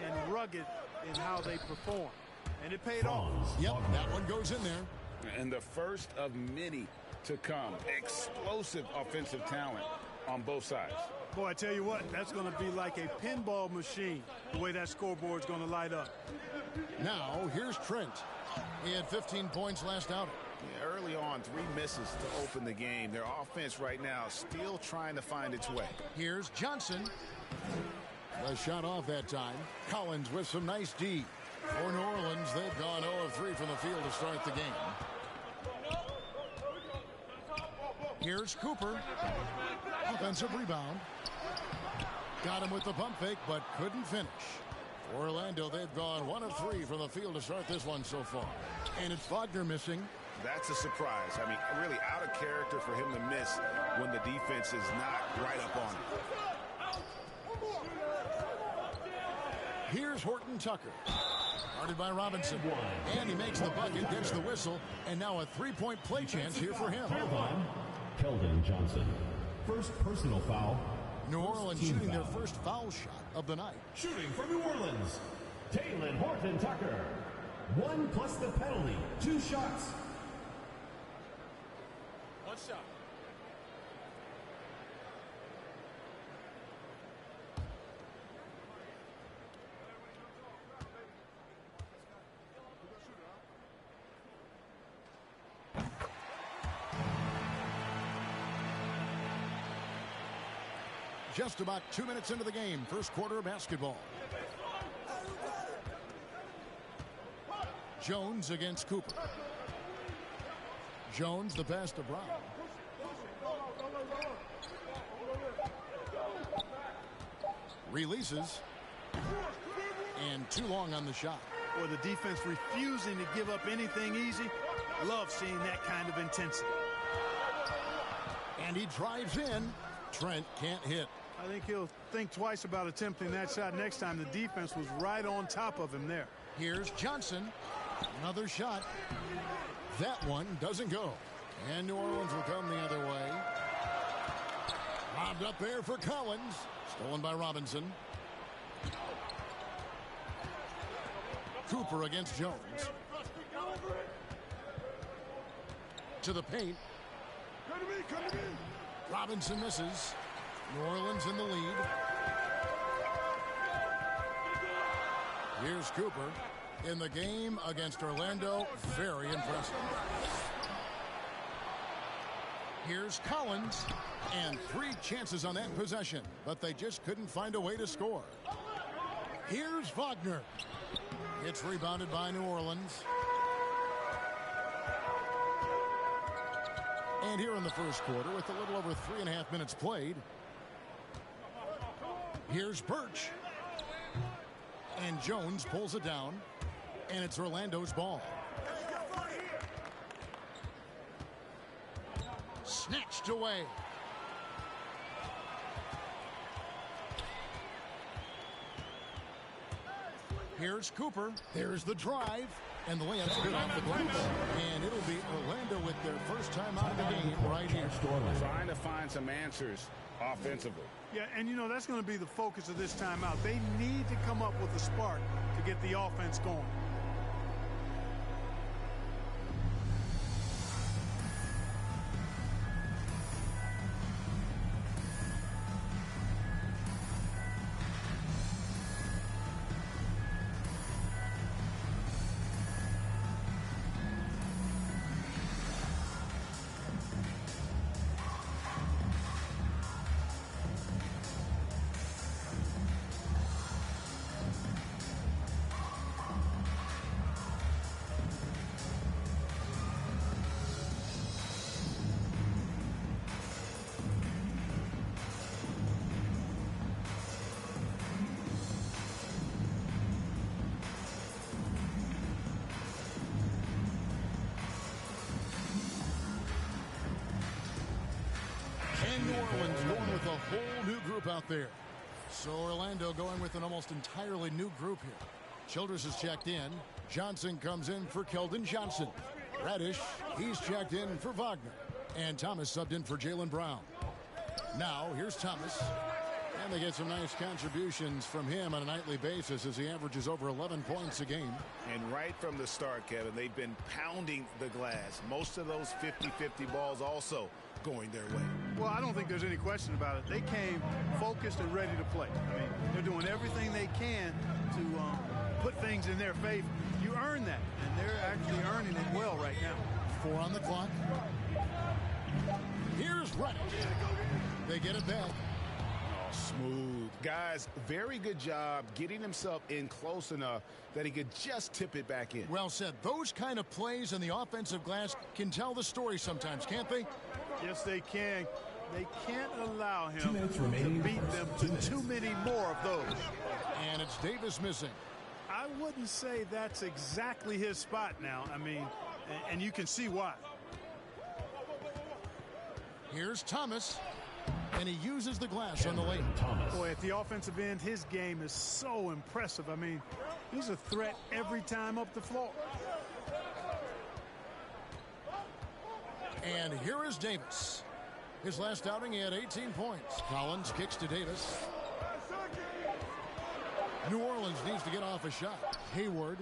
and rugged in how they perform. And it paid off. Yep, that one goes in there. And the first of many to come. Explosive offensive talent on both sides. Boy, I tell you what, that's going to be like a pinball machine, the way that scoreboard's going to light up. Now, here's Trent. He had 15 points last outing. Yeah, early on, 3 misses to open the game. Their offense right now still trying to find its way. Here's Johnson. A shot off that time. Collins with some nice D. For New Orleans, they've gone 0 of 3 from the field to start the game. Here's Cooper. Offensive rebound. Got him with the pump fake, but couldn't finish. For Orlando, they've gone 1 of 3 from the field to start this one so far. And it's Wagner missing. That's a surprise. I mean, really out of character for him to miss when the defense is not right up on him. Here's Horton Tucker. Guarded by Robinson. And he makes the bucket, gets the whistle, and now a 3-point play chance here for him. Keldon Johnson. First personal foul. New Orleans shooting their first foul shot of the night. Shooting for New Orleans, Taylor Horton Tucker. 1 plus the penalty. 2 shots. 1 shot. Just about 2 minutes into the game, first quarter of basketball. Jones against Cooper. Jones, the pass to Brown. Releases. And too long on the shot. Or the defense refusing to give up anything easy. Love seeing that kind of intensity. And he drives in. Trent can't hit. I think he'll think twice about attempting that shot next time. The defense was right on top of him there. Here's Johnson. Another shot. That one doesn't go. And New Orleans will come the other way. Lobbed up there for Collins. Stolen by Robinson. Cooper against Jones. To the paint. Robinson misses. New Orleans in the lead. Here's Cooper in the game against Orlando. Very impressive. Here's Collins. And 3 chances on that possession, but they just couldn't find a way to score. Here's Wagner. It's rebounded by New Orleans. And here in the first quarter, with a little over 3.5 minutes played, here's Birch. And Jones pulls it down, and it's Orlando's ball. Snatched away. Here's Cooper. There's the drive. And the layup's good off the glass. And it'll be Orlando with their first time out of the game right here. Trying to find some answers offensively. Yeah, and you know, that's going to be the focus of this timeout. They need to come up with a spark to get the offense going. New Orleans going with a whole new group out there. So Orlando going with an almost entirely new group here. Childress is checked in. Johnson comes in for Keldon Johnson. Reddish, he's checked in for Wagner. And Thomas subbed in for Jaylen Brown. Now, here's Thomas. And they get some nice contributions from him on a nightly basis as he averages over 11 points a game. And right from the start, Kevin, they've been pounding the glass. Most of those 50-50 balls also going their way. Well, I don't think there's any question about it. They came focused and ready to play. I mean, they're doing everything they can to put things in their favor. You earn that, and they're actually earning it well right now. 4 on the clock. Here's Reddish. They get it back. Smooth. Guys, very good job getting himself in close enough that he could just tip it back in. Well said. Those kind of plays in the offensive glass can tell the story sometimes, can't they? Yes, they can. They can't allow him to beat them to too many more of those. And it's Davis missing. I wouldn't say that's exactly his spot now. I mean, and you can see why. Here's Thomas. And he uses the glass on the lane. Boy, at the offensive end, his game is so impressive. I mean, he's a threat every time up the floor. And here is Davis. His last outing, he had 18 points. Collins kicks to Davis. New Orleans needs to get off a shot. Hayward.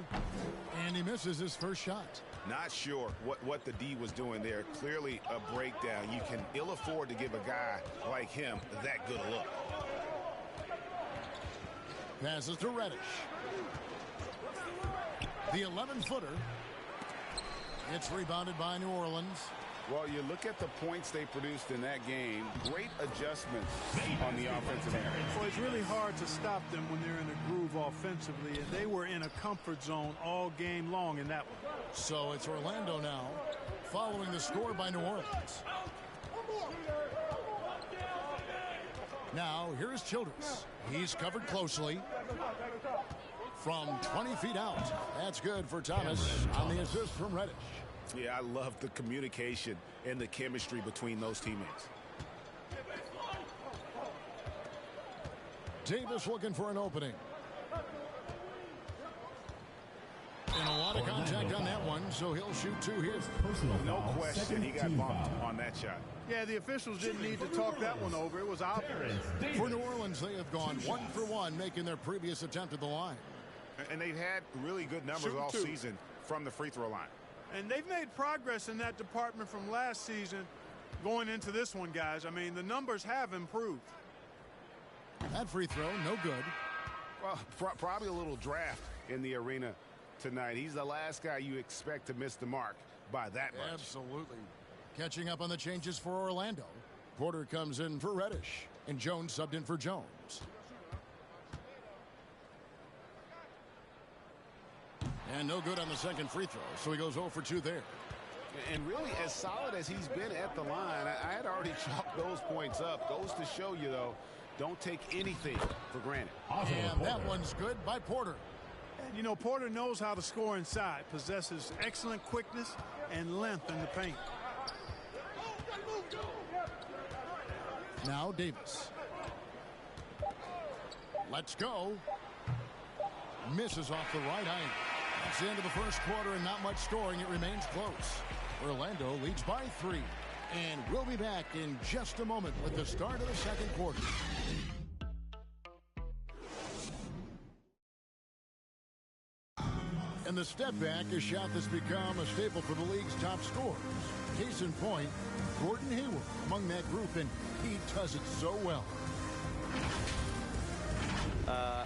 And he misses his first shot. Not sure what the D was doing there. Clearly a breakdown. You can ill afford to give a guy like him that good a look. Passes to Reddish. The 11-footer. It's rebounded by New Orleans. Well, you look at the points they produced in that game. Great adjustments on the offensive end. Well, it's really hard to stop them when they're in a groove offensively, and they were in a comfort zone all game long in that one. So it's Orlando now, following the score by New Orleans. Now, here's Childress. He's covered closely from 20 feet out. That's good for Thomas on the assist from Reddish. Yeah, I love the communication and the chemistry between those teammates. Davis looking for an opening. And a lot of contact on that one, so he'll shoot two here. No question, he got bumped on that shot. Yeah, the officials didn't need to talk that one over. It was obvious. For New Orleans, they have gone 1 for 1, making their previous attempt at the line. And they've had really good numbers all season from the free throw line. And they've made progress in that department from last season going into this one, guys. I mean, the numbers have improved. That free throw, no good. Well, probably a little draft in the arena tonight. He's the last guy you expect to miss the mark by that much. Absolutely. Catching up on the changes for Orlando. Porter comes in for Reddish, and Jones subbed in for Jones. And no good on the second free throw, so he goes 0 for 2 there. And really, as solid as he's been at the line, I had already chalked those points up. Goes to show you, though, don't take anything for granted. And that one's good by Porter. And, you know, Porter knows how to score inside, possesses excellent quickness and length in the paint. Now Davis. Let's go. Misses off the right iron. That's the end of the first quarter and not much scoring. It remains close. Orlando leads by 3. And we'll be back in just a moment with the start of the second quarter. And the step back, a shot that's become a staple for the league's top scorers. Case in point, Gordon Hayward among that group, and he does it so well.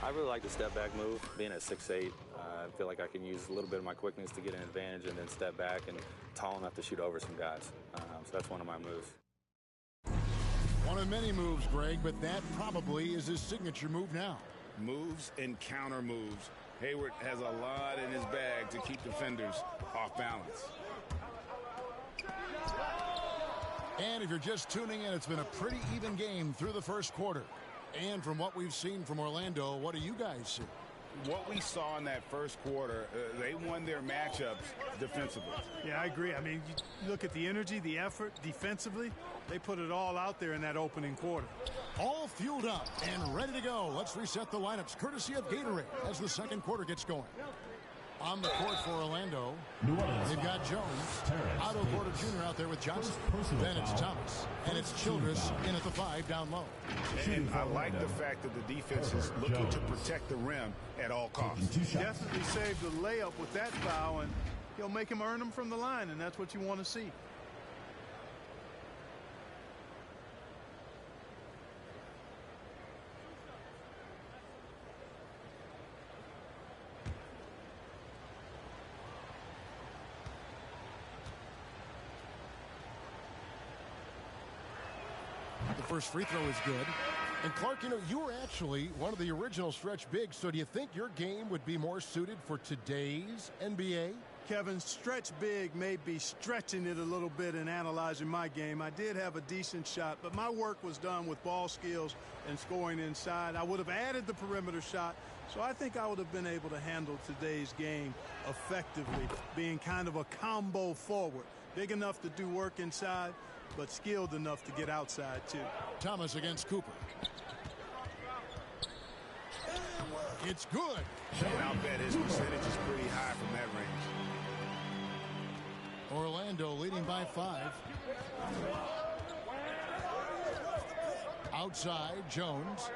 I really like the step back move. Being at 6'8", I feel like I can use a little bit of my quickness to get an advantage and then step back and tall enough to shoot over some guys. So that's one of my moves. One of many moves, Greg, but that probably is his signature move now. Moves and counter moves. Hayward has a lot in his bag to keep defenders off balance. And if you're just tuning in, it's been a pretty even game through the first quarter. And from what we've seen from Orlando, what do you guys see? What we saw in that first quarter, they won their matchups defensively. Yeah, I agree. I mean, you look at the energy, the effort defensively, they put it all out there in that opening quarter. All fueled up and ready to go. Let's reset the lineups courtesy of Gatorade as the second quarter gets going. On the court for Orlando, they've got Jones, Otto Porter Jr. out there with Johnson. Then it's Thomas, and it's Childress in at the 5 down low. And I like the fact that the defense is looking to protect the rim at all costs. Definitely saved the layup with that foul, and he'll make him earn them from the line, and that's what you want to see. First free throw is good. And Clark, you know, you were actually one of the original stretch bigs, so do you think your game would be more suited for today's NBA? Kevin, stretch big may be stretching it a little bit in analyzing my game. I did have a decent shot, but my work was done with ball skills and scoring inside. I would have added the perimeter shot, so I think I would have been able to handle today's game effectively, being kind of a combo forward. Big enough to do work inside, but skilled enough to get outside, too. Thomas against Cooper. It's good. I'll bet his percentage is pretty high from that range. Orlando leading by 5. Outside, Jones.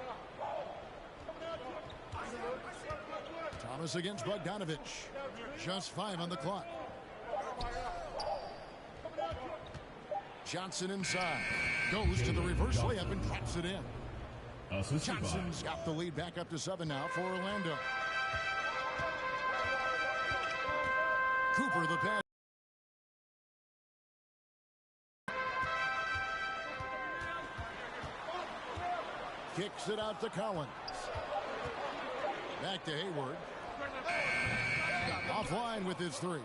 Thomas against Bogdanovich. Just 5 on the clock. Johnson inside. Goes to the reverse layup and drops it in. Johnson's got the lead back up to 7 now for Orlando. Cooper the pass. Kicks it out to Collins. Back to Hayward. Offline with his three.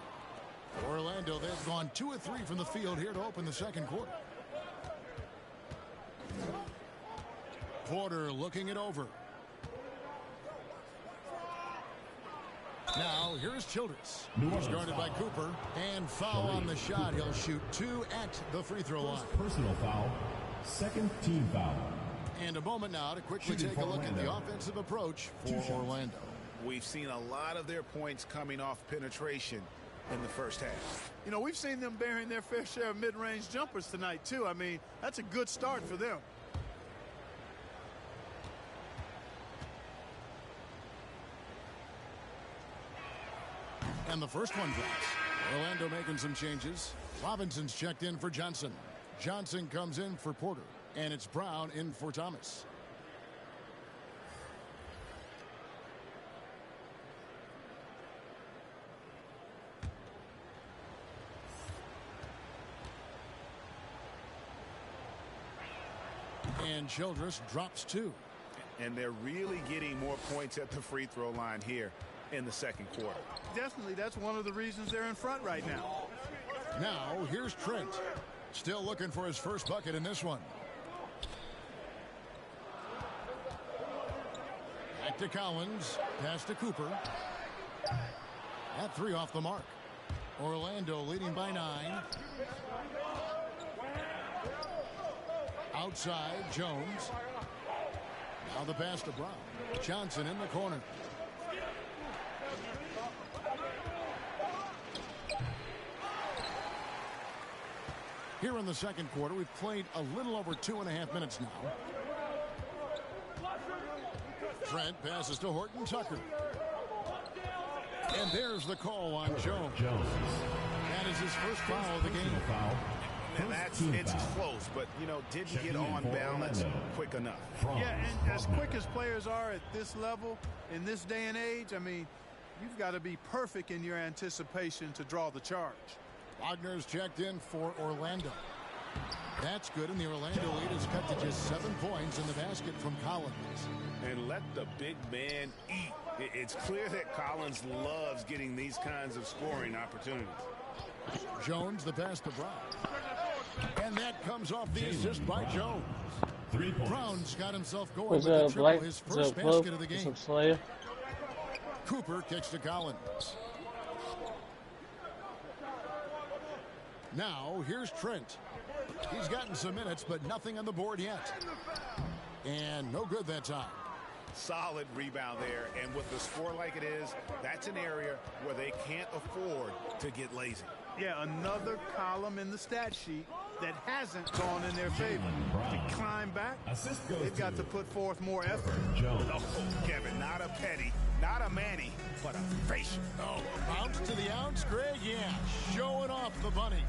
Orlando, they've gone 2 of 3 from the field here to open the second quarter. Porter looking it over. Now, here's Childress. He's guarded by Cooper. And foul on the shot. He'll shoot 2 at the free throw line. Personal foul. Second team foul. And a moment now to quickly take a look at the offensive approach for Orlando. We've seen a lot of their points coming off penetration in the first half. You know, we've seen them bearing their fair share of mid-range jumpers tonight, too. I mean, that's a good start for them. And the first one drops. Orlando making some changes. Robinson's checked in for Johnson. Johnson comes in for Porter. And it's Brown in for Thomas. And Childress drops 2. And they're really getting more points at the free throw line here in the second quarter. Definitely, that's one of the reasons they're in front right now. Now, here's Trent. Still looking for his first bucket in this one. Back to Collins. Pass to Cooper. That 3 off the mark. Orlando leading by 9. Outside, Jones. Now the pass to Brown. Johnson in the corner. Here in the second quarter, we've played a little over 2.5 minutes now. Trent passes to Horton Tucker. And there's the call on Jones. That is his first foul of the game. And it's close, but, you know, didn't get on balance quick enough. Yeah, and as quick as players are at this level, in this day and age, I mean, you've got to be perfect in your anticipation to draw the charge. Wagner's checked in for Orlando. That's good, and the Orlando lead is cut to just 7 points in the basket from Collins. And let the big man eat. It's clear that Collins loves getting these kinds of scoring opportunities. Jones, the pass to Brown. And that comes off the assist by Jones. Brown's got himself going with the triple, his first basket of the game. Cooper kicks to Collins. Now, here's Trent. He's gotten some minutes, but nothing on the board yet. And no good that time. Solid rebound there, and with the score like it is, that's an area where they can't afford to get lazy. Yeah, another column in the stat sheet that hasn't gone in their favor. To climb back, they've got to put forth more effort. Oh, Kevin, not a petty, not a Manny, but a facial. Oh, bounce to the ounce, Greg, yeah, showing off the bunny.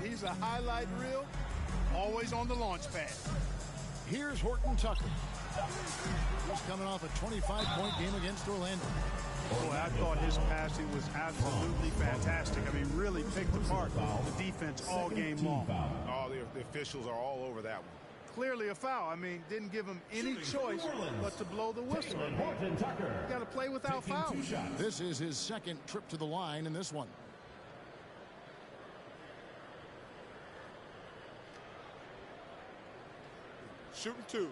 He's a highlight reel, always on the launch pad. Here's Horton Tucker. He's coming off a 25-point game against Orlando. Boy, I thought his passing was absolutely fantastic. I mean, really picked apart the defense all game long. Oh, the officials are all over that one. Clearly a foul. I mean, didn't give him any choice but to blow the whistle. Got to play without fouls. This is his second trip to the line in this one. Shooting 2.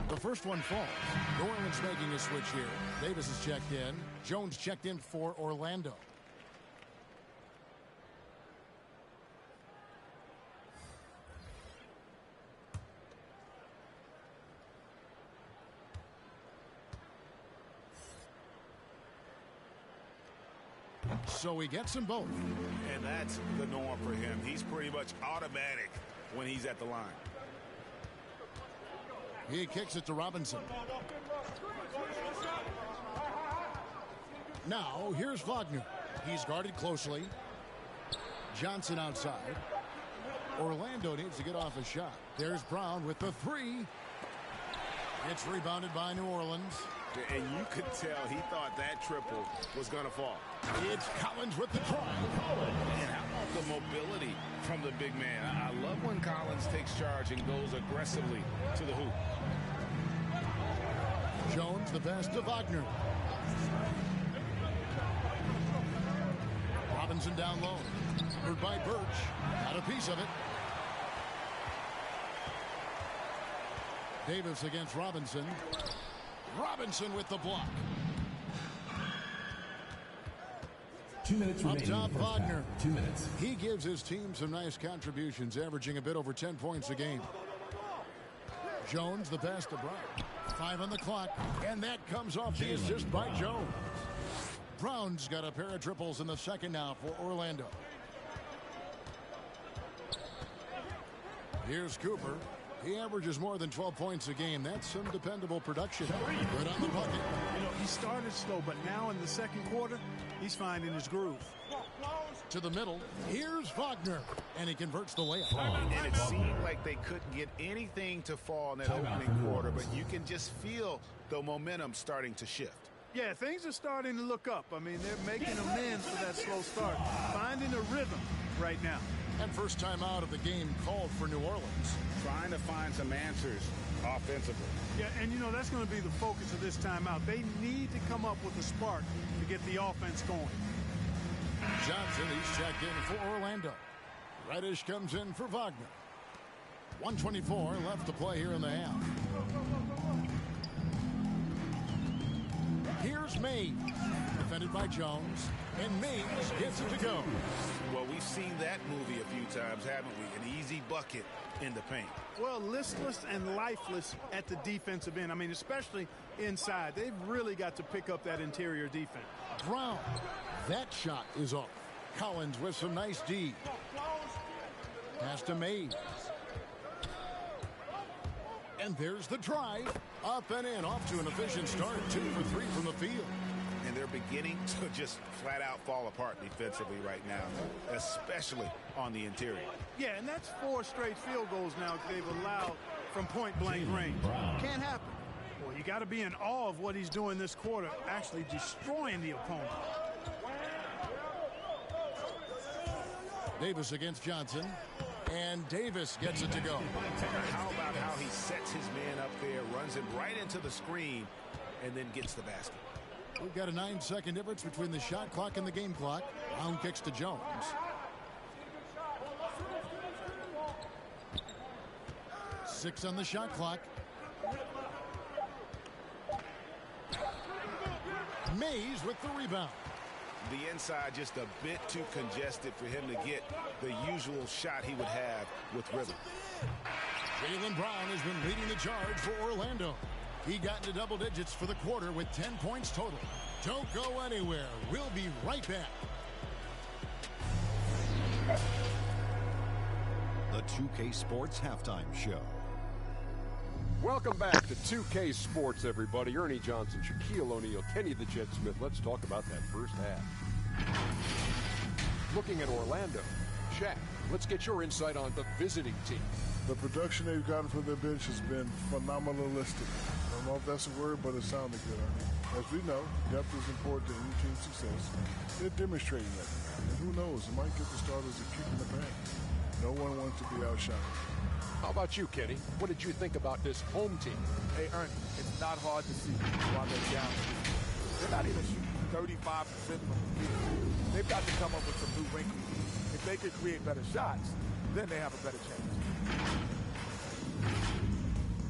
The first one falls. New Orleans making a switch here. Davis is checked in. Jones checked in for Orlando. So he gets them both. And that's the norm for him. He's pretty much automatic when he's at the line. He kicks it to Robinson. Now, here's Wagner. He's guarded closely. Johnson outside. Orlando needs to get off a shot. There's Brown with the 3. It's rebounded by New Orleans. And you could tell he thought that triple was going to fall. It's Collins with the try. Man, how about the mobility from the big man? I love when Collins takes charge and goes aggressively to the hoop. Jones, the pass to Wagner. Robinson down low. Heard by Birch. Got a piece of it. Davis against Robinson. Robinson with the block. 2 minutes remaining. Up top, Wagner. 2 minutes. He gives his team some nice contributions, averaging a bit over 10 points a game. Jones, the pass to Brown. 5 on the clock, and that comes off the assist by Jones. Brown's got a pair of triples in the second now for Orlando. Here's Cooper. He averages more than 12 points a game. That's some dependable production. Good on the bucket. You know, he started slow, but now in the second quarter, he's finding his groove. To the middle. Here's Wagner, and he converts the layup. And it seemed like they couldn't get anything to fall in that opening quarter, but you can just feel the momentum starting to shift. Yeah, things are starting to look up. I mean, they're making amends for that slow start, finding a rhythm right now. And first time out of the game called for New Orleans. Trying to find some answers offensively. Yeah, and you know, that's going to be the focus of this timeout. They need to come up with a spark to get the offense going. Johnson, he's checked in for Orlando. Reddish comes in for Wagner. 1:24 left to play here in the half. Here's Mays. Defended by Jones. And Mays gets it to go. Well, we've seen that movie a few times, haven't we? An easy bucket in the paint. Well, listless and lifeless at the defensive end. I mean, especially inside. They've really got to pick up that interior defense. Brown. That shot is off. Collins with some nice D. Pass to Mays. And there's the drive. Up and in. Off to an efficient start. 2 for 3 from the field. And they're beginning to just flat out fall apart defensively right now, especially on the interior. Yeah, and that's 4 straight field goals now they've allowed from point-blank range. Can't happen. Well, you got to be in awe of what he's doing this quarter, actually destroying the opponent. Davis against Johnson. And Davis gets it to go. How about how he sets his man up there, runs him right into the screen, and then gets the basket. We've got a 9-second difference between the shot clock and the game clock. Brown kicks to Jones. Six on the shot clock. Mays with the rebound. The inside just a bit too congested for him to get the usual shot he would have with rhythm. Jaylen Brown has been leading the charge for Orlando. He got into double digits for the quarter with 10 points total. Don't go anywhere. We'll be right back. The 2K Sports Halftime Show. Welcome back to 2K Sports, everybody. Ernie Johnson, Shaquille O'Neal, Kenny the Jet Smith. Let's talk about that first half. Looking at Orlando. Shaq, let's get your insight on the visiting team. The production they've gotten from their bench has been phenomenalistic. I don't know if that's a word, but it sounded good, Ernie. As we know, depth is important to any team's success. They're demonstrating that. And who knows, it might get the starters a kick in the pants. No one wants to be outshot. How about you, Kenny? What did you think about this home team? Hey, Ernie, it's not hard to see while they're down. They're not even shooting 35% from the field. They've got to come up with some new wrinkles. If they could create better shots, then they have a better chance.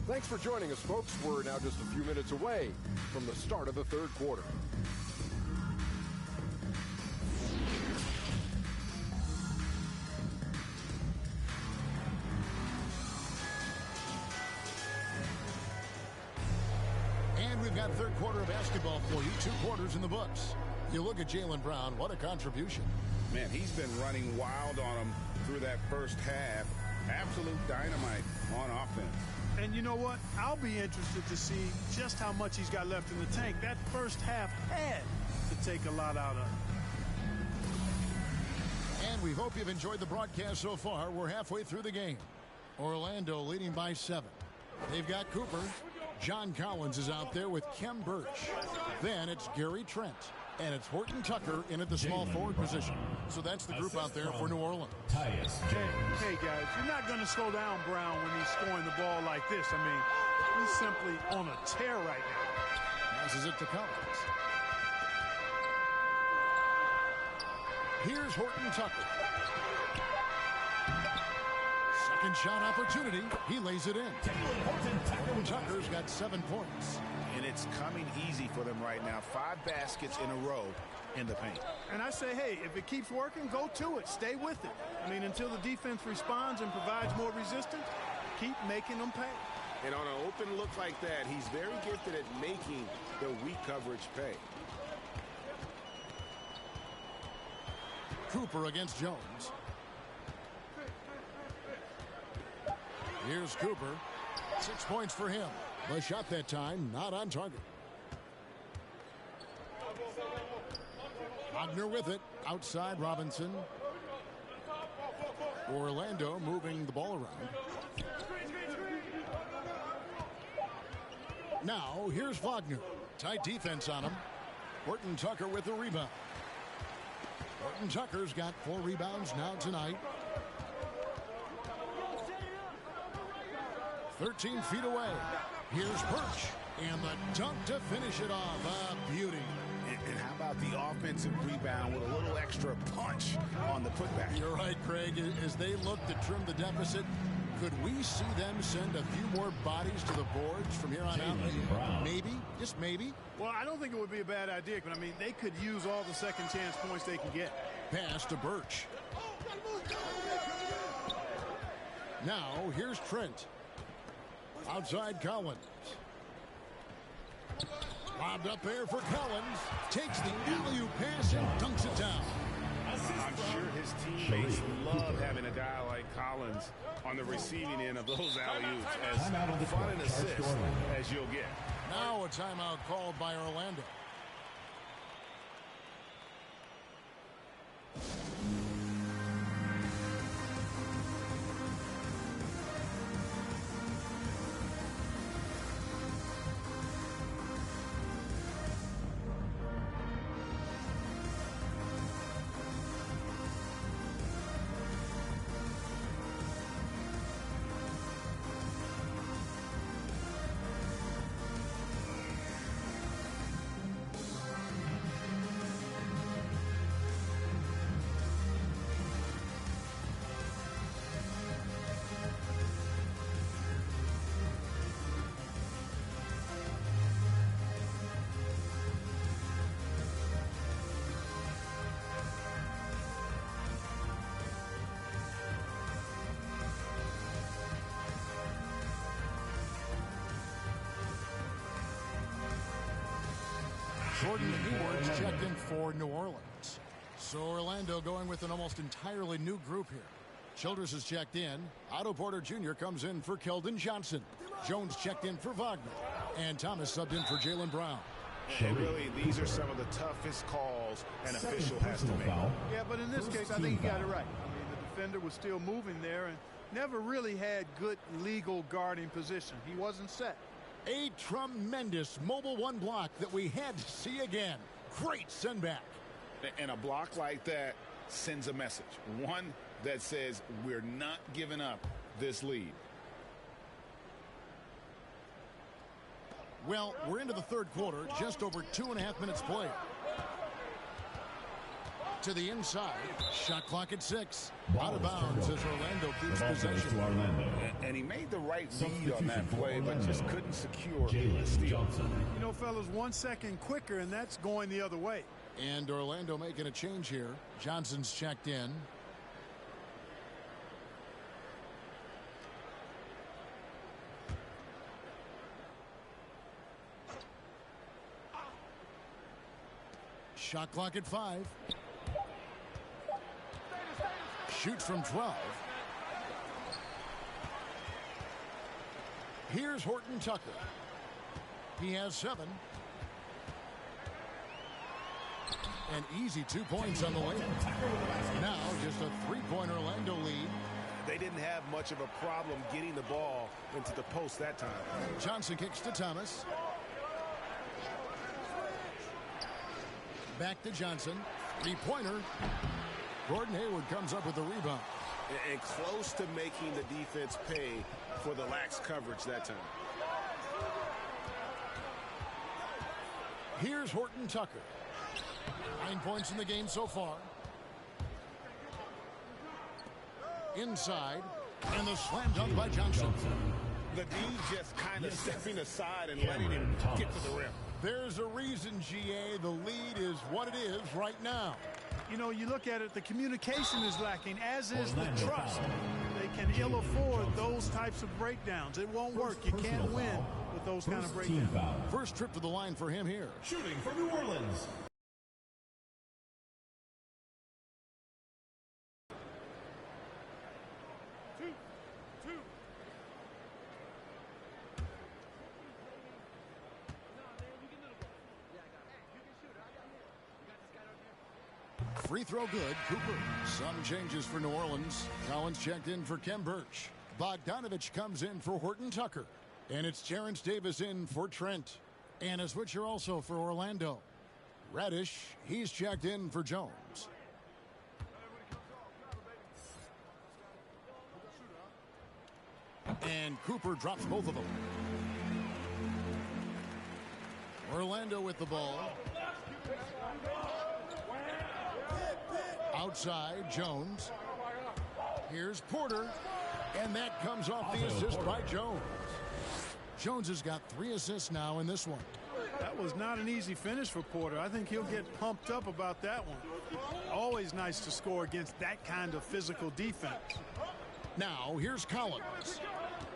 Thanks for joining us, folks. We're now just a few minutes away from the start of the third quarter. And we've got third quarter of basketball for you. 2 quarters in the books. You look at Jaylen Brown, what a contribution. Man, he's been running wild on him through that first half. Absolute dynamite on offense. And you know what? I'll be interested to see just how much he's got left in the tank. That first half had to take a lot out of him. And we hope you've enjoyed the broadcast so far. We're halfway through the game. Orlando leading by 7. They've got Cooper. John Collins is out there with Kem Birch. Then it's Gary Trent. And it's Horton Tucker in at the small forward position. So that's the group out there for New Orleans. Hey, guys, you're not going to slow down Brown when he's scoring the ball like this. I mean, he's simply on a tear right now. Passes it to Collins. Here's Horton Tucker. Second shot opportunity. He lays it in. Horton Tucker's got 7 points. And it's coming easy for them right now. 5 baskets in a row in the paint. And I say, hey, if it keeps working, go to it. Stay with it. I mean, until the defense responds and provides more resistance, keep making them pay. And on an open look like that, he's very gifted at making the weak coverage pay. Cooper against Jones. Here's Cooper. 6 points for him. The shot that time, not on target. Wagner with it. Outside Robinson. Orlando moving the ball around. Now, here's Wagner. Tight defense on him. Horton Tucker with the rebound. Horton Tucker's got 4 rebounds now tonight. 13 feet away. Here's Birch. And the dunk to finish it off. A beauty. And how about the offensive rebound with a little extra punch on the putback? You're right, Craig. As they look to trim the deficit, could we see them send a few more bodies to the boards from here on out? Maybe. Just maybe. Well, I don't think it would be a bad idea, but I mean, they could use all the second chance points they can get. Pass to Birch. Now, here's Trent. Outside Collins. Lobbed up there for Collins. Takes the alley-oop pass and dunks it down. I'm sure his teammates love having a guy like Collins on the receiving end of those alley-oops. As fun an assist as you'll get. Now a timeout called by Orlando. Jordan Hayward's checked in for New Orleans. So Orlando going with an almost entirely new group here. Childress is checked in. Otto Porter Jr. comes in for Keldon Johnson. Jones checked in for Wagner. And Thomas subbed in for Jaylen Brown. And really, these are some of the toughest calls an official has to make. Yeah, but in this case, I think he got it right. I mean, the defender was still moving there and never really had good legal guarding position. He wasn't set. A tremendous mobile one block that we had to see again. Great send back. And a block like that sends a message. One that says we're not giving up this lead. Well, we're into the third quarter, just over 2.5 minutes played. To the inside, shot clock at 6. Out of bounds as Orlando keeps possession. And he made the right read on that play, but just couldn't secure the steal. You know, fellas, 1 second quicker, and that's going the other way. And Orlando making a change here. Johnson's checked in. Shot clock at 5. Shoots from 12. Here's Horton Tucker. He has 7. An easy 2 points on the way. Now just a 3-point Orlando lead. they didn't have much of a problem getting the ball into the post that time. Johnson kicks to Thomas. Back to Johnson. Three-pointer. Gordon Hayward comes up with the rebound. And close to making the defense pay for the lax coverage that time. Here's Horton Tucker. 9 points in the game so far. Inside. And the slam dunk by Johnson. The D just kind of stepping aside and letting him get to the rim. There's a reason, GA, the lead is what it is right now. You know, you look at it, the communication is lacking, as is the trust. They can ill afford those types of breakdowns. It won't work. You can't win with those kind of breakdowns. First trip to the line for him here. Shooting for New Orleans. Free throw good. Cooper. Some changes for New Orleans. Collins checked in for Kem Birch. Bogdanovich comes in for Horton Tucker. And it's Terrence Davis in for Trent. And a switcher also for Orlando. Reddish, he's checked in for Jones. And Cooper drops both of them. Orlando with the ball. Outside, Jones. Here's Porter. And that comes off the assist by Jones. Jones has got 3 assists now in this one. That was not an easy finish for Porter. I think he'll get pumped up about that one. Always nice to score against that kind of physical defense. Now, here's Collins.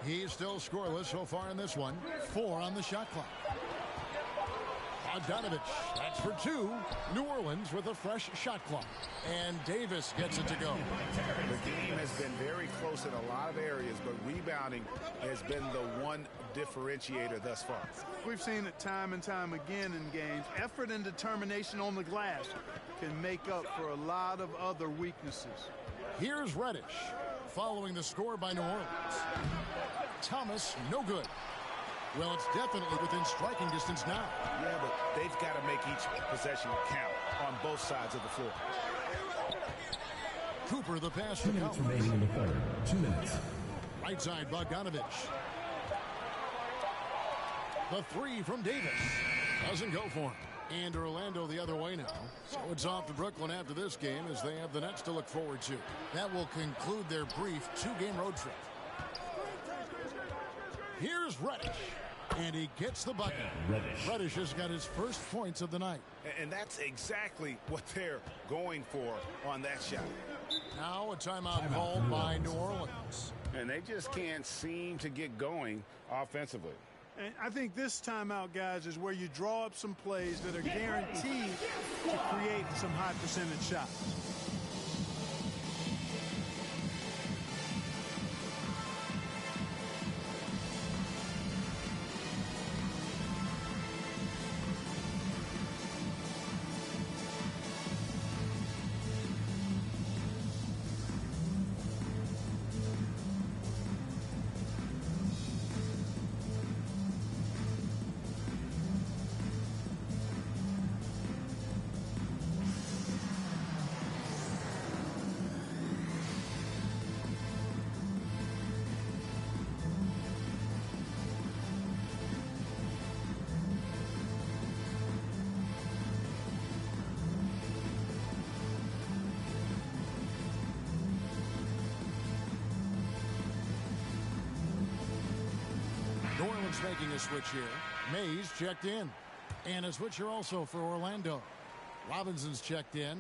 He's still scoreless so far in this one. 4 on the shot clock. Bogdanovich, that's for 2. New Orleans with a fresh shot clock. And Davis gets it to go. The game has been very close in a lot of areas, but rebounding has been the one differentiator thus far. We've seen it time and time again in games. Effort and determination on the glass can make up for a lot of other weaknesses. Here's Reddish, following the score by New Orleans. Thomas, no good. Well, it's definitely within striking distance now. Yeah, but they've got to make each possession count on both sides of the floor. Cooper, the pass 2 minutes remaining in the third. 2 minutes. Right side, Bogdanovich. The 3 from Davis. Doesn't go for him. And Orlando the other way now. So it's off to Brooklyn after this game as they have the Nets to look forward to. That will conclude their brief 2-game road trip. Here's Reddish. And he gets the bucket. Reddish has got his first points of the night. And that's exactly what they're going for on that shot. Now a timeout called by New Orleans. And they just can't seem to get going offensively. And I think this timeout, guys, is where you draw up some plays that are guaranteed to create some high percentage shots. Making a switch here. Mays checked in. And a switcher also for Orlando. Robinson's checked in.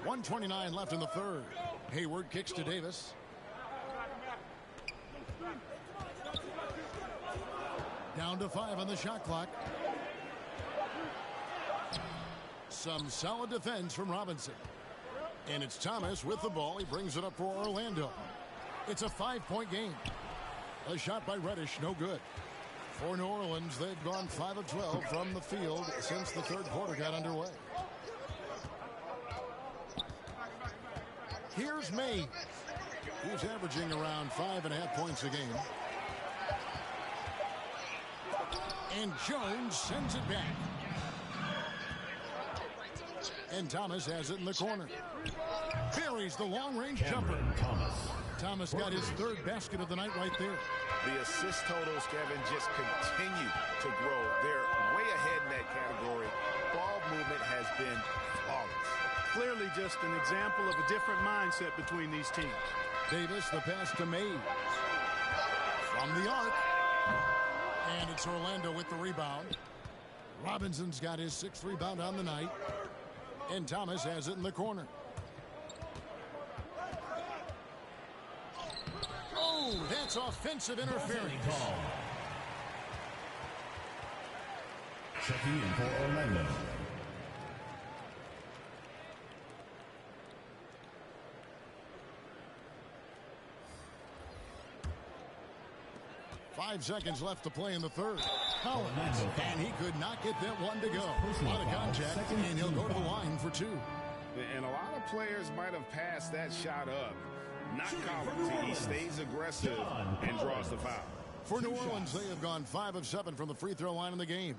1:29 left in the third. Hayward kicks to Davis. Down to 5 on the shot clock. Some solid defense from Robinson. And it's Thomas with the ball. He brings it up for Orlando. It's a 5-point game. A shot by Reddish, no good. For New Orleans, they've gone 5 of 12 from the field since the third quarter got underway. Here's May. He's averaging around 5.5 points a game. And Jones sends it back. And Thomas has it in the corner. Buries the long-range jumper. Thomas got his third basket of the night right there. The assist totals, Kevin, just continue to grow. They're way ahead in that category. Ball movement has been flawless. Clearly just an example of a different mindset between these teams. Davis, the pass to May. From the arc. And it's Orlando with the rebound. Robinson's got his 6th rebound on the night. And Thomas has it in the corner. Oh, that's offensive interference. Checking in for Orlando. Five seconds left to play in the third. Collins, and he could not get that one to go. A lot of contact, and he'll go to the line for 2. And a lot of players might have passed that shot up. Not Collins. He stays aggressive and draws the foul. For New Orleans, they have gone 5 of 7 from the free throw line in the game.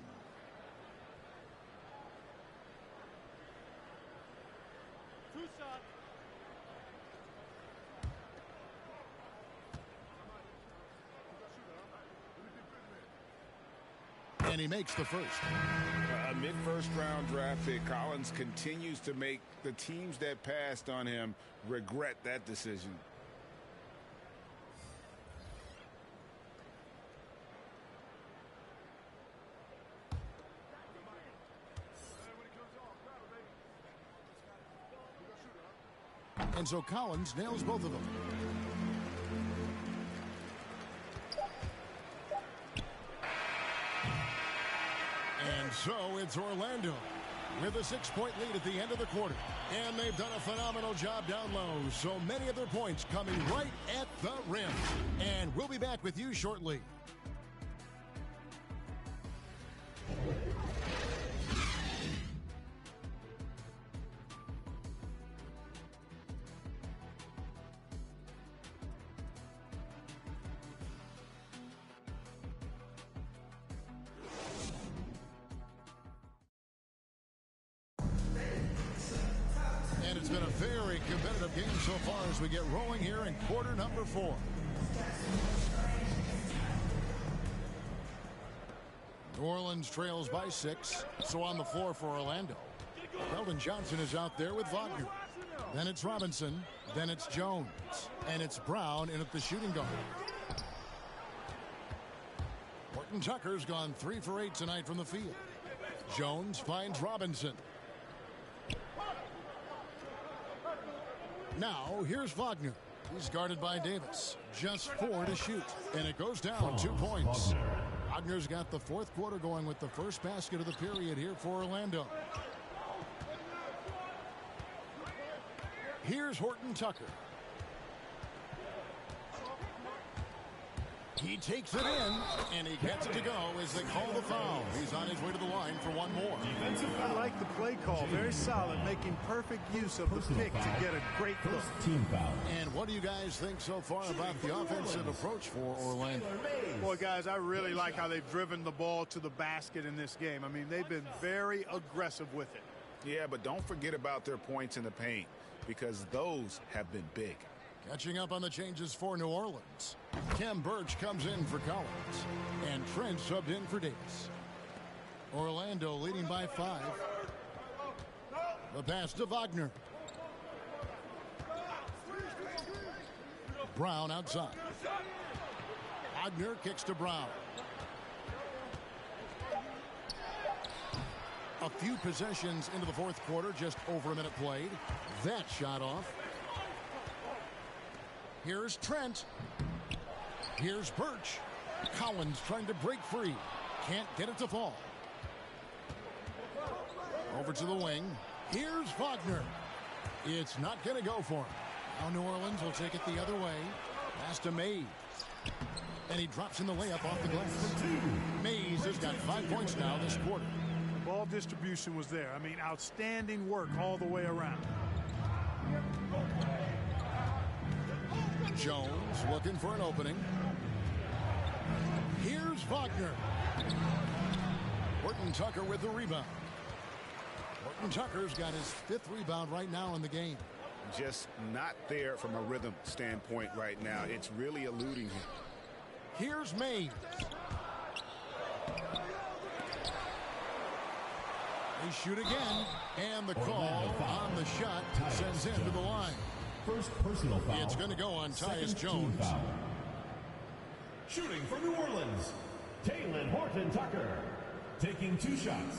And he makes the first. A mid-first round draft pick, Collins continues to make the teams that passed on him regret that decision. And so Collins nails both of them. And so it's Orlando with a 6-point lead at the end of the quarter. And they've done a phenomenal job down low. So many of their points coming right at the rim. And we'll be back with you shortly. And it's been a very competitive game so far as we get rolling here in quarter number 4. New Orleans trails by 6. So on the floor for Orlando. Keldon Johnson is out there with Wagner. Then it's Robinson. Then it's Jones. And it's Brown in at the shooting guard. Horton Tucker's gone 3 for 8 tonight from the field. Jones finds Robinson. Now, here's Wagner. He's guarded by Davis. Just 4 to shoot. And it goes down 2 points. Wagner's got the 4th quarter going with the first basket of the period here for Orlando. Here's Horton Tucker. He takes it in, and he gets it to go as they call the foul. He's on his way to the line for one more. I like the play call. Very solid, making perfect use of the pick to get a great look. Team foul. And what do you guys think so far about the offensive approach for Orlando? Boy, guys, I really like how they've driven the ball to the basket in this game. I mean, they've been very aggressive with it. Yeah, but don't forget about their points in the paint, because those have been big. Catching up on the changes for New Orleans. Kem Birch comes in for Collins. And Trent subbed in for Davis. Orlando leading by 5. The pass to Wagner. Brown outside. Wagner kicks to Brown. A few possessions into the 4th quarter, just over a minute played. That shot off. Here's Trent. Here's Birch. Collins trying to break free. Can't get it to fall. Over to the wing. Here's Wagner. It's not going to go for him. Now New Orleans will take it the other way. Pass to Mays. And he drops in the layup off the glass. Mays has got 5 points now this quarter. Ball distribution was there. I mean, outstanding work all the way around. Jones looking for an opening. Here's Wagner. Horton Tucker with the rebound. Horton Tucker's got his 5th rebound right now in the game. Just not there from a rhythm standpoint right now. It's really eluding him. Here's Mays. They shoot again, and the call on the shot sends him to the line. First personal foul. It's going to go on Tyus Jones. Shooting for New Orleans, Talen Horton Tucker, taking 2 shots.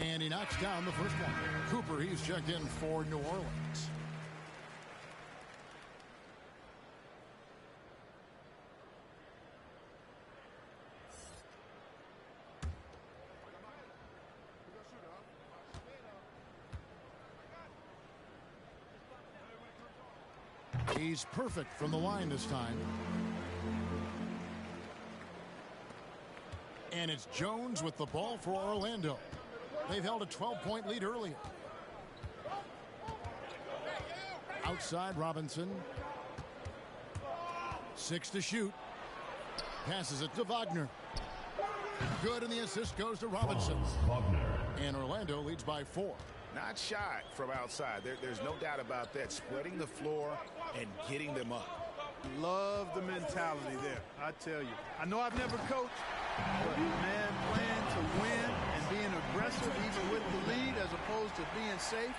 And he knocks down the first one. Cooper, he's checked in for New Orleans. He's perfect from the line this time. And it's Jones with the ball for Orlando. They've held a 12-point lead earlier. Outside Robinson. 6 to shoot. Passes it to Wagner. Good, and the assist goes to Robinson. And Orlando leads by 4. Not shy from outside. There's no doubt about that. Spreading the floor and getting them up. Love the mentality there, I tell you. I know I've never coached, but man, playing to win and being aggressive even with the lead as opposed to being safe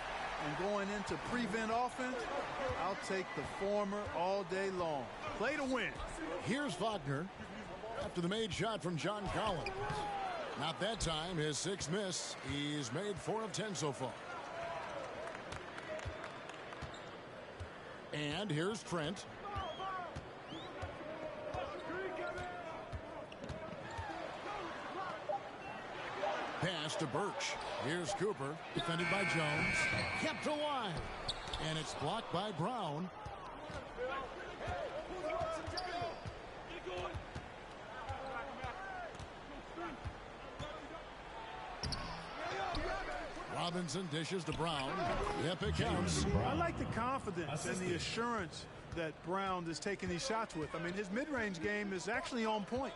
and going into prevent offense, I'll take the former all day long. Play to win. Here's Wagner after the made shot from John Collins. Not that time. His 6th miss. He's made 4 of 10 so far. And here's Trent. Pass to Birch. Here's Cooper, defended by Jones. Kept alive. And it's blocked by Brown. Robinson dishes to Brown. Yep, it counts. I like the confidence and the assurance that Brown is taking these shots with. I mean, his mid-range game is actually on point.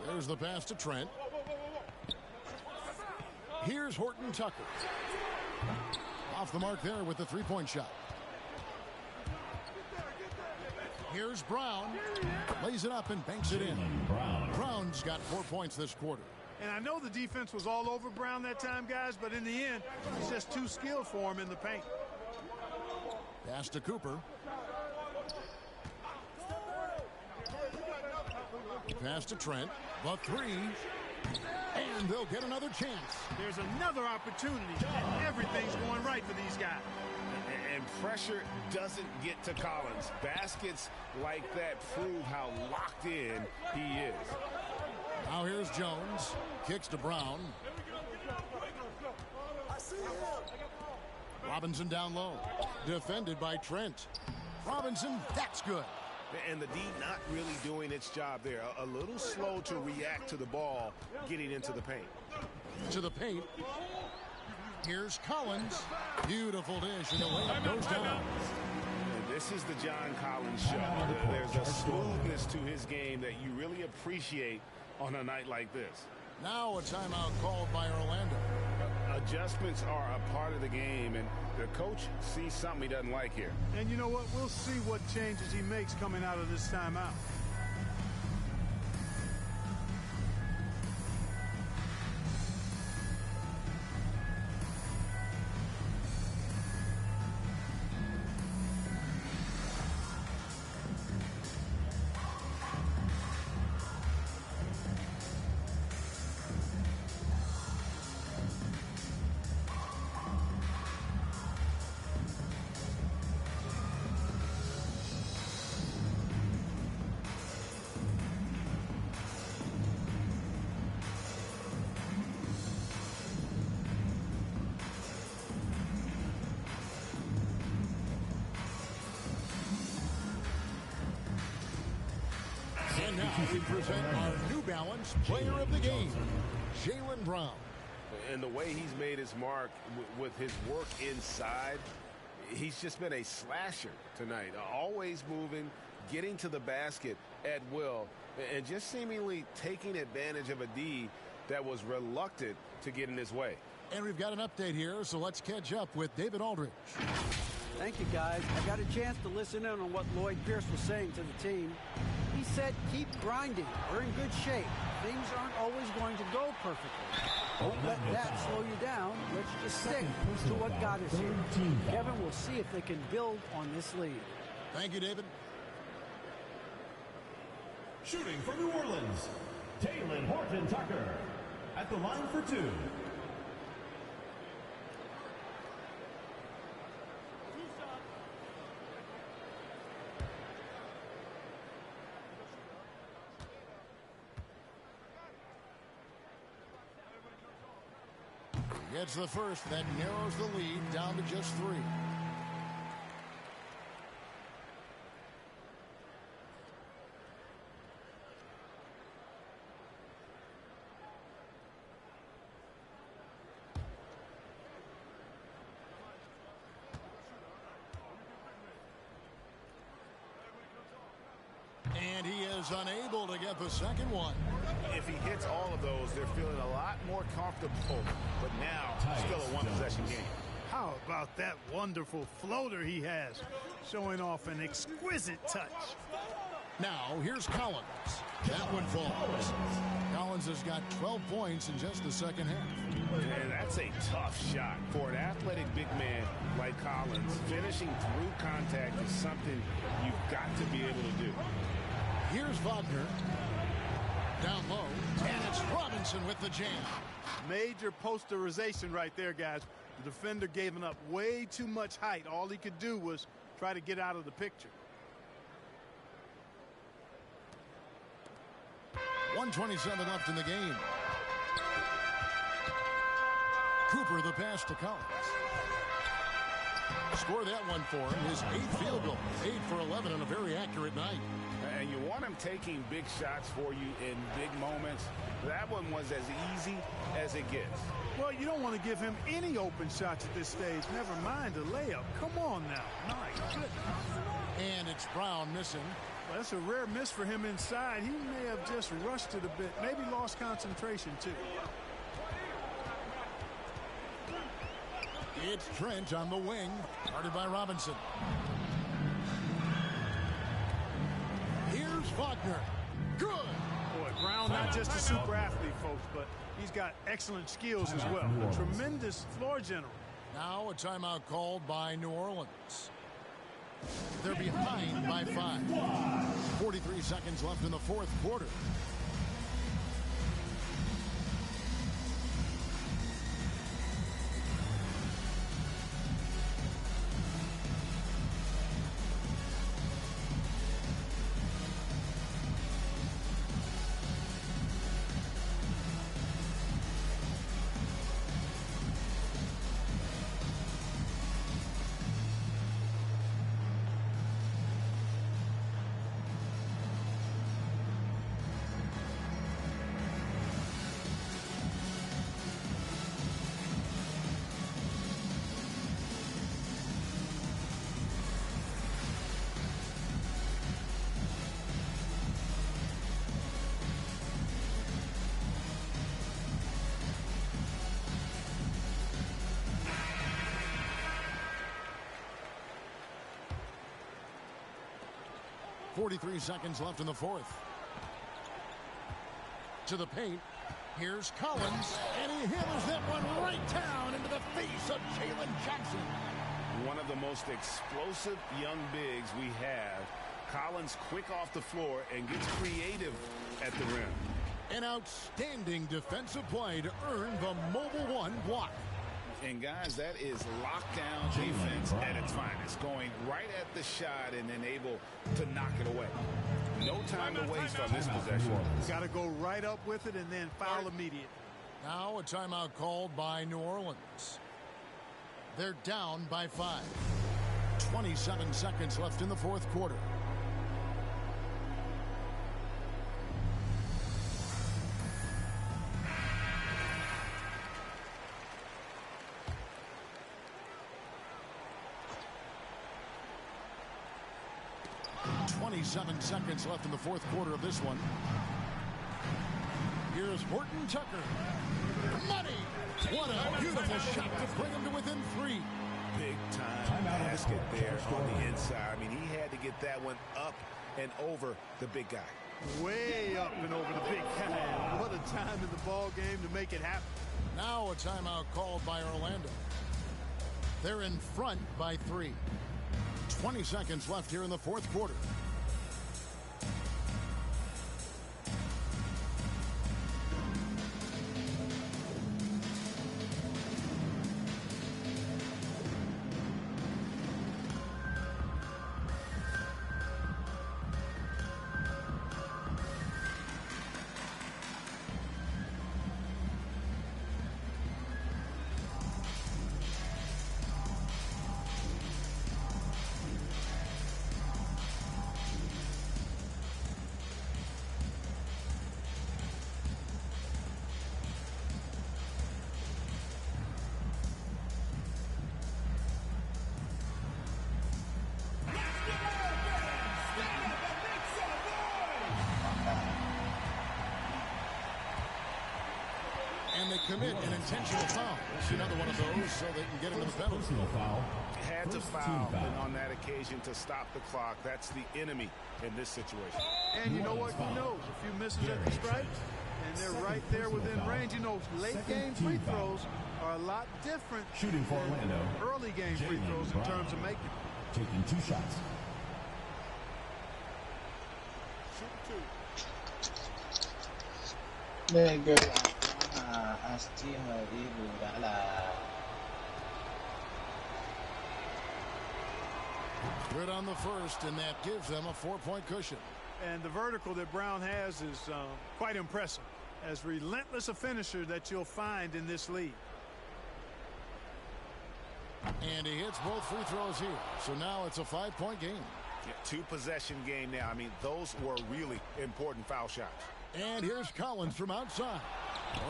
There's the pass to Trent. Here's Horton Tucker. Off the mark there with the 3-point shot. Here's Brown. Lays it up and banks it in. Brown's got 4 points this quarter. And I know the defense was all over Brown that time, guys, but in the end, he's just too skilled for him in the paint. Pass to Cooper. Pass to Trent. The 3. And they'll get another chance. There's another opportunity, and everything's going right for these guys. And pressure doesn't get to Collins. Baskets like that prove how locked in he is. Now here's Jones. Kicks to Brown. Robinson down low. Defended by Trent. Robinson, that's good. And the D not really doing its job there. A little slow to react to the ball getting into the paint. To the paint. Here's Collins. Beautiful dish, and the layup goes down. And this is the John Collins show. There's a smoothness to his game that you really appreciate on a night like this. Now a timeout called by Orlando. Adjustments are a part of the game, and the coach sees something he doesn't like here. And you know what? We'll see what changes he makes coming out of this timeout. And now we present our New Balance Player of the Game, Jaylen Brown. And the way he's made his mark with his work inside, he's just been a slasher tonight. Always moving, getting to the basket at will, and just seemingly taking advantage of a D that was reluctant to get in his way. And we've got an update here, so let's catch up with David Aldridge. Thank you, guys. I got a chance to listen in on what Lloyd Pierce was saying to the team. He said, keep grinding. We're in good shape. Things aren't always going to go perfectly. Don't let that slow you down. Let's just stick to what got us here. Kevin will see if they can build on this lead. Thank you, David. Shooting for New Orleans, Talen Horton-Tucker at the line for two. Gets the first, that narrows the lead down to just 3. And he is unable to get the second one. If he hits all of those, they're feeling a lot more comfortable. But now, still a one-possession game. How about that wonderful floater he has, showing off an exquisite touch. Now, here's Collins. That one falls. Collins has got 12 points in just the second half. And that's a tough shot for an athletic big man like Collins. Finishing through contact is something you've got to be able to do. Here's Wagner. Down low, and it's Robinson with the jam. Major posterization right there, guys. The defender gave him up way too much height. All he could do was try to get out of the picture. 1:27 left in the game. Cooper the pass to Collins. Score that one for him, his 8th field goal. 8 for 11 on a very accurate night. And you want him taking big shots for you in big moments. That one was as easy as it gets. Well, you don't want to give him any open shots at this stage. Never mind a layup. Come on now. My goodness. And it's Brown missing. Well, that's a rare miss for him inside. He may have just rushed it a bit. Maybe lost concentration, too. It's Trent on the wing, guarded by Robinson. Here's Wagner. Good. Boy, Brown not just a super athlete, folks, but he's got excellent skills as well. A tremendous floor general. Now a timeout called by New Orleans. They're behind by 5. 43 seconds left in the fourth quarter. .43 seconds left in the fourth. To the paint. Here's Collins, and he hammers that one right down into the face of Jalen Jackson. One of the most explosive young bigs we have. Collins quick off the floor and gets creative at the rim. An outstanding defensive play to earn the Mobile One block. And guys, that is lockdown defense at its finest. Going right at the shot and then able to knock it away. No time to waste on this possession. Got to go right up with it and then foul immediate. Now a timeout called by New Orleans. They're down by 5. 27 seconds left in the fourth quarter. 27 seconds left in the fourth quarter of this one. Here's Horton Tucker. Money! What a beautiful shot to bring him to within 3. Big time basket there on the inside. I mean, he had to get that one up and over the big guy. Way up and over the big guy. What a time in the ball game to make it happen. Now a timeout called by Orlando. They're in front by 3. 20 seconds left here in the fourth quarter. And they commit an intentional foul. It's another one of those so they can get into the penalty. Had to foul, and on that occasion to stop the clock. That's the enemy in this situation. And you know what? You know, a few misses at the stripe, and they're right there within range. You know, late game free throws are a lot different Shooting for Orlando. Early game free throws in terms of making. Taking 2 shots. Good on the first, and that gives them a 4-point cushion. And the vertical that Brown has is quite impressive. As relentless a finisher that you'll find in this league. And he hits both free throws here. So now it's a 5-point game. Yeah, 2-possession game now. I mean, those were really important foul shots. And here's Collins from outside.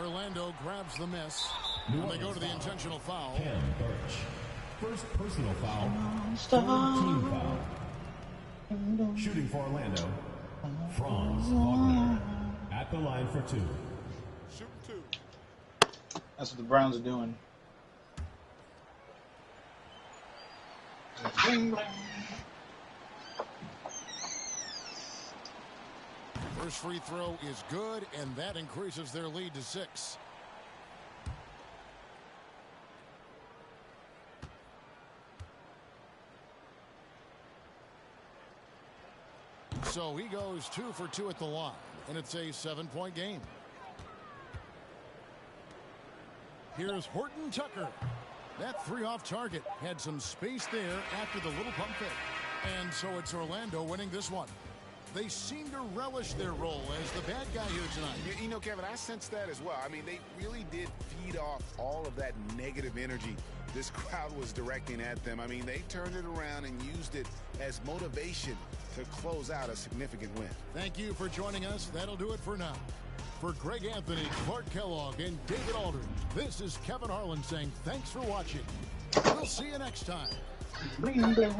Orlando grabs the miss. And they go to the intentional foul. Cam Birch. First personal foul. Third team foul. Shooting for Orlando. Franz Wagner. At the line for 2. Shoot 2. That's what the Browns are doing. Bling, bling. First free throw is good, and that increases their lead to 6. So he goes 2 for 2 at the line, and it's a 7-point game. Here's Horton Tucker. That 3 off target had some space there after the little pump fake. And so it's Orlando winning this one. They seem to relish their role as the bad guy here tonight. You know, Kevin, I sense that as well. I mean, they really did feed off all of that negative energy this crowd was directing at them. I mean, they turned it around and used it as motivation to close out a significant win. Thank you for joining us. That'll do it for now. For Greg Anthony, Clark Kellogg, and David Aldridge, this is Kevin Harlan saying thanks for watching. We'll see you next time. Bling, bling.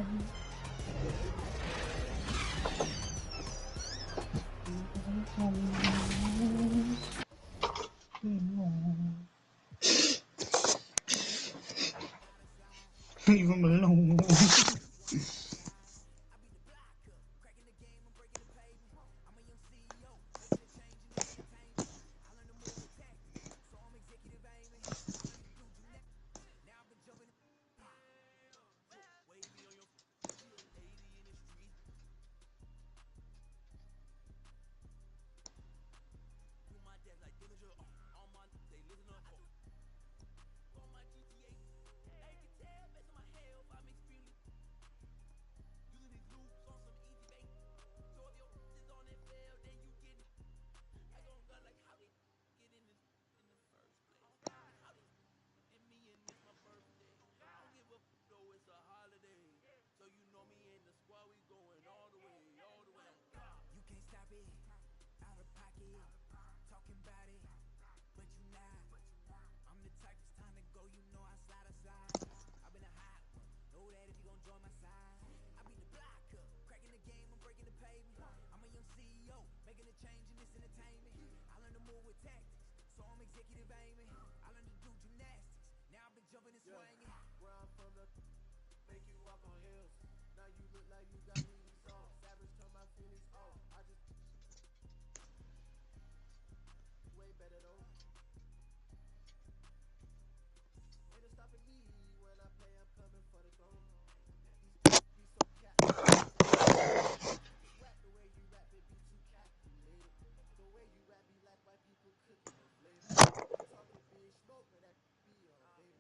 Leave him alone. Know that if you gon' join my side, I beat the block up, cracking the game, I'm breaking the Where I'm from, make you walk on hills. Now you look like you got me on. Savage turn my feelings off. I just way better though. Ain't no stopping me when I play. I'm coming for the throne. These be so cat. Rap the way you rap, it be too calculated. The way you rap be like white people cooking no flavor. Talking big smoke, but that be your baby.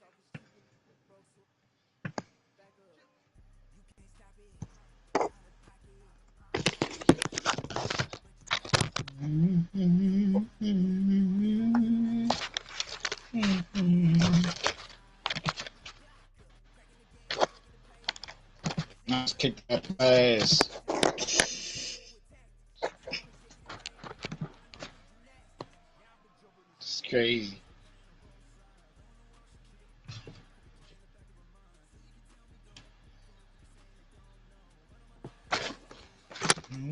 Talking stupid, broke so back up. You can't stop it. Out of pocket. Let's kick that ass. It's crazy.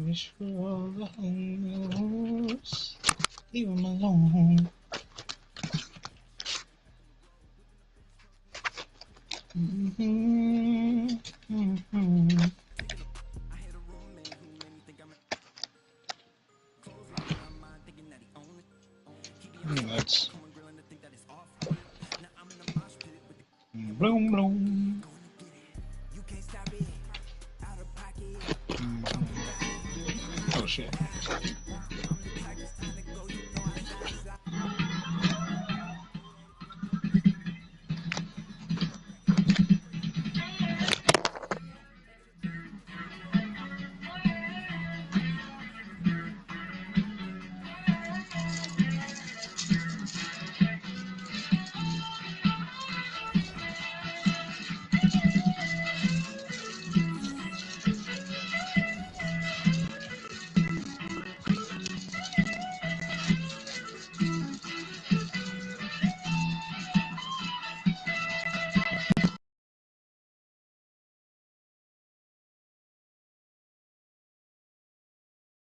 Wish for all the hoes. Leave him alone. Nuts. Bloom, bloom. Oh shit.